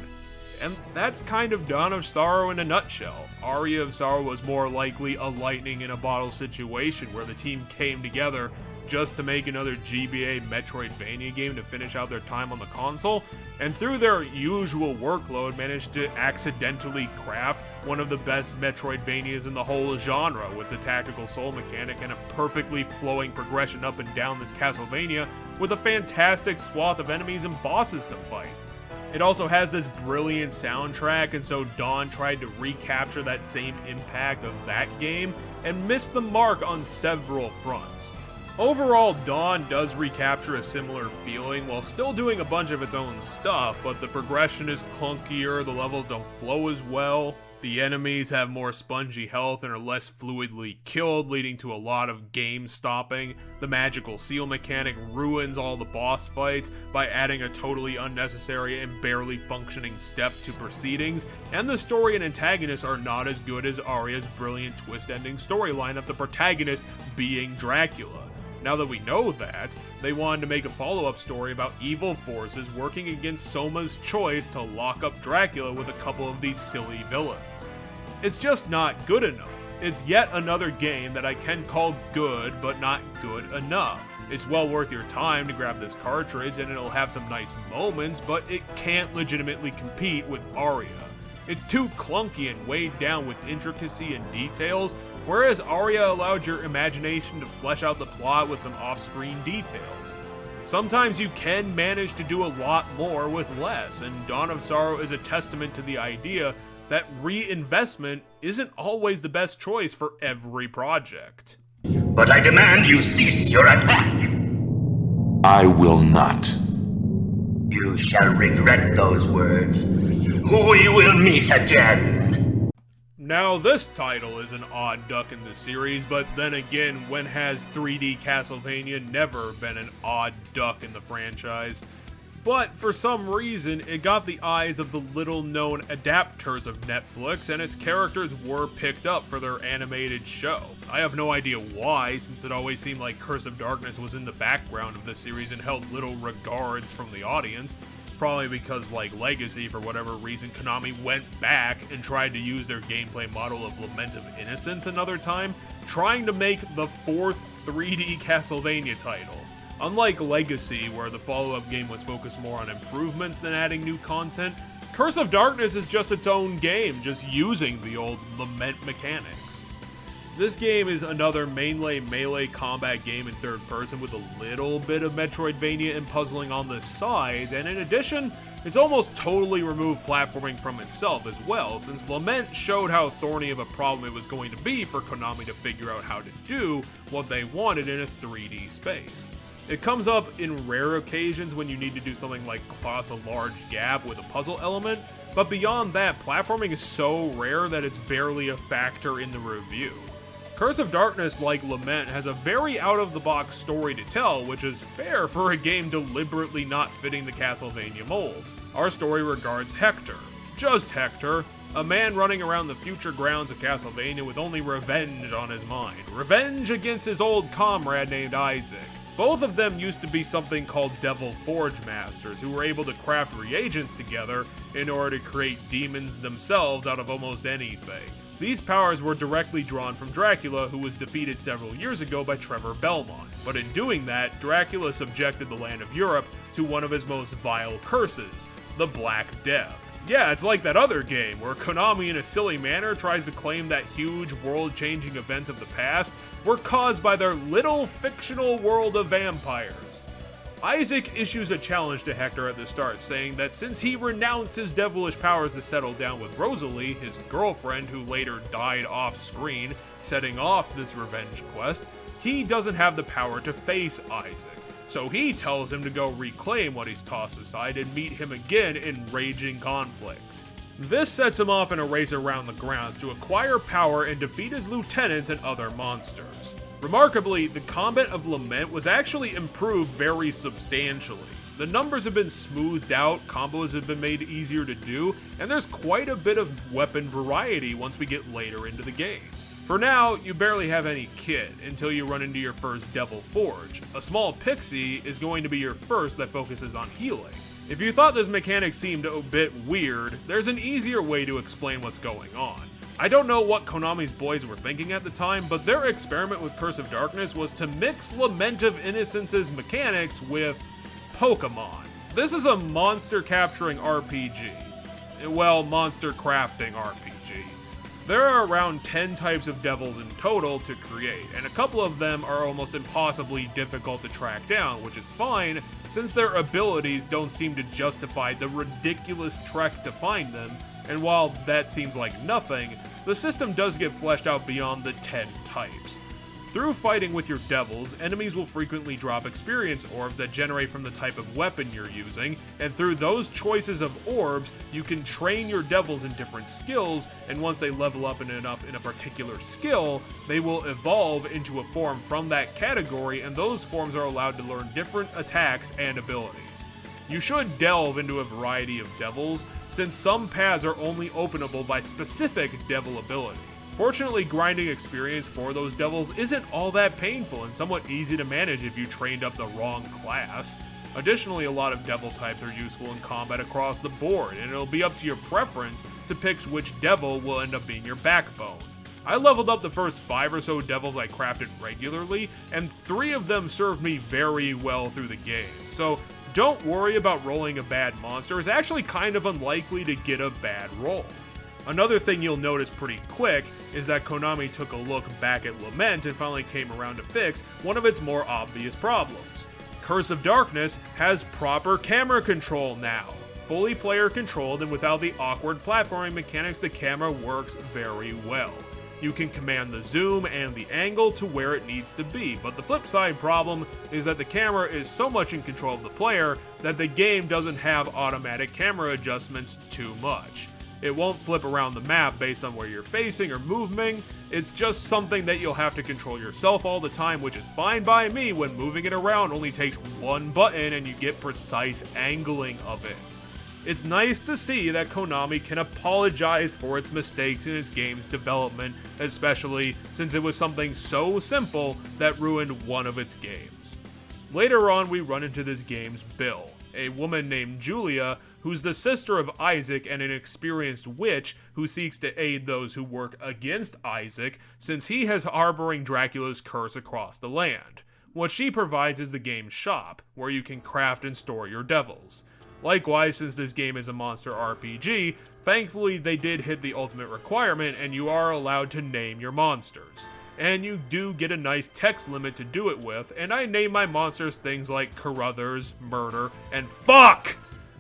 And that's kind of Dawn of Sorrow in a nutshell. Aria of Sorrow was more likely a lightning in a bottle situation where the team came together just to make another GBA Metroidvania game to finish out their time on the console, and through their usual workload managed to accidentally craft one of the best Metroidvanias in the whole genre, with the tactical soul mechanic and a perfectly flowing progression up and down this Castlevania with a fantastic swath of enemies and bosses to fight. It also has this brilliant soundtrack, and so Dawn tried to recapture that same impact of that game and missed the mark on several fronts. Overall, Dawn does recapture a similar feeling while still doing a bunch of its own stuff, but the progression is clunkier, the levels don't flow as well, the enemies have more spongy health and are less fluidly killed, leading to a lot of game stopping. The magical seal mechanic ruins all the boss fights by adding a totally unnecessary and barely functioning step to proceedings, and the story and antagonists are not as good as Aria's brilliant twist-ending storyline of the protagonist being Dracula. Now that we know that, they wanted to make a follow-up story about evil forces working against Soma's choice to lock up Dracula with a couple of these silly villains. It's just not good enough. It's yet another game that I can call good, but not good enough. It's well worth your time to grab this cartridge and it'll have some nice moments, but it can't legitimately compete with Aria. It's too clunky and weighed down with intricacy and details, whereas Aria allowed your imagination to flesh out the plot with some off-screen details. Sometimes you can manage to do a lot more with less, and Dawn of Sorrow is a testament to the idea that reinvestment isn't always the best choice for every project. But I demand you cease your attack! I will not. You shall regret those words. We will meet again! Now, this title is an odd duck in the series, but then again, when has 3D Castlevania never been an odd duck in the franchise? But for some reason, it got the eyes of the little-known adapters of Netflix, and its characters were picked up for their animated show. I have no idea why, since it always seemed like Curse of Darkness was in the background of the series and held little regards from the audience. Probably because, like Legacy, for whatever reason, Konami went back and tried to use their gameplay model of Lament of Innocence another time, trying to make the fourth 3D Castlevania title. Unlike Legacy, where the follow-up game was focused more on improvements than adding new content, Curse of Darkness is just its own game, just using the old Lament mechanics. This game is another mainly melee combat game in third person with a little bit of Metroidvania and puzzling on the side, and in addition, it's almost totally removed platforming from itself as well, since Lament showed how thorny of a problem it was going to be for Konami to figure out how to do what they wanted in a 3D space. It comes up in rare occasions when you need to do something like cross a large gap with a puzzle element, but beyond that, platforming is so rare that it's barely a factor in the review. Curse of Darkness, like Lament, has a very out-of-the-box story to tell, which is fair for a game deliberately not fitting the Castlevania mold. Our story regards Hector. Just Hector, a man running around the future grounds of Castlevania with only revenge on his mind. Revenge against his old comrade named Isaac. Both of them used to be something called Devil Forge Masters, who were able to craft reagents together in order to create demons themselves out of almost anything. These powers were directly drawn from Dracula, who was defeated several years ago by Trevor Belmont. But in doing that, Dracula subjected the land of Europe to one of his most vile curses, the Black Death. Yeah, it's like that other game, where Konami in a silly manner tries to claim that huge world-changing events of the past were caused by their little fictional world of vampires. Isaac issues a challenge to Hector at the start, saying that since he renounced his devilish powers to settle down with Rosalie, his girlfriend who later died off-screen, setting off this revenge quest, he doesn't have the power to face Isaac. So he tells him to go reclaim what he's tossed aside and meet him again in raging conflict. This sets him off in a race around the grounds to acquire power and defeat his lieutenants and other monsters. Remarkably, the combat of Lament was actually improved very substantially. The numbers have been smoothed out, combos have been made easier to do, and there's quite a bit of weapon variety once we get later into the game. For now, you barely have any kit until you run into your first Devil Forge. A small pixie is going to be your first that focuses on healing. If you thought this mechanic seemed a bit weird, there's an easier way to explain what's going on. I don't know what Konami's boys were thinking at the time, but their experiment with Curse of Darkness was to mix Lament of Innocence's mechanics with Pokemon. This is a monster capturing RPG. Well, monster crafting RPG. There are around 10 types of devils in total to create, and a couple of them are almost impossibly difficult to track down, which is fine, since their abilities don't seem to justify the ridiculous trek to find them, and while that seems like nothing, the system does get fleshed out beyond the 10 types. Through fighting with your devils, enemies will frequently drop experience orbs that generate from the type of weapon you're using, and through those choices of orbs, you can train your devils in different skills, and once they level up enough in a particular skill, they will evolve into a form from that category, and those forms are allowed to learn different attacks and abilities. You should delve into a variety of devils, since some paths are only openable by specific devil ability. Fortunately, grinding experience for those devils isn't all that painful and somewhat easy to manage if you trained up the wrong class. Additionally, a lot of devil types are useful in combat across the board, and it'll be up to your preference to pick which devil will end up being your backbone. I leveled up the first 5 or so devils I crafted regularly, and 3 of them served me very well through the game, so don't worry about rolling a bad monster. It's actually kind of unlikely to get a bad roll. Another thing you'll notice pretty quick is that Konami took a look back at Lament and finally came around to fix one of its more obvious problems. Curse of Darkness has proper camera control now. Fully player controlled and without the awkward platforming mechanics, the camera works very well. You can command the zoom and the angle to where it needs to be, but the flip side problem is that the camera is so much in control of the player that the game doesn't have automatic camera adjustments too much. It won't flip around the map based on where you're facing or moving. It's just something that you'll have to control yourself all the time, which is fine by me when moving it around only takes one button and you get precise angling of it. It's nice to see that Konami can apologize for its mistakes in its game's development, especially since it was something so simple that ruined one of its games. Later on, we run into this game's Bill, a woman named Julia, who's the sister of Isaac and an experienced witch who seeks to aid those who work against Isaac, since he has harboring Dracula's curse across the land. What she provides is the game's shop, where you can craft and store your devils. Likewise, since this game is a monster RPG, thankfully they did hit the ultimate requirement and you are allowed to name your monsters. And you do get a nice text limit to do it with, and I name my monsters things like Carruthers, Murder, and Fuck!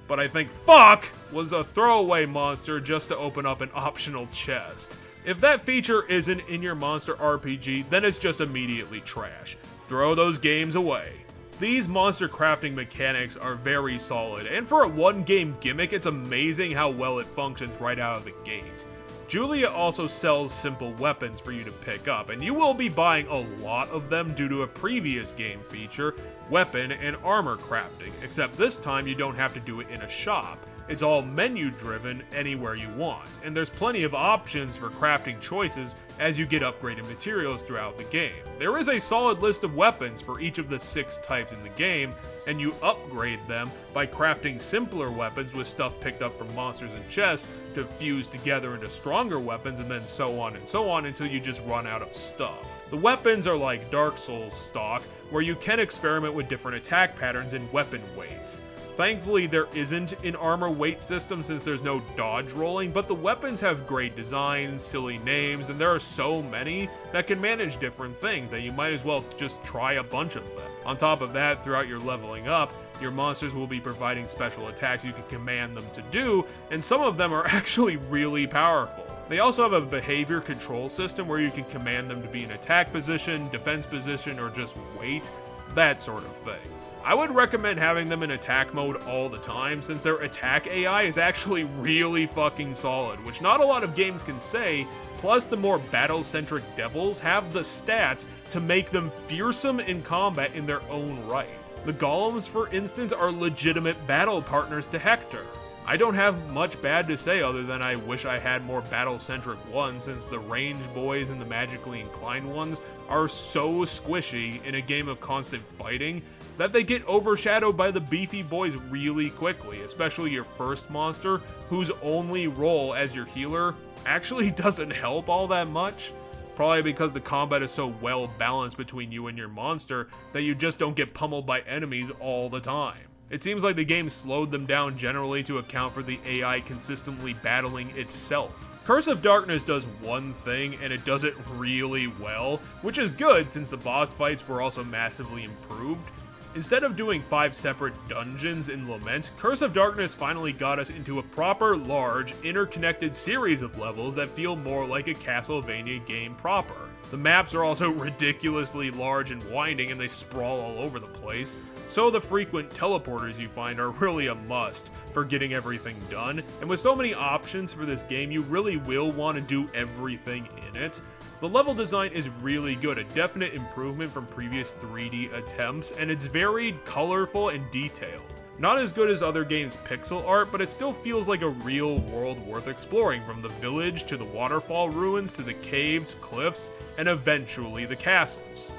But I think Fuck was a throwaway monster just to open up an optional chest. If that feature isn't in your monster RPG, then it's just immediately trash. Throw those games away. These monster crafting mechanics are very solid, and for a one-game gimmick, it's amazing how well it functions right out of the gate. Julia also sells simple weapons for you to pick up, and you will be buying a lot of them due to a previous game feature, weapon and armor crafting, except this time you don't have to do it in a shop. It's all menu driven anywhere you want, and there's plenty of options for crafting choices as you get upgraded materials throughout the game. There is a solid list of weapons for each of the 6 types in the game, and you upgrade them by crafting simpler weapons with stuff picked up from monsters and chests to fuse together into stronger weapons, and then so on until you just run out of stuff. The weapons are like Dark Souls stock, where you can experiment with different attack patterns and weapon weights. Thankfully, there isn't an armor weight system since there's no dodge rolling, but the weapons have great designs, silly names, and there are so many that can manage different things that you might as well just try a bunch of them. On top of that, throughout your leveling up, your monsters will be providing special attacks you can command them to do, and some of them are actually really powerful. They also have a behavior control system where you can command them to be in attack position, defense position, or just wait, that sort of thing. I would recommend having them in attack mode all the time, since their attack AI is actually really fucking solid, which not a lot of games can say, plus the more battle-centric devils have the stats to make them fearsome in combat in their own right. The golems, for instance, are legitimate battle partners to Hector. I don't have much bad to say other than I wish I had more battle-centric ones, since the range boys and the magically inclined ones are so squishy in a game of constant fighting that they get overshadowed by the beefy boys really quickly, especially your first monster, whose only role as your healer actually doesn't help all that much. Probably because the combat is so well balanced between you and your monster that you just don't get pummeled by enemies all the time. It seems like the game slowed them down generally to account for the AI consistently battling itself. Curse of Darkness does one thing, and it does it really well, which is good since the boss fights were also massively improved. Instead of doing 5 separate dungeons in Lament, Curse of Darkness finally got us into a proper, large, interconnected series of levels that feel more like a Castlevania game proper. The maps are also ridiculously large and winding, and they sprawl all over the place, so the frequent teleporters you find are really a must for getting everything done, and with so many options for this game, you really will want to do everything in it. The level design is really good, a definite improvement from previous 3D attempts, and it's very colorful and detailed. Not as good as other games' pixel art, but it still feels like a real world worth exploring, from the village to the waterfall ruins to the caves, cliffs, and eventually the castles.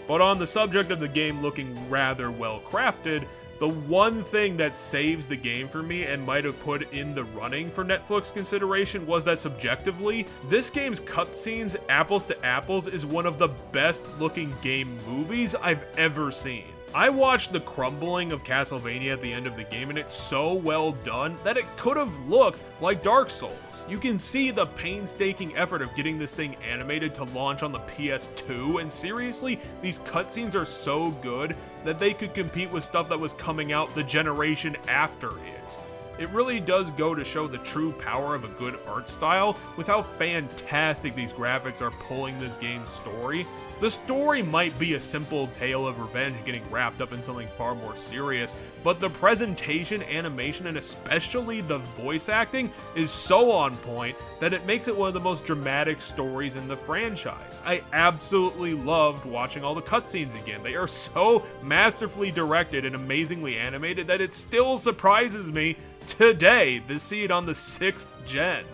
But on the subject of the game looking rather well crafted, the one thing that saves the game for me and might have put in the running for Netflix consideration was that subjectively, this game's cutscenes, apples to apples, is one of the best looking game movies I've ever seen. I watched the crumbling of Castlevania at the end of the game, and it's so well done that it could have looked like Dark Souls. You can see the painstaking effort of getting this thing animated to launch on the PS2, and seriously, these cutscenes are so good that they could compete with stuff that was coming out the generation after it. It really does go to show the true power of a good art style with how fantastic these graphics are pulling this game's story. The story might be a simple tale of revenge getting wrapped up in something far more serious, but the presentation, animation, and especially the voice acting is so on point that it makes it one of the most dramatic stories in the franchise. I absolutely loved watching all the cutscenes again. They are so masterfully directed and amazingly animated that it still surprises me today to see it on the 6th gen.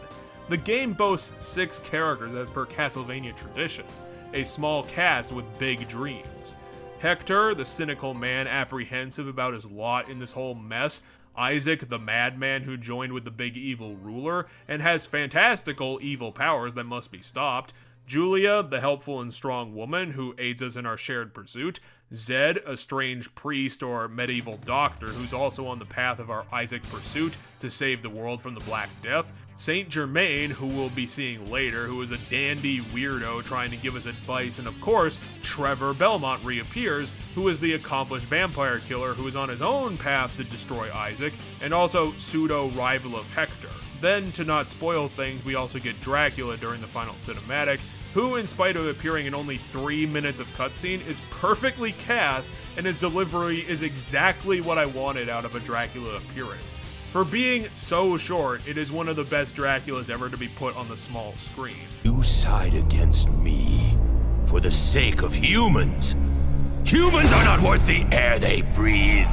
The game boasts 6 characters as per Castlevania tradition, a small cast with big dreams. Hector, the cynical man apprehensive about his lot in this whole mess. Isaac, the madman who joined with the big evil ruler and has fantastical evil powers that must be stopped. Julia, the helpful and strong woman who aids us in our shared pursuit. Zed, a strange priest or medieval doctor who's also on the path of our Isaac pursuit to save the world from the Black Death. Saint Germain, who we'll be seeing later, who is a dandy weirdo trying to give us advice, and of course, Trevor Belmont reappears, who is the accomplished vampire killer who is on his own path to destroy Isaac, and also pseudo-rival of Hector. Then, to not spoil things, we also get Dracula during the final cinematic, who, in spite of appearing in only 3 minutes of cutscene, is perfectly cast, and his delivery is exactly what I wanted out of a Dracula appearance. For being so short, it is one of the best Draculas ever to be put on the small screen. You side against me for the sake of humans. Humans are not worth the air they breathe.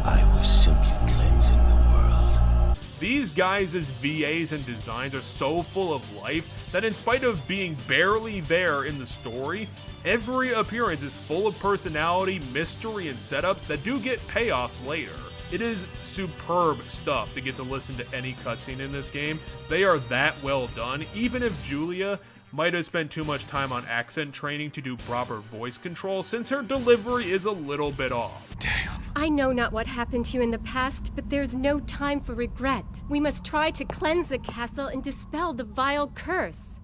I was simply cleansing the world. These guys' VAs and designs are so full of life that in spite of being barely there in the story, every appearance is full of personality, mystery, and setups that do get payoffs later. It is superb stuff to get to listen to any cutscene in this game. They are that well done, even if Julia might have spent too much time on accent training to do proper voice control, since her delivery is a little bit off. Damn. I know not what happened to you in the past, but there's no time for regret. We must try to cleanse the castle and dispel the vile curse.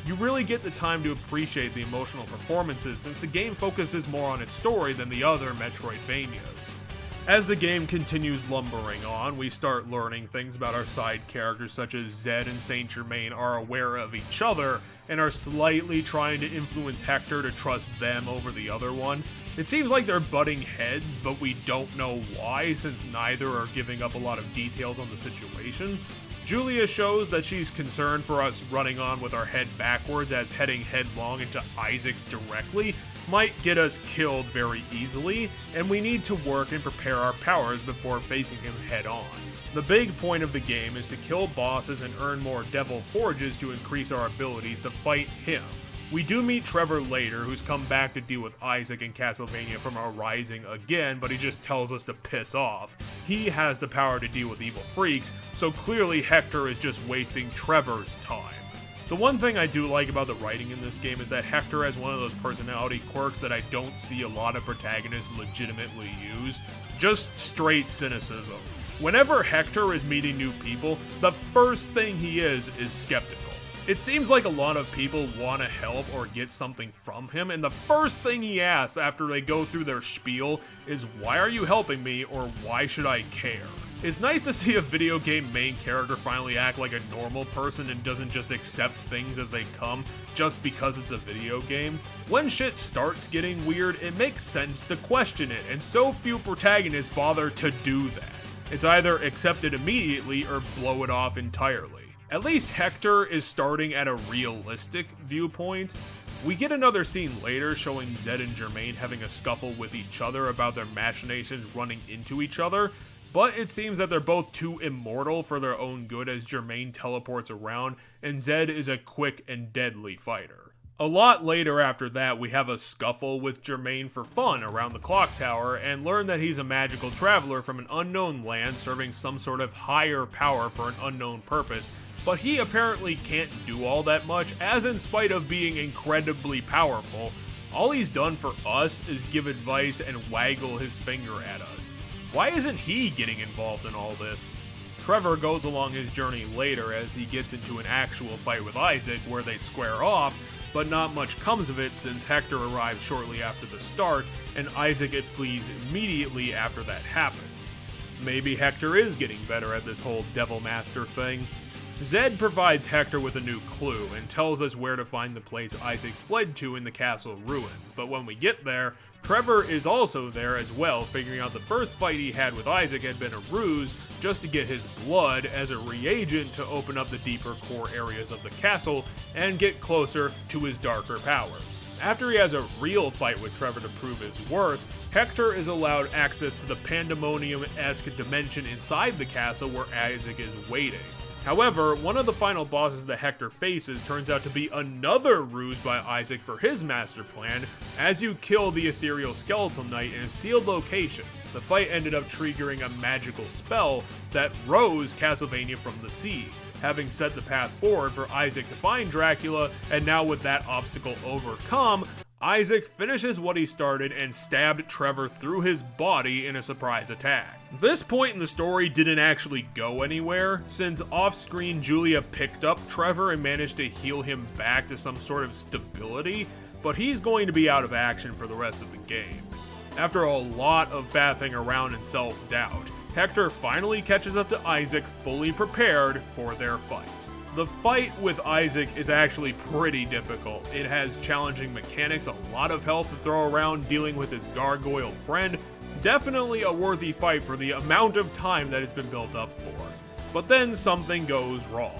You really get the time to appreciate the emotional performances, since the game focuses more on its story than the other Metroidvanias. As the game continues lumbering on, we start learning things about our side characters, such as Zed and Saint Germain are aware of each other and are slightly trying to influence Hector to trust them over the other one. It seems like they're butting heads, but we don't know why, since neither are giving up a lot of details on the situation. Julia shows that she's concerned for us running on with our head backwards, as heading headlong into Isaac directly might get us killed very easily, and we need to work and prepare our powers before facing him head on. The big point of the game is to kill bosses and earn more Devil Forges to increase our abilities to fight him. We do meet Trevor later, who's come back to deal with Isaac and Castlevania from our Rising again, but he just tells us to piss off. He has the power to deal with evil freaks, so clearly Hector is just wasting Trevor's time. The one thing I do like about the writing in this game is that Hector has one of those personality quirks that I don't see a lot of protagonists legitimately use, just straight cynicism. Whenever Hector is meeting new people, the first thing he is skeptical. It seems like a lot of people want to help or get something from him, and the first thing he asks after they go through their spiel is, "Why are you helping me?" or "Why should I care?" It's nice to see a video game main character finally act like a normal person and doesn't just accept things as they come just because it's a video game. When shit starts getting weird, it makes sense to question it, and so few protagonists bother to do that. It's either accept it immediately or blow it off entirely. At least Hector is starting at a realistic viewpoint. We get another scene later showing Zed and Germain having a scuffle with each other about their machinations running into each other, but it seems that they're both too immortal for their own good as Germain teleports around and Zed is a quick and deadly fighter. A lot later after that, we have a scuffle with Germain for fun around the clock tower and learn that he's a magical traveler from an unknown land serving some sort of higher power for an unknown purpose, but he apparently can't do all that much, as in spite of being incredibly powerful, all he's done for us is give advice and waggle his finger at us. Why isn't he getting involved in all this? Trevor goes along his journey later as he gets into an actual fight with Isaac where they square off, but not much comes of it since Hector arrives shortly after the start and Isaac flees immediately after that happens. Maybe Hector is getting better at this whole Devil Master thing. Zed provides Hector with a new clue and tells us where to find the place Isaac fled to in the castle ruins, but when we get there, Trevor is also there as well, figuring out the first fight he had with Isaac had been a ruse just to get his blood as a reagent to open up the deeper core areas of the castle and get closer to his darker powers. After he has a real fight with Trevor to prove his worth, Hector is allowed access to the Pandemonium-esque dimension inside the castle where Isaac is waiting. However, one of the final bosses that Hector faces turns out to be another ruse by Isaac for his master plan, as you kill the ethereal skeletal knight in a sealed location. The fight ended up triggering a magical spell that rose Castlevania from the sea, having set the path forward for Isaac to find Dracula, and now with that obstacle overcome, Isaac finishes what he started and stabbed Trevor through his body in a surprise attack. This point in the story didn't actually go anywhere, since off-screen Julia picked up Trevor and managed to heal him back to some sort of stability, but he's going to be out of action for the rest of the game. After a lot of faffing around and self-doubt, Hector finally catches up to Isaac fully prepared for their fight. The fight with Isaac is actually pretty difficult. It has challenging mechanics, a lot of health to throw around dealing with his gargoyle friend. Definitely a worthy fight for the amount of time that it's been built up for. But then something goes wrong.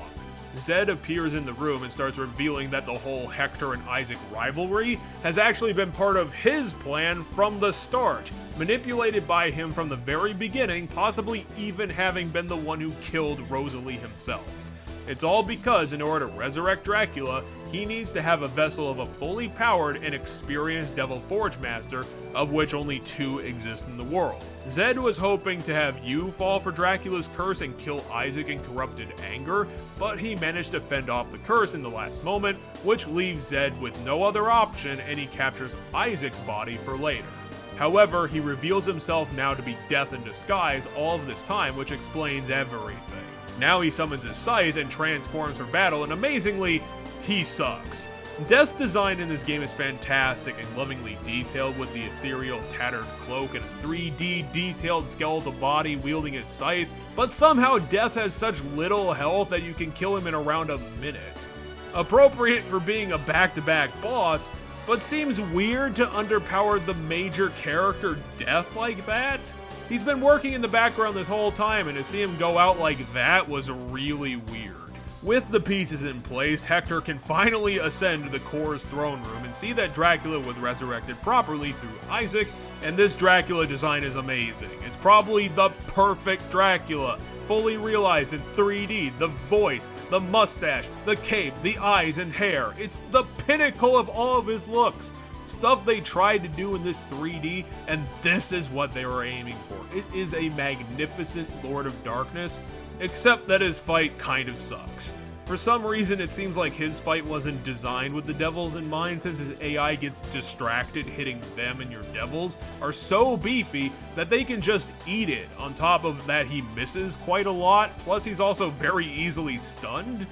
Zed appears in the room and starts revealing that the whole Hector and Isaac rivalry has actually been part of his plan from the start, manipulated by him from the very beginning, possibly even having been the one who killed Rosalie himself. It's all because in order to resurrect Dracula, he needs to have a vessel of a fully powered and experienced Devil Forge Master, of which only 2 exist in the world. Zed was hoping to have you fall for Dracula's curse and kill Isaac in corrupted anger, but he managed to fend off the curse in the last moment, which leaves Zed with no other option, and he captures Isaac's body for later. However, he reveals himself now to be Death in disguise all of this time, which explains everything. Now he summons his scythe and transforms for battle, and amazingly, he sucks. Death's design in this game is fantastic and lovingly detailed, with the ethereal tattered cloak and a 3D detailed skeletal body wielding his scythe, but somehow Death has such little health that you can kill him in around a minute. Appropriate for being a back-to-back boss, but seems weird to underpower the major character Death like that. He's been working in the background this whole time, and to see him go out like that was really weird. With the pieces in place, Hector can finally ascend to the core's throne room and see that Dracula was resurrected properly through Isaac, and this Dracula design is amazing. It's probably the perfect Dracula, fully realized in 3D, the voice, the mustache, the cape, the eyes and hair. It's the pinnacle of all of his looks. Stuff they tried to do in this 3D, and this is what they were aiming for. It is a magnificent Lord of Darkness, except that his fight kind of sucks. For some reason, it seems like his fight wasn't designed with the devils in mind, since his AI gets distracted hitting them, and your devils are so beefy that they can just eat it. On top of that, he misses quite a lot, plus he's also very easily stunned.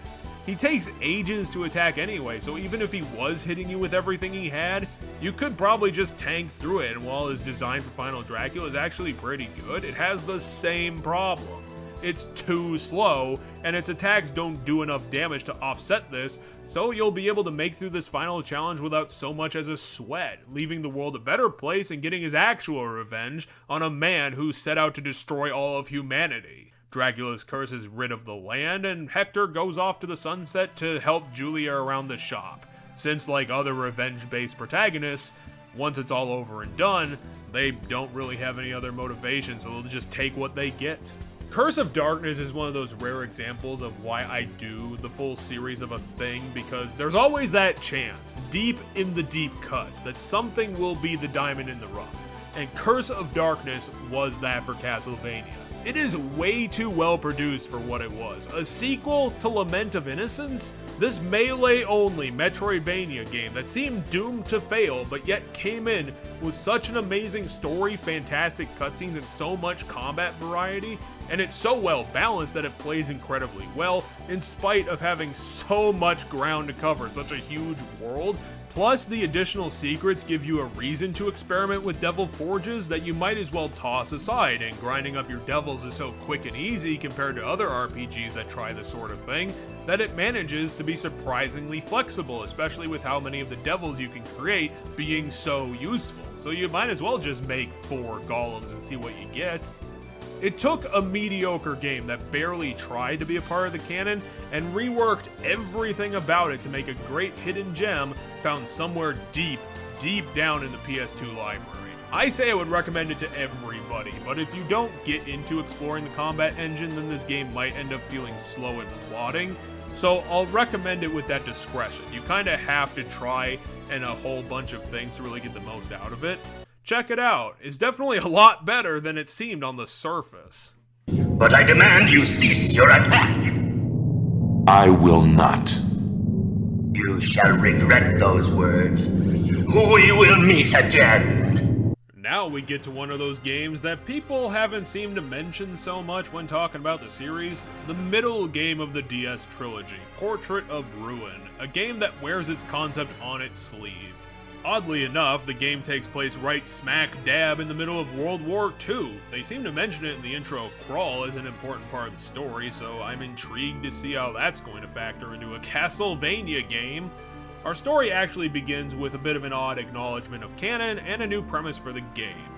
He takes ages to attack anyway, so even if he was hitting you with everything he had, you could probably just tank through it, and while his design for Final Dracula is actually pretty good, it has the same problem. It's too slow, and its attacks don't do enough damage to offset this, so you'll be able to make through this final challenge without so much as a sweat, leaving the world a better place and getting his actual revenge on a man who set out to destroy all of humanity. Dracula's curse is rid of the land, and Hector goes off to the sunset to help Julia around the shop. Since, like other revenge-based protagonists, once it's all over and done, they don't really have any other motivation, so they'll just take what they get. Curse of Darkness is one of those rare examples of why I do the full series of a thing, because there's always that chance, deep in the deep cuts, that something will be the diamond in the rough. And Curse of Darkness was that for Castlevania. It is way too well produced for what it was. A sequel to Lament of Innocence? This melee-only Metroidvania game that seemed doomed to fail, but yet came in with such an amazing story, fantastic cutscenes, and so much combat variety, and it's so well balanced that it plays incredibly well, in spite of having so much ground to cover, such a huge world. Plus, the additional secrets give you a reason to experiment with devil forges that you might as well toss aside, and grinding up your devils is so quick and easy compared to other RPGs that try this sort of thing, that it manages to be surprisingly flexible, especially with how many of the devils you can create being so useful. So you might as well just make 4 golems and see what you get. It took a mediocre game that barely tried to be a part of the canon and reworked everything about it to make a great hidden gem found somewhere deep, deep down in the PS2 library. I say I would recommend it to everybody, but if you don't get into exploring the combat engine, then this game might end up feeling slow and plodding, so I'll recommend it with that discretion. You kinda have to try and a whole bunch of things to really get the most out of it. Check it out. It's definitely a lot better than it seemed on the surface. But I demand you cease your attack. I will not. You shall regret those words. We will meet again. Now we get to one of those games that people haven't seemed to mention so much when talking about the series, the middle game of the DS trilogy, Portrait of Ruin, a game that wears its concept on its sleeve. Oddly enough, the game takes place right smack dab in the middle of World War II. They seem to mention it in the intro crawl as an important part of the story, so I'm intrigued to see how that's going to factor into a Castlevania game. Our story actually begins with a bit of an odd acknowledgement of canon and a new premise for the game.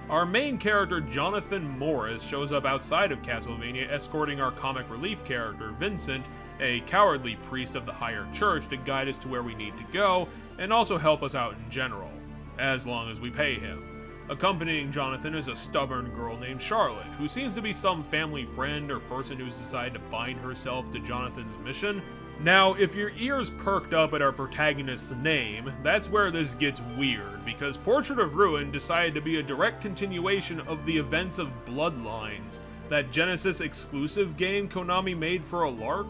Our main character, Jonathan Morris, shows up outside of Castlevania escorting our comic relief character, Vincent, a cowardly priest of the higher church, to guide us to where we need to go, and also help us out in general, as long as we pay him. Accompanying Jonathan is a stubborn girl named Charlotte, who seems to be some family friend or person who's decided to bind herself to Jonathan's mission. Now, if your ears perked up at our protagonist's name, that's where this gets weird, because Portrait of Ruin decided to be a direct continuation of the events of Bloodlines, that Genesis exclusive game Konami made for a lark.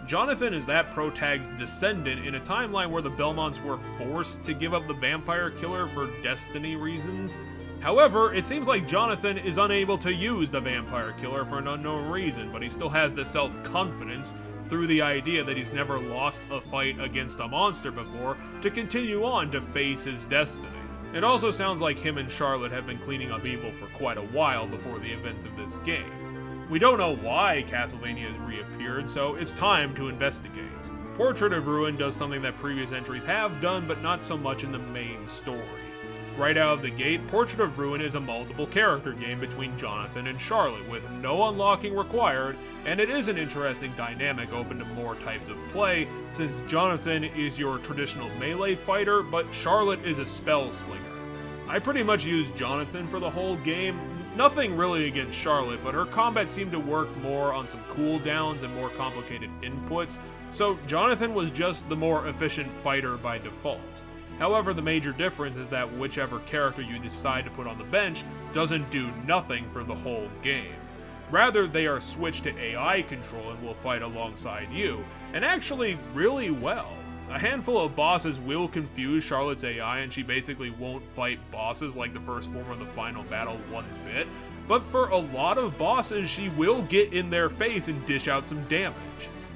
Jonathan is that protag's descendant in a timeline where the Belmonts were forced to give up the vampire killer for destiny reasons. However, it seems like Jonathan is unable to use the vampire killer for an unknown reason, but he still has the self-confidence through the idea that he's never lost a fight against a monster before to continue on to face his destiny. It also sounds like him and Charlotte have been cleaning up evil for quite a while before the events of this game. We don't know why Castlevania has reappeared, so it's time to investigate. Portrait of Ruin does something that previous entries have done, but not so much in the main story. Right out of the gate, Portrait of Ruin is a multiple character game between Jonathan and Charlotte, with no unlocking required, and it is an interesting dynamic open to more types of play, since Jonathan is your traditional melee fighter, but Charlotte is a spell slinger. I pretty much used Jonathan for the whole game. Nothing really against Charlotte, but her combat seemed to work more on some cooldowns and more complicated inputs, so Jonathan was just the more efficient fighter by default. However, the major difference is that whichever character you decide to put on the bench doesn't do nothing for the whole game. Rather, they are switched to AI control and will fight alongside you, and actually really well. A handful of bosses will confuse Charlotte's AI and she basically won't fight bosses like the first form of the final battle one bit, but for a lot of bosses she will get in their face and dish out some damage.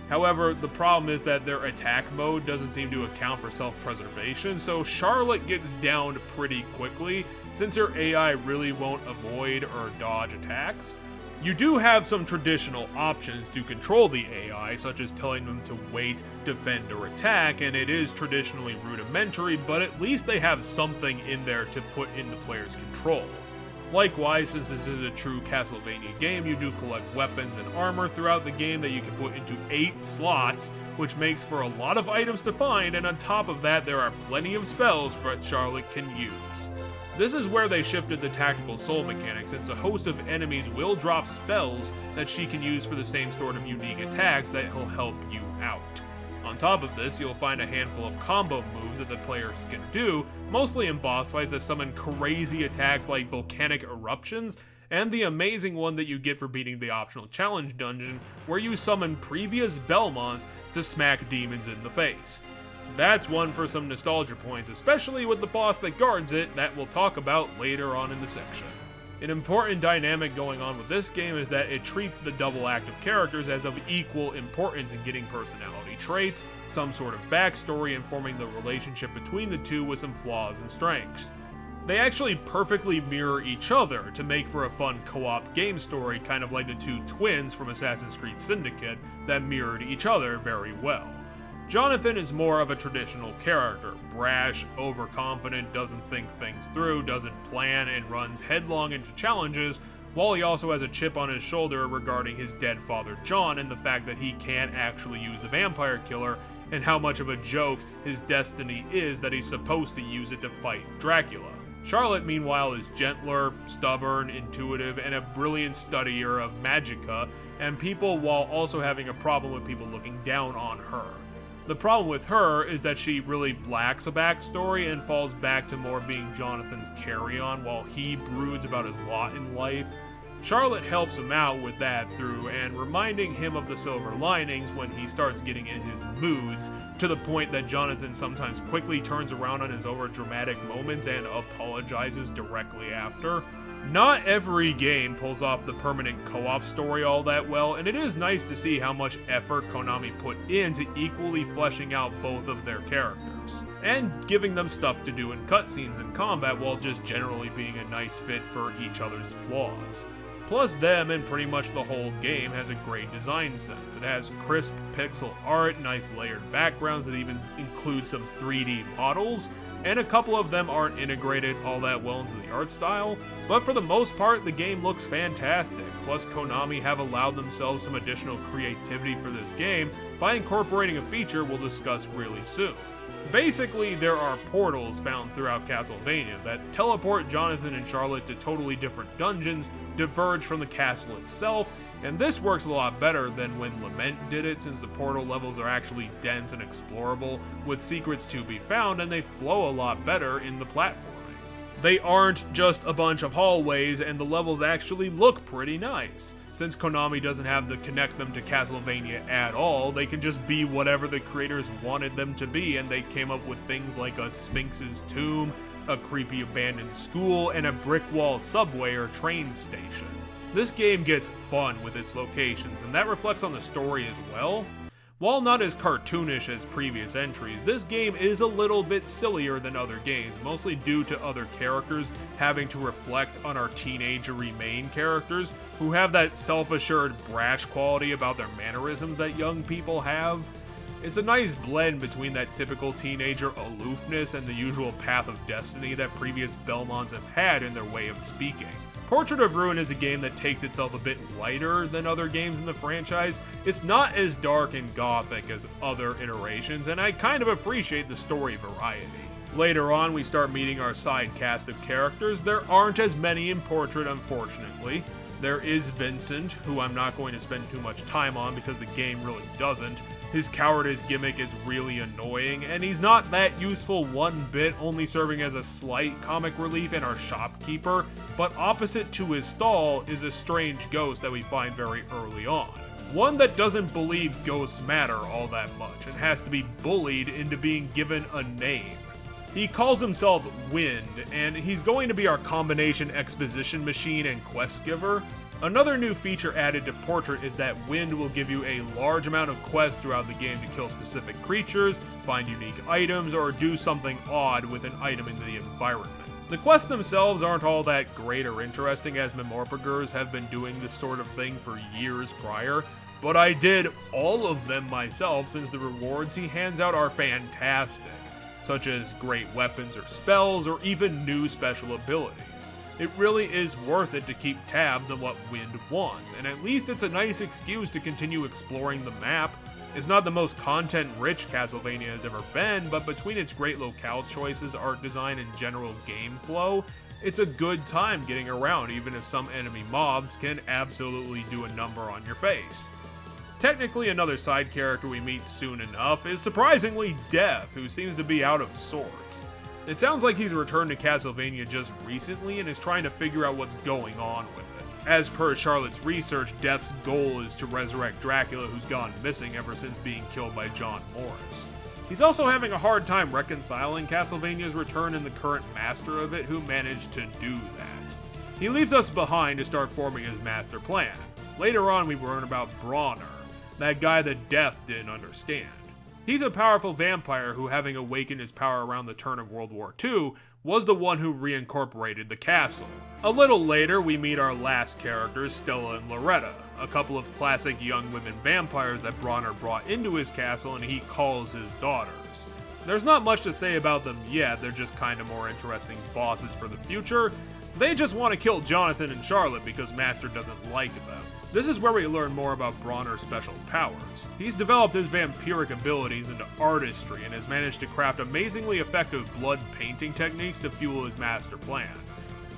However, the problem is that their attack mode doesn't seem to account for self-preservation, so Charlotte gets downed pretty quickly since her AI really won't avoid or dodge attacks. You do have some traditional options to control the AI, such as telling them to wait, defend, or attack, and it is traditionally rudimentary, but at least they have something in there to put in the player's control. Likewise, since this is a true Castlevania game, you do collect weapons and armor throughout the game that you can put into 8 slots, which makes for a lot of items to find, and on top of that, there are plenty of spells that Charlotte can use. This is where they shifted the tactical soul mechanic, since a host of enemies will drop spells that she can use for the same sort of unique attacks that will help you out. On top of this, you'll find a handful of combo moves that the players can do, mostly in boss fights that summon crazy attacks like volcanic eruptions, and the amazing one that you get for beating the optional challenge dungeon, where you summon previous Belmonts to smack demons in the face. That's one for some nostalgia points, especially with the boss that guards it, that we'll talk about later on in the section. An important dynamic going on with this game is that it treats the double act of characters as of equal importance in getting personality traits, some sort of backstory, and forming the relationship between the two with some flaws and strengths. They actually perfectly mirror each other to make for a fun co-op game story, kind of like the two twins from Assassin's Creed Syndicate that mirrored each other very well. Jonathan is more of a traditional character, brash, overconfident, doesn't think things through, doesn't plan, and runs headlong into challenges, while he also has a chip on his shoulder regarding his dead father John and the fact that he can't actually use the vampire killer, and how much of a joke his destiny is that he's supposed to use it to fight Dracula. Charlotte, meanwhile, is gentler, stubborn, intuitive, and a brilliant studier of magicka, and people, while also having a problem with people looking down on her. The problem with her is that she really lacks a backstory and falls back to more being Jonathan's carry-on while he broods about his lot in life. Charlotte helps him out with that through and reminding him of the silver linings when he starts getting in his moods, to the point that Jonathan sometimes quickly turns around on his over-dramatic moments and apologizes directly after. Not every game pulls off the permanent co-op story all that well, and it is nice to see how much effort Konami put into equally fleshing out both of their characters, and giving them stuff to do in cutscenes and combat while just generally being a nice fit for each other's flaws. Plus, them and pretty much the whole game has a great design sense. It has crisp pixel art, nice layered backgrounds that even include some 3D models, and a couple of them aren't integrated all that well into the art style, but for the most part, the game looks fantastic. Plus, Konami have allowed themselves some additional creativity for this game by incorporating a feature we'll discuss really soon. Basically, there are portals found throughout Castlevania that teleport Jonathan and Charlotte to totally different dungeons, diverge from the castle itself, and this works a lot better than when Lament did it, since the portal levels are actually dense and explorable, with secrets to be found, and they flow a lot better in the platforming. They aren't just a bunch of hallways, and the levels actually look pretty nice. Since Konami doesn't have to connect them to Castlevania at all, they can just be whatever the creators wanted them to be, and they came up with things like a Sphinx's tomb, a creepy abandoned school, and a brick-wall subway or train station. This game gets fun with its locations, and that reflects on the story as well. While not as cartoonish as previous entries, this game is a little bit sillier than other games, mostly due to other characters having to reflect on our teenagery main characters, who have that self-assured, brash quality about their mannerisms that young people have. It's a nice blend between that typical teenager aloofness and the usual path of destiny that previous Belmonts have had in their way of speaking. Portrait of Ruin is a game that takes itself a bit lighter than other games in the franchise. It's not as dark and gothic as other iterations, and I kind of appreciate the story variety. Later on, we start meeting our side cast of characters. There aren't as many in Portrait, unfortunately. There is Vincent, who I'm not going to spend too much time on because the game really doesn't. His cowardice gimmick is really annoying, and he's not that useful one bit, only serving as a slight comic relief and our shopkeeper, but opposite to his stall is a strange ghost that we find very early on. One that doesn't believe ghosts matter all that much, and has to be bullied into being given a name. He calls himself Wind, and he's going to be our combination exposition machine and quest giver. Another new feature added to Portrait is that Wind will give you a large amount of quests throughout the game to kill specific creatures, find unique items, or do something odd with an item in the environment. The quests themselves aren't all that great or interesting, as Memorpagers have been doing this sort of thing for years prior, but I did all of them myself since the rewards he hands out are fantastic, such as great weapons or spells, or even new special abilities. It really is worth it to keep tabs on what Wind wants, and at least it's a nice excuse to continue exploring the map. It's not the most content-rich Castlevania has ever been, but between its great locale choices, art design, and general game flow, it's a good time getting around, even if some enemy mobs can absolutely do a number on your face. Technically, another side character we meet soon enough is surprisingly Death, who seems to be out of sorts. It sounds like he's returned to Castlevania just recently and is trying to figure out what's going on with it. As per Charlotte's research, Death's goal is to resurrect Dracula, who's gone missing ever since being killed by John Morris. He's also having a hard time reconciling Castlevania's return and the current master of it, who managed to do that. He leaves us behind to start forming his master plan. Later on, we learn about Bronner, that guy that Death didn't understand. He's a powerful vampire who, having awakened his power around the turn of World War II, was the one who reincorporated the castle. A little later, we meet our last characters, Stella and Loretta, a couple of classic young women vampires that Bronner brought into his castle and he calls his daughters. There's not much to say about them yet, they're just kinda more interesting bosses for the future. They just want to kill Jonathan and Charlotte because Master doesn't like them. This is where we learn more about Bronner's special powers. He's developed his vampiric abilities into artistry and has managed to craft amazingly effective blood painting techniques to fuel his master plan.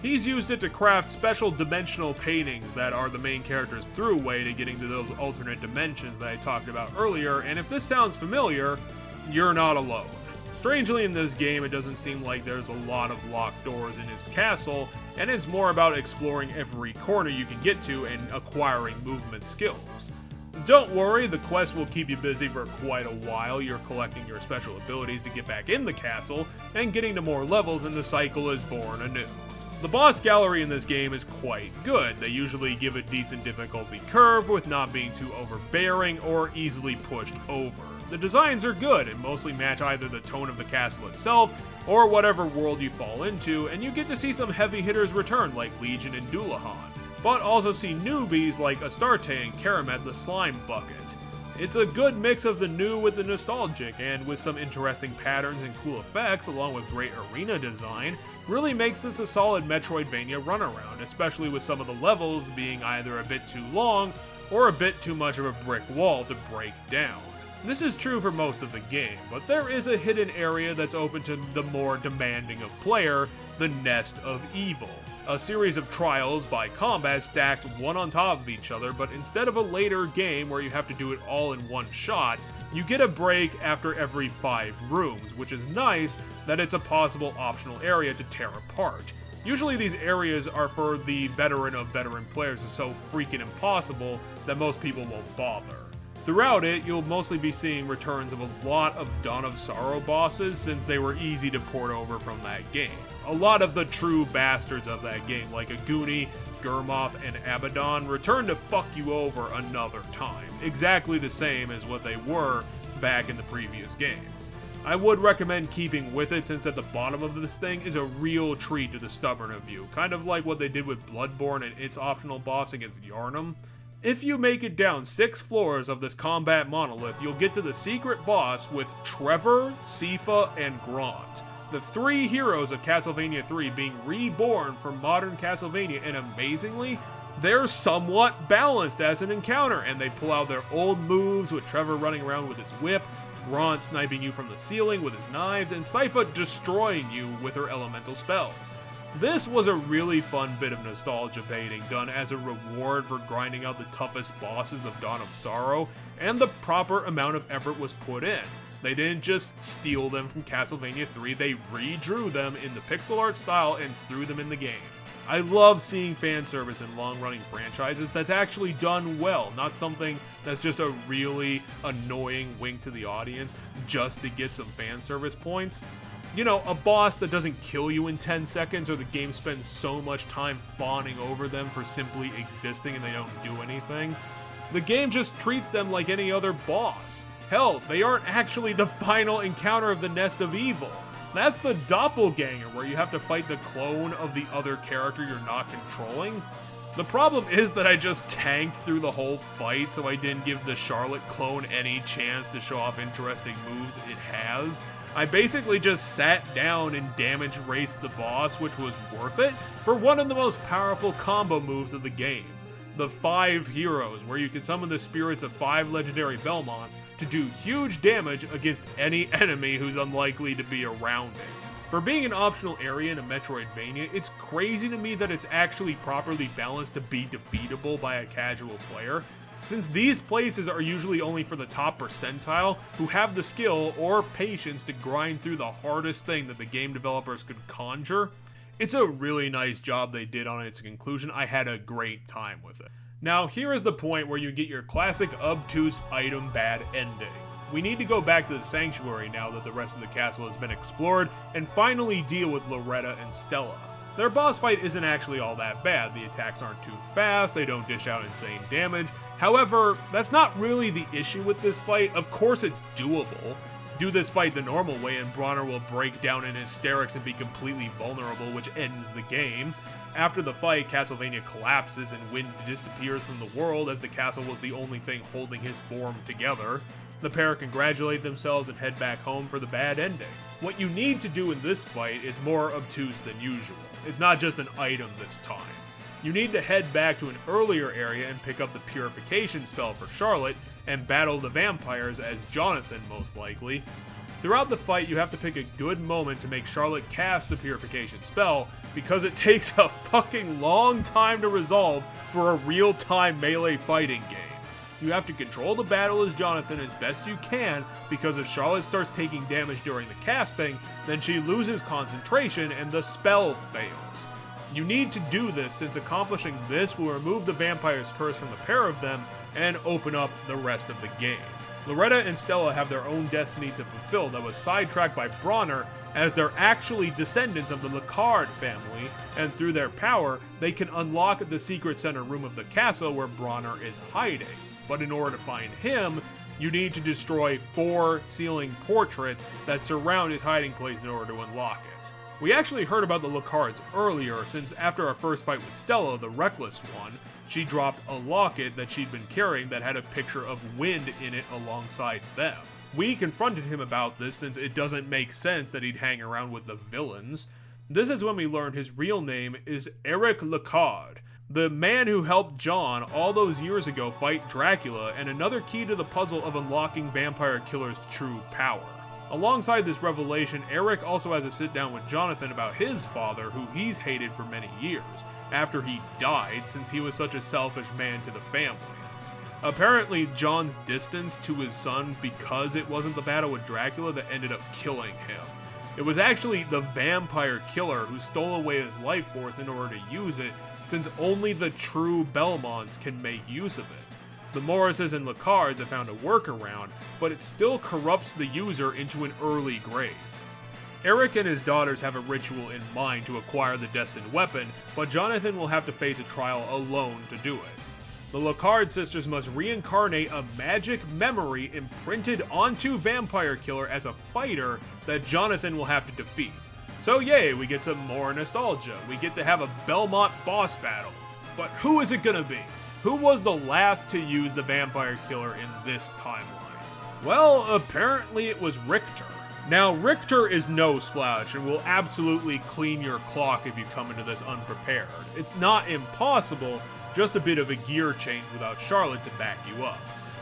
He's used it to craft special dimensional paintings that are the main character's throughway to getting to those alternate dimensions that I talked about earlier, and if this sounds familiar, you're not alone. Strangely, in this game, it doesn't seem like there's a lot of locked doors in his castle, and it's more about exploring every corner you can get to and acquiring movement skills. Don't worry, the quest will keep you busy for quite a while. You're collecting your special abilities to get back in the castle, and getting to more levels, and the cycle is born anew. The boss gallery in this game is quite good. They usually give a decent difficulty curve with not being too overbearing or easily pushed over. The designs are good and mostly match either the tone of the castle itself or whatever world you fall into, and you get to see some heavy hitters return like Legion and Doulahan, but also see newbies like Astarte and Karamet the Slime Bucket. It's a good mix of the new with the nostalgic, and with some interesting patterns and cool effects along with great arena design, really makes this a solid Metroidvania runaround, especially with some of the levels being either a bit too long or a bit too much of a brick wall to break down. This is true for most of the game, but there is a hidden area that's open to the more demanding of player, the Nest of Evil. A series of trials by combat stacked one on top of each other, but instead of a later game where you have to do it all in one shot, you get a break after every 5 rooms, which is nice that it's a possible optional area to tear apart. Usually these areas are for the veteran of veteran players, it's so freaking impossible that most people won't bother. Throughout it, you'll mostly be seeing returns of a lot of Dawn of Sorrow bosses since they were easy to port over from that game. A lot of the true bastards of that game, like Aguni, Gurmoth, and Abaddon, return to fuck you over another time, exactly the same as what they were back in the previous game. I would recommend keeping with it since at the bottom of this thing is a real treat to the stubborn of you, kind of like what they did with Bloodborne and its optional boss against Yharnam. If you make it down 6 floors of this combat monolith, you'll get to the secret boss with Trevor, Sifa, and Grant. The 3 heroes of Castlevania 3 being reborn from modern Castlevania, and amazingly, they're somewhat balanced as an encounter, and they pull out their old moves with Trevor running around with his whip, Grant sniping you from the ceiling with his knives, and Sifa destroying you with her elemental spells. This was a really fun bit of nostalgia baiting done as a reward for grinding out the toughest bosses of Dawn of Sorrow, and the proper amount of effort was put in. They didn't just steal them from Castlevania 3, they redrew them in the pixel art style and threw them in the game. I love seeing fan service in long-running franchises that's actually done well, not something that's just a really annoying wink to the audience just to get some fan service points. You know, a boss that doesn't kill you in 10 seconds, or the game spends so much time fawning over them for simply existing and they don't do anything. The game just treats them like any other boss. Hell, they aren't actually the final encounter of the Nest of Evil. That's the doppelganger, where you have to fight the clone of the other character you're not controlling. The problem is that I just tanked through the whole fight, so I didn't give the Charlotte clone any chance to show off interesting moves it has. I basically just sat down and damage raced the boss, which was worth it, for one of the most powerful combo moves of the game. The 5 heroes, where you can summon the spirits of 5 legendary Belmonts to do huge damage against any enemy who's unlikely to be around it. For being an optional area in a Metroidvania, it's crazy to me that it's actually properly balanced to be defeatable by a casual player, since these places are usually only for the top percentile who have the skill or patience to grind through the hardest thing that the game developers could conjure. It's a really nice job they did on its conclusion. I had a great time with it. Now, here is the point where you get your classic obtuse item bad ending. We need to go back to the Sanctuary now that the rest of the castle has been explored, and finally deal with Loretta and Stella. Their boss fight isn't actually all that bad. The attacks aren't too fast, they don't dish out insane damage. However, that's not really the issue with this fight. Of course it's doable. Do this fight the normal way and Bronner will break down in hysterics and be completely vulnerable, which ends the game. After the fight, Castlevania collapses and Wind disappears from the world as the castle was the only thing holding his form together. The pair congratulate themselves and head back home for the bad ending. What you need to do in this fight is more obtuse than usual. It's not just an item this time. You need to head back to an earlier area and pick up the Purification spell for Charlotte, and battle the vampires as Jonathan, most likely. Throughout the fight, you have to pick a good moment to make Charlotte cast the Purification spell, because it takes a fucking long time to resolve for a real-time melee fighting game. You have to control the battle as Jonathan as best you can, because if Charlotte starts taking damage during the casting, then she loses concentration and the spell fails. You need to do this, since accomplishing this will remove the vampire's curse from the pair of them and open up the rest of the game. Loretta and Stella have their own destiny to fulfill that was sidetracked by Bronner, as they're actually descendants of the Lecard family, and through their power, they can unlock the secret center room of the castle where Bronner is hiding. But in order to find him, you need to destroy 4 ceiling portraits that surround his hiding place in order to unlock it. We actually heard about the Lecards earlier, since after our first fight with Stella, the Reckless one, she dropped a locket that she'd been carrying that had a picture of Wind in it alongside them. We confronted him about this, since it doesn't make sense that he'd hang around with the villains. This is when we learned his real name is Eric Lecard, the man who helped John all those years ago fight Dracula, and another key to the puzzle of unlocking Vampire Killer's true power. Alongside this revelation, Eric also has a sit down with Jonathan about his father, who he's hated for many years, after he died, since he was such a selfish man to the family. Apparently, John's distance to his son because it wasn't the battle with Dracula that ended up killing him. It was actually the Vampire Killer who stole away his life force in order to use it, since only the true Belmonts can make use of it. The Morrises and Lecards have found a workaround, but it still corrupts the user into an early grave. Eric and his daughters have a ritual in mind to acquire the destined weapon, but Jonathan will have to face a trial alone to do it. The Lecard sisters must reincarnate a magic memory imprinted onto Vampire Killer as a fighter that Jonathan will have to defeat. So yay, we get some more nostalgia. We get to have a Belmont boss battle. But who is it gonna be? Who was the last to use the Vampire Killer in this timeline? Well, apparently it was Richter. Now, Richter is no slouch and will absolutely clean your clock if you come into this unprepared. It's not impossible, just a bit of a gear change without Charlotte to back you up.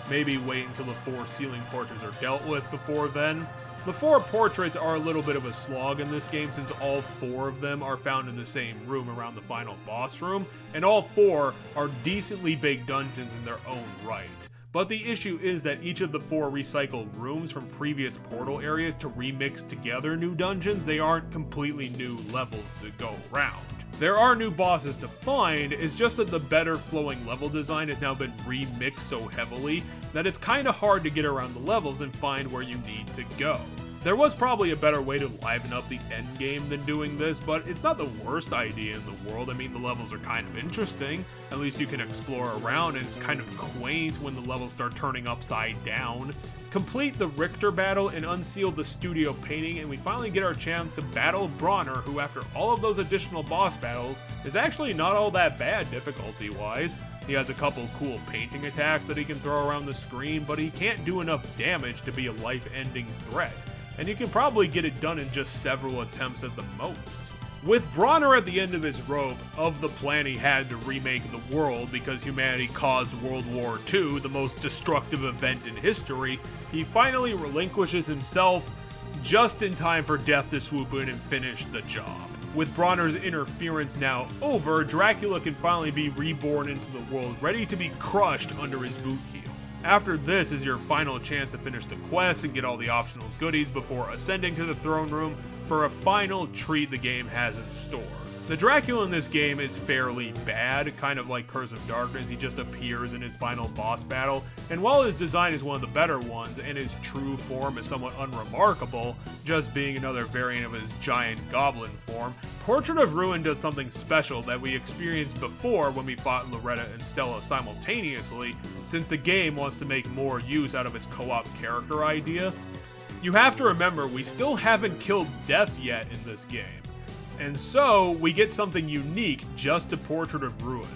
Maybe wait until the 4 ceiling portraits are dealt with before then. The 4 portraits are a little bit of a slog in this game since all 4 of them are found in the same room around the final boss room, and all 4 are decently big dungeons in their own right. But the issue is that each of the 4 recycled rooms from previous portal areas to remix together new dungeons, they aren't completely new levels to go around. There are new bosses to find, it's just that the better flowing level design has now been remixed so heavily that it's kinda hard to get around the levels and find where you need to go. There was probably a better way to liven up the endgame than doing this, but it's not the worst idea in the world. I mean, the levels are kind of interesting, at least you can explore around, and it's kind of quaint when the levels start turning upside down. Complete the Richter battle and unseal the studio painting, and we finally get our chance to battle Bronner, who after all of those additional boss battles, is actually not all that bad difficulty-wise. He has a couple cool painting attacks that he can throw around the screen, but he can't do enough damage to be a life-ending threat, and you can probably get it done in just several attempts at the most. With Bronner at the end of his rope, of the plan he had to remake the world because humanity caused World War II, the most destructive event in history, he finally relinquishes himself just in time for death to swoop in and finish the job. With Bronner's interference now over, Dracula can finally be reborn into the world, ready to be crushed under his boot heel. After this is your final chance to finish the quest and get all the optional goodies before ascending to the throne room for a final treat the game has in store. The Dracula in this game is fairly bad, kind of like Curse of Darkness. He just appears in his final boss battle, and while his design is one of the better ones and his true form is somewhat unremarkable, just being another variant of his giant goblin form, Portrait of Ruin does something special that we experienced before when we fought Loretta and Stella simultaneously, since the game wants to make more use out of its co-op character idea. You have to remember, we still haven't killed Death yet in this game. And so, we get something unique just to Portrait of Ruin.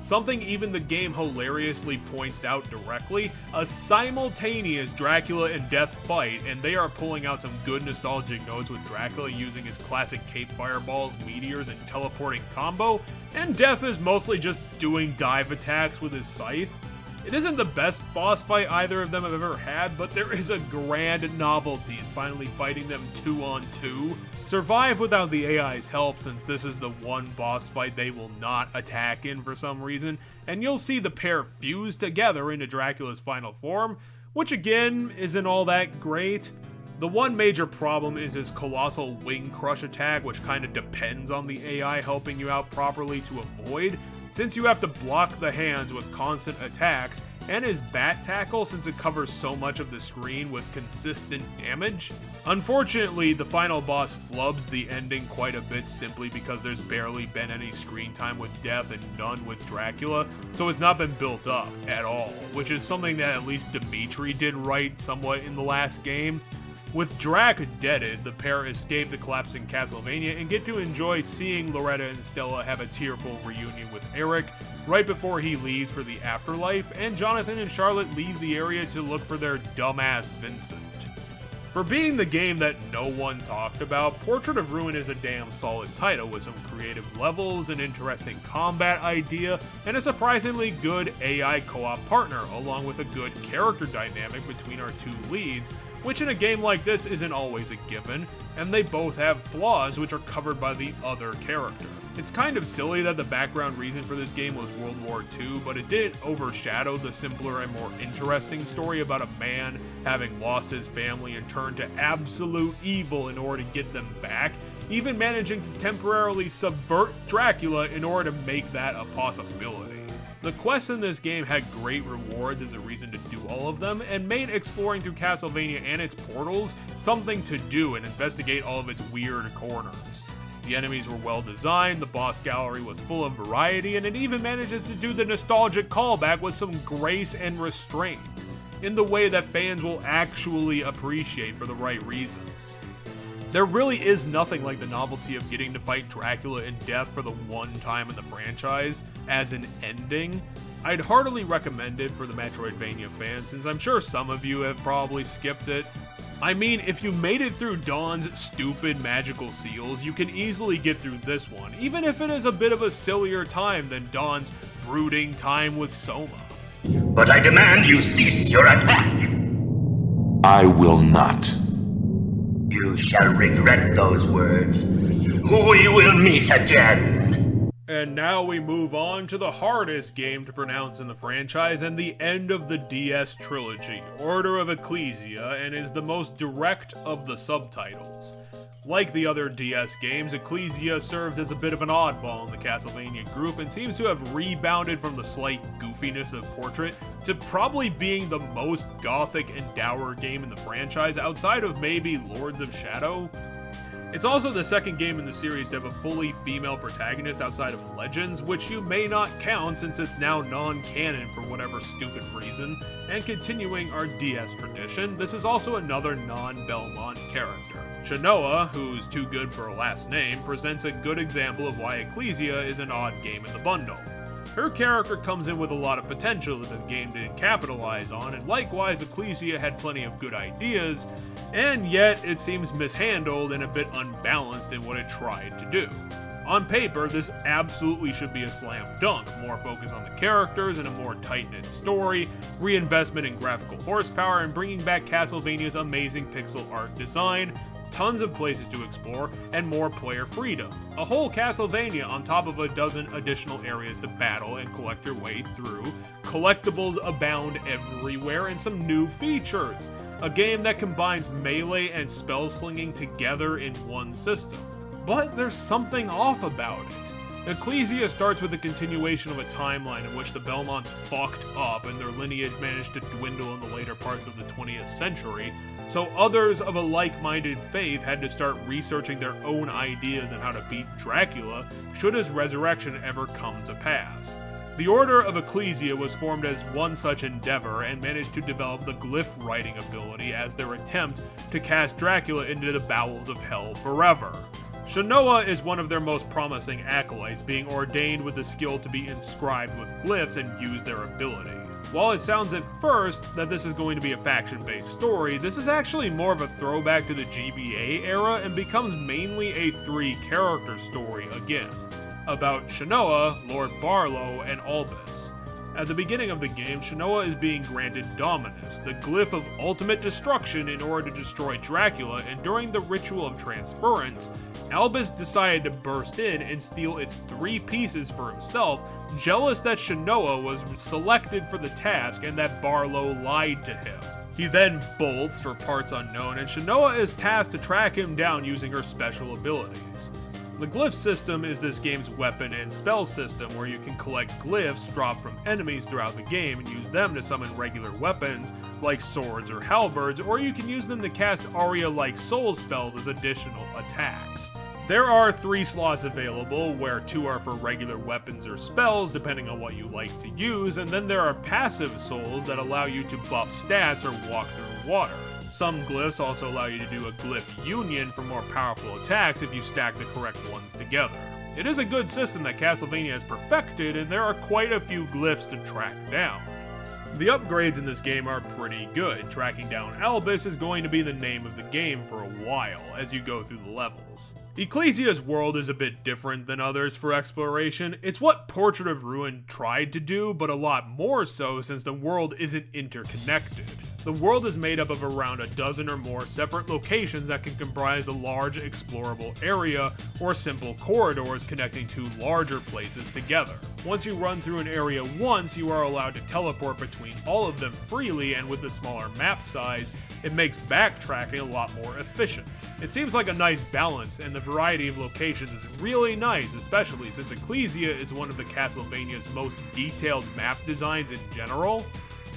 Something even the game hilariously points out directly, a simultaneous Dracula and Death fight, and they are pulling out some good nostalgic notes with Dracula using his classic cape fireballs, meteors, and teleporting combo, and Death is mostly just doing dive attacks with his scythe. It isn't the best boss fight either of them have ever had, but there is a grand novelty in finally fighting them 2-on-2. Survive without the AI's help, since this is the one boss fight they will not attack in for some reason, and you'll see the pair fuse together into Dracula's final form, which again isn't all that great. The one major problem is his colossal wing crush attack, which kinda depends on the AI helping you out properly to avoid, since you have to block the hands with constant attacks, and his bat tackle since it covers so much of the screen with consistent damage. Unfortunately, the final boss flubs the ending quite a bit simply because there's barely been any screen time with Death and none with Dracula, so it's not been built up at all, which is something that at least Dimitri did right somewhat in the last game. With Drac deaded, the pair escape the collapsing Castlevania and get to enjoy seeing Loretta and Stella have a tearful reunion with Eric right before he leaves for the afterlife, and Jonathan and Charlotte leave the area to look for their dumbass Vincent. For being the game that no one talked about, Portrait of Ruin is a damn solid title with some creative levels, an interesting combat idea, and a surprisingly good AI co-op partner, along with a good character dynamic between our two leads, which in a game like this isn't always a given, and they both have flaws which are covered by the other character. It's kind of silly that the background reason for this game was World War II, but it didn't overshadow the simpler and more interesting story about a man having lost his family and turned to absolute evil in order to get them back, even managing to temporarily subvert Dracula in order to make that a possibility. The quests in this game had great rewards as a reason to do all of them, and made exploring through Castlevania and its portals something to do and investigate all of its weird corners. The enemies were well designed, the boss gallery was full of variety, and it even manages to do the nostalgic callback with some grace and restraint, in the way that fans will actually appreciate for the right reasons. There really is nothing like the novelty of getting to fight Dracula and Death for the one time in the franchise as an ending. I'd heartily recommend it for the Metroidvania fans, since I'm sure some of you have probably skipped it. I mean, if you made it through Dawn's stupid magical seals, you can easily get through this one, even if it is a bit of a sillier time than Dawn's brooding time with Soma. But I demand you cease your attack! I will not. You shall regret those words. We will meet again. And now we move on to the hardest game to pronounce in the franchise and the end of the DS trilogy, Order of Ecclesia, and is the most direct of the subtitles. Like the other DS games, Ecclesia serves as a bit of an oddball in the Castlevania group and seems to have rebounded from the slight goofiness of Portrait to probably being the most gothic and dour game in the franchise outside of maybe Lords of Shadow. It's also the second game in the series to have a fully female protagonist outside of Legends, which you may not count since it's now non-canon for whatever stupid reason, and continuing our DS tradition, this is also another non-Belmont character. Shanoa, who's too good for a last name, presents a good example of why Ecclesia is an odd game in the bundle. Her character comes in with a lot of potential that the game didn't capitalize on, and likewise Ecclesia had plenty of good ideas, and yet it seems mishandled and a bit unbalanced in what it tried to do. On paper, this absolutely should be a slam dunk, more focus on the characters and a more tight-knit story, reinvestment in graphical horsepower, and bringing back Castlevania's amazing pixel art design, tons of places to explore, and more player freedom. A whole Castlevania on top of a dozen additional areas to battle and collect your way through. Collectibles abound everywhere and some new features. A game that combines melee and spell slinging together in one system. But there's something off about it. Ecclesia starts with a continuation of a timeline in which the Belmonts fucked up and their lineage managed to dwindle in the later parts of the 20th century, so others of a like-minded faith had to start researching their own ideas on how to beat Dracula should his resurrection ever come to pass. The Order of Ecclesia was formed as one such endeavor and managed to develop the glyph writing ability as their attempt to cast Dracula into the bowels of hell forever. Shanoa is one of their most promising acolytes, being ordained with the skill to be inscribed with glyphs and use their ability. While it sounds at first that this is going to be a faction-based story, this is actually more of a throwback to the GBA era and becomes mainly a three-character story again, about Shanoa, Lord Barlow, and Albus. At the beginning of the game, Shanoa is being granted Dominus, the glyph of ultimate destruction in order to destroy Dracula, and during the ritual of transference, Albus decided to burst in and steal its 3 pieces for himself, jealous that Shanoa was selected for the task and that Barlow lied to him. He then bolts for parts unknown, and Shanoa is tasked to track him down using her special abilities. The glyph system is this game's weapon and spell system where you can collect glyphs dropped from enemies throughout the game and use them to summon regular weapons like swords or halberds, or you can use them to cast Arya-like soul spells as additional attacks. There are 3 slots available, where 2 are for regular weapons or spells, depending on what you like to use, and then there are passive souls that allow you to buff stats or walk through water. Some glyphs also allow you to do a glyph union for more powerful attacks if you stack the correct ones together. It is a good system that Castlevania has perfected, and there are quite a few glyphs to track down. The upgrades in this game are pretty good. Tracking down Albus is going to be the name of the game for a while as you go through the levels. Ecclesia's world is a bit different than others for exploration. It's what Portrait of Ruin tried to do, but a lot more so since the world isn't interconnected. The world is made up of around a dozen or more separate locations that can comprise a large explorable area or simple corridors connecting 2 larger places together. Once you run through an area once, you are allowed to teleport between all of them freely, and with the smaller map size, it makes backtracking a lot more efficient. It seems like a nice balance, and the variety of locations is really nice, especially since Ecclesia is one of the Castlevania's most detailed map designs in general.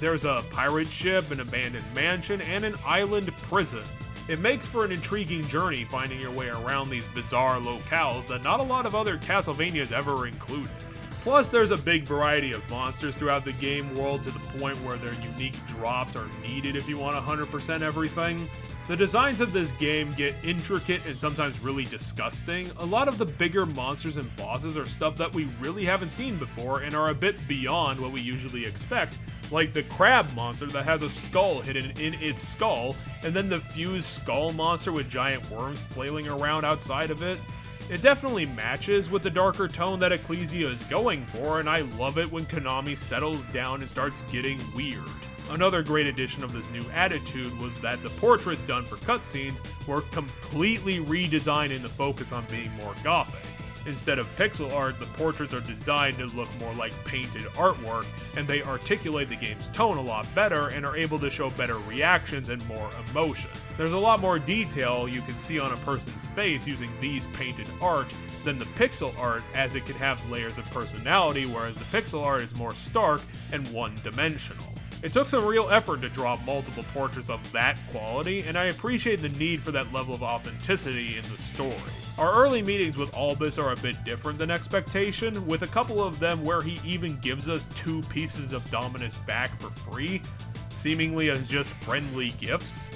There's a pirate ship, an abandoned mansion, and an island prison. It makes for an intriguing journey finding your way around these bizarre locales that not a lot of other Castlevanias ever included. Plus, there's a big variety of monsters throughout the game world to the point where their unique drops are needed if you want 100% everything. The designs of this game get intricate and sometimes really disgusting. A lot of the bigger monsters and bosses are stuff that we really haven't seen before and are a bit beyond what we usually expect, like the crab monster that has a skull hidden in its skull, and then the fused skull monster with giant worms flailing around outside of it. It definitely matches with the darker tone that Ecclesia is going for, and I love it when Konami settles down and starts getting weird. Another great addition of this new attitude was that the portraits done for cutscenes were completely redesigned in the focus on being more gothic. Instead of pixel art, the portraits are designed to look more like painted artwork, and they articulate the game's tone a lot better and are able to show better reactions and more emotion. There's a lot more detail you can see on a person's face using these painted art than the pixel art, as it can have layers of personality, whereas the pixel art is more stark and one-dimensional. It took some real effort to draw multiple portraits of that quality, and I appreciate the need for that level of authenticity in the story. Our early meetings with Albus are a bit different than expectation, with a couple of them where he even gives us 2 pieces of Dominus back for free, seemingly as just friendly gifts.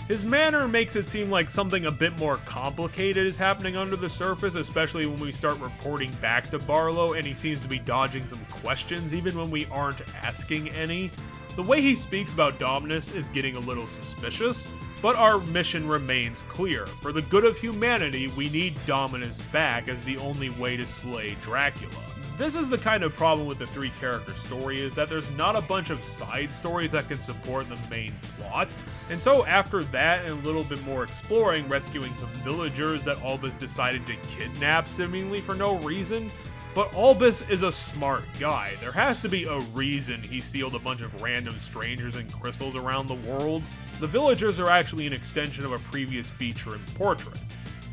His manner makes it seem like something a bit more complicated is happening under the surface, especially when we start reporting back to Barlow and he seems to be dodging some questions even when we aren't asking any. The way he speaks about Dominus is getting a little suspicious, but our mission remains clear. For the good of humanity, we need Dominus back as the only way to slay Dracula. This is the kind of problem with the 3-character story, is that there's not a bunch of side stories that can support the main plot, and so after that and a little bit more exploring, rescuing some villagers that Albus decided to kidnap seemingly for no reason. But Albus is a smart guy. There has to be a reason he sealed a bunch of random strangers and crystals around the world. The villagers are actually an extension of a previous feature in Portrait.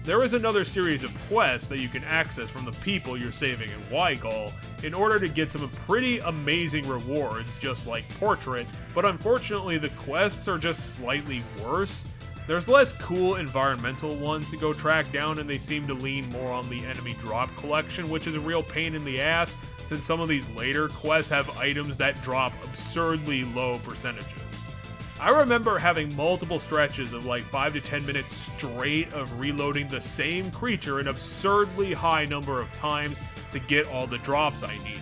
There is another series of quests that you can access from the people you're saving in Weigall in order to get some pretty amazing rewards, just like Portrait, but unfortunately the quests are just slightly worse. There's less cool environmental ones to go track down, and they seem to lean more on the enemy drop collection, which is a real pain in the ass, since some of these later quests have items that drop absurdly low percentages. I remember having multiple stretches of like 5 to 10 minutes straight of reloading the same creature an absurdly high number of times to get all the drops I needed.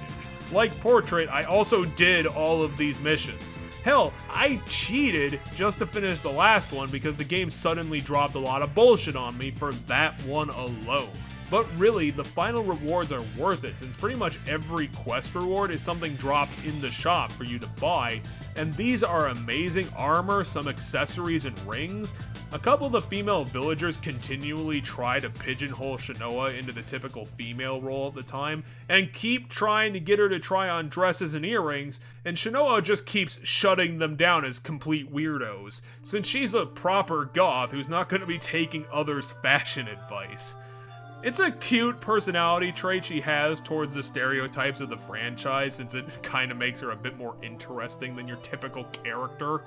Like Portrait, I also did all of these missions. Hell, I cheated just to finish the last one because the game suddenly dropped a lot of bullshit on me for that one alone. But really, the final rewards are worth it, since pretty much every quest reward is something dropped in the shop for you to buy, and these are amazing armor, some accessories and rings. A couple of the female villagers continually try to pigeonhole Shanoa into the typical female role at the time, and keep trying to get her to try on dresses and earrings, and Shanoa just keeps shutting them down as complete weirdos, since she's a proper goth who's not going to be taking others' fashion advice. It's a cute personality trait she has towards the stereotypes of the franchise, since it kind of makes her a bit more interesting than your typical character.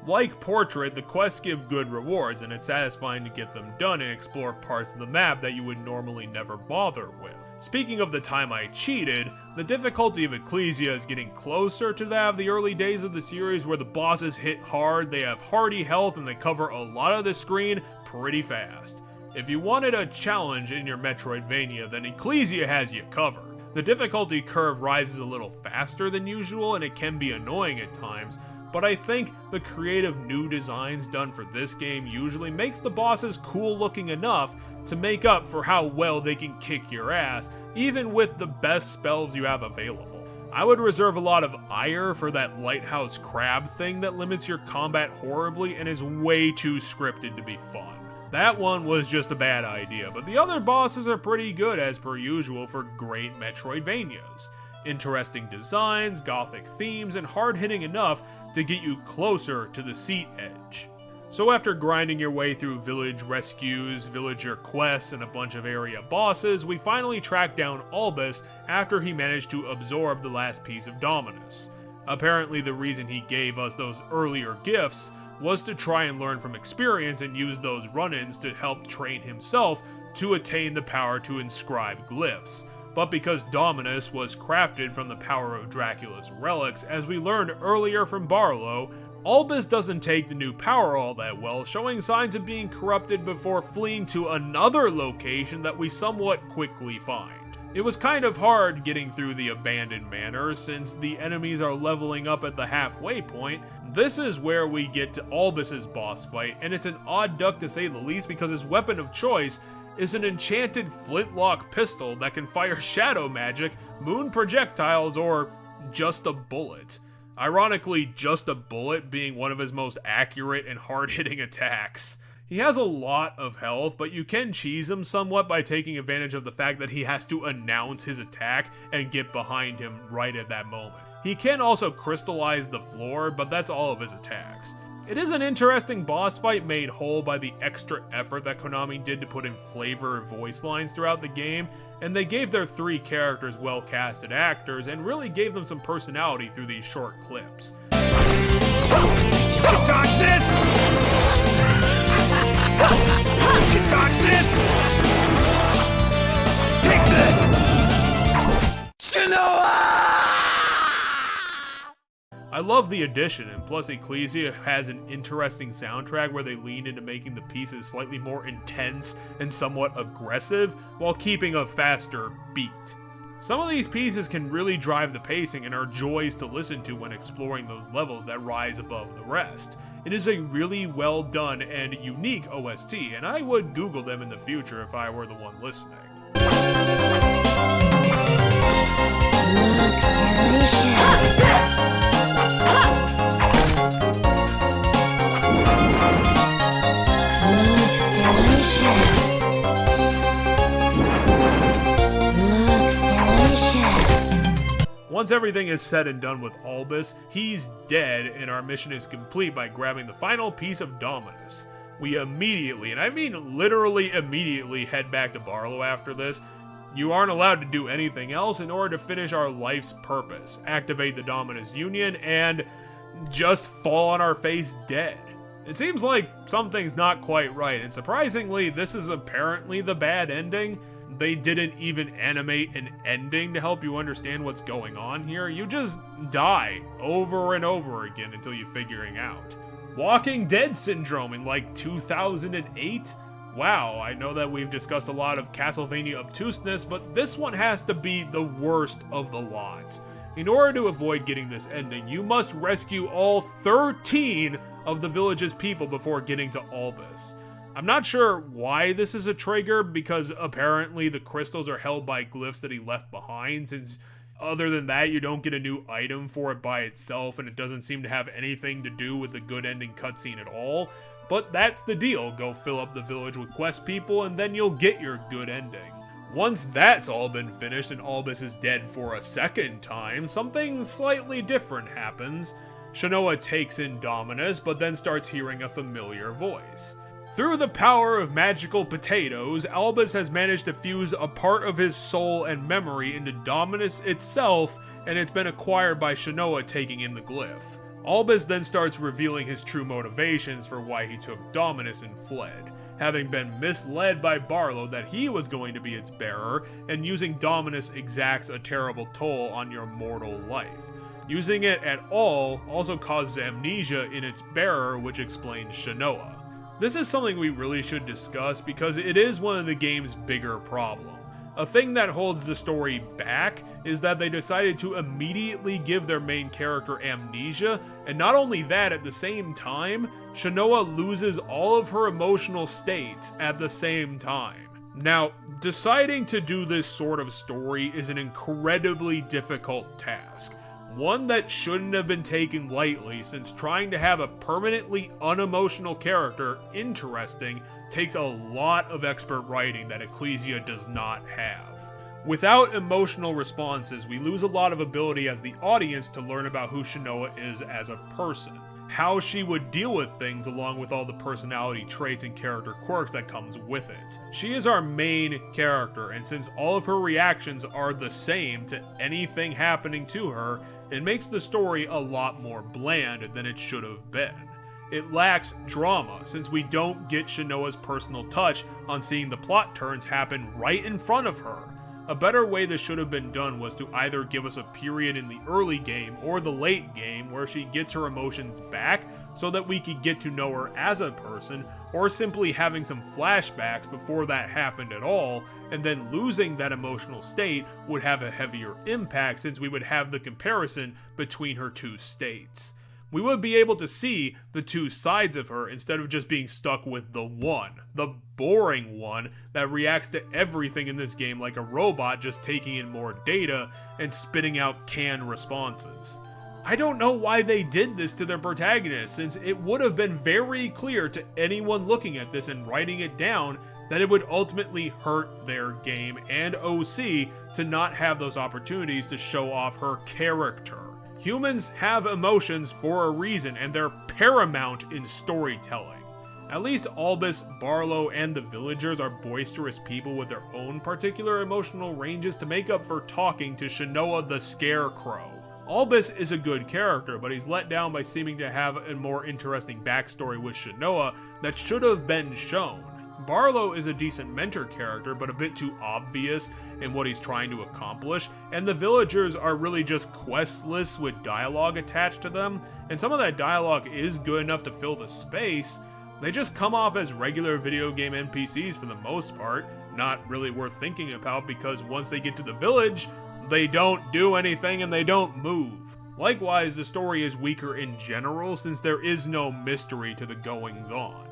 Like Portrait, the quests give good rewards, and it's satisfying to get them done and explore parts of the map that you would normally never bother with. Speaking of the time I cheated, the difficulty of Ecclesia is getting closer to that of the early days of the series, where the bosses hit hard, they have hardy health, and they cover a lot of the screen pretty fast. If you wanted a challenge in your Metroidvania, then Ecclesia has you covered. The difficulty curve rises a little faster than usual, and it can be annoying at times, but I think the creative new designs done for this game usually makes the bosses cool looking enough to make up for how well they can kick your ass, even with the best spells you have available. I would reserve a lot of ire for that lighthouse crab thing that limits your combat horribly and is way too scripted to be fun. That one was just a bad idea, but the other bosses are pretty good as per usual for great Metroidvanias. Interesting designs, gothic themes, and hard-hitting enough to get you closer to the seat edge. So after grinding your way through village rescues, villager quests, and a bunch of area bosses, we finally track down Albus after he managed to absorb the last piece of Dominus. Apparently the reason he gave us those earlier gifts was to try and learn from experience and use those run-ins to help train himself to attain the power to inscribe glyphs. But because Dominus was crafted from the power of Dracula's relics, as we learned earlier from Barlow, Albus doesn't take the new power all that well, showing signs of being corrupted before fleeing to another location that we somewhat quickly find. It was kind of hard getting through the abandoned manor, since the enemies are leveling up at the halfway point. This is where we get to Albus's boss fight, and it's an odd duck to say the least because his weapon of choice is an enchanted flintlock pistol that can fire shadow magic, moon projectiles, or just a bullet. Ironically, just a bullet being one of his most accurate and hard-hitting attacks. He has a lot of health, but you can cheese him somewhat by taking advantage of the fact that he has to announce his attack and get behind him right at that moment. He can also crystallize the floor, but that's all of his attacks. It is an interesting boss fight made whole by the extra effort that Konami did to put in flavor voice lines throughout the game, and they gave their 3 characters well-casted actors and really gave them some personality through these short clips. Dodge this! Dodge this! Take this! Shinoa! I love the addition, and plus Ecclesia has an interesting soundtrack where they lean into making the pieces slightly more intense and somewhat aggressive, while keeping a faster beat. Some of these pieces can really drive the pacing and are joys to listen to when exploring those levels that rise above the rest. It is a really well done and unique OST, and I would Google them in the future if I were the one listening. Once everything is said and done with Albus, he's dead, and our mission is complete by grabbing the final piece of Dominus. We immediately, and I mean literally immediately, head back to Barlow after this. You aren't allowed to do anything else in order to finish our life's purpose, activate the Dominus Union, and just fall on our face dead. It seems like something's not quite right, and surprisingly, this is apparently the bad ending. They didn't even animate an ending to help you understand what's going on here. You just die over and over again until you figuring out. Walking Dead syndrome in like 2008? Wow, I know that we've discussed a lot of Castlevania obtuseness, but this one has to be the worst of the lot. In order to avoid getting this ending, you must rescue all 13 of the village's people before getting to Albus. I'm not sure why this is a trigger, because apparently the crystals are held by glyphs that he left behind, since other than that you don't get a new item for it by itself, and it doesn't seem to have anything to do with the good ending cutscene at all. But that's the deal, go fill up the village with quest people and then you'll get your good ending. Once that's all been finished and Albus is dead for a second time, something slightly different happens. Shinoa takes in Dominus, but then starts hearing a familiar voice. Through the power of magical potatoes, Albus has managed to fuse a part of his soul and memory into Dominus itself, and it's been acquired by Shinoa taking in the glyph. Albus then starts revealing his true motivations for why he took Dominus and fled, having been misled by Barlow that he was going to be its bearer, and using Dominus exacts a terrible toll on your mortal life. Using it at all also causes amnesia in its bearer, which explains Shinoa. This is something we really should discuss because it is one of the game's bigger problems. A thing that holds the story back is that they decided to immediately give their main character amnesia, and not only that, at the same time, Shinoa loses all of her emotional states at the same time. Now, deciding to do this sort of story is an incredibly difficult task. One that shouldn't have been taken lightly, since trying to have a permanently unemotional character interesting takes a lot of expert writing that Ecclesia does not have. Without emotional responses, we lose a lot of ability as the audience to learn about who Shinoa is as a person, how she would deal with things along with all the personality traits and character quirks that comes with it. She is our main character, and since all of her reactions are the same to anything happening to her, it makes the story a lot more bland than it should have been. It lacks drama, since we don't get Shinoa's personal touch on seeing the plot turns happen right in front of her. A better way this should have been done was to either give us a period in the early game or the late game where she gets her emotions back so that we could get to know her as a person, or simply having some flashbacks before that happened at all, and then losing that emotional state would have a heavier impact since we would have the comparison between her two states. We would be able to see the two sides of her instead of just being stuck with the one, the boring one that reacts to everything in this game like a robot just taking in more data and spitting out canned responses. I don't know why they did this to their protagonist, since it would have been very clear to anyone looking at this and writing it down that it would ultimately hurt their game and OC to not have those opportunities to show off her character. Humans have emotions for a reason, and they're paramount in storytelling. At least Albus, Barlow, and the villagers are boisterous people with their own particular emotional ranges to make up for talking to Shanoa the Scarecrow. Albus is a good character, but he's let down by seeming to have a more interesting backstory with Shanoa that should have been shown. Barlow is a decent mentor character, but a bit too obvious in what he's trying to accomplish, and the villagers are really just quest lists with dialogue attached to them, and some of that dialogue is good enough to fill the space. They just come off as regular video game NPCs for the most part, not really worth thinking about because once they get to the village, they don't do anything and they don't move. Likewise, the story is weaker in general since there is no mystery to the goings-on.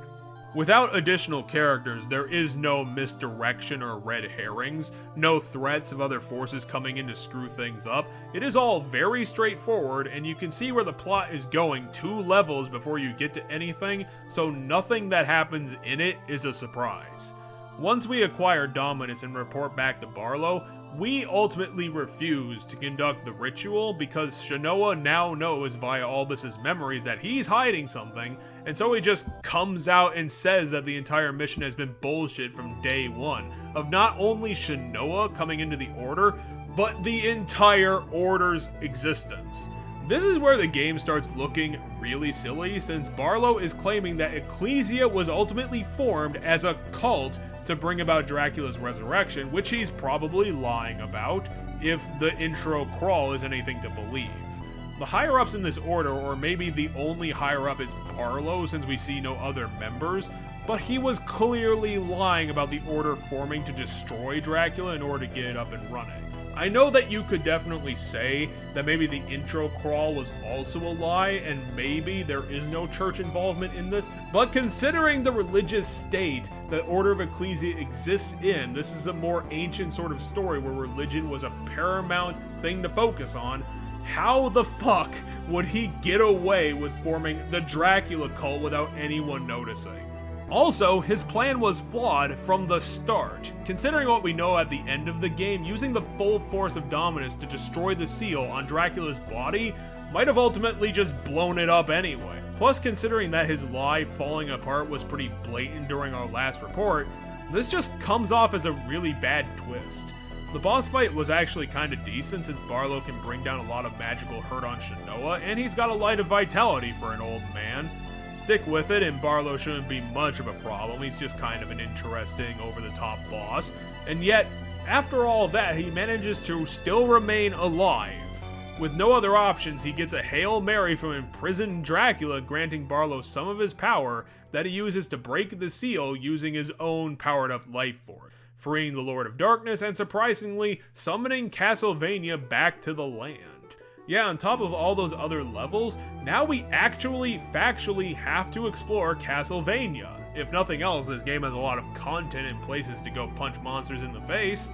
Without additional characters, there is no misdirection or red herrings, no threats of other forces coming in to screw things up. It is all very straightforward, and you can see where the plot is going 2 levels before you get to anything, so nothing that happens in it is a surprise. Once we acquire Dominus and report back to Barlow, we ultimately refuse to conduct the ritual because Shanoa now knows via Albus's memories that he's hiding something, and so he just comes out and says that the entire mission has been bullshit from day one, of not only Shanoa coming into the Order, but the entire Order's existence. This is where the game starts looking really silly, since Barlow is claiming that Ecclesia was ultimately formed as a cult to bring about Dracula's resurrection, which he's probably lying about, if the intro crawl is anything to believe. The higher-ups in this order, or maybe the only higher-up is Barlow since we see no other members, but he was clearly lying about the order forming to destroy Dracula in order to get it up and running. I know that you could definitely say that maybe the intro crawl was also a lie, and maybe there is no church involvement in this, but considering the religious state that Order of Ecclesia exists in, this is a more ancient sort of story where religion was a paramount thing to focus on. How the fuck would he get away with forming the Dracula cult without anyone noticing? Also, his plan was flawed from the start. Considering what we know at the end of the game, using the full force of Dominus to destroy the seal on Dracula's body might have ultimately just blown it up anyway. Plus, considering that his lie falling apart was pretty blatant during our last report, this just comes off as a really bad twist. The boss fight was actually kinda decent since Barlow can bring down a lot of magical hurt on Shanoa, and he's got a light of vitality for an old man. Stick with it and Barlow shouldn't be much of a problem, he's just kind of an interesting over-the-top boss. And yet, after all that, he manages to still remain alive. With no other options, he gets a Hail Mary from imprisoned Dracula, granting Barlow some of his power that he uses to break the seal using his own powered-up life force, freeing the Lord of Darkness and, surprisingly, summoning Castlevania back to the land. Yeah, on top of all those other levels, now we actually factually have to explore Castlevania. If nothing else, this game has a lot of content and places to go punch monsters in the face.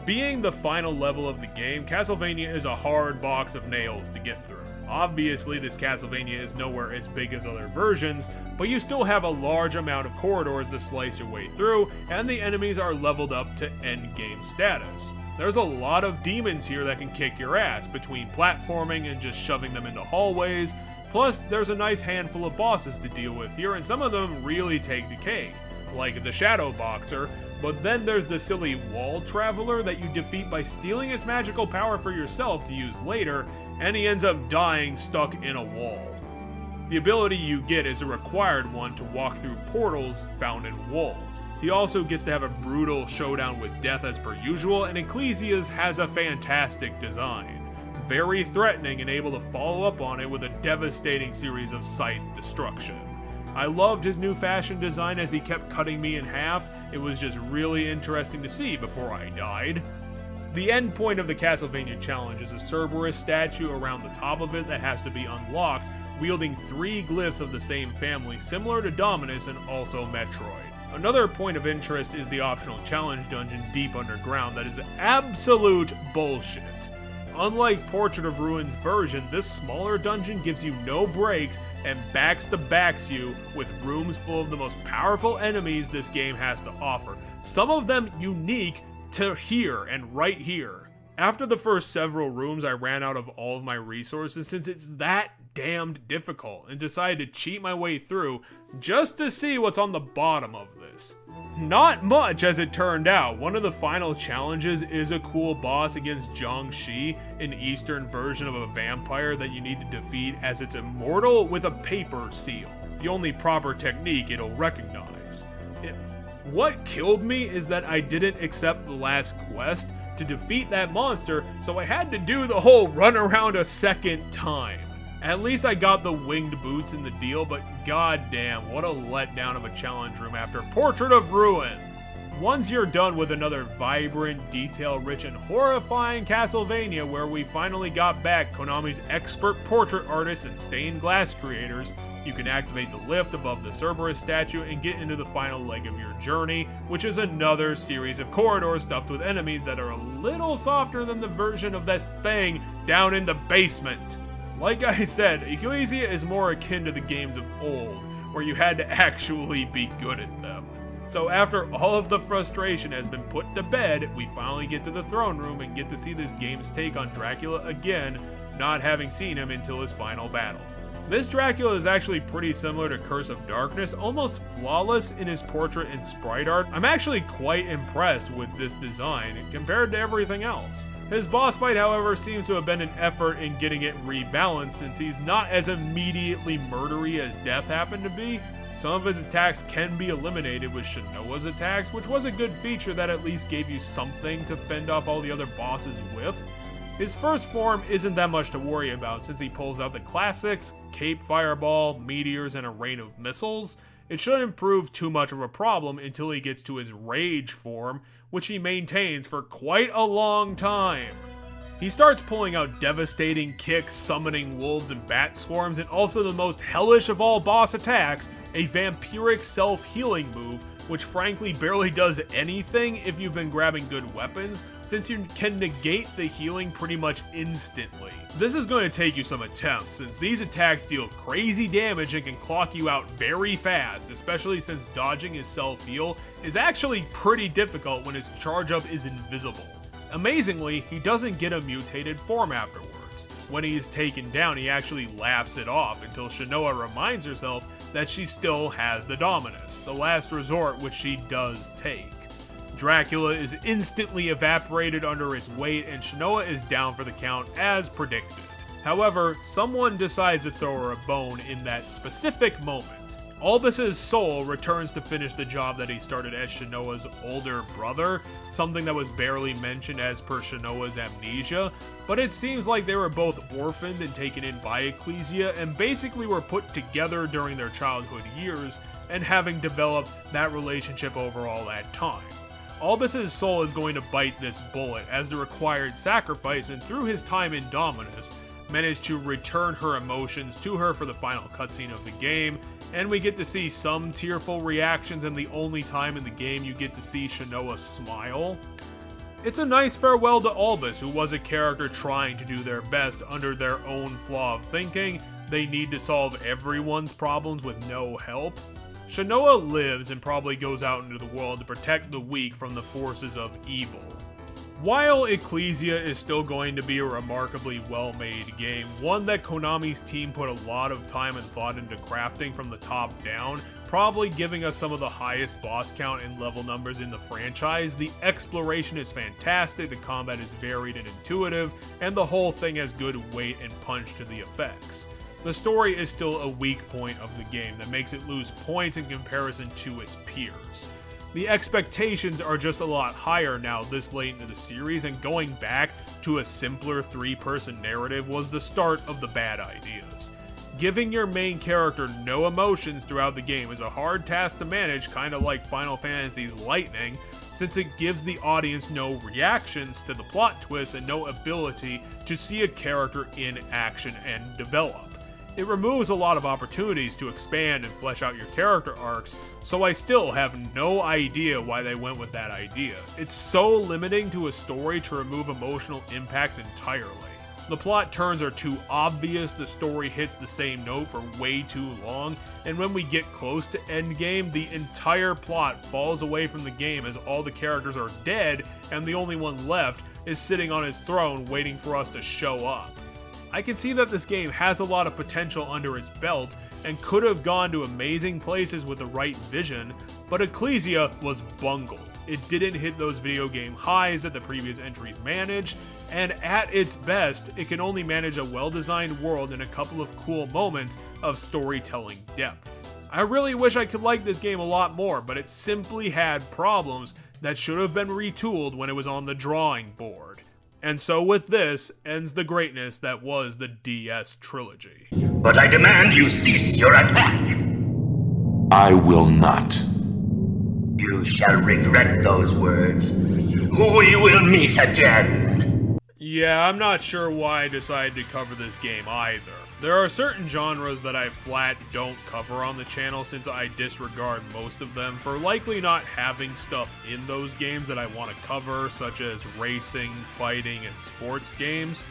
Being the final level of the game, Castlevania is a hard box of nails to get through. Obviously, this Castlevania is nowhere as big as other versions, but you still have a large amount of corridors to slice your way through, and the enemies are leveled up to endgame status. There's a lot of demons here that can kick your ass, between platforming and just shoving them into hallways. Plus, there's a nice handful of bosses to deal with here, and some of them really take the cake, like the Shadow Boxer, but then there's the silly Wall Traveler that you defeat by stealing its magical power for yourself to use later, and he ends up dying stuck in a wall. The ability you get is a required one to walk through portals found in walls. He also gets to have a brutal showdown with death as per usual, and Ecclesia's has a fantastic design. Very threatening and able to follow up on it with a devastating series of site destruction. I loved his new fashion design as he kept cutting me in half. It was just really interesting to see before I died. The end point of the Castlevania challenge is a Cerberus statue around the top of it that has to be unlocked, wielding 3 glyphs of the same family similar to Dominus and also Metroid. Another point of interest is the optional challenge dungeon deep underground that is absolute bullshit. unlike Portrait of Ruin's version, this smaller dungeon gives you no breaks and backs you with rooms full of the most powerful enemies this game has to offer. Some of them unique to here and right here. After the first several rooms, I ran out of all of my resources since it's that damned difficult and decided to cheat my way through just to see what's on the bottom of this. Not much, as it turned out. One of the final challenges is a cool boss against Jiangshi, an eastern version of a vampire that you need to defeat, as it's immortal with a paper seal, the only proper technique it'll recognize. What killed me is that I didn't accept the last quest to defeat that monster, so I had to do the whole run around a second time. At least I got the winged boots in the deal, but goddamn, what a letdown of a challenge room after Portrait of Ruin. Once you're done with another vibrant, detail-rich, and horrifying Castlevania, where we finally got back Konami's expert portrait artists and stained glass creators, you can activate the lift above the Cerberus statue and get into the final leg of your journey, which is another series of corridors stuffed with enemies that are a little softer than the version of this thing down in the basement. Like I said, Ecclesia is more akin to the games of old, where you had to actually be good at them. So after all of the frustration has been put to bed, we finally get to the throne room and get to see this game's take on Dracula again, not having seen him until his final battle. This Dracula is actually pretty similar to Curse of Darkness, almost flawless in his portrait and sprite art. I'm actually quite impressed with this design compared to everything else. His boss fight, however, seems to have been an effort in getting it rebalanced, since he's not as immediately murdery as Death happened to be. Some of his attacks can be eliminated with Shanoa's attacks, which was a good feature that at least gave you something to fend off all the other bosses with. His first form isn't that much to worry about, since he pulls out the classics, Cape Fireball, Meteors, and a rain of missiles. It shouldn't prove too much of a problem until he gets to his Rage form, which he maintains for quite a long time. He starts pulling out devastating kicks, summoning wolves and bat swarms, and also the most hellish of all boss attacks, a vampiric self-healing move, which frankly barely does anything if you've been grabbing good weapons, since you can negate the healing pretty much instantly. This is going to take you some attempts, since these attacks deal crazy damage and can clock you out very fast, especially since dodging his self-heal is actually pretty difficult when his charge-up is invisible. Amazingly, he doesn't get a mutated form afterwards. When he is taken down, he actually laughs it off until Shanoa reminds herself that she still has the Dominus, the last resort which she does take. Dracula is instantly evaporated under its weight, and Shanoa is down for the count as predicted. However, someone decides to throw her a bone in that specific moment. Albus's soul returns to finish the job that he started as Shanoa's older brother, something that was barely mentioned as per Shanoa's amnesia, but it seems like they were both orphaned and taken in by Ecclesia, and basically were put together during their childhood years, and having developed that relationship over all that time. Albus's soul is going to bite this bullet as the required sacrifice, and through his time in Dominus, managed to return her emotions to her for the final cutscene of the game, and we get to see some tearful reactions, and the only time in the game you get to see Shanoa smile. It's a nice farewell to Albus, who was a character trying to do their best under their own flaw of thinking. They need to solve everyone's problems with no help. Shanoa lives and probably goes out into the world to protect the weak from the forces of evil. While Ecclesia is still going to be a remarkably well-made game, one that Konami's team put a lot of time and thought into crafting from the top down, probably giving us some of the highest boss count and level numbers in the franchise, the exploration is fantastic, the combat is varied and intuitive, and the whole thing has good weight and punch to the effects. The story is still a weak point of the game that makes it lose points in comparison to its peers. The expectations are just a lot higher now this late into the series, and going back to a simpler three-person narrative was the start of the bad ideas. Giving your main character no emotions throughout the game is a hard task to manage, kinda like Final Fantasy's Lightning, since it gives the audience no reactions to the plot twists and no ability to see a character in action and develop. It removes a lot of opportunities to expand and flesh out your character arcs, so I still have no idea why they went with that idea. It's so limiting to a story to remove emotional impacts entirely. The plot turns are too obvious, the story hits the same note for way too long, and when we get close to endgame, the entire plot falls away from the game as all the characters are dead, and the only one left is sitting on his throne waiting for us to show up. I can see that this game has a lot of potential under its belt and could have gone to amazing places with the right vision, but Ecclesia was bungled. It didn't hit those video game highs that the previous entries managed, and at its best, it can only manage a well-designed world and a couple of cool moments of storytelling depth. I really wish I could like this game a lot more, but it simply had problems that should have been retooled when it was on the drawing board. And so with this ends the greatness that was the DS trilogy. But I demand you cease your attack! I will not. You shall regret those words. We will meet again! Yeah, I'm not sure why I decided to cover this game either. There are certain genres that I flat don't cover on the channel since I disregard most of them for likely not having stuff in those games that I want to cover, such as racing, fighting, and sports games.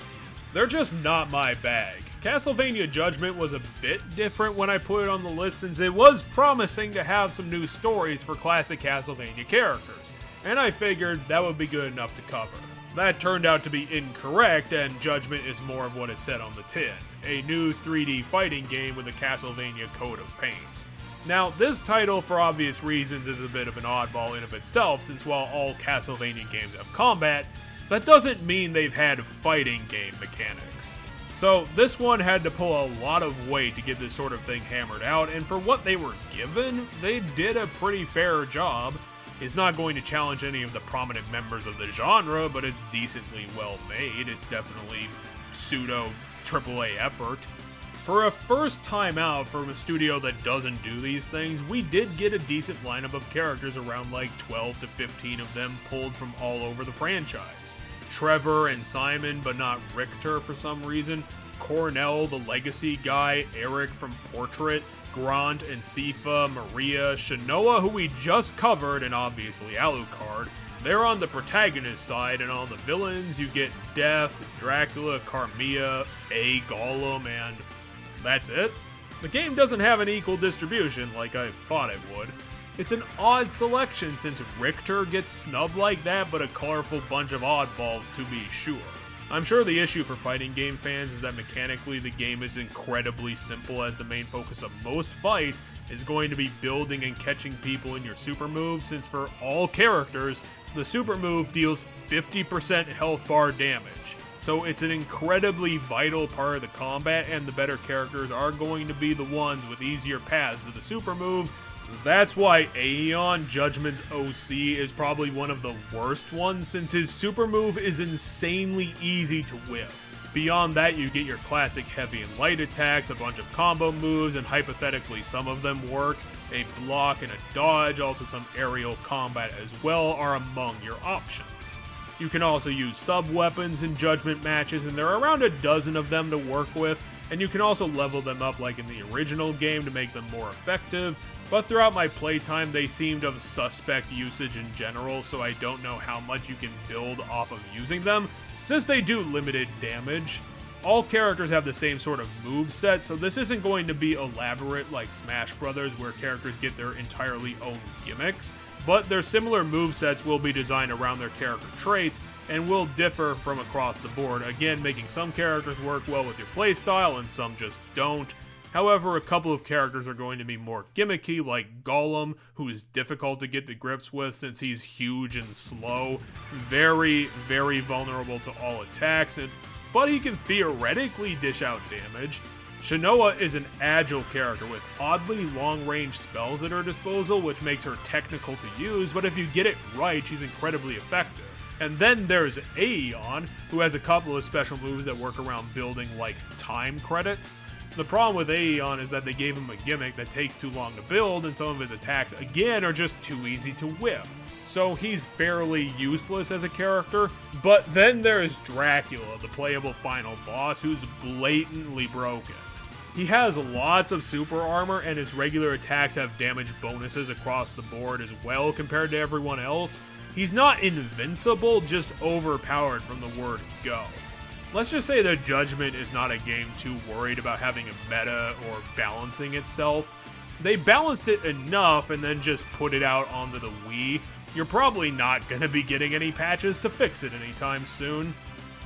They're just not my bag. Castlevania Judgment was a bit different when I put it on the list since it was promising to have some new stories for classic Castlevania characters, and I figured that would be good enough to cover. That turned out to be incorrect, and Judgment is more of what it said on the tin. A new 3D fighting game with a Castlevania coat of paint. Now, this title, for obvious reasons, is a bit of an oddball in of itself, since while all Castlevania games have combat, that doesn't mean they've had fighting game mechanics. So, this one had to pull a lot of weight to get this sort of thing hammered out, and for what they were given, they did a pretty fair job. It's not going to challenge any of the prominent members of the genre, but it's decently well made. It's definitely pseudo AAA effort. For a first time out from a studio that doesn't do these things, we did get a decent lineup of characters, around like 12 to 15 of them pulled from all over the franchise. Trevor and Simon, but not Richter for some reason. Cornell, the legacy guy, Eric from Portrait, Grant and Sifa, Maria, Shanoa, who we just covered, and obviously Alucard. They're on the protagonist side, and on the villains you get Death, Dracula, Carmilla, A Gollum, and that's it. The game doesn't have an equal distribution like I thought it would. It's an odd selection since Richter gets snubbed like that, but a colorful bunch of oddballs to be sure. I'm sure the issue for fighting game fans is that mechanically the game is incredibly simple, as the main focus of most fights is going to be building and catching people in your super move, since for all characters, the super move deals 50% health bar damage. So it's an incredibly vital part of the combat, and the better characters are going to be the ones with easier paths to the super move. That's why Aeon, Judgment's OC, is probably one of the worst ones, since his super move is insanely easy to whiff. Beyond that, you get your classic heavy and light attacks, a bunch of combo moves, and hypothetically some of them work. A block and a dodge, also some aerial combat as well, are among your options. You can also use sub-weapons in Judgment matches, and there are around a dozen of them to work with, and you can also level them up like in the original game to make them more effective, but throughout my playtime they seemed of suspect usage in general, so I don't know how much you can build off of using them, since they do limited damage. All characters have the same sort of moveset, so this isn't going to be elaborate like Smash Brothers, where characters get their entirely own gimmicks, but their similar movesets will be designed around their character traits and will differ from across the board, again making some characters work well with your playstyle and some just don't. However, a couple of characters are going to be more gimmicky, like Gollum, who is difficult to get to grips with since he's huge and slow, very, very vulnerable to all attacks, but he can theoretically dish out damage. Shanoa is an agile character with oddly long-range spells at her disposal, which makes her technical to use, but if you get it right, she's incredibly effective. And then there's Aeon, who has a couple of special moves that work around building like time credits. The problem with Aeon is that they gave him a gimmick that takes too long to build, and some of his attacks, again, are just too easy to whiff. So he's fairly useless as a character. But then there's Dracula, the playable final boss, who's blatantly broken. He has lots of super armor, and his regular attacks have damage bonuses across the board as well compared to everyone else. He's not invincible, just overpowered from the word go. Let's just say that Judgment is not a game too worried about having a meta or balancing itself. They balanced it enough and then just put it out onto the Wii. You're probably not going to be getting any patches to fix it anytime soon.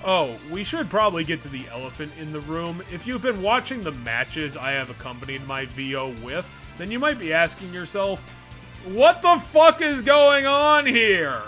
Oh, we should probably get to the elephant in the room. If you've been watching the matches I have accompanied my VO with, then you might be asking yourself, what the fuck is going on here?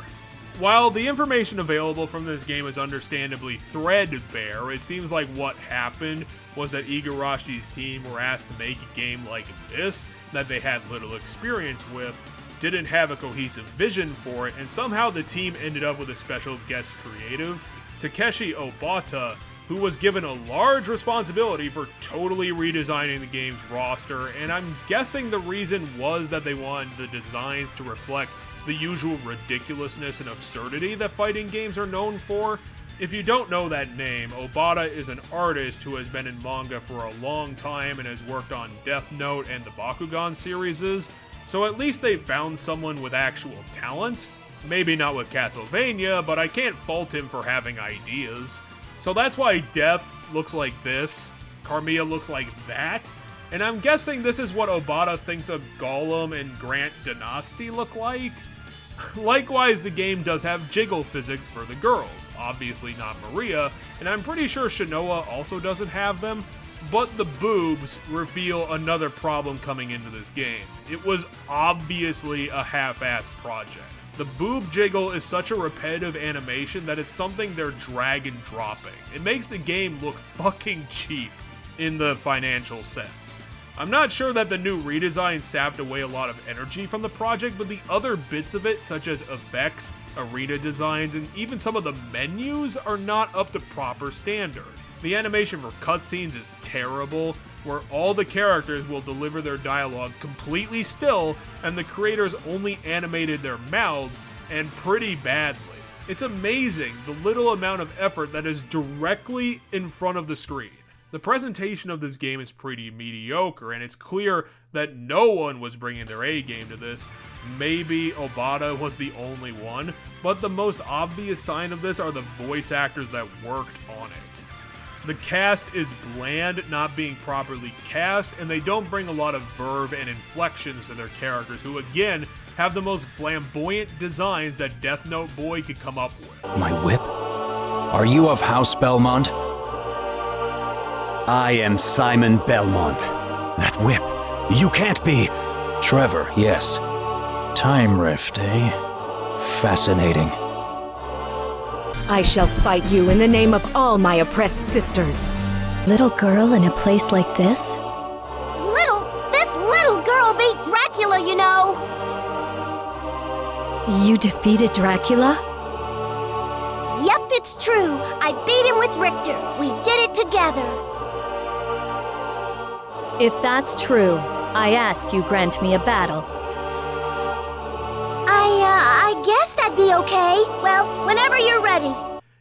While the information available from this game is understandably threadbare, it seems like what happened was that Igarashi's team were asked to make a game like this that they had little experience with, didn't have a cohesive vision for it, and somehow the team ended up with a special guest creative, Takeshi Obata, who was given a large responsibility for totally redesigning the game's roster, and I'm guessing the reason was that they wanted the designs to reflect the usual ridiculousness and absurdity that fighting games are known for. If you don't know that name, Obata is an artist who has been in manga for a long time and has worked on Death Note and the Bakugan series, so at least they found someone with actual talent. Maybe not with Castlevania, but I can't fault him for having ideas. So that's why Death looks like this, Carmilla looks like that, and I'm guessing this is what Obata thinks of Gollum and Grant Dynasty look like. Likewise, the game does have jiggle physics for the girls, obviously not Maria, and I'm pretty sure Shinoa also doesn't have them, but the boobs reveal another problem coming into this game. It was obviously a half-assed project. The boob jiggle is such a repetitive animation that it's something they're drag and dropping. It makes the game look fucking cheap in the financial sense. I'm not sure that the new redesign sapped away a lot of energy from the project, but the other bits of it, such as effects, arena designs, and even some of the menus are not up to proper standard. The animation for cutscenes is terrible, where all the characters will deliver their dialogue completely still, and the creators only animated their mouths, and pretty badly. It's amazing the little amount of effort that is directly in front of the screen. The presentation of this game is pretty mediocre, and it's clear that no one was bringing their A game to this. Maybe Obata was the only one, but the most obvious sign of this are the voice actors that worked on it. The cast is bland, not being properly cast, and they don't bring a lot of verve and inflections to their characters, who again have the most flamboyant designs that Death Note Boy could come up with. My whip? Are you of House Belmont? I am Simon Belmont. That whip. You can't be... Trevor, yes. Time rift, eh? Fascinating. I shall fight you in the name of all my oppressed sisters. Little girl in a place like this? This little girl beat Dracula, you know. You defeated Dracula? Yep, it's true. I beat him with Richter. We did it together. If that's true, I ask you grant me a battle. I guess that'd be okay. Well, whenever you're ready.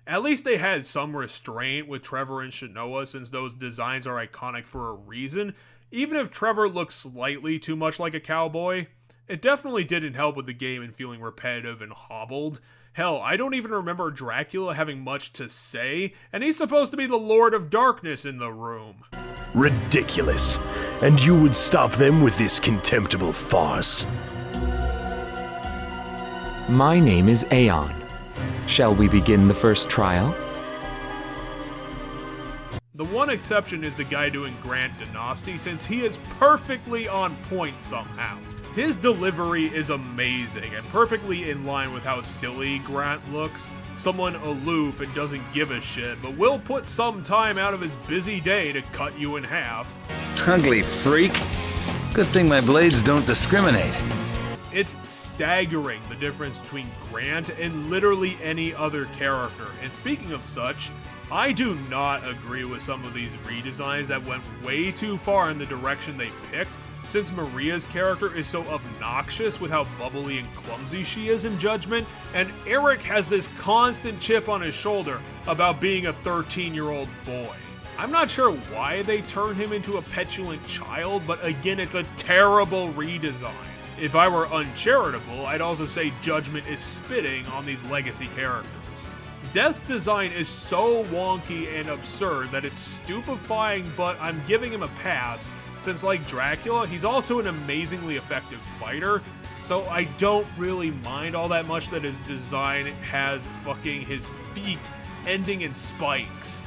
At least they had some restraint with Trevor and Shinoa, since those designs are iconic for a reason. Even if Trevor looks slightly too much like a cowboy, it definitely didn't help with the game and feeling repetitive and hobbled. Hell, I don't even remember Dracula having much to say, and he's supposed to be the Lord of Darkness in the room. Ridiculous. And you would stop them with this contemptible farce? My name is Aeon. Shall we begin the first trial? The one exception is the guy doing Grant Dynasty, since he is perfectly on point somehow. His delivery is amazing and perfectly in line with how silly Grant looks. Someone aloof and doesn't give a shit, but will put some time out of his busy day to cut you in half. Ugly freak. Good thing my blades don't discriminate. It's staggering the difference between Grant and literally any other character. And speaking of such, I do not agree with some of these redesigns that went way too far in the direction they picked, since Maria's character is so obnoxious with how bubbly and clumsy she is in Judgment, and Eric has this constant chip on his shoulder about being a 13-year-old boy. I'm not sure why they turned him into a petulant child, but again, it's a terrible redesign. If I were uncharitable, I'd also say Judgment is spitting on these legacy characters. Death's design is so wonky and absurd that it's stupefying, but I'm giving him a pass, since like Dracula, he's also an amazingly effective fighter, so I don't really mind all that much that his design has fucking his feet ending in spikes.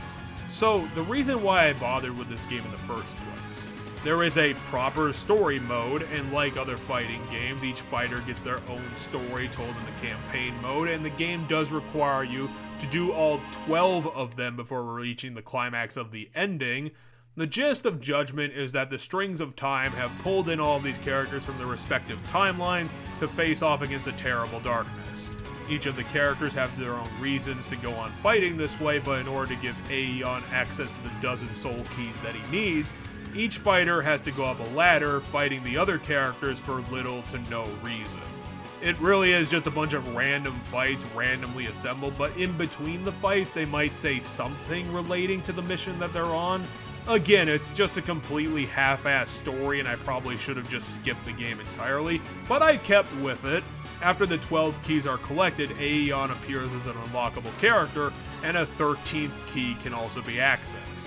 So, the reason why I bothered with this game in the first place. There is a proper story mode, and like other fighting games, each fighter gets their own story told in the campaign mode, and the game does require you to do all 12 of them before reaching the climax of the ending. The gist of Judgment is that the Strings of Time have pulled in all of these characters from their respective timelines to face off against a terrible darkness. Each of the characters have their own reasons to go on fighting this way, but in order to give Aeon access to the dozen soul keys that he needs, each fighter has to go up a ladder fighting the other characters for little to no reason. It really is just a bunch of random fights randomly assembled, but in between the fights they might say something relating to the mission that they're on. Again, it's just a completely half-assed story and I probably should have just skipped the game entirely, but I kept with it. After the 12 keys are collected, Aeon appears as an unlockable character, and a 13th key can also be accessed.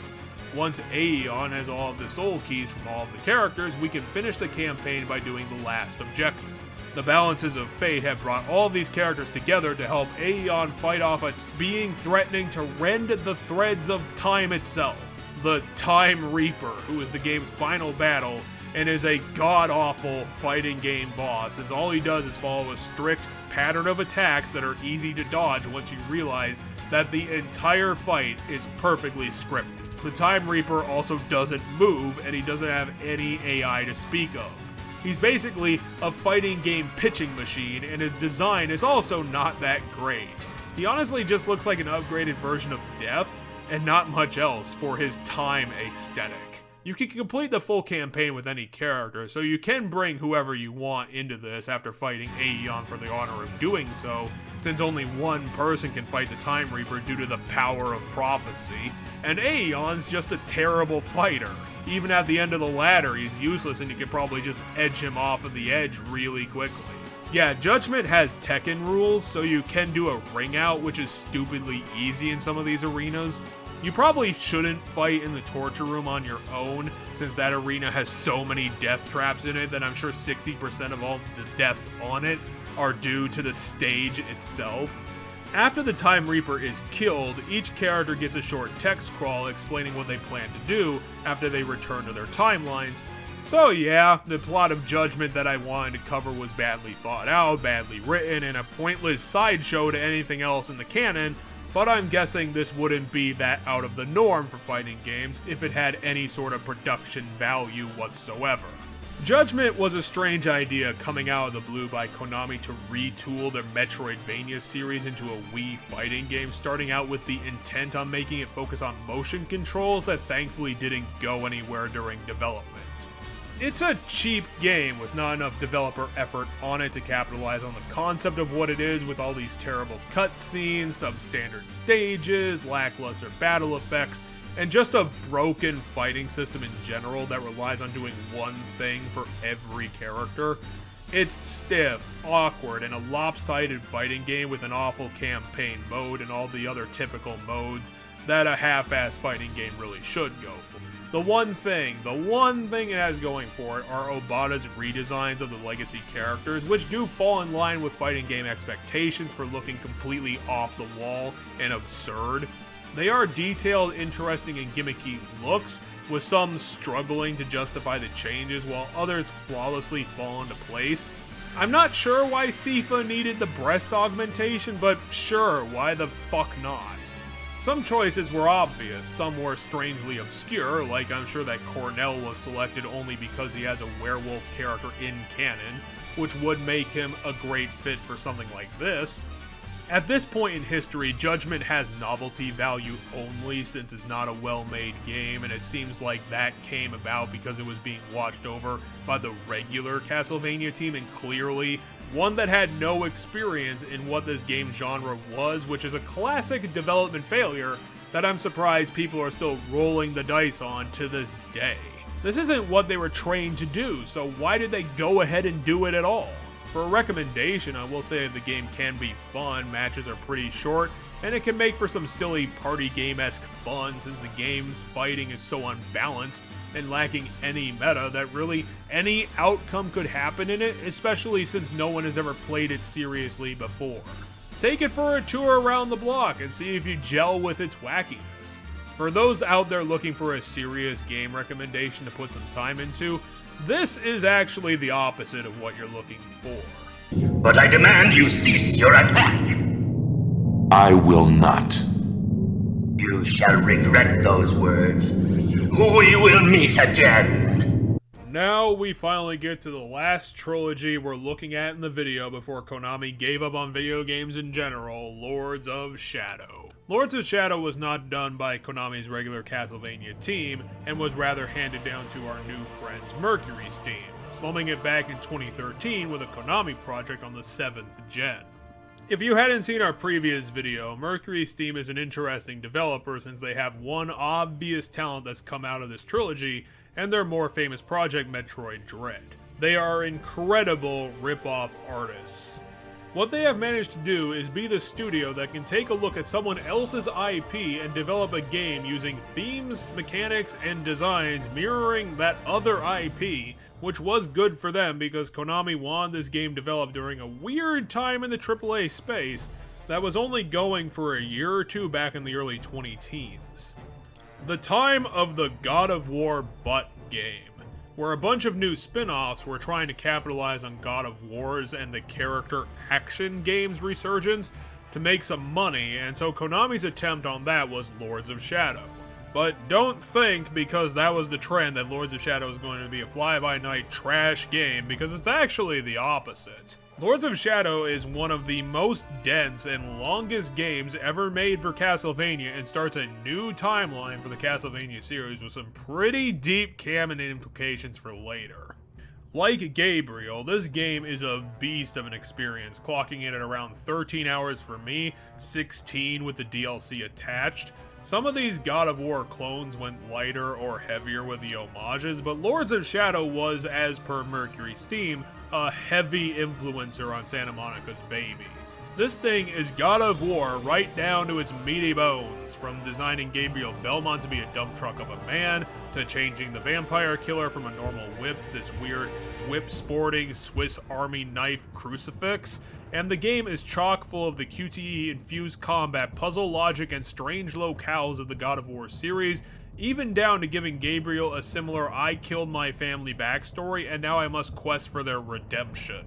Once Aeon has all of the soul keys from all of the characters, we can finish the campaign by doing the last objective. The balances of fate have brought all of these characters together to help Aeon fight off a being threatening to rend the threads of time itself. The Time Reaper, who is the game's final battle, and is a god-awful fighting game boss, since all he does is follow a strict pattern of attacks that are easy to dodge once you realize that the entire fight is perfectly scripted. The Time Reaper also doesn't move, and he doesn't have any AI to speak of. He's basically a fighting game pitching machine, and his design is also not that great. He honestly just looks like an upgraded version of Death, and not much else for his time aesthetic. You can complete the full campaign with any character, so you can bring whoever you want into this after fighting Aeon for the honor of doing so, since only one person can fight the Time Reaper due to the power of prophecy, and Aeon's just a terrible fighter. Even at the end of the ladder, he's useless and you can probably just edge him off of the edge really quickly. Yeah, Judgment has Tekken rules, so you can do a ring out, which is stupidly easy in some of these arenas. You probably shouldn't fight in the torture room on your own, since that arena has so many death traps in it that I'm sure 60% of all the deaths on it are due to the stage itself. After the Time Reaper is killed, each character gets a short text crawl explaining what they plan to do after they return to their timelines. So yeah, the plot of Judgment that I wanted to cover was badly thought out, badly written, and a pointless sideshow to anything else in the canon, but I'm guessing this wouldn't be that out of the norm for fighting games if it had any sort of production value whatsoever. Judgment was a strange idea coming out of the blue by Konami to retool their Metroidvania series into a Wii fighting game, starting out with the intent on making it focus on motion controls that thankfully didn't go anywhere during development. It's a cheap game with not enough developer effort on it to capitalize on the concept of what it is, with all these terrible cutscenes, substandard stages, lackluster battle effects, and just a broken fighting system in general that relies on doing one thing for every character. It's stiff, awkward, and a lopsided fighting game with an awful campaign mode and all the other typical modes that a half-assed fighting game really should go for. The one thing it has going for it are Obata's redesigns of the legacy characters, which do fall in line with fighting game expectations for looking completely off the wall and absurd. They are detailed, interesting, and gimmicky looks, with some struggling to justify the changes while others flawlessly fall into place. I'm not sure why Sifa needed the breast augmentation, but sure, why the fuck not? Some choices were obvious, some were strangely obscure, like I'm sure that Cornell was selected only because he has a werewolf character in canon, which would make him a great fit for something like this. At this point in history, Judgment has novelty value only since it's not a well-made game, and it seems like that came about because it was being watched over by the regular Castlevania team, and clearly one that had no experience in what this game genre was, which is a classic development failure that I'm surprised people are still rolling the dice on to this day. This isn't what they were trained to do, so why did they go ahead and do it at all? For a recommendation, I will say the game can be fun, matches are pretty short, and it can make for some silly party game-esque fun since the game's fighting is so unbalanced and lacking any meta that really any outcome could happen in it, especially since no one has ever played it seriously before. Take it for a tour around the block and see if you gel with its wackiness. For those out there looking for a serious game recommendation to put some time into, this is actually the opposite of what you're looking for. But I demand you cease your attack! I will not. You shall regret those words. We will meet again! Now we finally get to the last trilogy we're looking at in the video before Konami gave up on video games in general, Lords of Shadow. Lords of Shadow was not done by Konami's regular Castlevania team, and was rather handed down to our new friends Mercury Steam, slumming it back in 2013 with a Konami project on the 7th gen. If you hadn't seen our previous video, Mercury Steam is an interesting developer since they have one obvious talent that's come out of this trilogy, and their more famous project, Metroid Dread. They are incredible rip-off artists. What they have managed to do is be the studio that can take a look at someone else's IP and develop a game using themes, mechanics, and designs mirroring that other IP, which was good for them because Konami wanted this game developed during a weird time in the AAA space that was only going for a year or two back in the early 2010s. The time of the God of War butt game, where a bunch of new spin-offs were trying to capitalize on God of War's and the character action game's resurgence to make some money, and so Konami's attempt on that was Lords of Shadow. But don't think because that was the trend that Lords of Shadow is going to be a fly-by-night trash game, because it's actually the opposite. Lords of Shadow is one of the most dense and longest games ever made for Castlevania and starts a new timeline for the Castlevania series with some pretty deep canon implications for later. Like Gabriel, this game is a beast of an experience, clocking in at around 13 hours for me, 16 with the DLC attached. Some of these God of War clones went lighter or heavier with the homages, but Lords of Shadow was, as per Mercury Steam, a heavy influencer on Santa Monica's Baby. This thing is God of War right down to its meaty bones, from designing Gabriel Belmont to be a dump truck of a man, to changing the vampire killer from a normal whip to this weird whip-sporting Swiss Army knife crucifix, and the game is chock full of the QTE-infused combat, puzzle logic, and strange locales of the God of War series, even down to giving Gabriel a similar I killed my family backstory and now I must quest for their redemption.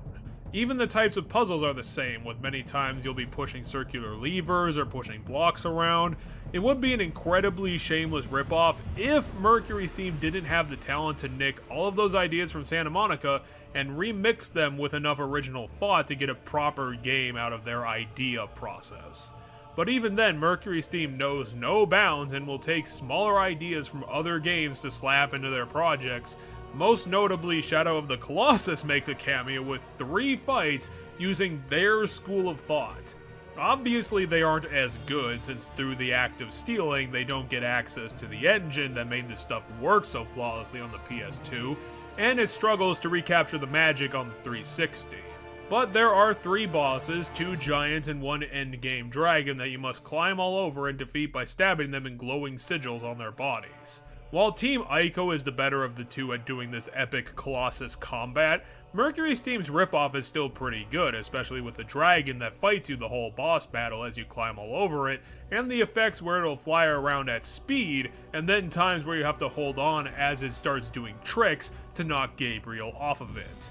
Even the types of puzzles are the same, with many times you'll be pushing circular levers or pushing blocks around. It would be an incredibly shameless ripoff if Mercury Steam didn't have the talent to nick all of those ideas from Santa Monica and remix them with enough original thought to get a proper game out of their idea process. But even then, Mercury Steam knows no bounds and will take smaller ideas from other games to slap into their projects. Most notably, Shadow of the Colossus makes a cameo with 3 fights using their school of thought. Obviously they aren't as good, since through the act of stealing, they don't get access to the engine that made this stuff work so flawlessly on the PS2, and it struggles to recapture the magic on the 360. But there are 3 bosses, 2 giants and 1 endgame dragon that you must climb all over and defeat by stabbing them in glowing sigils on their bodies. While Team Ico is the better of the two at doing this epic Colossus combat, Mercury Steam's ripoff is still pretty good, especially with the dragon that fights you the whole boss battle as you climb all over it, and the effects where it'll fly around at speed, and then times where you have to hold on as it starts doing tricks to knock Gabriel off of it.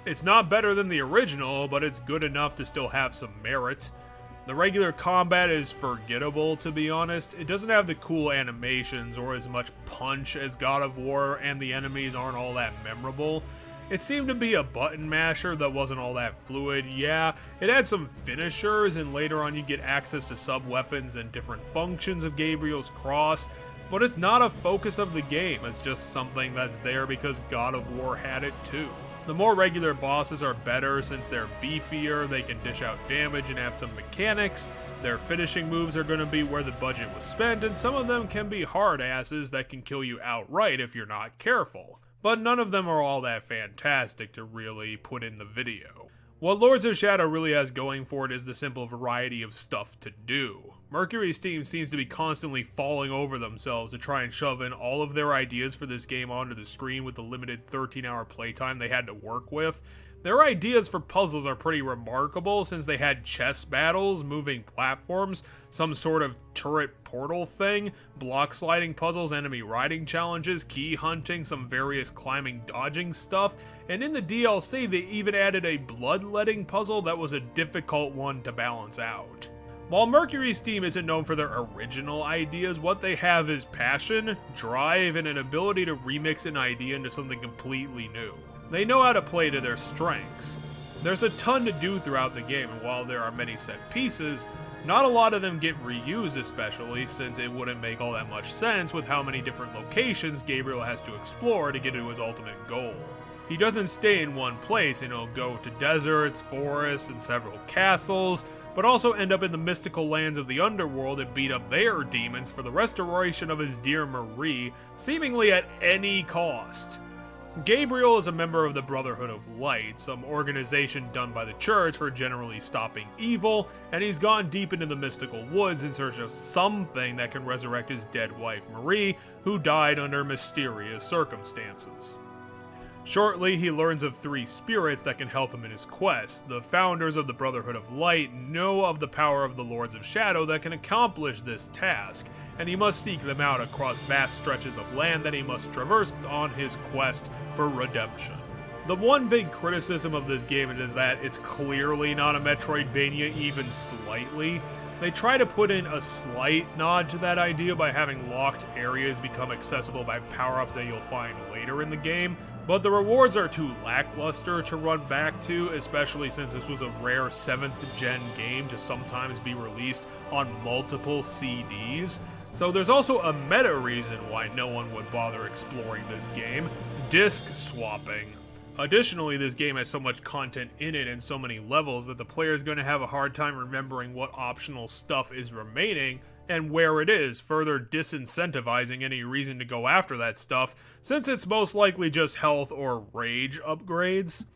It's not better than the original, but it's good enough to still have some merit. The regular combat is forgettable, to be honest. It doesn't have the cool animations or as much punch as God of War, and the enemies aren't all that memorable. It seemed to be a button masher that wasn't all that fluid. Yeah, it had some finishers, and later on you get access to sub-weapons and different functions of Gabriel's cross, but it's not a focus of the game. It's just something that's there because God of War had it too. The more regular bosses are better since they're beefier, they can dish out damage and have some mechanics, Their finishing moves are going to be where the budget was spent, and some of them can be hard asses that can kill you outright if you're not careful. But none of them are all that fantastic to really put in the video. What Lords of Shadow really has going for it is the simple variety of stuff to do. Mercury's team seems to be constantly falling over themselves to try and shove in all of their ideas for this game onto the screen with the limited 13-hour playtime they had to work with. Their ideas for puzzles are pretty remarkable since they had chess battles, moving platforms, some sort of turret portal thing, block sliding puzzles, enemy riding challenges, key hunting, some various climbing dodging stuff, and in the DLC they even added a bloodletting puzzle that was a difficult one to balance out. While Mercury's team isn't known for their original ideas, what they have is passion, drive, and an ability to remix an idea into something completely new. They know how to play to their strengths. There's a ton to do throughout the game, and while there are many set pieces, not a lot of them get reused, especially since it wouldn't make all that much sense with how many different locations Gabriel has to explore to get to his ultimate goal. He doesn't stay in one place, and he'll go to deserts, forests, and several castles, but also end up in the mystical lands of the underworld and beat up their demons for the restoration of his dear Marie, seemingly at any cost. Gabriel is a member of the Brotherhood of Light, some organization done by the church for generally stopping evil, and he's gone deep into the mystical woods in search of something that can resurrect his dead wife Marie, who died under mysterious circumstances. Shortly, he learns of 3 spirits that can help him in his quest. The founders of the Brotherhood of Light know of the power of the Lords of Shadow that can accomplish this task, and he must seek them out across vast stretches of land that he must traverse on his quest for redemption. The one big criticism of this game is that it's clearly not a Metroidvania, even slightly. They try to put in a slight nod to that idea by having locked areas become accessible by power-ups that you'll find later in the game, but the rewards are too lackluster to run back to, especially since this was a rare 7th gen game to sometimes be released on multiple CDs. So there's also a meta reason why no one would bother exploring this game: disc swapping. Additionally, this game has so much content in it and so many levels that the player is going to have a hard time remembering what optional stuff is remaining and where it is, further disincentivizing any reason to go after that stuff, since it's most likely just health or rage upgrades.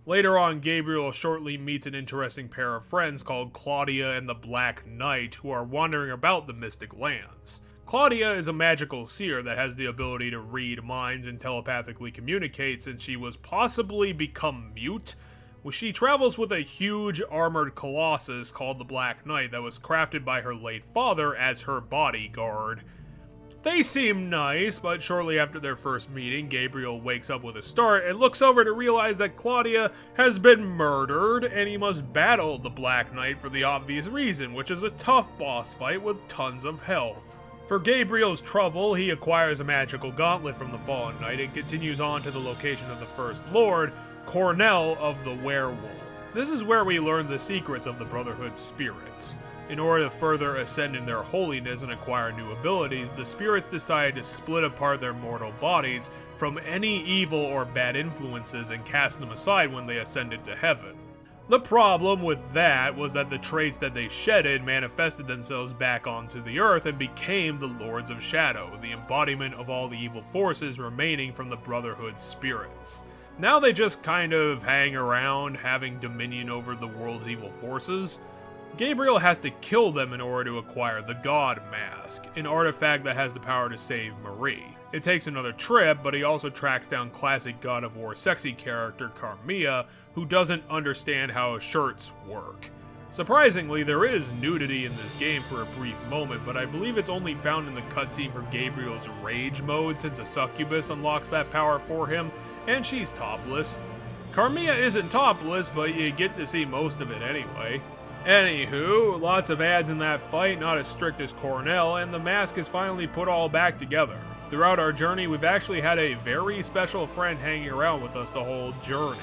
Later on, Gabriel shortly meets an interesting pair of friends called Claudia and the Black Knight, who are wandering about the Mystic Lands. Claudia is a magical seer that has the ability to read minds and telepathically communicate since she was possibly become mute. She travels with a huge armored colossus called the Black Knight that was crafted by her late father as her bodyguard. They seem nice, but shortly after their first meeting, Gabriel wakes up with a start and looks over to realize that Claudia has been murdered, and he must battle the Black Knight for the obvious reason, which is a tough boss fight with tons of health. For Gabriel's trouble, he acquires a magical gauntlet from the Fallen Knight and continues on to the location of the First Lord, Cornell of the Werewolf. This is where we learn the secrets of the Brotherhood's spirits. In order to further ascend in their holiness and acquire new abilities, the spirits decided to split apart their mortal bodies from any evil or bad influences and cast them aside when they ascended to heaven. The problem with that was that the traits that they shedded manifested themselves back onto the earth and became the Lords of Shadow, the embodiment of all the evil forces remaining from the Brotherhood's spirits. Now they just kind of hang around, having dominion over the world's evil forces. Gabriel has to kill them in order to acquire the God Mask, an artifact that has the power to save Marie. It takes another trip, but he also tracks down classic God of War sexy character Carmilla, who doesn't understand how shirts work. Surprisingly, there is nudity in this game for a brief moment, but I believe it's only found in the cutscene for Gabriel's Rage mode since a succubus unlocks that power for him, and she's topless. Carmilla isn't topless, but you get to see most of it anyway. Anywho, lots of ads in that fight, not as strict as Cornell, and the mask is finally put all back together. Throughout our journey, we've actually had a very special friend hanging around with us the whole journey.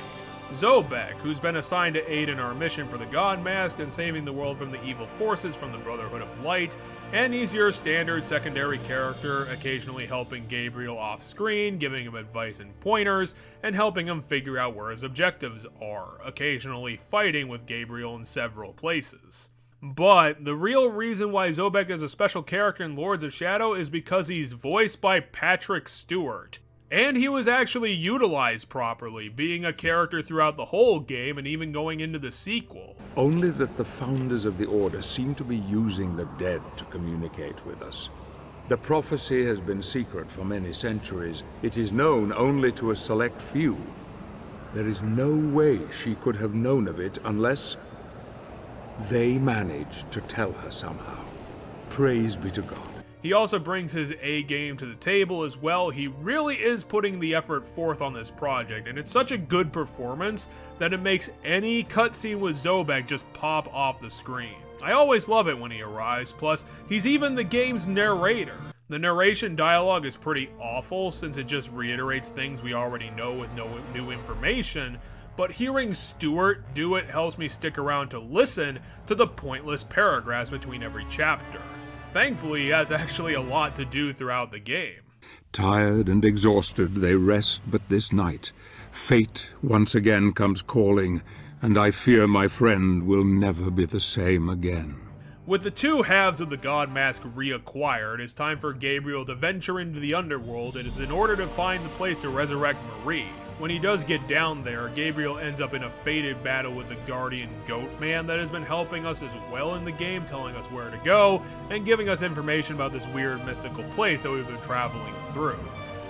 Zobek, who's been assigned to aid in our mission for the God Mask and saving the world from the evil forces from the Brotherhood of Light, and he's your standard secondary character, occasionally helping Gabriel off screen, giving him advice and pointers, and helping him figure out where his objectives are, occasionally fighting with Gabriel in several places. But the real reason why Zobek is a special character in Lords of Shadow is because he's voiced by Patrick Stewart. And he was actually utilized properly, being a character throughout the whole game and even going into the sequel. Only that the founders of the Order seem to be using the dead to communicate with us. The prophecy has been secret for many centuries. It is known only to a select few. There is no way she could have known of it unless they managed to tell her somehow. Praise be to God. He also brings his A game to the table as well. He really is putting the effort forth on this project, and it's such a good performance that it makes any cutscene with Zobek just pop off the screen. I always love it when he arrives, plus he's even the game's narrator. The narration dialogue is pretty awful since it just reiterates things we already know with no new information, but hearing Stewart do it helps me stick around to listen to the pointless paragraphs between every chapter. Thankfully, he has actually a lot to do throughout the game. Tired and exhausted, they rest but this night. Fate once again comes calling, and I fear my friend will never be the same again. With the two halves of the God Mask reacquired, it's time for Gabriel to venture into the underworld. It is in order to find the place to resurrect Marie. When he does get down there, Gabriel ends up in a fated battle with the Guardian Goat Man that has been helping us as well in the game, telling us where to go, and giving us information about this weird mystical place that we've been traveling through.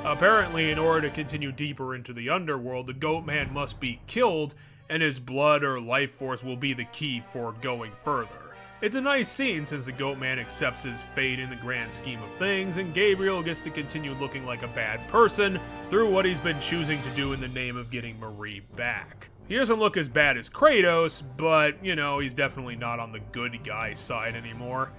Apparently, in order to continue deeper into the underworld, the Goat Man must be killed, and his blood or life force will be the key for going further. It's a nice scene since the Goat Man accepts his fate in the grand scheme of things, and Gabriel gets to continue looking like a bad person through what he's been choosing to do in the name of getting Marie back. He doesn't look as bad as Kratos, but, you know, he's definitely not on the good guy side anymore.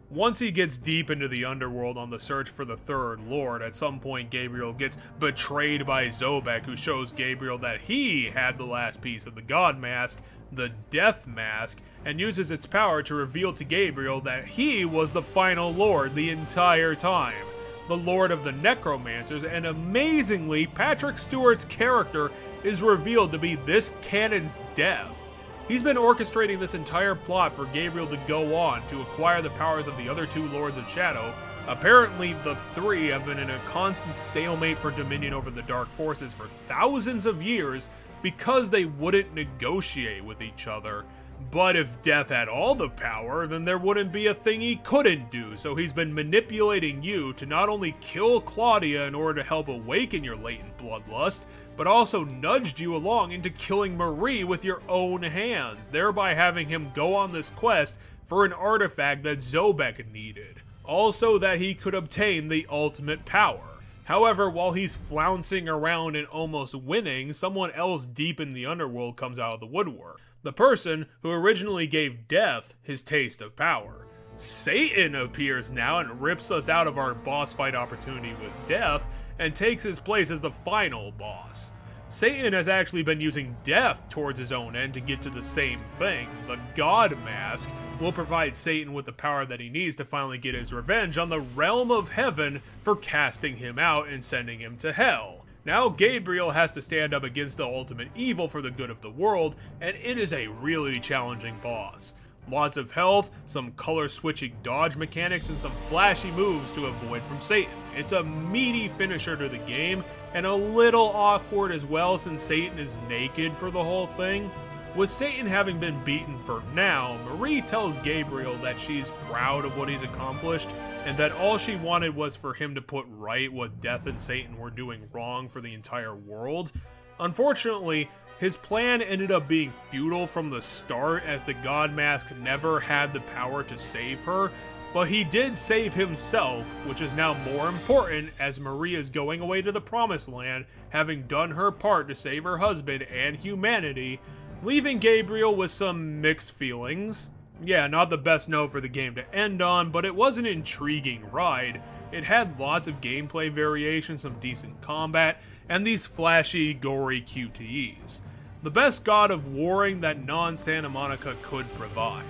Once he gets deep into the underworld on the search for the third lord, at some point Gabriel gets betrayed by Zobek, who shows Gabriel that he had the last piece of the God Mask, the Death Mask, and uses its power to reveal to Gabriel that he was the final lord the entire time, the lord of the necromancers, and amazingly, Patrick Stewart's character is revealed to be this canon's death. He's been orchestrating this entire plot for Gabriel to go on to acquire the powers of the other two Lords of Shadow. Apparently, the three have been in a constant stalemate for dominion over the Dark Forces for thousands of years because they wouldn't negotiate with each other. But if Death had all the power, then there wouldn't be a thing he couldn't do, so he's been manipulating you to not only kill Claudia in order to help awaken your latent bloodlust, but also nudged you along into killing Marie with your own hands, thereby having him go on this quest for an artifact that Zobek needed. Also that he could obtain the ultimate power. However, while he's flouncing around and almost winning, someone else deep in the underworld comes out of the woodwork. The person who originally gave Death his taste of power. Satan appears now and rips us out of our boss fight opportunity with Death and takes his place as the final boss. Satan has actually been using Death towards his own end to get to the same thing. The God Mask will provide Satan with the power that he needs to finally get his revenge on the realm of heaven for casting him out and sending him to hell. Now Gabriel has to stand up against the ultimate evil for the good of the world, and it is a really challenging boss. Lots of health, some color-switching dodge mechanics, and some flashy moves to avoid from Satan. It's a meaty finisher to the game, and a little awkward as well since Satan is naked for the whole thing. With Satan having been beaten for now, Marie tells Gabriel that she's proud of what he's accomplished, and that all she wanted was for him to put right what Death and Satan were doing wrong for the entire world. Unfortunately, his plan ended up being futile from the start, as the God Mask never had the power to save her, but he did save himself, which is now more important as Marie is going away to the Promised Land, having done her part to save her husband and humanity, leaving Gabriel with some mixed feelings. Yeah, not the best note for the game to end on, but it was an intriguing ride. It had lots of gameplay variations, some decent combat, and these flashy, gory QTEs. The best God of Warring that non-Santa Monica could provide.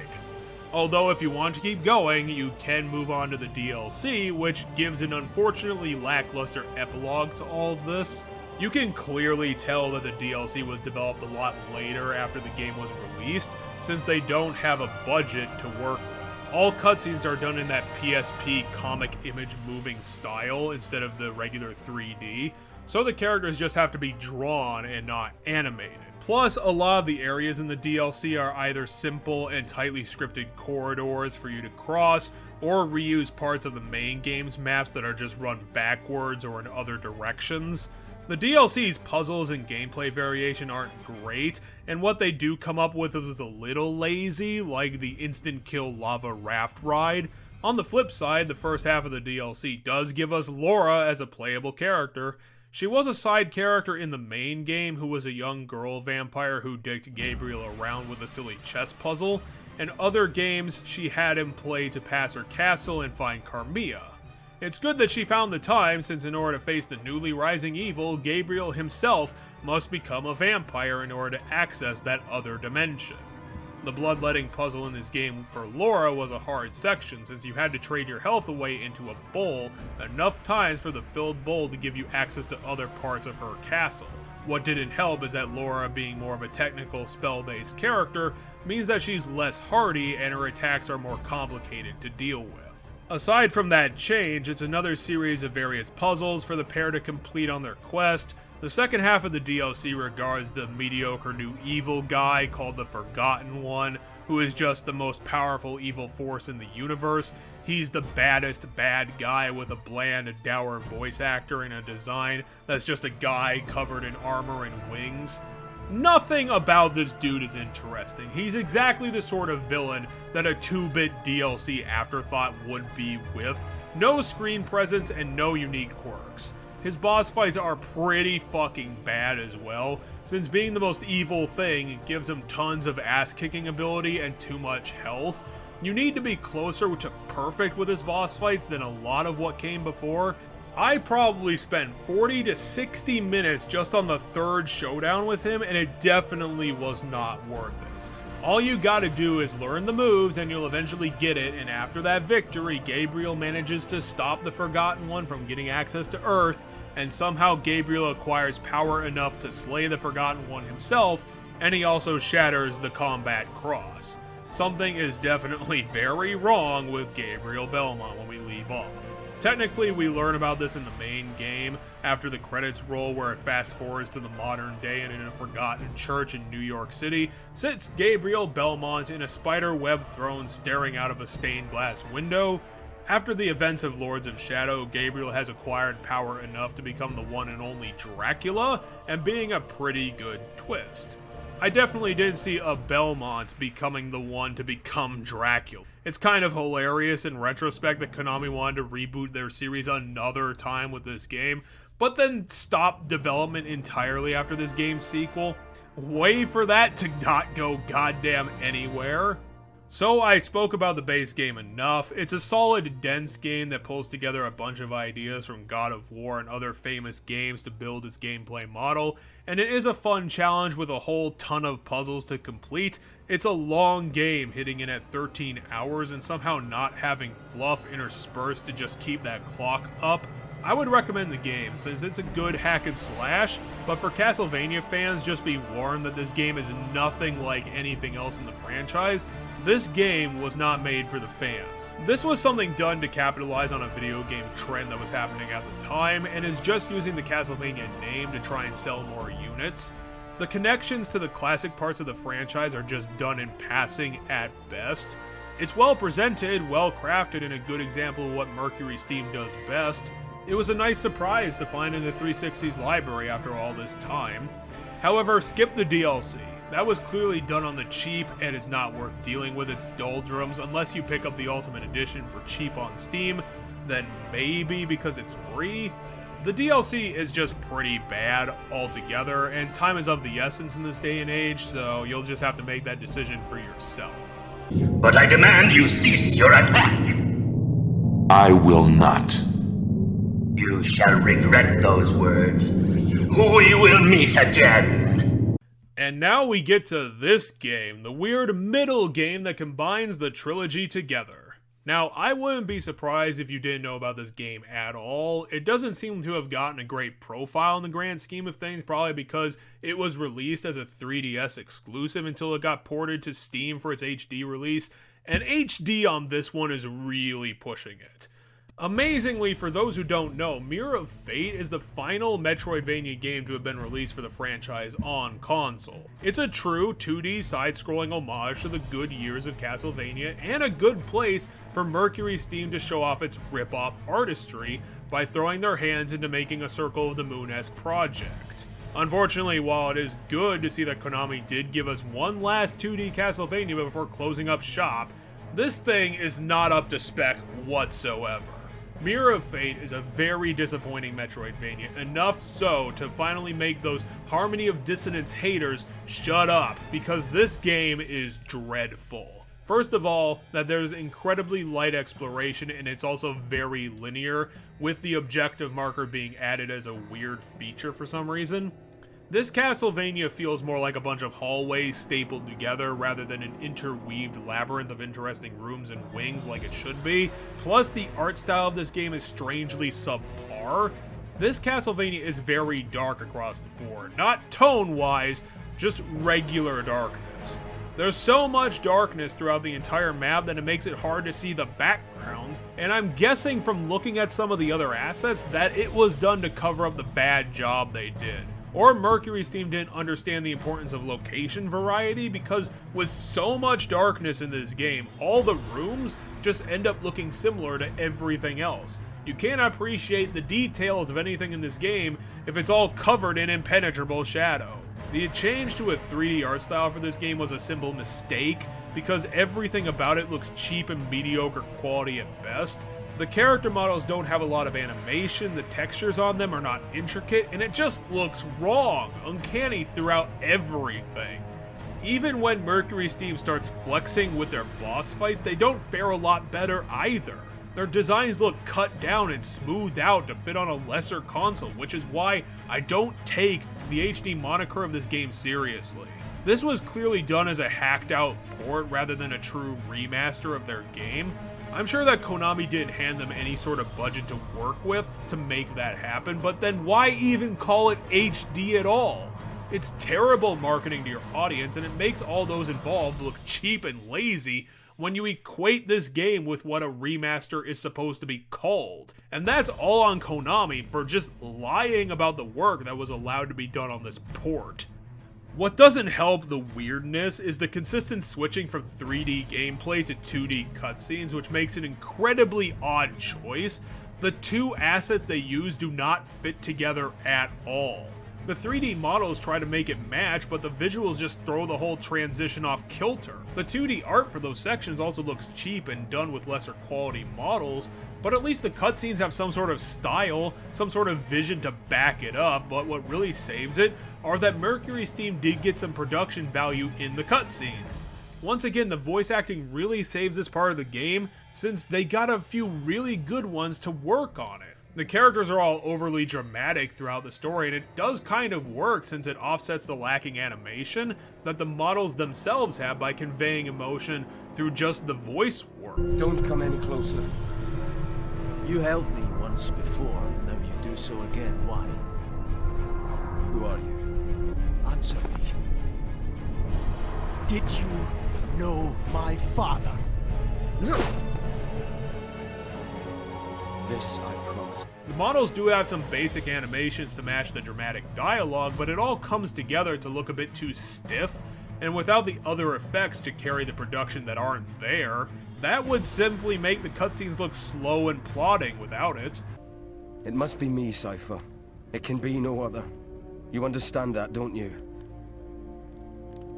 Although if you want to keep going, you can move on to the DLC, which gives an unfortunately lackluster epilogue to all of this. You can clearly tell that the DLC was developed a lot later after the game was released, since they don't have a budget to work with. All cutscenes are done in that PSP comic image moving style instead of the regular 3D, so the characters just have to be drawn and not animated. Plus, a lot of the areas in the DLC are either simple and tightly scripted corridors for you to cross, or reuse parts of the main game's maps that are just run backwards or in other directions. The DLC's puzzles and gameplay variation aren't great, and what they do come up with is a little lazy, like the instant kill lava raft ride. On the flip side, the first half of the DLC does give us Laura as a playable character. She was a side character in the main game who was a young girl vampire who dicked Gabriel around with a silly chess puzzle. In other games, she had him play to pass her castle and find Carmilla. It's good that she found the time, since in order to face the newly rising evil, Gabriel himself must become a vampire in order to access that other dimension. The bloodletting puzzle in this game for Laura was a hard section, since you had to trade your health away into a bowl enough times for the filled bowl to give you access to other parts of her castle. What didn't help is that Laura, being more of a technical spell-based character, means that she's less hardy and her attacks are more complicated to deal with. Aside from that change, it's another series of various puzzles for the pair to complete on their quest. The second half of the DLC regards the mediocre new evil guy called the Forgotten One, who is just the most powerful evil force in the universe. He's the baddest bad guy with a bland, dour voice actor and a design that's just a guy covered in armor and wings. Nothing about this dude is interesting. He's exactly the sort of villain that a 2-bit DLC afterthought would be with. No screen presence and no unique quirks. His boss fights are pretty fucking bad as well, since being the most evil thing gives him tons of ass-kicking ability and too much health. You need to be closer to perfect with his boss fights than a lot of what came before. I probably spent 40 to 60 minutes just on the third showdown with him, and it definitely was not worth it. All you gotta do is learn the moves and you'll eventually get it, and after that victory, Gabriel manages to stop the Forgotten One from getting access to Earth, and somehow Gabriel acquires power enough to slay the Forgotten One himself, and he also shatters the combat cross. Something is definitely very wrong with Gabriel Belmont when we leave off. Technically, we learn about this in the main game after the credits roll, where it fast forwards to the modern day, and in a forgotten church in New York City sits Gabriel Belmont in a spider web throne staring out of a stained glass window. After the events of Lords of Shadow, Gabriel has acquired power enough to become the one and only Dracula, and being a pretty good twist. I definitely didn't see a Belmont becoming the one to become Dracula. It's kind of hilarious in retrospect that Konami wanted to reboot their series another time with this game, but then stop development entirely after this game's sequel. Wait for that to not go goddamn anywhere. So I spoke about the base game enough. It's a solid, dense game that pulls together a bunch of ideas from God of War and other famous games to build its gameplay model, and it is a fun challenge with a whole ton of puzzles to complete. It's a long game, hitting in at 13 hours and somehow not having fluff interspersed to just keep that clock up. I would recommend the game, since it's a good hack and slash, but for Castlevania fans, just be warned that this game is nothing like anything else in the franchise. This game was not made for the fans. This was something done to capitalize on a video game trend that was happening at the time, and is just using the Castlevania name to try and sell more units. The connections to the classic parts of the franchise are just done in passing at best. It's well presented, well crafted, and a good example of what Mercury Steam does best. It was a nice surprise to find in the 360's library after all this time. However, skip the DLC. That was clearly done on the cheap and is not worth dealing with its doldrums unless you pick up the Ultimate Edition for cheap on Steam, then maybe because it's free. The DLC is just pretty bad altogether, and time is of the essence in this day and age, so you'll just have to make that decision for yourself. But I demand you cease your attack! I will not. You shall regret those words. We will meet again! And now we get to this game, the weird middle game that combines the trilogy together. Now, I wouldn't be surprised if you didn't know about this game at all. It doesn't seem to have gotten a great profile in the grand scheme of things, probably because it was released as a 3DS exclusive until it got ported to Steam for its HD release, and HD on this one is really pushing it. Amazingly, for those who don't know, Mirror of Fate is the final Metroidvania game to have been released for the franchise on console. It's a true 2D side-scrolling homage to the good years of Castlevania, and a good place for Mercury Steam to show off its rip-off artistry by throwing their hands into making a Circle of the Moon-esque project. Unfortunately, while it is good to see that Konami did give us one last 2D Castlevania before closing up shop, this thing is not up to spec whatsoever. Mirror of Fate is a very disappointing Metroidvania, enough so to finally make those Harmony of Dissonance haters shut up, because this game is dreadful. First of all, that there's incredibly light exploration and it's also very linear, with the objective marker being added as a weird feature for some reason. This Castlevania feels more like a bunch of hallways stapled together rather than an interweaved labyrinth of interesting rooms and wings like it should be. Plus, the art style of this game is strangely subpar. This Castlevania is very dark across the board. Not tone-wise, just regular darkness. There's so much darkness throughout the entire map that it makes it hard to see the backgrounds, and I'm guessing from looking at some of the other assets that it was done to cover up the bad job they did. Or Mercury Steam didn't understand the importance of location variety, because with so much darkness in this game, all the rooms just end up looking similar to everything else. You can't appreciate the details of anything in this game if it's all covered in impenetrable shadow. The change to a 3D art style for this game was a simple mistake, because everything about it looks cheap and mediocre quality at best. The character models don't have a lot of animation, the textures on them are not intricate, and it just looks wrong, uncanny throughout everything. Even when Mercury Steam starts flexing with their boss fights, they don't fare a lot better either. Their designs look cut down and smoothed out to fit on a lesser console, which is why I don't take the HD moniker of this game seriously. This was clearly done as a hacked out port rather than a true remaster of their game. I'm sure that Konami didn't hand them any sort of budget to work with to make that happen, but then why even call it HD at all? It's terrible marketing to your audience, and it makes all those involved look cheap and lazy when you equate this game with what a remaster is supposed to be called. And that's all on Konami for just lying about the work that was allowed to be done on this port. What doesn't help the weirdness is the consistent switching from 3D gameplay to 2D cutscenes, which makes an incredibly odd choice. The two assets they use do not fit together at all. The 3D models try to make it match, but the visuals just throw the whole transition off kilter. The 2D art for those sections also looks cheap and done with lesser quality models, but at least the cutscenes have some sort of style, some sort of vision to back it up. But what really saves it are that Mercury Steam did get some production value in the cutscenes. Once again, the voice acting really saves this part of the game, since they got a few really good ones to work on it. The characters are all overly dramatic throughout the story, and it does kind of work since it offsets the lacking animation that the models themselves have by conveying emotion through just the voice work. Don't come any closer. You helped me once before, and now you do so again. Why? Who are you? Answer me. Did you know my father? No. This I promise. The models do have some basic animations to match the dramatic dialogue, but it all comes together to look a bit too stiff, and without the other effects to carry the production that aren't there, that would simply make the cutscenes look slow and plodding without it. It must be me, Cypher. It can be no other. You understand that, don't you?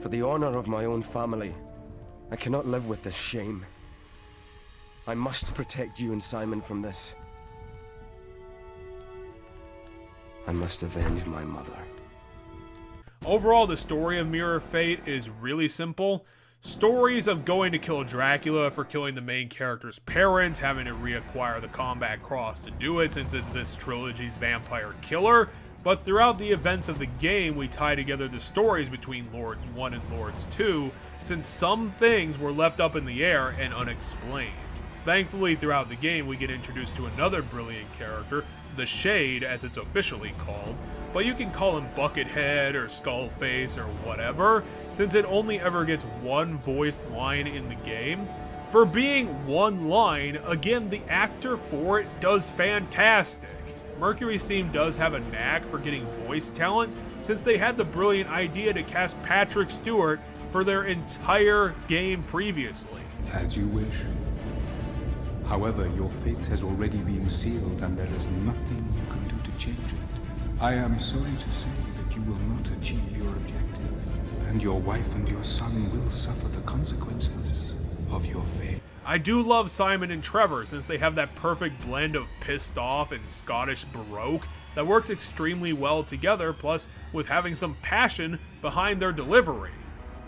For the honor of my own family, I cannot live with this shame. I must protect you and Simon from this. I must avenge my mother. Overall, the story of Mirror of Fate is really simple. Stories of going to kill Dracula for killing the main character's parents, having to reacquire the combat cross to do it since it's this trilogy's vampire killer. But throughout the events of the game, we tie together the stories between Lords 1 and Lords 2, since some things were left up in the air and unexplained. Thankfully, throughout the game, we get introduced to another brilliant character, the Shade, as it's officially called, but you can call him Buckethead or Skullface or whatever, since it only ever gets one voiced line in the game. For being one line, again, the actor for it does fantastic. Mercury Steam does have a knack for getting voice talent, since they had the brilliant idea to cast Patrick Stewart for their entire game previously. As you wish. However, your fate has already been sealed and there is nothing you can do to change it. I am sorry to say that you will not achieve your objective, and your wife and your son will suffer the consequences of your fate. I do love Simon and Trevor, since they have that perfect blend of pissed off and Scottish Baroque that works extremely well together, plus with having some passion behind their delivery.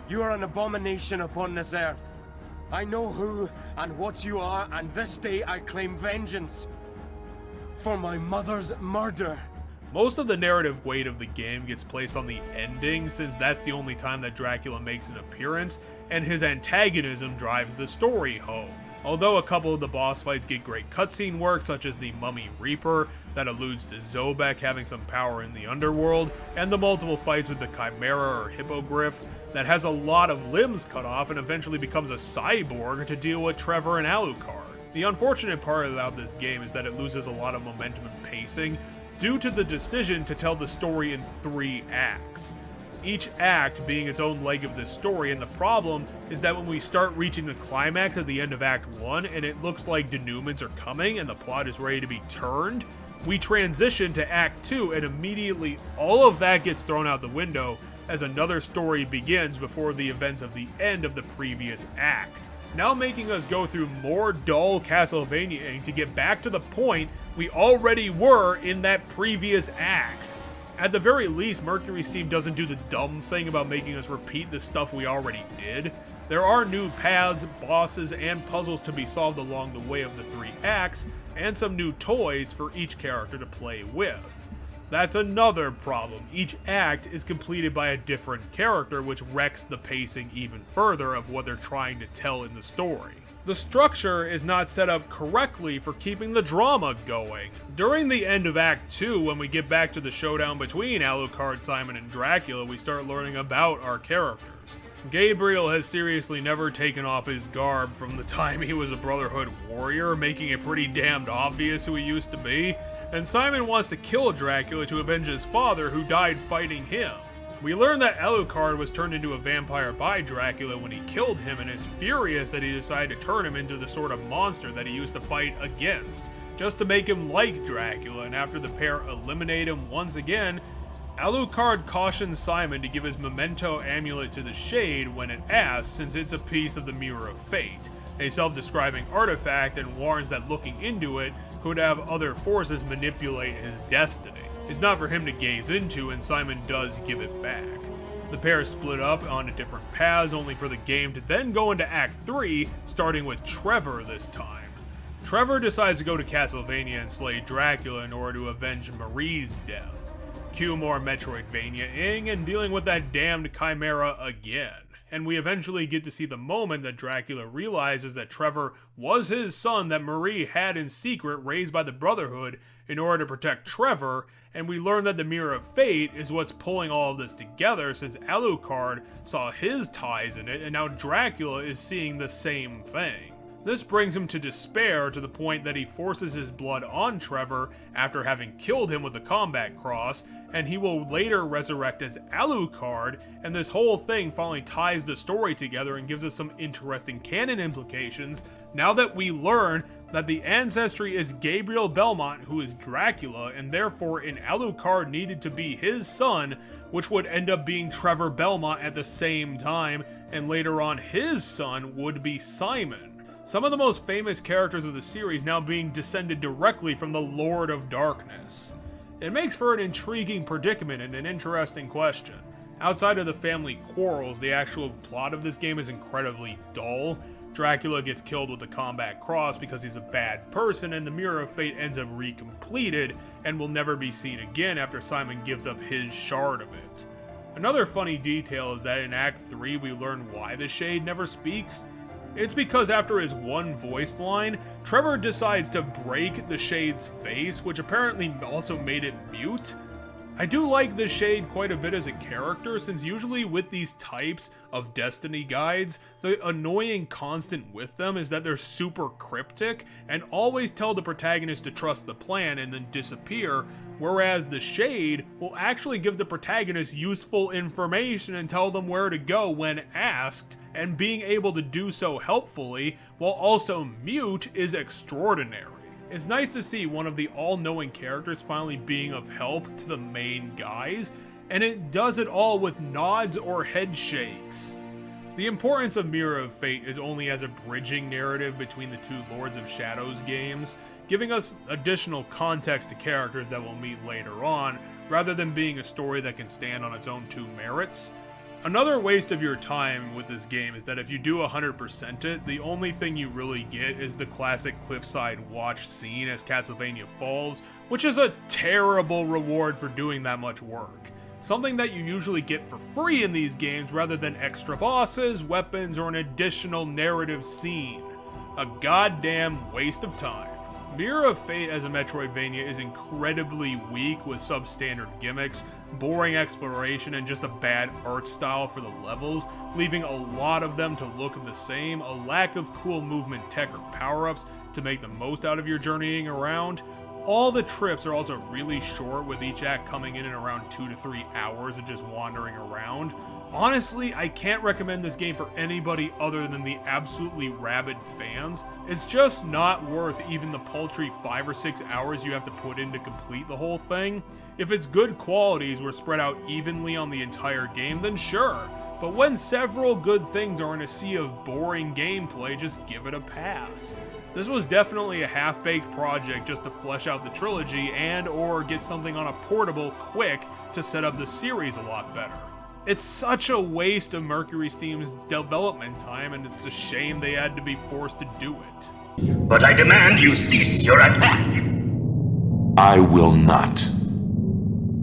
You are an abomination upon this earth. I know who and what you are, and this day I claim vengeance for my mother's murder. Most of the narrative weight of the game gets placed on the ending, since that's the only time that Dracula makes an appearance, and his antagonism drives the story home. Although a couple of the boss fights get great cutscene work, such as the Mummy Reaper, that alludes to Zobek having some power in the underworld, and the multiple fights with the Chimera or Hippogriff, that has a lot of limbs cut off and eventually becomes a cyborg to deal with Trevor and Alucard. The unfortunate part about this game is that it loses a lot of momentum and pacing due to the decision to tell the story in 3 acts. Each act being its own leg of this story, and the problem is that when we start reaching the climax at the end of Act 1 and it looks like denouements are coming and the plot is ready to be turned, we transition to Act 2 and immediately all of that gets thrown out the window as another story begins before the events of the end of the previous act, now making us go through more dull Castlevania-ing to get back to the point we already were in that previous act. At the very least, Mercury Steam doesn't do the dumb thing about making us repeat the stuff we already did. There are new paths, bosses, and puzzles to be solved along the way of the 3 acts, and some new toys for each character to play with. That's another problem. Each act is completed by a different character, which wrecks the pacing even further of what they're trying to tell in the story. The structure is not set up correctly for keeping the drama going. During the end of Act 2, when we get back to the showdown between Alucard, Simon, and Dracula, we start learning about our characters. Gabriel has seriously never taken off his garb from the time he was a Brotherhood warrior, making it pretty damned obvious who he used to be, and Simon wants to kill Dracula to avenge his father who died fighting him. We learn that Alucard was turned into a vampire by Dracula when he killed him and is furious that he decided to turn him into the sort of monster that he used to fight against, just to make him like Dracula, and after the pair eliminate him once again, Alucard cautions Simon to give his memento amulet to the Shade when it asks, since it's a piece of the Mirror of Fate, a self-describing artifact, and warns that looking into it could have other forces manipulate his destiny. It's not for him to gaze into, and Simon does give it back. The pair split up onto different paths, only for the game to then go into Act 3, starting with Trevor this time. Trevor decides to go to Castlevania and slay Dracula in order to avenge Marie's death. Cue more Metroidvania-ing and dealing with that damned Chimera again. And we eventually get to see the moment that Dracula realizes that Trevor was his son that Marie had in secret raised by the Brotherhood in order to protect Trevor, and we learn that the Mirror of Fate is what's pulling all of this together, since Alucard saw his ties in it, and now Dracula is seeing the same thing. This brings him to despair to the point that he forces his blood on Trevor after having killed him with the combat cross, and he will later resurrect as Alucard, and this whole thing finally ties the story together and gives us some interesting canon implications now that we learn that the ancestry is Gabriel Belmont, who is Dracula, and therefore in Alucard needed to be his son, which would end up being Trevor Belmont at the same time, and later on his son would be Simon. Some of the most famous characters of the series now being descended directly from the Lord of Darkness. It makes for an intriguing predicament and an interesting question. Outside of the family quarrels, the actual plot of this game is incredibly dull. Dracula gets killed with the combat cross because he's a bad person, and the Mirror of Fate ends up recompleted and will never be seen again after Simon gives up his shard of it. Another funny detail is that in Act 3 we learn why the Shade never speaks. It's because after his one voiced line, Trevor decides to break the Shade's face, which apparently also made it mute. I do like the Shade quite a bit as a character, since usually with these types of Destiny guides, the annoying constant with them is that they're super cryptic and always tell the protagonist to trust the plan and then disappear, whereas the Shade will actually give the protagonist useful information and tell them where to go when asked, and being able to do so helpfully while also mute is extraordinary. It's nice to see one of the all-knowing characters finally being of help to the main guys, and it does it all with nods or head shakes. The importance of Mirror of Fate is only as a bridging narrative between the two Lords of Shadows games, giving us additional context to characters that we'll meet later on, rather than being a story that can stand on its own two merits. Another waste of your time with this game is that if you do 100% it, the only thing you really get is the classic cliffside watch scene as Castlevania falls, which is a terrible reward for doing that much work. Something that you usually get for free in these games rather than extra bosses, weapons, or an additional narrative scene. A goddamn waste of time. Mirror of Fate as a Metroidvania is incredibly weak with substandard gimmicks, boring exploration, and just a bad art style for the levels, leaving a lot of them to look the same, a lack of cool movement tech or power-ups to make the most out of your journeying around. All the trips are also really short, with each act coming in around 2 to 3 hours of just wandering around. Honestly, I can't recommend this game for anybody other than the absolutely rabid fans. It's just not worth even the paltry 5 or 6 hours you have to put in to complete the whole thing. If its good qualities were spread out evenly on the entire game, then sure. But when several good things are in a sea of boring gameplay, just give it a pass. This was definitely a half-baked project just to flesh out the trilogy and or get something on a portable quick to set up the series a lot better. It's such a waste of Mercury Steam's development time, and it's a shame they had to be forced to do it. But I demand you cease your attack! I will not.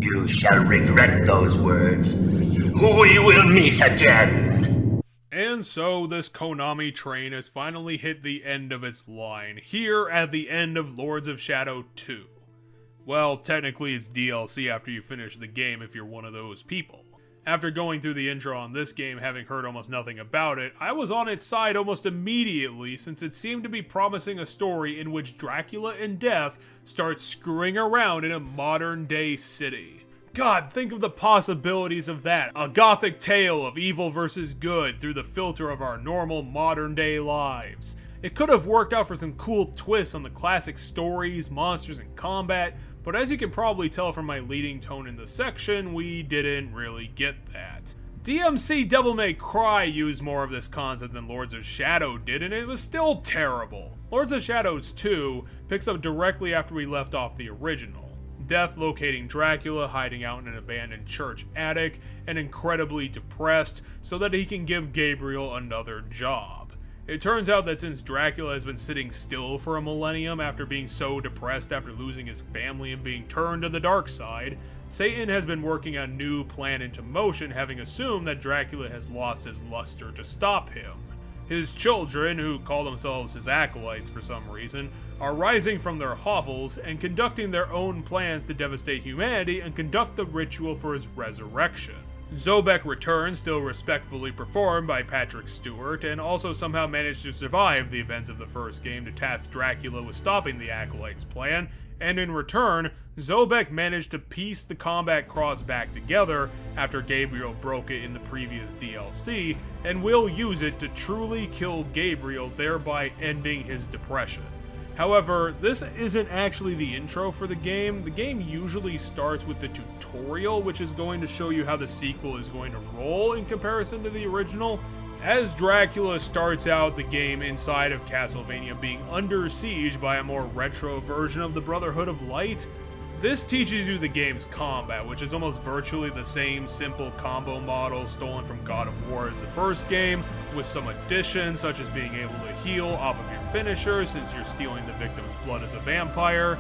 You shall regret those words. We will meet again! And so this Konami train has finally hit the end of its line, here at the end of Lords of Shadow 2. Well, technically it's DLC after you finish the game if you're one of those people. After going through the intro on this game, having heard almost nothing about it, I was on its side almost immediately, since it seemed to be promising a story in which Dracula and Death start screwing around in a modern-day city. God, think of the possibilities of that. A gothic tale of evil versus good through the filter of our normal modern-day lives. It could have worked out for some cool twists on the classic stories, monsters, and combat, but as you can probably tell from my leading tone in the section, we didn't really get that. DMC Devil May Cry used more of this concept than Lords of Shadow did, and it was still terrible. Lords of Shadows 2 picks up directly after we left off the original. Death locating Dracula, hiding out in an abandoned church attic, and incredibly depressed so that he can give Gabriel another job. It turns out that since Dracula has been sitting still for a millennium after being so depressed after losing his family and being turned to the dark side, Satan has been working a new plan into motion, having assumed that Dracula has lost his luster to stop him. His children, who call themselves his acolytes for some reason, are rising from their hovels and conducting their own plans to devastate humanity and conduct the ritual for his resurrection. Zobek returns, still respectfully performed by Patrick Stewart, and also somehow managed to survive the events of the first game to task Dracula with stopping the Acolyte's plan, and in return, Zobek managed to piece the combat cross back together after Gabriel broke it in the previous DLC, and will use it to truly kill Gabriel, thereby ending his depression. However, this isn't actually the intro for the game. The game usually starts with the tutorial, which is going to show you how the sequel is going to roll in comparison to the original. As Dracula starts out the game inside of Castlevania being under siege by a more retro version of the Brotherhood of Light, this teaches you the game's combat, which is almost virtually the same simple combo model stolen from God of War as the first game, with some additions such as being able to heal off of your finisher since you're stealing the victim's blood as a vampire.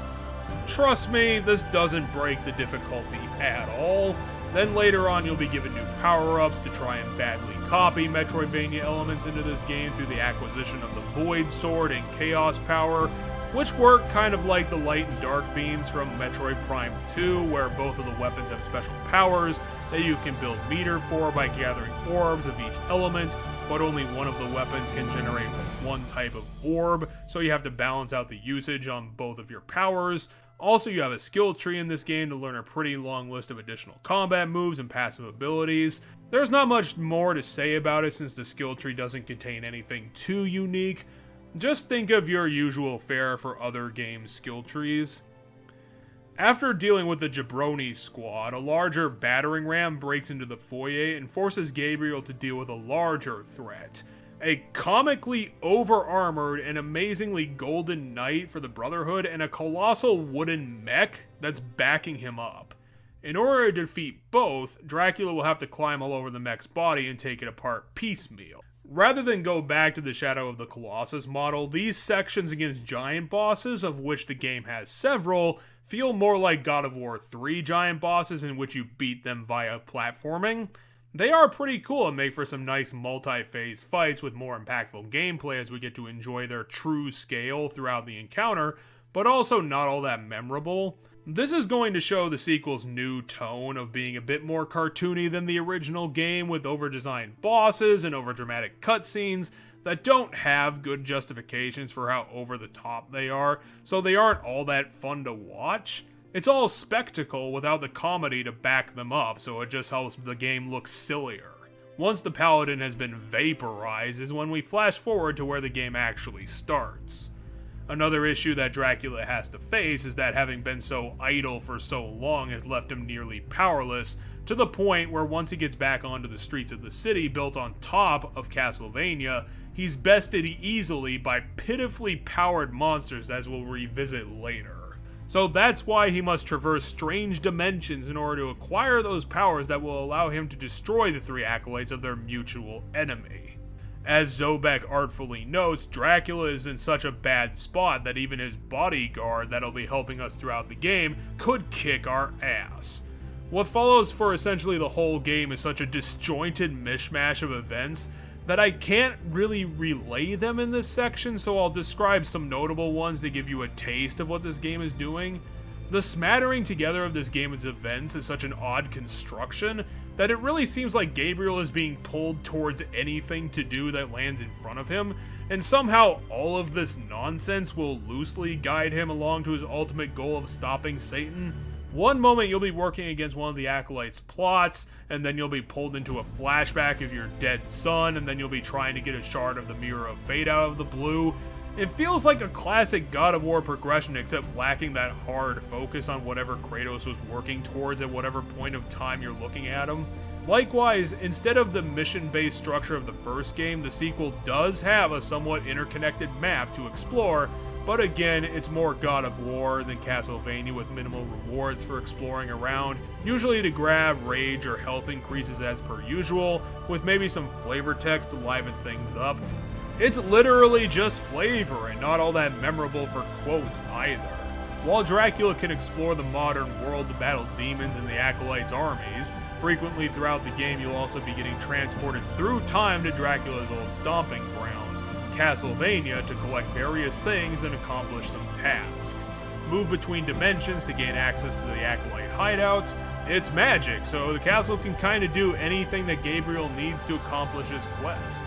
Trust me, this doesn't break the difficulty at all. Then later on, you'll be given new power-ups to try and badly copy Metroidvania elements into this game through the acquisition of the Void Sword and Chaos Power, which work kind of like the light and dark beams from Metroid Prime 2, where both of the weapons have special powers that you can build meter for by gathering orbs of each element, but only one of the weapons can generate one type of orb, so you have to balance out the usage on both of your powers. Also, you have a skill tree in this game to learn a pretty long list of additional combat moves and passive abilities. There's not much more to say about it since the skill tree doesn't contain anything too unique. Just think of your usual fare for other games' skill trees. After dealing with the Jabroni squad, a larger battering ram breaks into the foyer and forces Gabriel to deal with a larger threat. A comically over-armored and amazingly golden knight for the Brotherhood and a colossal wooden mech that's backing him up. In order to defeat both, Dracula will have to climb all over the mech's body and take it apart piecemeal. Rather than go back to the Shadow of the Colossus model, these sections against giant bosses, of which the game has several, feel more like God of War 3 giant bosses in which you beat them via platforming. They are pretty cool and make for some nice multi-phase fights with more impactful gameplay as we get to enjoy their true scale throughout the encounter, but also not all that memorable. This is going to show the sequel's new tone of being a bit more cartoony than the original game, with over-designed bosses and over-dramatic cutscenes that don't have good justifications for how over-the-top they are, so they aren't all that fun to watch. It's all spectacle without the comedy to back them up, so it just helps the game look sillier. Once the paladin has been vaporized is when we flash forward to where the game actually starts. Another issue that Dracula has to face is that having been so idle for so long has left him nearly powerless, to the point where once he gets back onto the streets of the city built on top of Castlevania, he's bested easily by pitifully powered monsters, as we'll revisit later. So that's why he must traverse strange dimensions in order to acquire those powers that will allow him to destroy the three acolytes of their mutual enemy. As Zobek artfully notes, Dracula is in such a bad spot that even his bodyguard that'll be helping us throughout the game could kick our ass. What follows for essentially the whole game is such a disjointed mishmash of events that I can't really relay them in this section, so I'll describe some notable ones to give you a taste of what this game is doing. The smattering together of this game's events is such an odd construction that it really seems like Gabriel is being pulled towards anything to do that lands in front of him, and somehow all of this nonsense will loosely guide him along to his ultimate goal of stopping Satan. One moment you'll be working against one of the Acolyte's plots, and then you'll be pulled into a flashback of your dead son, and then you'll be trying to get a shard of the Mirror of Fate out of the blue. It feels like a classic God of War progression, except lacking that hard focus on whatever Kratos was working towards at whatever point of time you're looking at him. Likewise, instead of the mission-based structure of the first game, the sequel does have a somewhat interconnected map to explore, but again, it's more God of War than Castlevania, with minimal rewards for exploring around, usually to grab rage or health increases as per usual, with maybe some flavor text to liven things up. It's literally just flavor and not all that memorable for quotes either. While Dracula can explore the modern world to battle demons and the Acolyte's armies, frequently throughout the game you'll also be getting transported through time to Dracula's old stomping grounds, Castlevania, to collect various things and accomplish some tasks. Move between dimensions to gain access to the Acolyte hideouts. It's magic, so the castle can kinda do anything that Gabriel needs to accomplish his quest.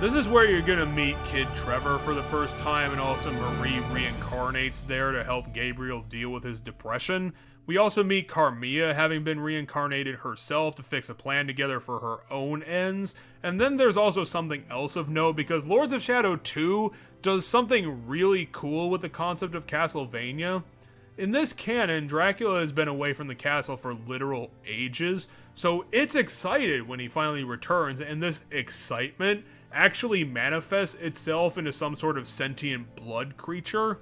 This is where you're gonna meet Kid Trevor for the first time, and also Marie reincarnates there to help Gabriel deal with his depression. We also meet Carmilla, having been reincarnated herself to fix a plan together for her own ends. And then there's also something else of note, because Lords of Shadow 2 does something really cool with the concept of Castlevania. In this canon, Dracula has been away from the castle for literal ages, so it's excited when he finally returns, and this excitement actually manifests itself into some sort of sentient blood creature.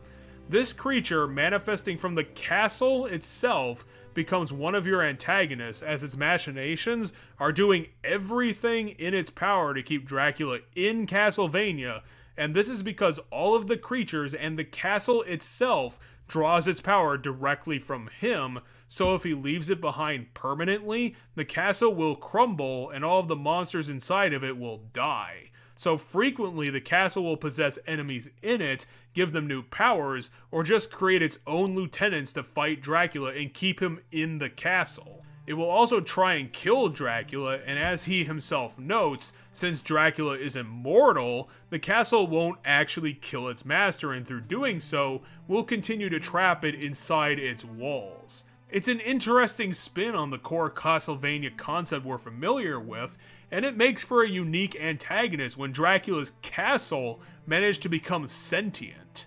This creature, manifesting from the castle itself, becomes one of your antagonists, as its machinations are doing everything in its power to keep Dracula in Castlevania, and this is because all of the creatures and the castle itself draws its power directly from him, so if he leaves it behind permanently, the castle will crumble and all of the monsters inside of it will die. So frequently, the castle will possess enemies in it, give them new powers, or just create its own lieutenants to fight Dracula and keep him in the castle. It will also try and kill Dracula, and as he himself notes, since Dracula is immortal, the castle won't actually kill its master, and through doing so, will continue to trap it inside its walls. It's an interesting spin on the core Castlevania concept we're familiar with, and it makes for a unique antagonist when Dracula's castle managed to become sentient.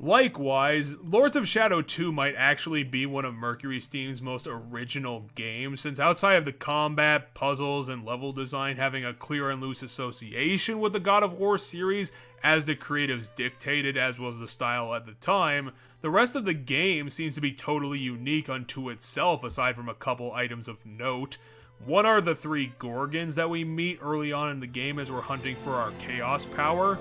Likewise, Lords of Shadow 2 might actually be one of Mercury Steam's most original games, since outside of the combat, puzzles, and level design having a clear and loose association with the God of War series, as the creatives dictated, as was the style at the time, the rest of the game seems to be totally unique unto itself, aside from a couple items of note. One are the 3 Gorgons that we meet early on in the game as we're hunting for our Chaos power.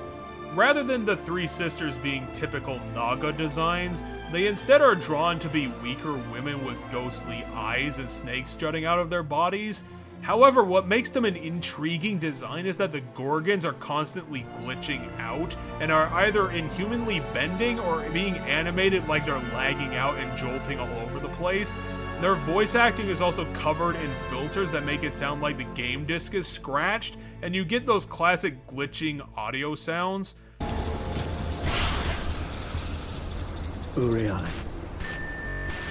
Rather than the 3 sisters being typical Naga designs, they instead are drawn to be weaker women with ghostly eyes and snakes jutting out of their bodies. However, what makes them an intriguing design is that the Gorgons are constantly glitching out and are either inhumanly bending or being animated like they're lagging out and jolting all over the place. Their voice acting is also covered in filters that make it sound like the game disc is scratched, and you get those classic glitching audio sounds. Uriah.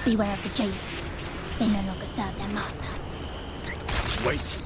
Beware of the jailers. They no longer serve their master. Wait.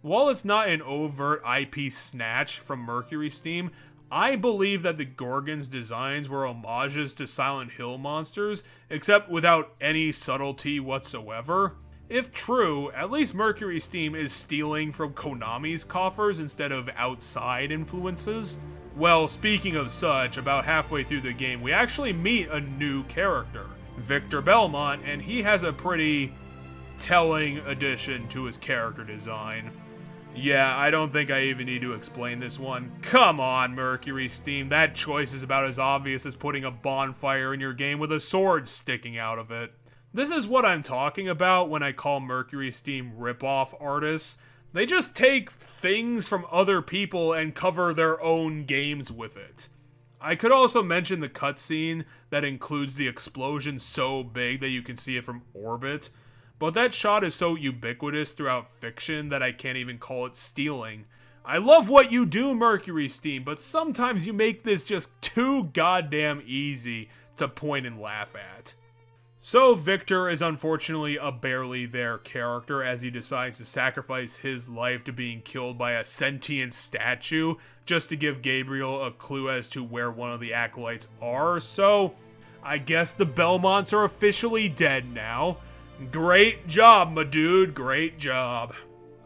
While it's not an overt IP snatch from Mercury Steam, I believe that the Gorgons' designs were homages to Silent Hill monsters, except without any subtlety whatsoever. If true, at least Mercury Steam is stealing from Konami's coffers instead of outside influences. Well, speaking of such, about halfway through the game, we actually meet a new character, Victor Belmont, and he has a pretty telling addition to his character design. Yeah, I don't think I even need to explain this one. Come on, Mercury Steam, that choice is about as obvious as putting a bonfire in your game with a sword sticking out of it. This is what I'm talking about when I call Mercury Steam rip-off artists. They just take things from other people and cover their own games with it. I could also mention the cutscene that includes the explosion so big that you can see it from orbit. But that shot is so ubiquitous throughout fiction that I can't even call it stealing. I love what you do, Mercury Steam, but sometimes you make this just too goddamn easy to point and laugh at. So Victor is unfortunately a barely there character as he decides to sacrifice his life to being killed by a sentient statue just to give Gabriel a clue as to where one of the acolytes are. So I guess the Belmonts are officially dead now. Great job, my dude, great job.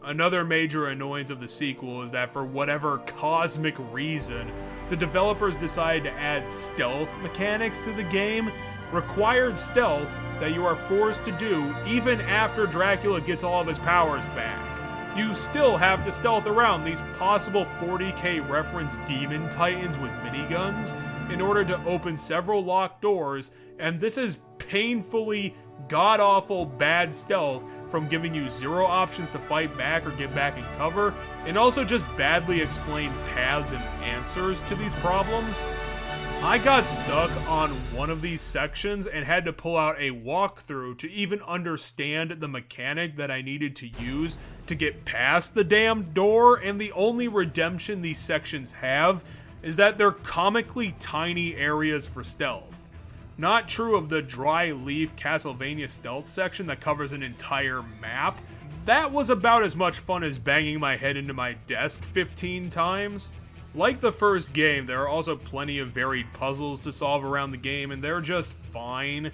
Another major annoyance of the sequel is that for whatever cosmic reason, the developers decided to add stealth mechanics to the game, required stealth that you are forced to do even after Dracula gets all of his powers back. You still have to stealth around these possible 40k reference demon titans with miniguns in order to open several locked doors, and this is painfully god-awful bad stealth from giving you 0 options to fight back or get back in cover, and also just badly explained paths and answers to these problems. I got stuck on one of these sections and had to pull out a walkthrough to even understand the mechanic that I needed to use to get past the damn door, and the only redemption these sections have is that they're comically tiny areas for stealth. Not true of the dry leaf Castlevania stealth section that covers an entire map. That was about as much fun as banging my head into my desk 15 times. Like the first game, there are also plenty of varied puzzles to solve around the game, and they're just fine.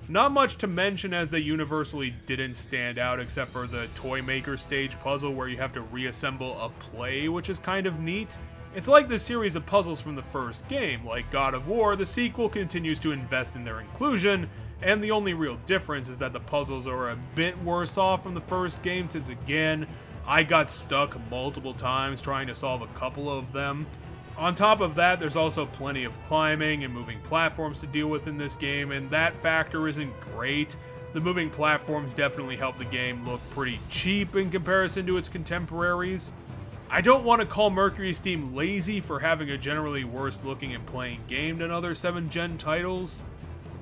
Not much to mention as they universally didn't stand out except for the Toy Maker stage puzzle where you have to reassemble a play, which is kind of neat. It's like the series of puzzles from the first game. Like God of War, the sequel continues to invest in their inclusion, and the only real difference is that the puzzles are a bit worse off from the first game, since again, I got stuck multiple times trying to solve a couple of them. On top of that, there's also plenty of climbing and moving platforms to deal with in this game, and that factor isn't great. The moving platforms definitely help the game look pretty cheap in comparison to its contemporaries. I don't want to call Mercury Steam lazy for having a generally worse looking and playing game than other 7th gen titles.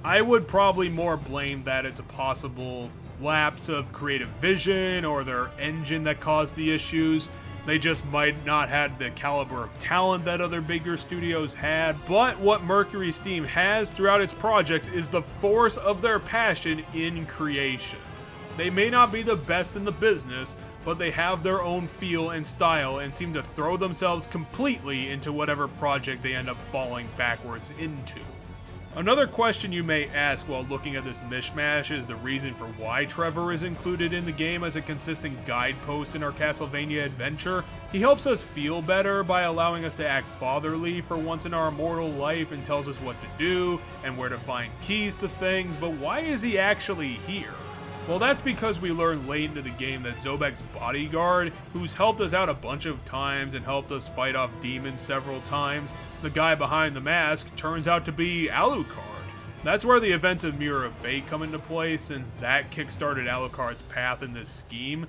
I would probably more blame that it's a possible lapse of creative vision or their engine that caused the issues. They just might not have the caliber of talent that other bigger studios had, but what Mercury Steam has throughout its projects is the force of their passion in creation. They may not be the best in the business, but they have their own feel and style and seem to throw themselves completely into whatever project they end up falling backwards into. Another question you may ask while looking at this mishmash is the reason for why Trevor is included in the game as a consistent guidepost in our Castlevania adventure. He helps us feel better by allowing us to act fatherly for once in our mortal life and tells us what to do and where to find keys to things, but why is he actually here? Well, that's because we learned late into the game that Zobek's bodyguard, who's helped us out a bunch of times and helped us fight off demons several times, the guy behind the mask, turns out to be Alucard. That's where the events of Mirror of Fate come into play, since that kickstarted Alucard's path in this scheme.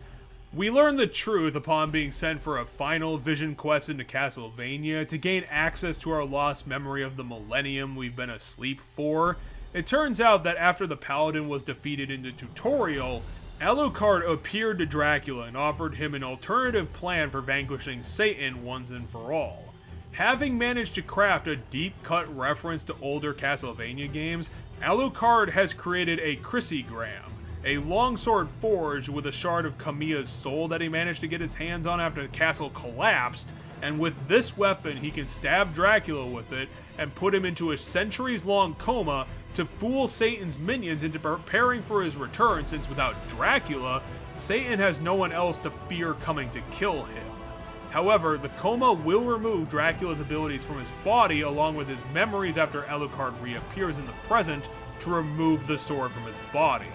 We learn the truth upon being sent for a final vision quest into Castlevania to gain access to our lost memory of the millennium we've been asleep for. It turns out that after the Paladin was defeated in the tutorial, Alucard appeared to Dracula and offered him an alternative plan for vanquishing Satan once and for all. Having managed to craft a deep-cut reference to older Castlevania games, Alucard has created a Chrysigram, a longsword forged with a shard of Kamiya's soul that he managed to get his hands on after the castle collapsed, and with this weapon he can stab Dracula with it and put him into a centuries-long coma to fool Satan's minions into preparing for his return, since without Dracula, Satan has no one else to fear coming to kill him. However, the coma will remove Dracula's abilities from his body along with his memories after Alucard reappears in the present to remove the sword from his body.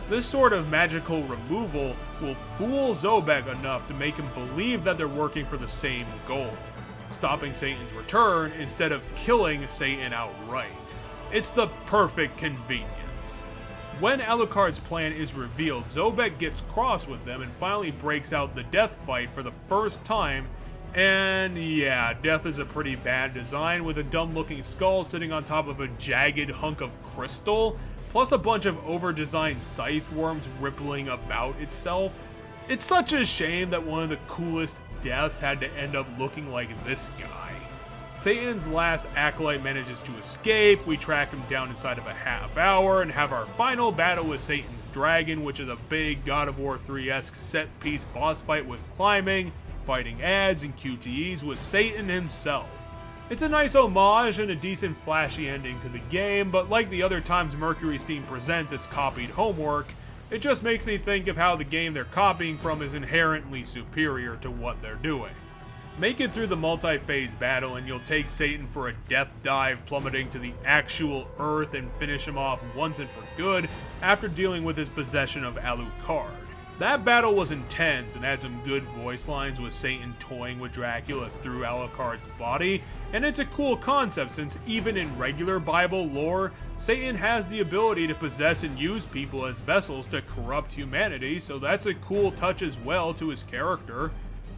This sort of magical removal will fool Zobek enough to make him believe that they're working for the same goal, stopping Satan's return instead of killing Satan outright. It's the perfect convenience. When Alucard's plan is revealed, Zobek gets cross with them and finally breaks out the death fight for the first time. And yeah, death is a pretty bad design with a dumb looking skull sitting on top of a jagged hunk of crystal, plus a bunch of over-designed scythe worms rippling about itself. It's such a shame that one of the coolest deaths had to end up looking like this guy. Satan's last acolyte manages to escape, we track him down inside of a half hour, and have our final battle with Satan's dragon, which is a big God of War 3-esque set-piece boss fight with climbing, fighting ads, and QTEs with Satan himself. It's a nice homage and a decent flashy ending to the game, but like the other times Mercury Steam presents its copied homework, it just makes me think of how the game they're copying from is inherently superior to what they're doing. Make it through the multi-phase battle and you'll take Satan for a death dive, plummeting to the actual earth and finish him off once and for good after dealing with his possession of Alucard. That battle was intense and had some good voice lines with Satan toying with Dracula through Alucard's body, and it's a cool concept since even in regular Bible lore, Satan has the ability to possess and use people as vessels to corrupt humanity, so that's a cool touch as well to his character.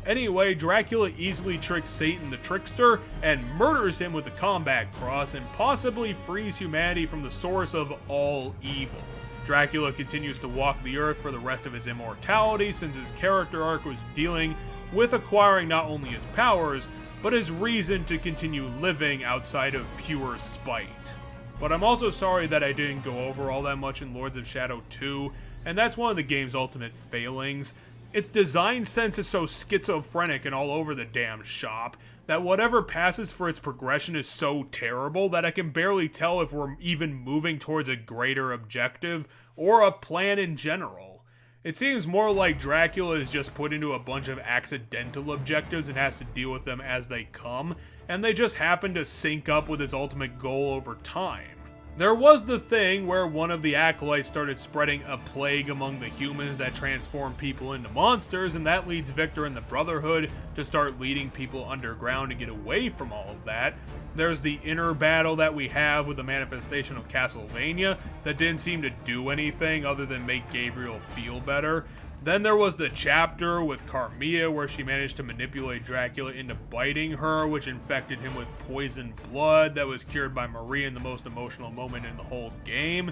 Anyway, Dracula easily tricks Satan the Trickster and murders him with the combat cross and possibly frees humanity from the source of all evil. Dracula continues to walk the earth for the rest of his immortality since his character arc was dealing with acquiring not only his powers, but his reason to continue living outside of pure spite. But I'm also sorry that I didn't go over all that much in Lords of Shadow 2, and that's one of the game's ultimate failings. Its design sense is so schizophrenic and all over the damn shop that whatever passes for its progression is so terrible that I can barely tell if we're even moving towards a greater objective or a plan in general. It seems more like Dracula is just put into a bunch of accidental objectives and has to deal with them as they come, and they just happen to sync up with his ultimate goal over time. There was the thing where one of the acolytes started spreading a plague among the humans that transform people into monsters, and that leads Victor and the Brotherhood to start leading people underground to get away from all of that. There's the inner battle that we have with the manifestation of Castlevania that didn't seem to do anything other than make Gabriel feel better. Then there was the chapter with Carmilla where she managed to manipulate Dracula into biting her, which infected him with poisoned blood that was cured by Marie in the most emotional moment in the whole game.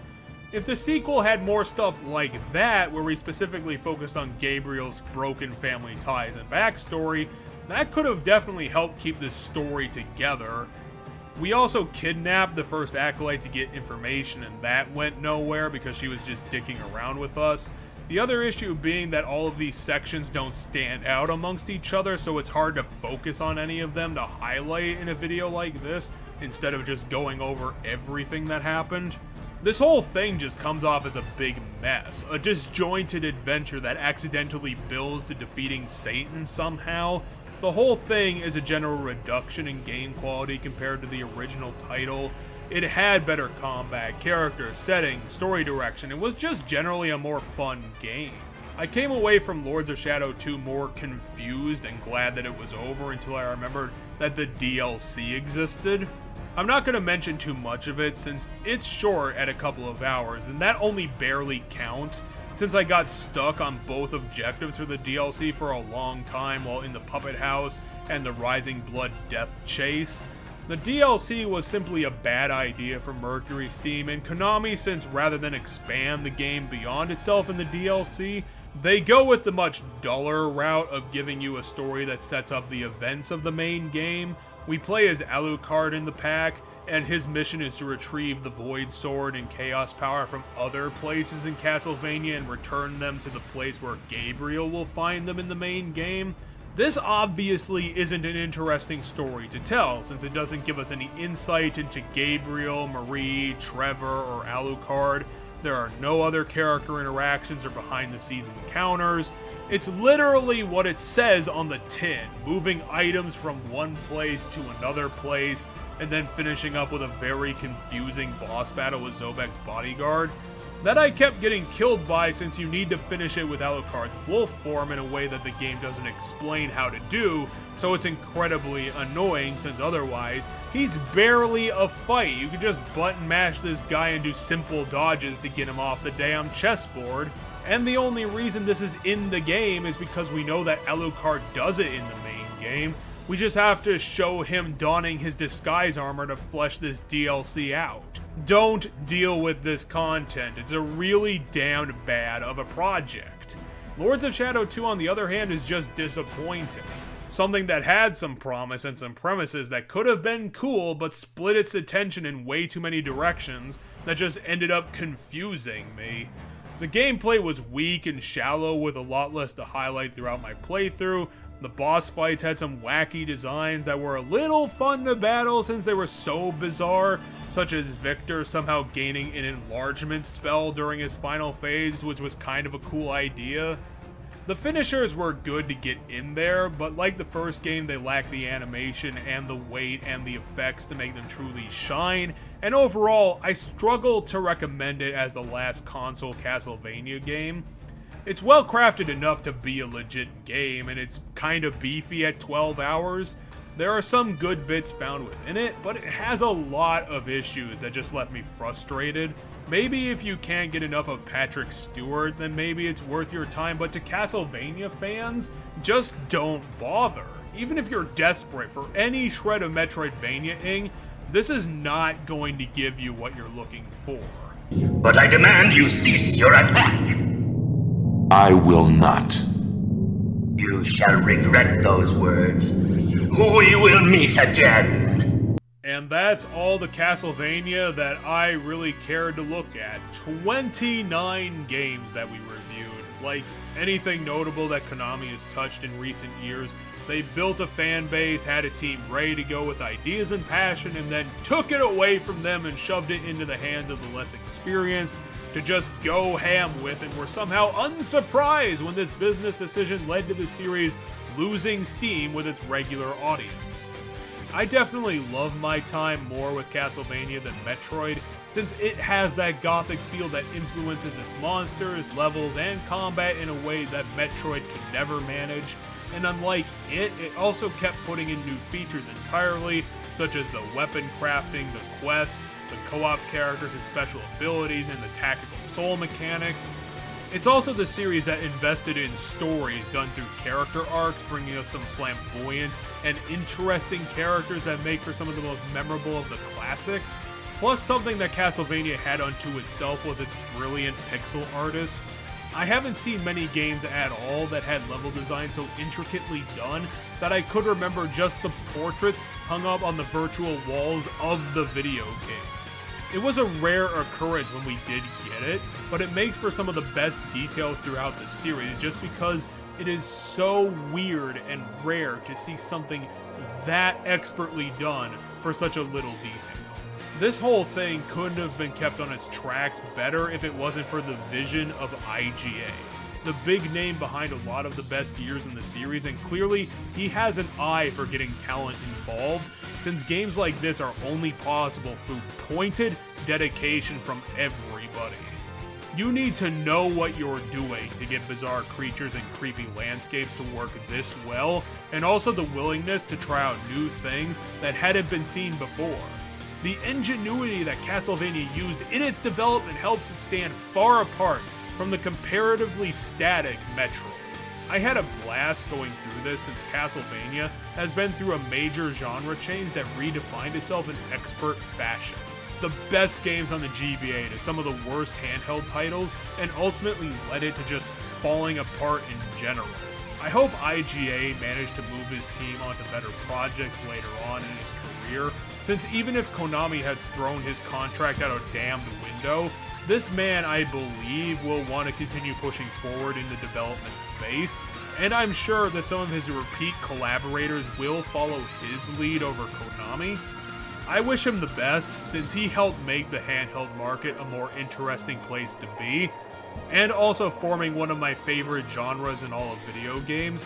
If the sequel had more stuff like that, where we specifically focused on Gabriel's broken family ties and backstory, that could have definitely helped keep this story together. We also kidnapped the first acolyte to get information, and that went nowhere because she was just dicking around with us. The other issue being that all of these sections don't stand out amongst each other, so it's hard to focus on any of them to highlight in a video like this, instead of just going over everything that happened. This whole thing just comes off as a big mess, a disjointed adventure that accidentally builds to defeating Satan somehow. The whole thing is a general reduction in game quality compared to the original title. It had better combat, characters, setting, story direction. It was just generally a more fun game. I came away from Lords of Shadow 2 more confused and glad that it was over until I remembered that the DLC existed. I'm not going to mention too much of it since it's short at a couple of hours, and that only barely counts since I got stuck on both objectives for the DLC for a long time while in the Puppet House and the Rising Blood Death Chase. The DLC was simply a bad idea for Mercury Steam and Konami, since rather than expand the game beyond itself in the DLC, they go with the much duller route of giving you a story that sets up the events of the main game. We play as Alucard in the pack, and his mission is to retrieve the Void Sword and Chaos Power from other places in Castlevania and return them to the place where Gabriel will find them in the main game. This obviously isn't an interesting story to tell, since it doesn't give us any insight into Gabriel, Marie, Trevor, or Alucard. There are no other character interactions or behind-the-scenes encounters. It's literally what it says on the tin, moving items from one place to another place, and then finishing up with a very confusing boss battle with Zobek's bodyguard that I kept getting killed by, since you need to finish it with Alucard's wolf form in a way that the game doesn't explain how to do, so it's incredibly annoying, since otherwise, he's barely a fight. You can just button mash this guy and do simple dodges to get him off the damn chessboard, and the only reason this is in the game is because we know that Alucard does it in the main game. We just have to show him donning his disguise armor to flesh this DLC out. Don't deal with this content. It's a really damned bad of a project. Lords of Shadow 2, on the other hand, is just disappointing. Something that had some promise and some premises that could have been cool, but split its attention in way too many directions that just ended up confusing me. The gameplay was weak and shallow with a lot less to highlight throughout my playthrough. The boss fights had some wacky designs that were a little fun to battle since they were so bizarre, such as Victor somehow gaining an enlargement spell during his final phase, which was kind of a cool idea. The finishers were good to get in there, but like the first game, they lack the animation and the weight and the effects to make them truly shine, and overall, I struggle to recommend it as the last console Castlevania game. It's well crafted enough to be a legit game, and it's kind of beefy at 12 hours. There are some good bits found within it, but it has a lot of issues that just left me frustrated. Maybe if you can't get enough of Patrick Stewart, then maybe it's worth your time, but to Castlevania fans, just don't bother. Even if you're desperate for any shred of Metroidvania-ing, this is not going to give you what you're looking for. But I demand you cease your attack! I will not. You shall regret those words. We will meet again. And that's all the Castlevania that I really cared to look at. 29 games that we reviewed. Like anything notable that Konami has touched in recent years, they built a fan base, had a team ready to go with ideas and passion, and then took it away from them and shoved it into the hands of the less experienced to just go ham with, and were somehow unsurprised when this business decision led to the series losing steam with its regular audience. I definitely love my time more with Castlevania than Metroid, since it has that gothic feel that influences its monsters, levels, and combat in a way that Metroid could never manage. And unlike it also kept putting in new features entirely, such as the weapon crafting, the quests, the co-op characters and special abilities, and the tactical soul mechanic. It's also the series that invested in stories done through character arcs, bringing us some flamboyant and interesting characters that make for some of the most memorable of the classics. Plus, something that Castlevania had unto itself was its brilliant pixel artists. I haven't seen many games at all that had level design so intricately done that I could remember just the portraits hung up on the virtual walls of the video game. It was a rare occurrence when we did get it, but it makes for some of the best details throughout the series just because it is so weird and rare to see something that expertly done for such a little detail. This whole thing couldn't have been kept on its tracks better if it wasn't for the vision of IGA, the big name behind a lot of the best years in the series, and clearly he has an eye for getting talent involved, since games like this are only possible through pointed dedication from everybody. You need to know what you're doing to get bizarre creatures and creepy landscapes to work this well, and also the willingness to try out new things that hadn't been seen before. The ingenuity that Castlevania used in its development helps it stand far apart from the comparatively static Metroid. I had a blast going through this since Castlevania has been through a major genre change that redefined itself in expert fashion. The best games on the GBA to some of the worst handheld titles, and ultimately led it to just falling apart in general. I hope IGA managed to move his team onto better projects later on in his career, since even if Konami had thrown his contract out a damned window, this man, I believe, will want to continue pushing forward in the development space, and I'm sure that some of his repeat collaborators will follow his lead over Konami. I wish him the best, since he helped make the handheld market a more interesting place to be, and also forming one of my favorite genres in all of video games.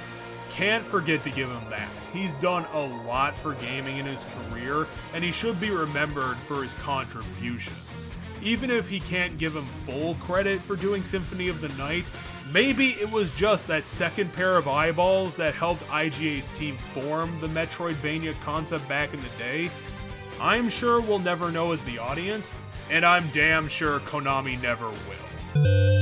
Can't forget to give him that. He's done a lot for gaming in his career, and he should be remembered for his contributions. Even if he can't give him full credit for doing Symphony of the Night, maybe it was just that second pair of eyeballs that helped IGA's team form the Metroidvania concept back in the day. I'm sure we'll never know as the audience, and I'm damn sure Konami never will.